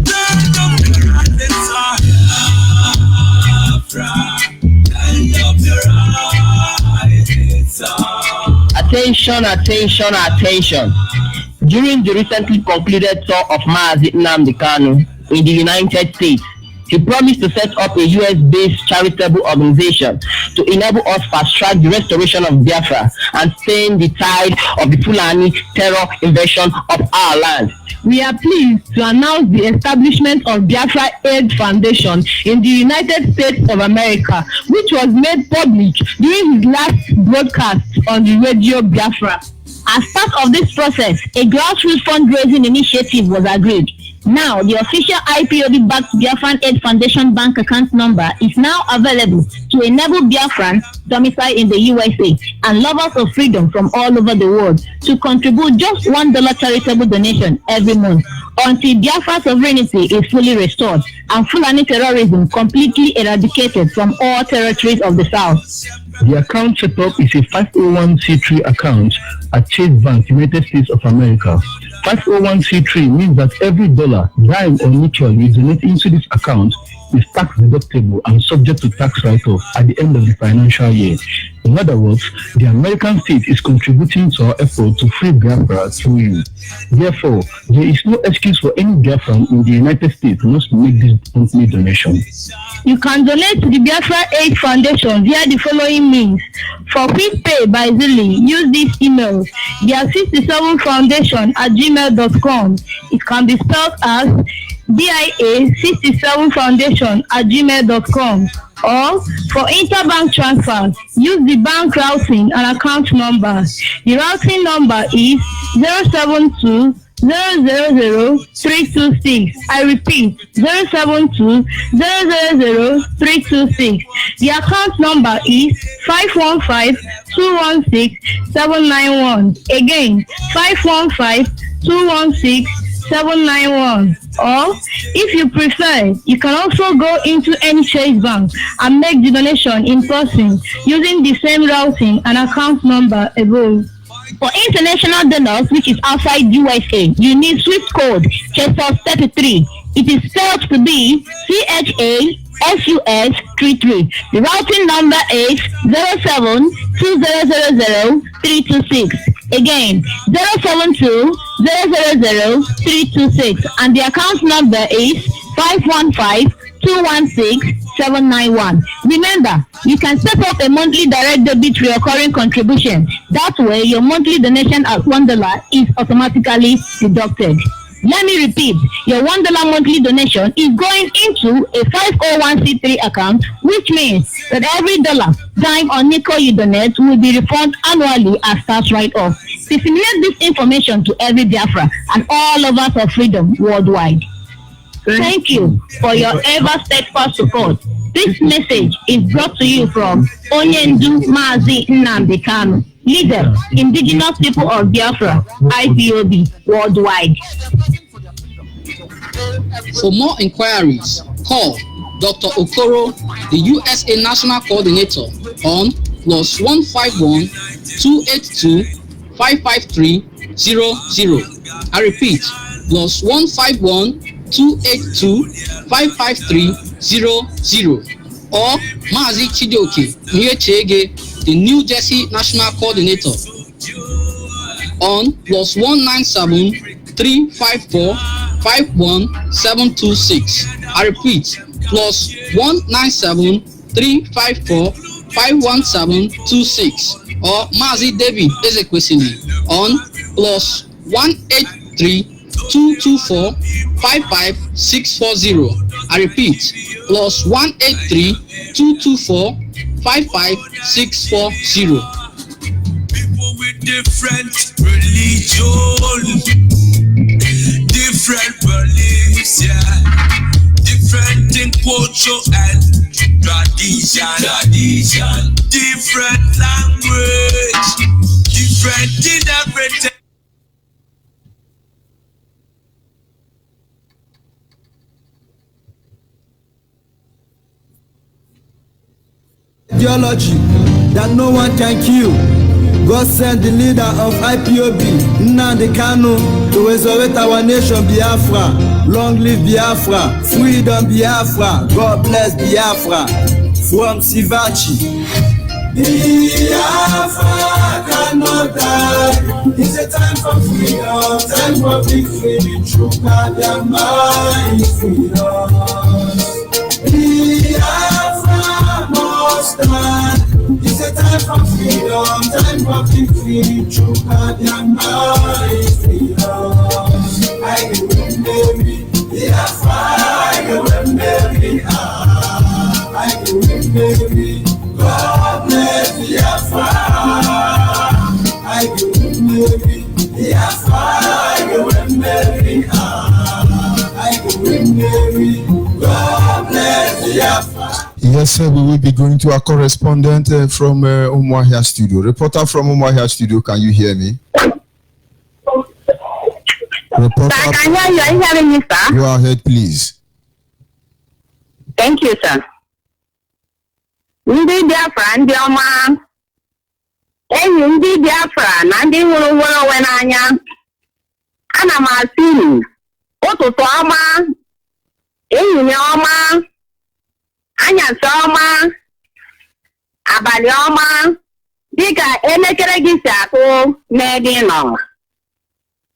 Land of the right side, land of the right side. Attention, attention, attention. During the recently concluded tour of MAZI Nnamdi Kanu in the United States, he promised to set up a US-based charitable organization to enable us fast-track the restoration of Biafra and stem the tide of the Fulani terror invasion of our land. We are pleased to announce the establishment of Biafra Aid Foundation in the United States of America, which was made public during his last broadcast on the radio Biafra. As part of this process, a grassroots fundraising initiative was agreed. Now, the official IPOB-backed Biafran Aid Foundation bank account number is now available to enable Biafrans domiciled in the USA and lovers of freedom from all over the world to contribute just $1 charitable donation every month until Biafra sovereignty is fully restored and Fulani terrorism completely eradicated from all territories of the South. The account setup is a 501c3 account at Chase Bank, United States of America. 501c3 means that every dollar, dime or nickel you donate into this account is tax deductible and subject to tax write-off at the end of the financial year. In other words, the American state is contributing to our effort to free Biafra through you. Therefore, there is no excuse for any Biafran in the United States not to make this monthly donation. You can donate to the Biafra Aid Foundation via the following means. For quick pay by Zilli, use this email, Bia67foundation@gmail.com. It can be spelled as BIA67foundation@gmail.com. Or for interbank transfers, use the bank routing and account number. The routing number is 072-000-326. I repeat, 072-000-326. The account number is 515-216-791. Again, 515-216-791. Or if you prefer, you can also go into any Chase bank and make the donation in person using the same routing and account number above. For international donors, which is outside USA, you need Swift code CHESOS33. It is spelled to be CHASUS33. The routing number is 072000326. Again, 072000326. And the account number is 515-216-791. Remember, you can set up a monthly direct debit recurring contribution. That way, your monthly donation at $1 is automatically deducted. Let me repeat, your $1 monthly donation is going into a 501c3 account, which means that every dollar, dime, or nickel you donate will be refunded annually as tax write-off. Disseminate this information to every Biafra and all lovers of freedom worldwide. Thank you for your ever steadfast support. This message is brought to you from MAZI leader, Indigenous People of Biafra, IPOB worldwide. For more inquiries, call Dr. Okoro, the USA National Coordinator, on +151 282 553 00. I repeat, +151 282 553 00. Or Mazi Chidoke Nyechege, the New Jersey National Coordinator, on +197 354 51726. I repeat, +197 354 51726. Or Mazi David Ezekwesili on +183 224 55640. I repeat, +183 224 55640. People with different religion, different beliefs, yeah, different in culture and tradition, different language, different in everything. Ideology that no one can kill. God sent the leader of IPOB, Nnamdi Kanu, to resurrect our nation, Biafra. Long live Biafra, freedom Biafra, God bless Biafra. From Sivachi. Biafra cannot die. It's a time for freedom, time for victory. True Kadama is freedom. Biafra must stand. It's a time for freedom, time for victory. True Kadama is freedom. I can remember Biafra, I can remember. I can remember. God bless Biafra. I can remember Biafra. I can remember. I can remember. God bless Biafra. Yes, sir, we will be going to our correspondent from Umuahia Studio. Reporter from Umuahia Studio, can you hear me? Reporter, sir, I can hear you. Are you hearing me, sir? Go ahead, please. Thank you, sir. Ndị Biafra ndị ọma, enyi ndị Biafra na ndị hụrụ nwere onwe n'anya, ana m asị unu ụtụtụ ọma, ehihie ọma, anyasị ọma, abalị ọma, dịka elekere gị si akụ n'ebe ị nọ.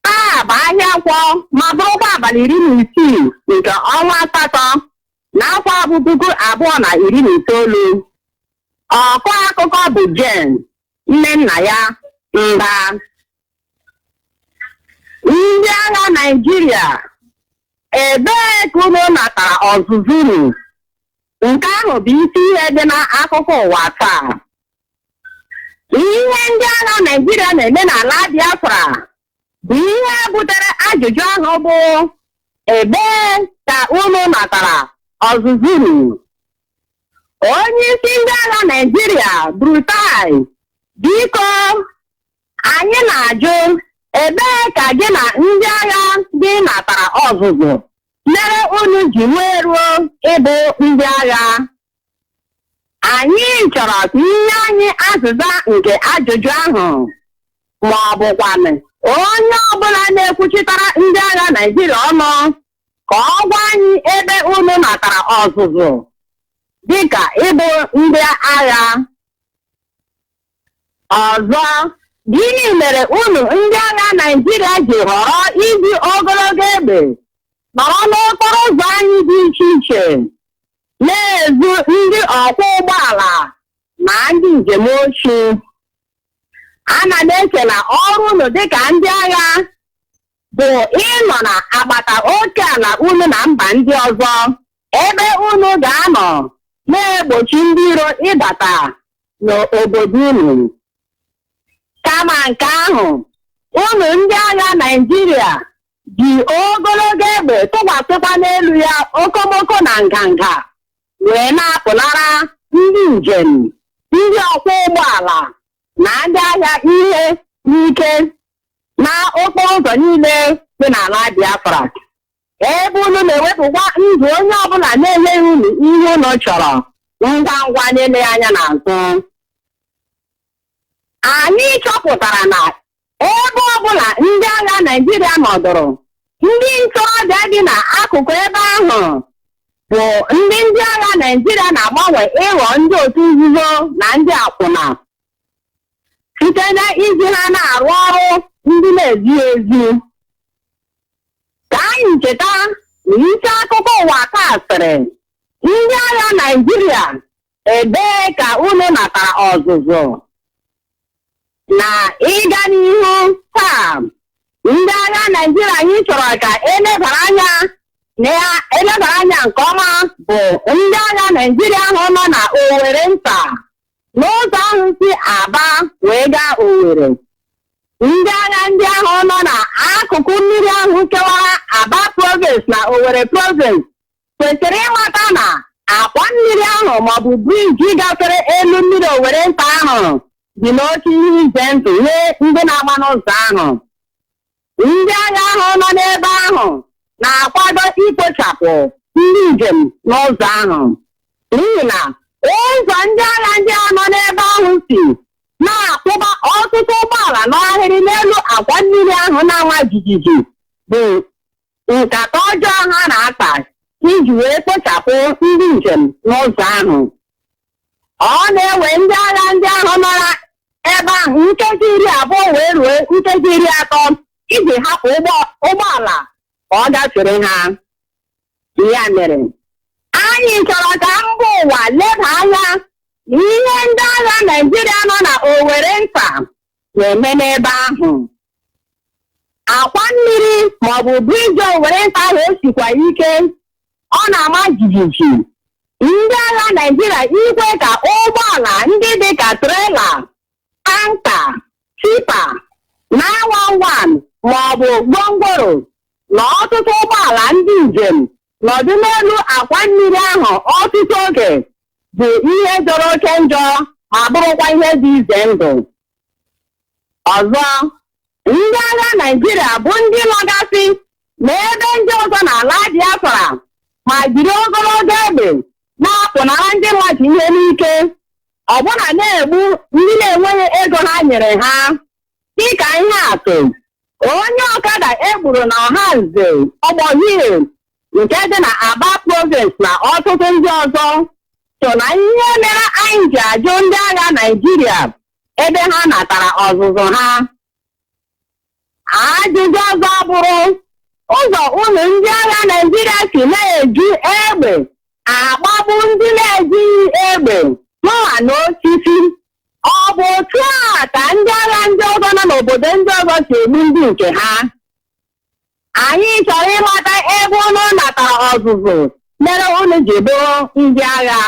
Taa bụ ahịa Nkwọ ma bụrụkwa abalị 16 nke ọnwa asatọ n'afọ 2019. Ọkọ akụkọ bụ Jen, nne nna ya Mba. Ndị agha Naịjirịa ebee ka unu natara ọzụzụ unu? Nke ahụ bụ isi ihe dị n'akụkọ ụwa taa. Ihe ndị agha Naịjirịa na-eme n'ala Biafra bụ ihe butere ajụjụ ahụ bụ ebee ka unu natara ọzụzụ unu? Onye isi ndị agha Naịjirịa Brutai, biko anyị na-ajụ ebee ka gị na ndị agha gị natara ọzụzụ mere unu ji wee ruo ịbụ ndị agha? Anyị chọrọ ka inye anyị azịza nke ajụjụ ahụ, ma ọ bụkwanụ onye ọbụla na-ekwuchitara ndị agha Naịjirịa ọnụ ka ọ gwa anyị ebe unu natara ọzụzụ dịka ịbụ ndị agha. Ọzọ, gịnị mere unu ndị agha Naịjirịa ji họrọ iji ogologo egbe nọrọ n'okporo ụzọ anyị dị iche iche na-ezu ndị ọkwọ ụgbọala na ndị njem ochi? Ana m eche na ọrụ unu dịka ndị agha bụ ịnọ na agbata oke ala unu na mba ndị ọzọ, ebe unu ga-anọ na-egbochi ndị iro ịbata n'obodo unu. Kama nke ahụ, unu ndị agha Naịjirịa ji ogologo egbe tụkwasịkwa n'elu ya okomoko na nganga wee na-apụnara ndị njem, ndị ọkwọ ụgbọala na ndị agha ihe n'ike na okporo ụzọ niile dị n'ala Biafra, ebe unu na-ewepụkwa ndụ onye ọbụla na-enyeghị unu ihe unu chọrọ ngwa ngwa na-ele anya n'azụ. Anyị chọpụtara na ebe ọbụla ndị agha Naịjirịa nọdụrụ, ndị ntorobịa dị n'akụkụ ebe ahụ bụ ndị agha Naịjirịa na-agbanwe ịghọ ndị otu nzuzo na ndị akwụna site na iji ha na-arụ ọrụ ndị na-ezighị ezi. Ka anyị cheta na isi akụkọ ụwa taa sịrị, ndị agha Naịjirịa, ebee ka unu natara ọzụzụ? Na ịga n'ihu taa, ndị agha Naịjirịa anyị chọrọ ka elebara anya nke ọma bụ ndị agha Naịjirịa ahụ nọ na Owerri nta n'ụzọ ahụ si Aba wee gaa Owerri. Ndị agha ndị ahụ nọ n'akụkụ mmiri ahụ kewara Aba province na Owerri province kwesịrị ịmata na akwa mmiri ahụ maọbụ briji gafere elu mmiri Owerri nta ahụ dị n'oke ihe ize ndụ nye ndị na-agba n'ụzọ ahụ. Ndị agha ahụ nọ n'ebe ahụ na-akwado ikpochapụ ndị njem n'ụzọ ahụ, n'ihi na ụzọ ndị agha ndị ahụ nọ n'ebe ahụ si na-akwụba ọtụtụ ụgbọala n'ahịrị n'elu akwa mmiri ahụ na-anwa jijiji bụ nkata ọjọọ ha na-akpa iji wee kpochapụ ndị njem n'ụzọ ahụ. Ọ na-ewe ndị agha ndị ahụ nọ ebe ahụ nkeji 20 wee ruo nkeji 30 iji hapụ ụgbọala ka ọ gafere ha. Ya mere, anyị chọrọ ka mba ụwa leba anya ihe ndị agha Naịjirịa nọ na Owerri nta na-eme n'ebe ahụ. Akwa mmiri maọbụ briji Owerri nta ahụ esikwa ike, ọ na-ama jijiji. Ndị agha Naịjirịa ikwe ka ụgbọala ndị dị ka trela, tanka, tipa, 911 maọbụ gwongworo na ọtụtụ ụgbọala ndị njem nọdụ n'elu akwa mmiri ahụ ọtụtụ oge bụ ihe jọrọ oke njọ ma bụrụkwa ihe dị ize ndụ. Ọzọ, ndị agha Naịjirịa bụ ndị nọgasị n'ebe ndị ọzọ n'ala Biafra ma jiri ogologo egbe na-apụnara ndị mmadụ ihe n'ike, ọbụna na-egbu ndị na-enweghị ego ha nyere ha. Dịka ihe atụ, onye ọkada egburu na Ọhanze Ọgbọhie nke dị na Aba province na ọtụtụ ndị ọzọ so na ihe mere anyị ji ajụ ndị agha Naịjirịa ebe ha natara ọzụzụ ha. Ajụjụ ọzọ bụrụ ụzọ unu ndị agha Naịjirịa si na-eji egbe agbagbu ndị na-ejighị egbe n'ụwa n'osisi. Ọ bụ otu a ka ndị agha ndị ọzọ nọ n'obodo ndị ọzọ si egbu ndị nke ha? Anyị chọrọ ịmata ebe unu natara ọzụzụ mere unu ji bụrụ ndị agha.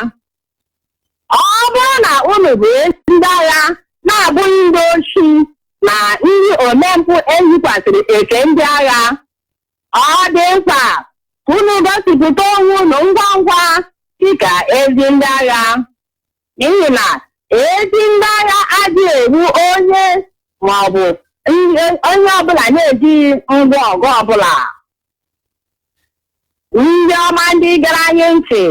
Ọ bụrụ na unu bụ ndị agha na-abụghị ndị ochi na ndị omempụ eyikwasịrị eke ndị agha, ọ dị mkpa ka unu gosipụta onwe unu ngwa ngwa dịka ezi ndị agha, n'ihi na ezi ndị agha adịghị egbu onye maọbụ onye ọbụla na-ejighị ngwa ọgụ ọbụla. Ndị ọma ndị gara anyị ntị,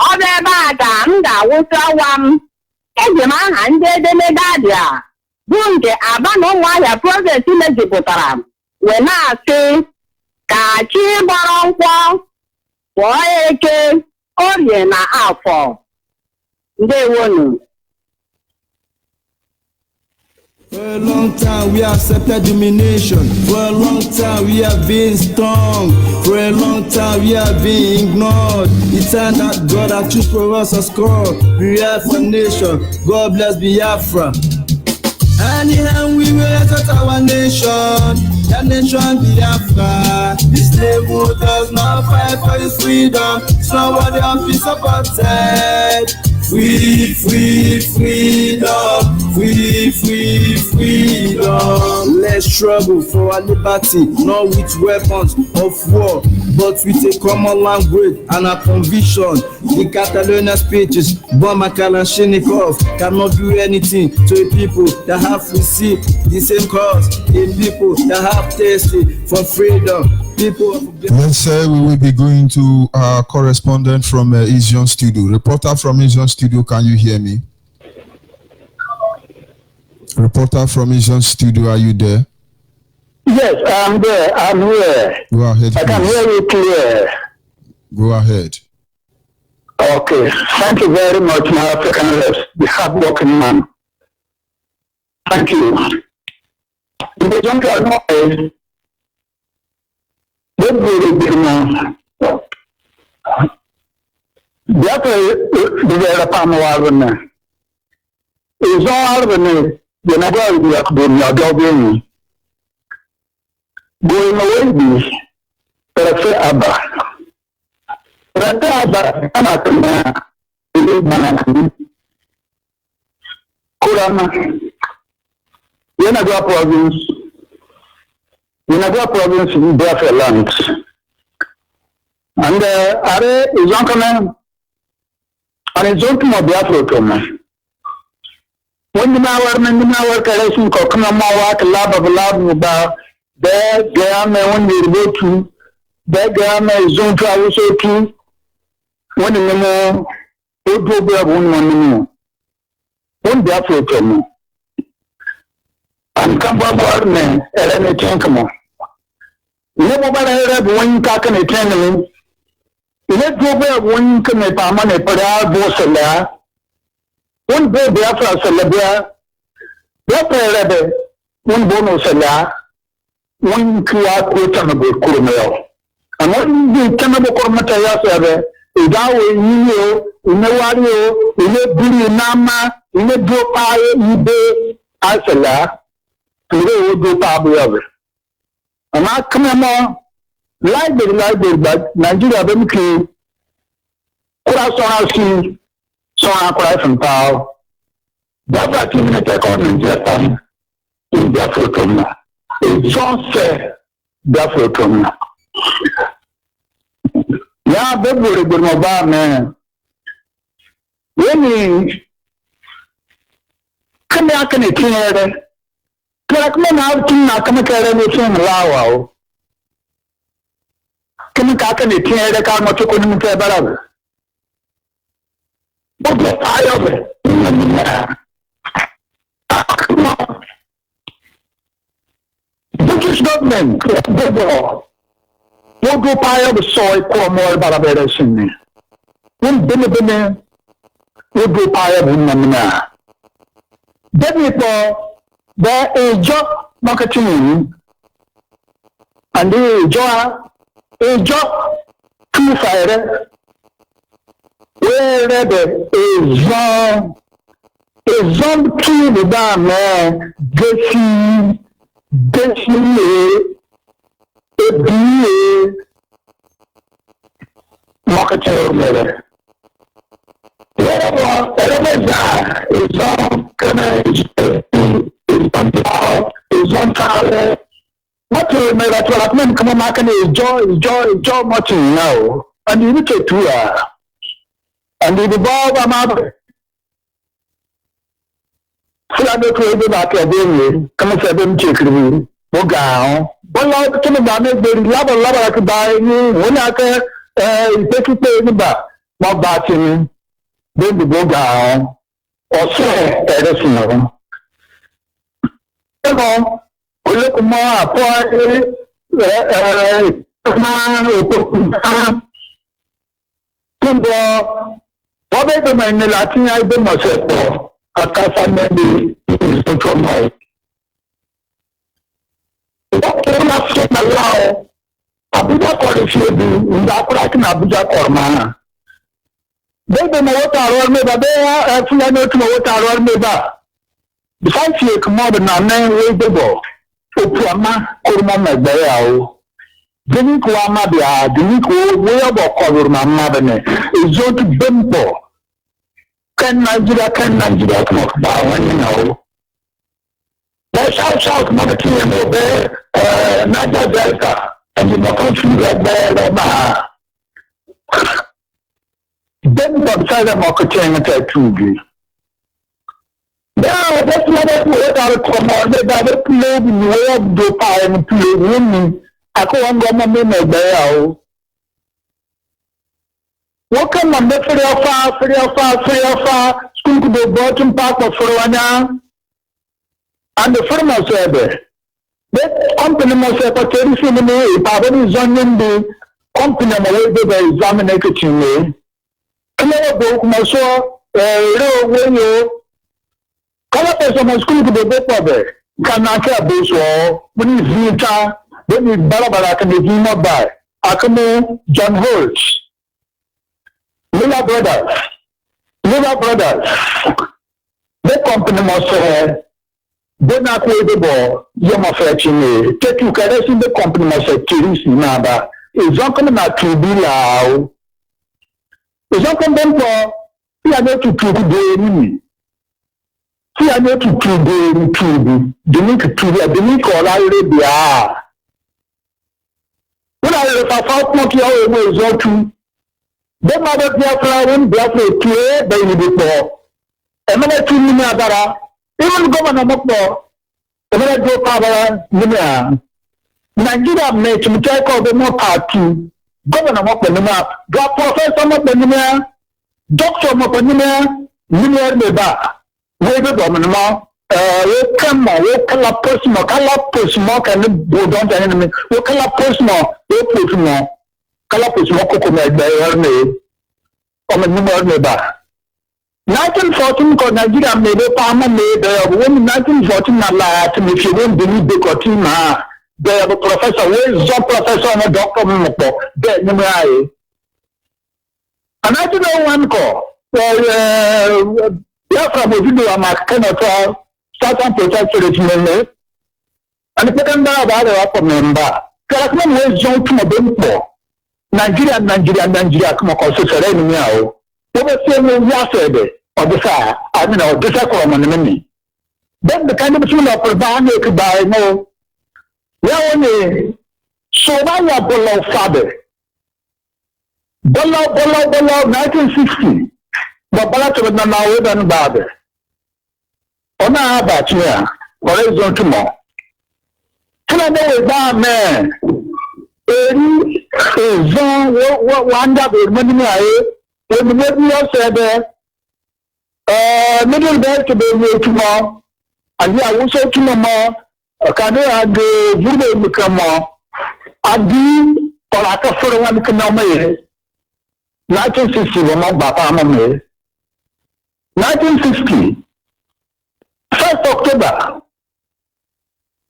ọ bụ ebe a ka m ga-awụsị ọwa m. Eji m aha ndị edemede abịa bụ nke Aba na Ụmụahịa Province mejupụtara wee na-asị ka chi gbọrọ nkwọ kwọọ eke Orie na Afọ. Ndewonu. For a long time we accepted domination. For a long time we have been strong. For a long time we have been ignored. It's time that God has chosen for us as called. We are for nation. God bless Biafra. Anyhow we will exalt our nation. That nation Biafra. This slave who does not fight for his freedom. It's not what they have been supported. Free, free, freedom. Free, free, freedom. Let's struggle for our liberty, not with weapons of war, but with a common language and a conviction. The Catalonia speeches, Bomber Kalashnikov cannot do anything to a people that have received the same cause, a people that have tasted for freedom. Let's say we will be going to our correspondent from Asian Studio. Reporter from Asian Studio, can you hear me? Reporter from Asian Studio, are you there? Yes, I'm there. I'm here. Go ahead, I can hear you clear. Go ahead. Okay. Thank you very much, my African reps, the hardworking man. Thank you. They don't know. Going away, Perfe Abba. Perfe Abba, Anatona, Kurama, Yenagua province, province in Biafra land. And Are is on command, and it's on to Biafra command. When the hour collection, Kokama, lab of lab about. There are when we go to, there are zone travel so too. When the memo, it will be a one. One Biafra come. And come back, man, and then it come on. Nobody had one talking a channel. Let go back one come a permanent Bossala. One day Biafra Salabia. Biafra one bonus Sala. One clear quote on a good Kurmel. And one the Canada Kormataya server, a Dawe, in a wario, in a Billy Nama, in a do pie, Ibe, Asala, to do Pablo. And I come on, like but Nigeria Bemki, Kurasonasi, so I cry from Tao. That's a 2 minute account in Japan, in Biafra. It's just Biafra come now. Yeah, Bible good mobile man. When he come back in the clear, Karakman out to Nakamaka anything Lao. Can you talk in the clear the car much couldn't say better? But the eye of it. British government, what go pile the soil for more about a better sin. When Bimabine, what go pile Bimamina. Therefore, there is job marketing and a job to fire where there is one key the man, Desi, BA marketer. Whatever is on is on talent. What to make that development come on market is joy much now. And you need to and the ball I'm out. Fulano to the back again, come and say them check me. Boga, but like to the damage, they love a lot like buying when I can take it to the back. Not batting, then the boga or say, Edison. Come look more what they do in the Latin I do myself. A casa maybe is control my. What can I say allow? Abuja College in the African Abuja Cormana. They don't know what our neighbor they are actually not know what our neighbor. Besides you come out and name way the ball. Oprama Kurma Bayao. Didn't Wamabia, didn't way about cover my mother is so to bimbo. Can Nigeria talk about when you know? There's shout monarchy and over Niger Delta and in the country like that. Then outside the marketing at 2G. Now, that's not a word out of command. They got a play in the way of the pie and play winning. I can't go on my way. What can I make for your far, school to the bottom part of Florida? And the firm was there. That company must have a terrific name, Pavani Zonian, the company away the examination me. Clear book, my soul, when you color person school to the book of it. Can I care this war? When you see when you Barbara can be not by Akamo John Holtz. Miller Brothers, the company must have, they not play the ball, you must fetching me. Take you can see the company must have Kiris number. It's not coming out to be loud. It's not coming for, we are not to the enemy. We are not to the link or I when I found what you always want to. Then mother Biafra when Biafra play by the before. And when I see Nimia, even Governor Mokbo, and when I go power Nimia, Nigeria made to take all the more party. Governor Mokbo, drop Professor Mokbo, Doctor Mokbo, Nimia Neba, where the governor. Come on, we color personal, and the don't enemy. We color personal, we personal, color personal, coconut by her name. Or a number neighbor. 1914, because Nigeria made a farmer made there. When 1914, if you won't believe the Cotima, they have a professor, where is your professor and a doctor? There, Nimai. And I don't know one call. Biafra will do a mark, certain protectorate member, and the second about member. Karakman was John to Mabempo. Nigeria, come across the enemy now. Over saying yesterday, or the fire, I mean, or the second enemy. Then the kind of tune of Urbana could buy no. Now only so I below father. Below 1960. But Balato now than father. Ona about here, or is on tomorrow. Can I know that man? Wanda with money, when the media said, middle bed to be tomorrow, and I will say tomorrow, can I go Voodoo become more? I do, or I can for one can know me. 1960, not Papa Mamma. 1960. 1st October,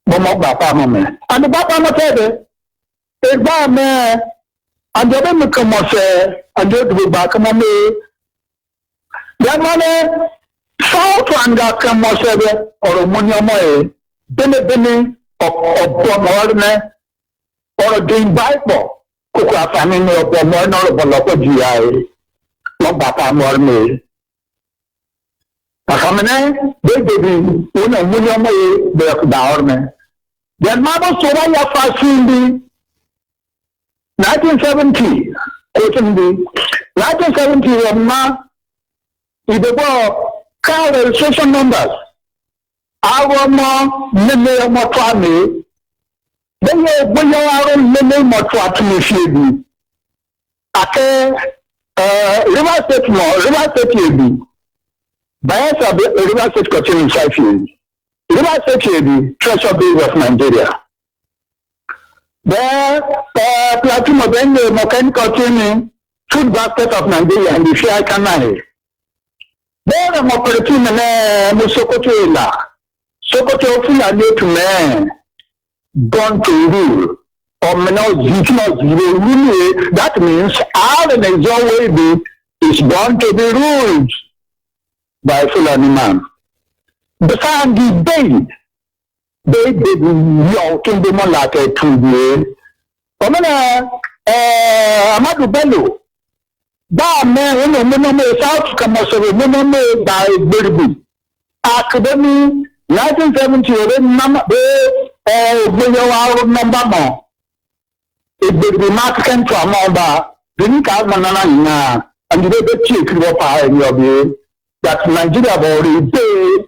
Papa Mamma. And the Papa Mamma said, a bar man, and the women come off, and go to the back of me. That money, South and that come off, or a money, Benny, or Bonne, or doing Bible. Cook a family of the more notable GI. Not Bata Morme. A family, baby, William Dowerman. Then Mama Soraya Fasindi 1970. 1970 car registration numbers. Our mom, Nene Motwame, then you are Nene Motwame. Ake River State Bayelsa River State continuing 5 years. River State treasure base of Nigeria. There, Plateau of the mechanical training, food basket of Nigeria and the Shia Canal. There, I'm operating in Sokoto. Sokoto Fulani to man, born to rule. Or that means all the Onyyibe is born to be ruled by Fulani man. The family debate. They did your kingdom like a 2 years. Amadu Bello. That man, South Camoso, by Birby. Academy, 1970, number, number. It will be marketing to a number. Didn't call Manana, and you will check your power in your view that Nigeria already paid.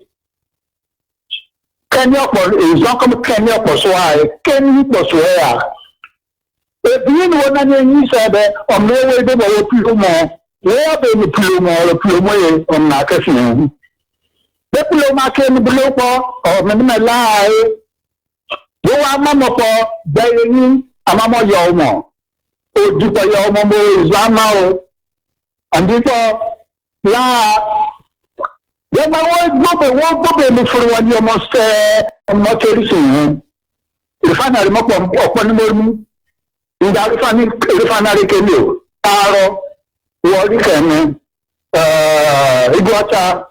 Kenya is not come Kenya for so I Kenya for so I. If you know said on no way they were Plumo, where they were Plumo or Plumo on Nakasi. The Pluma came below or Manila. You are Mamma for Baying Amamo Yomo. O Dupa Yomo is Lamao. And before La. Then I won't go before one you must not listen. If I remote upon me, in the refinery canoe, Taro, Wadican, Iguata,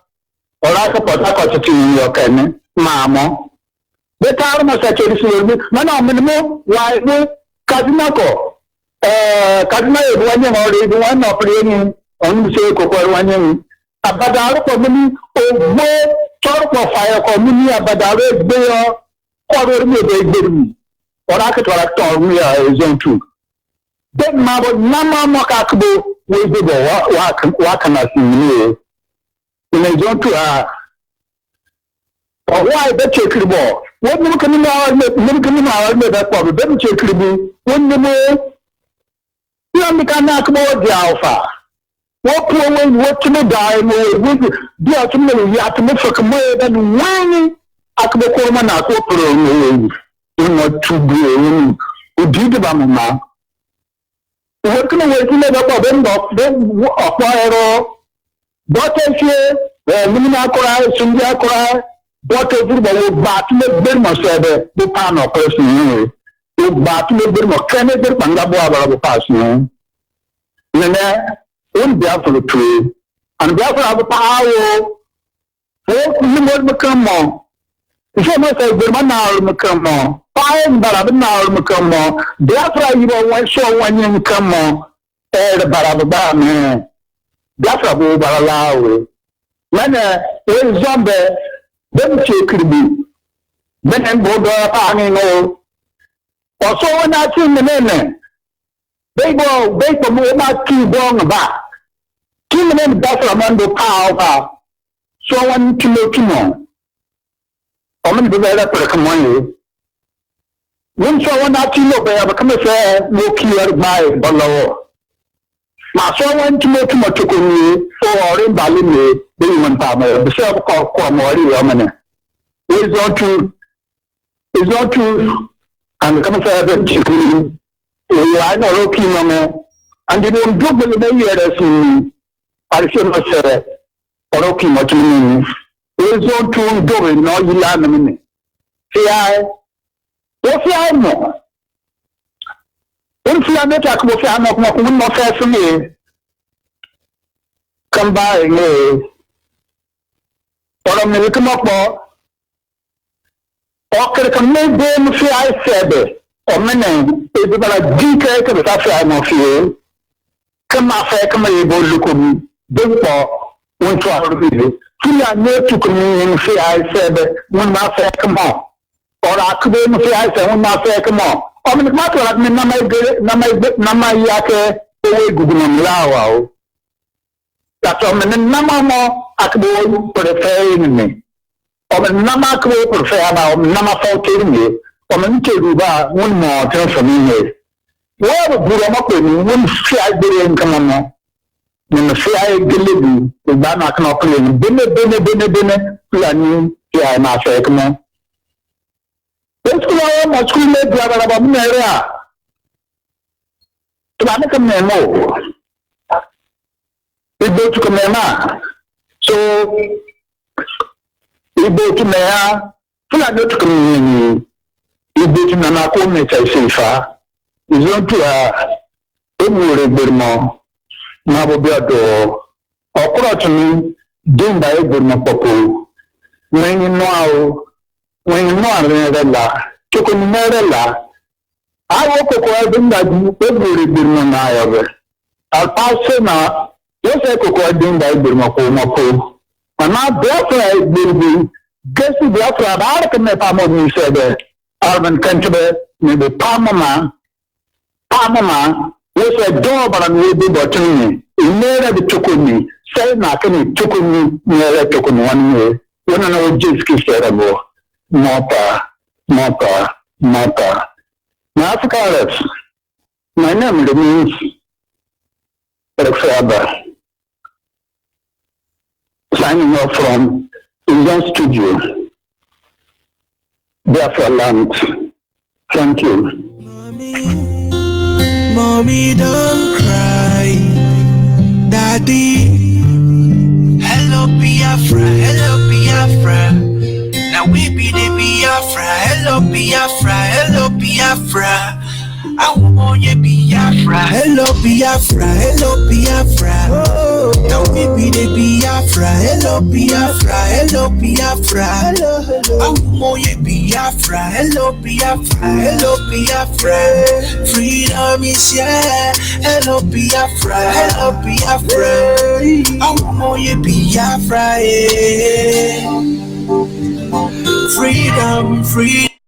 or like a potato to your can, Mamma. The Taro must actually see me, no, minimum, why no, Kazimako, Kazima, one operating on the sake of one. Abadaru community over talk of fire community Abadaru Bayo or me or I could talk me is on two. Then Mabo Nama Makabo will be the Wakan as you in a zone to her. Or why the check the ball? What you can now that problem? Then check the ball. When the more you can knock more the alpha. What woman, what to die, with the ultimate, you have to make for command and when I could call Manako, not to be who did the Bama. What can I wait to let up then acquire but here, Lumina cry, Sundia cry, but everybody battle Burma said the pan of person, you battle Burma, Canada, Pangabo person. In Biafra tree, and Biafra have a power. What you will become more? If you must say, Burma become more. Fine, Barabana become more. Biafra, you will show when you come more. The Barababa man. Biafra will allow. When a zombie, then she could be. Then and go up hanging all. Or so when I see the name. They go, they come over too long back. 2 minutes Biafra man go power. So one kilo. How many people that for come on? When so one that kilo, they have come say no kilo by below. Ma so one kilo to come for in Bali, they want to the self call Kwamori Yamane. It's not true. And come say that I know okay, Mama. And they don't double the year I should not say, or okay, much meaning. It's not true, doing no, you learn a minute. See, if I know, if you are not a coffee, I'm not fair for me. Come by me. Or I'm going to come up or can make them see I said it. omene ebala dike ke ta fa no fie kama fa kama yebo lukum depo won to arbi fia ne to kumi fi ai sebe won ma fa kama ora akbe no fi ai se won ma fa kama omene ma to la na mai yake ewe gugu na mlawa o tato omene na mamo akbe prefer ni omene na ma akbe prefer na omene na ma fa ni omene ke duba won mo tan fami ye wo buru mo pe ni won fi agbere nkan mo ni fi ay gelebi e ba na kan o ni bene plani ya na fa ekmo eskulo mo school le bla bla bla mo era tubane kam ne mo ibo tu kam ma so ibo tu me ya fula do tu kam ni ibo tu na ko me chai sifa izo tu emure bermo na bo biado okura tu ni dimba e bermo popo when you know la to ko ni la awo ko ko dimba du emure bermo na yabe al passe na yo se ko ko dimba e bermo ko mo ko ana Biafra e berbi gesi Biafra ba ka me pa mo ni sebe urban country ni be Panama was a dog and we be botany. Never the Tukuni, say not any Tukuni near Tukun 1 year. When I know just kiss terrible. Mota. Africa, my name means Forever. Signing off from Indian Studio. Biafra land. Thank you. Mommy, don't cry. Daddy, hello Biafra. Now we be the Biafra. Hello Biafra. I want you Biafra. Hello Biafra. Now we be the Biafra. Hello Biafra. I want you Biafra. Hello Biafra. Freedom is here. Hello Biafra. I want you Biafra. Freedom.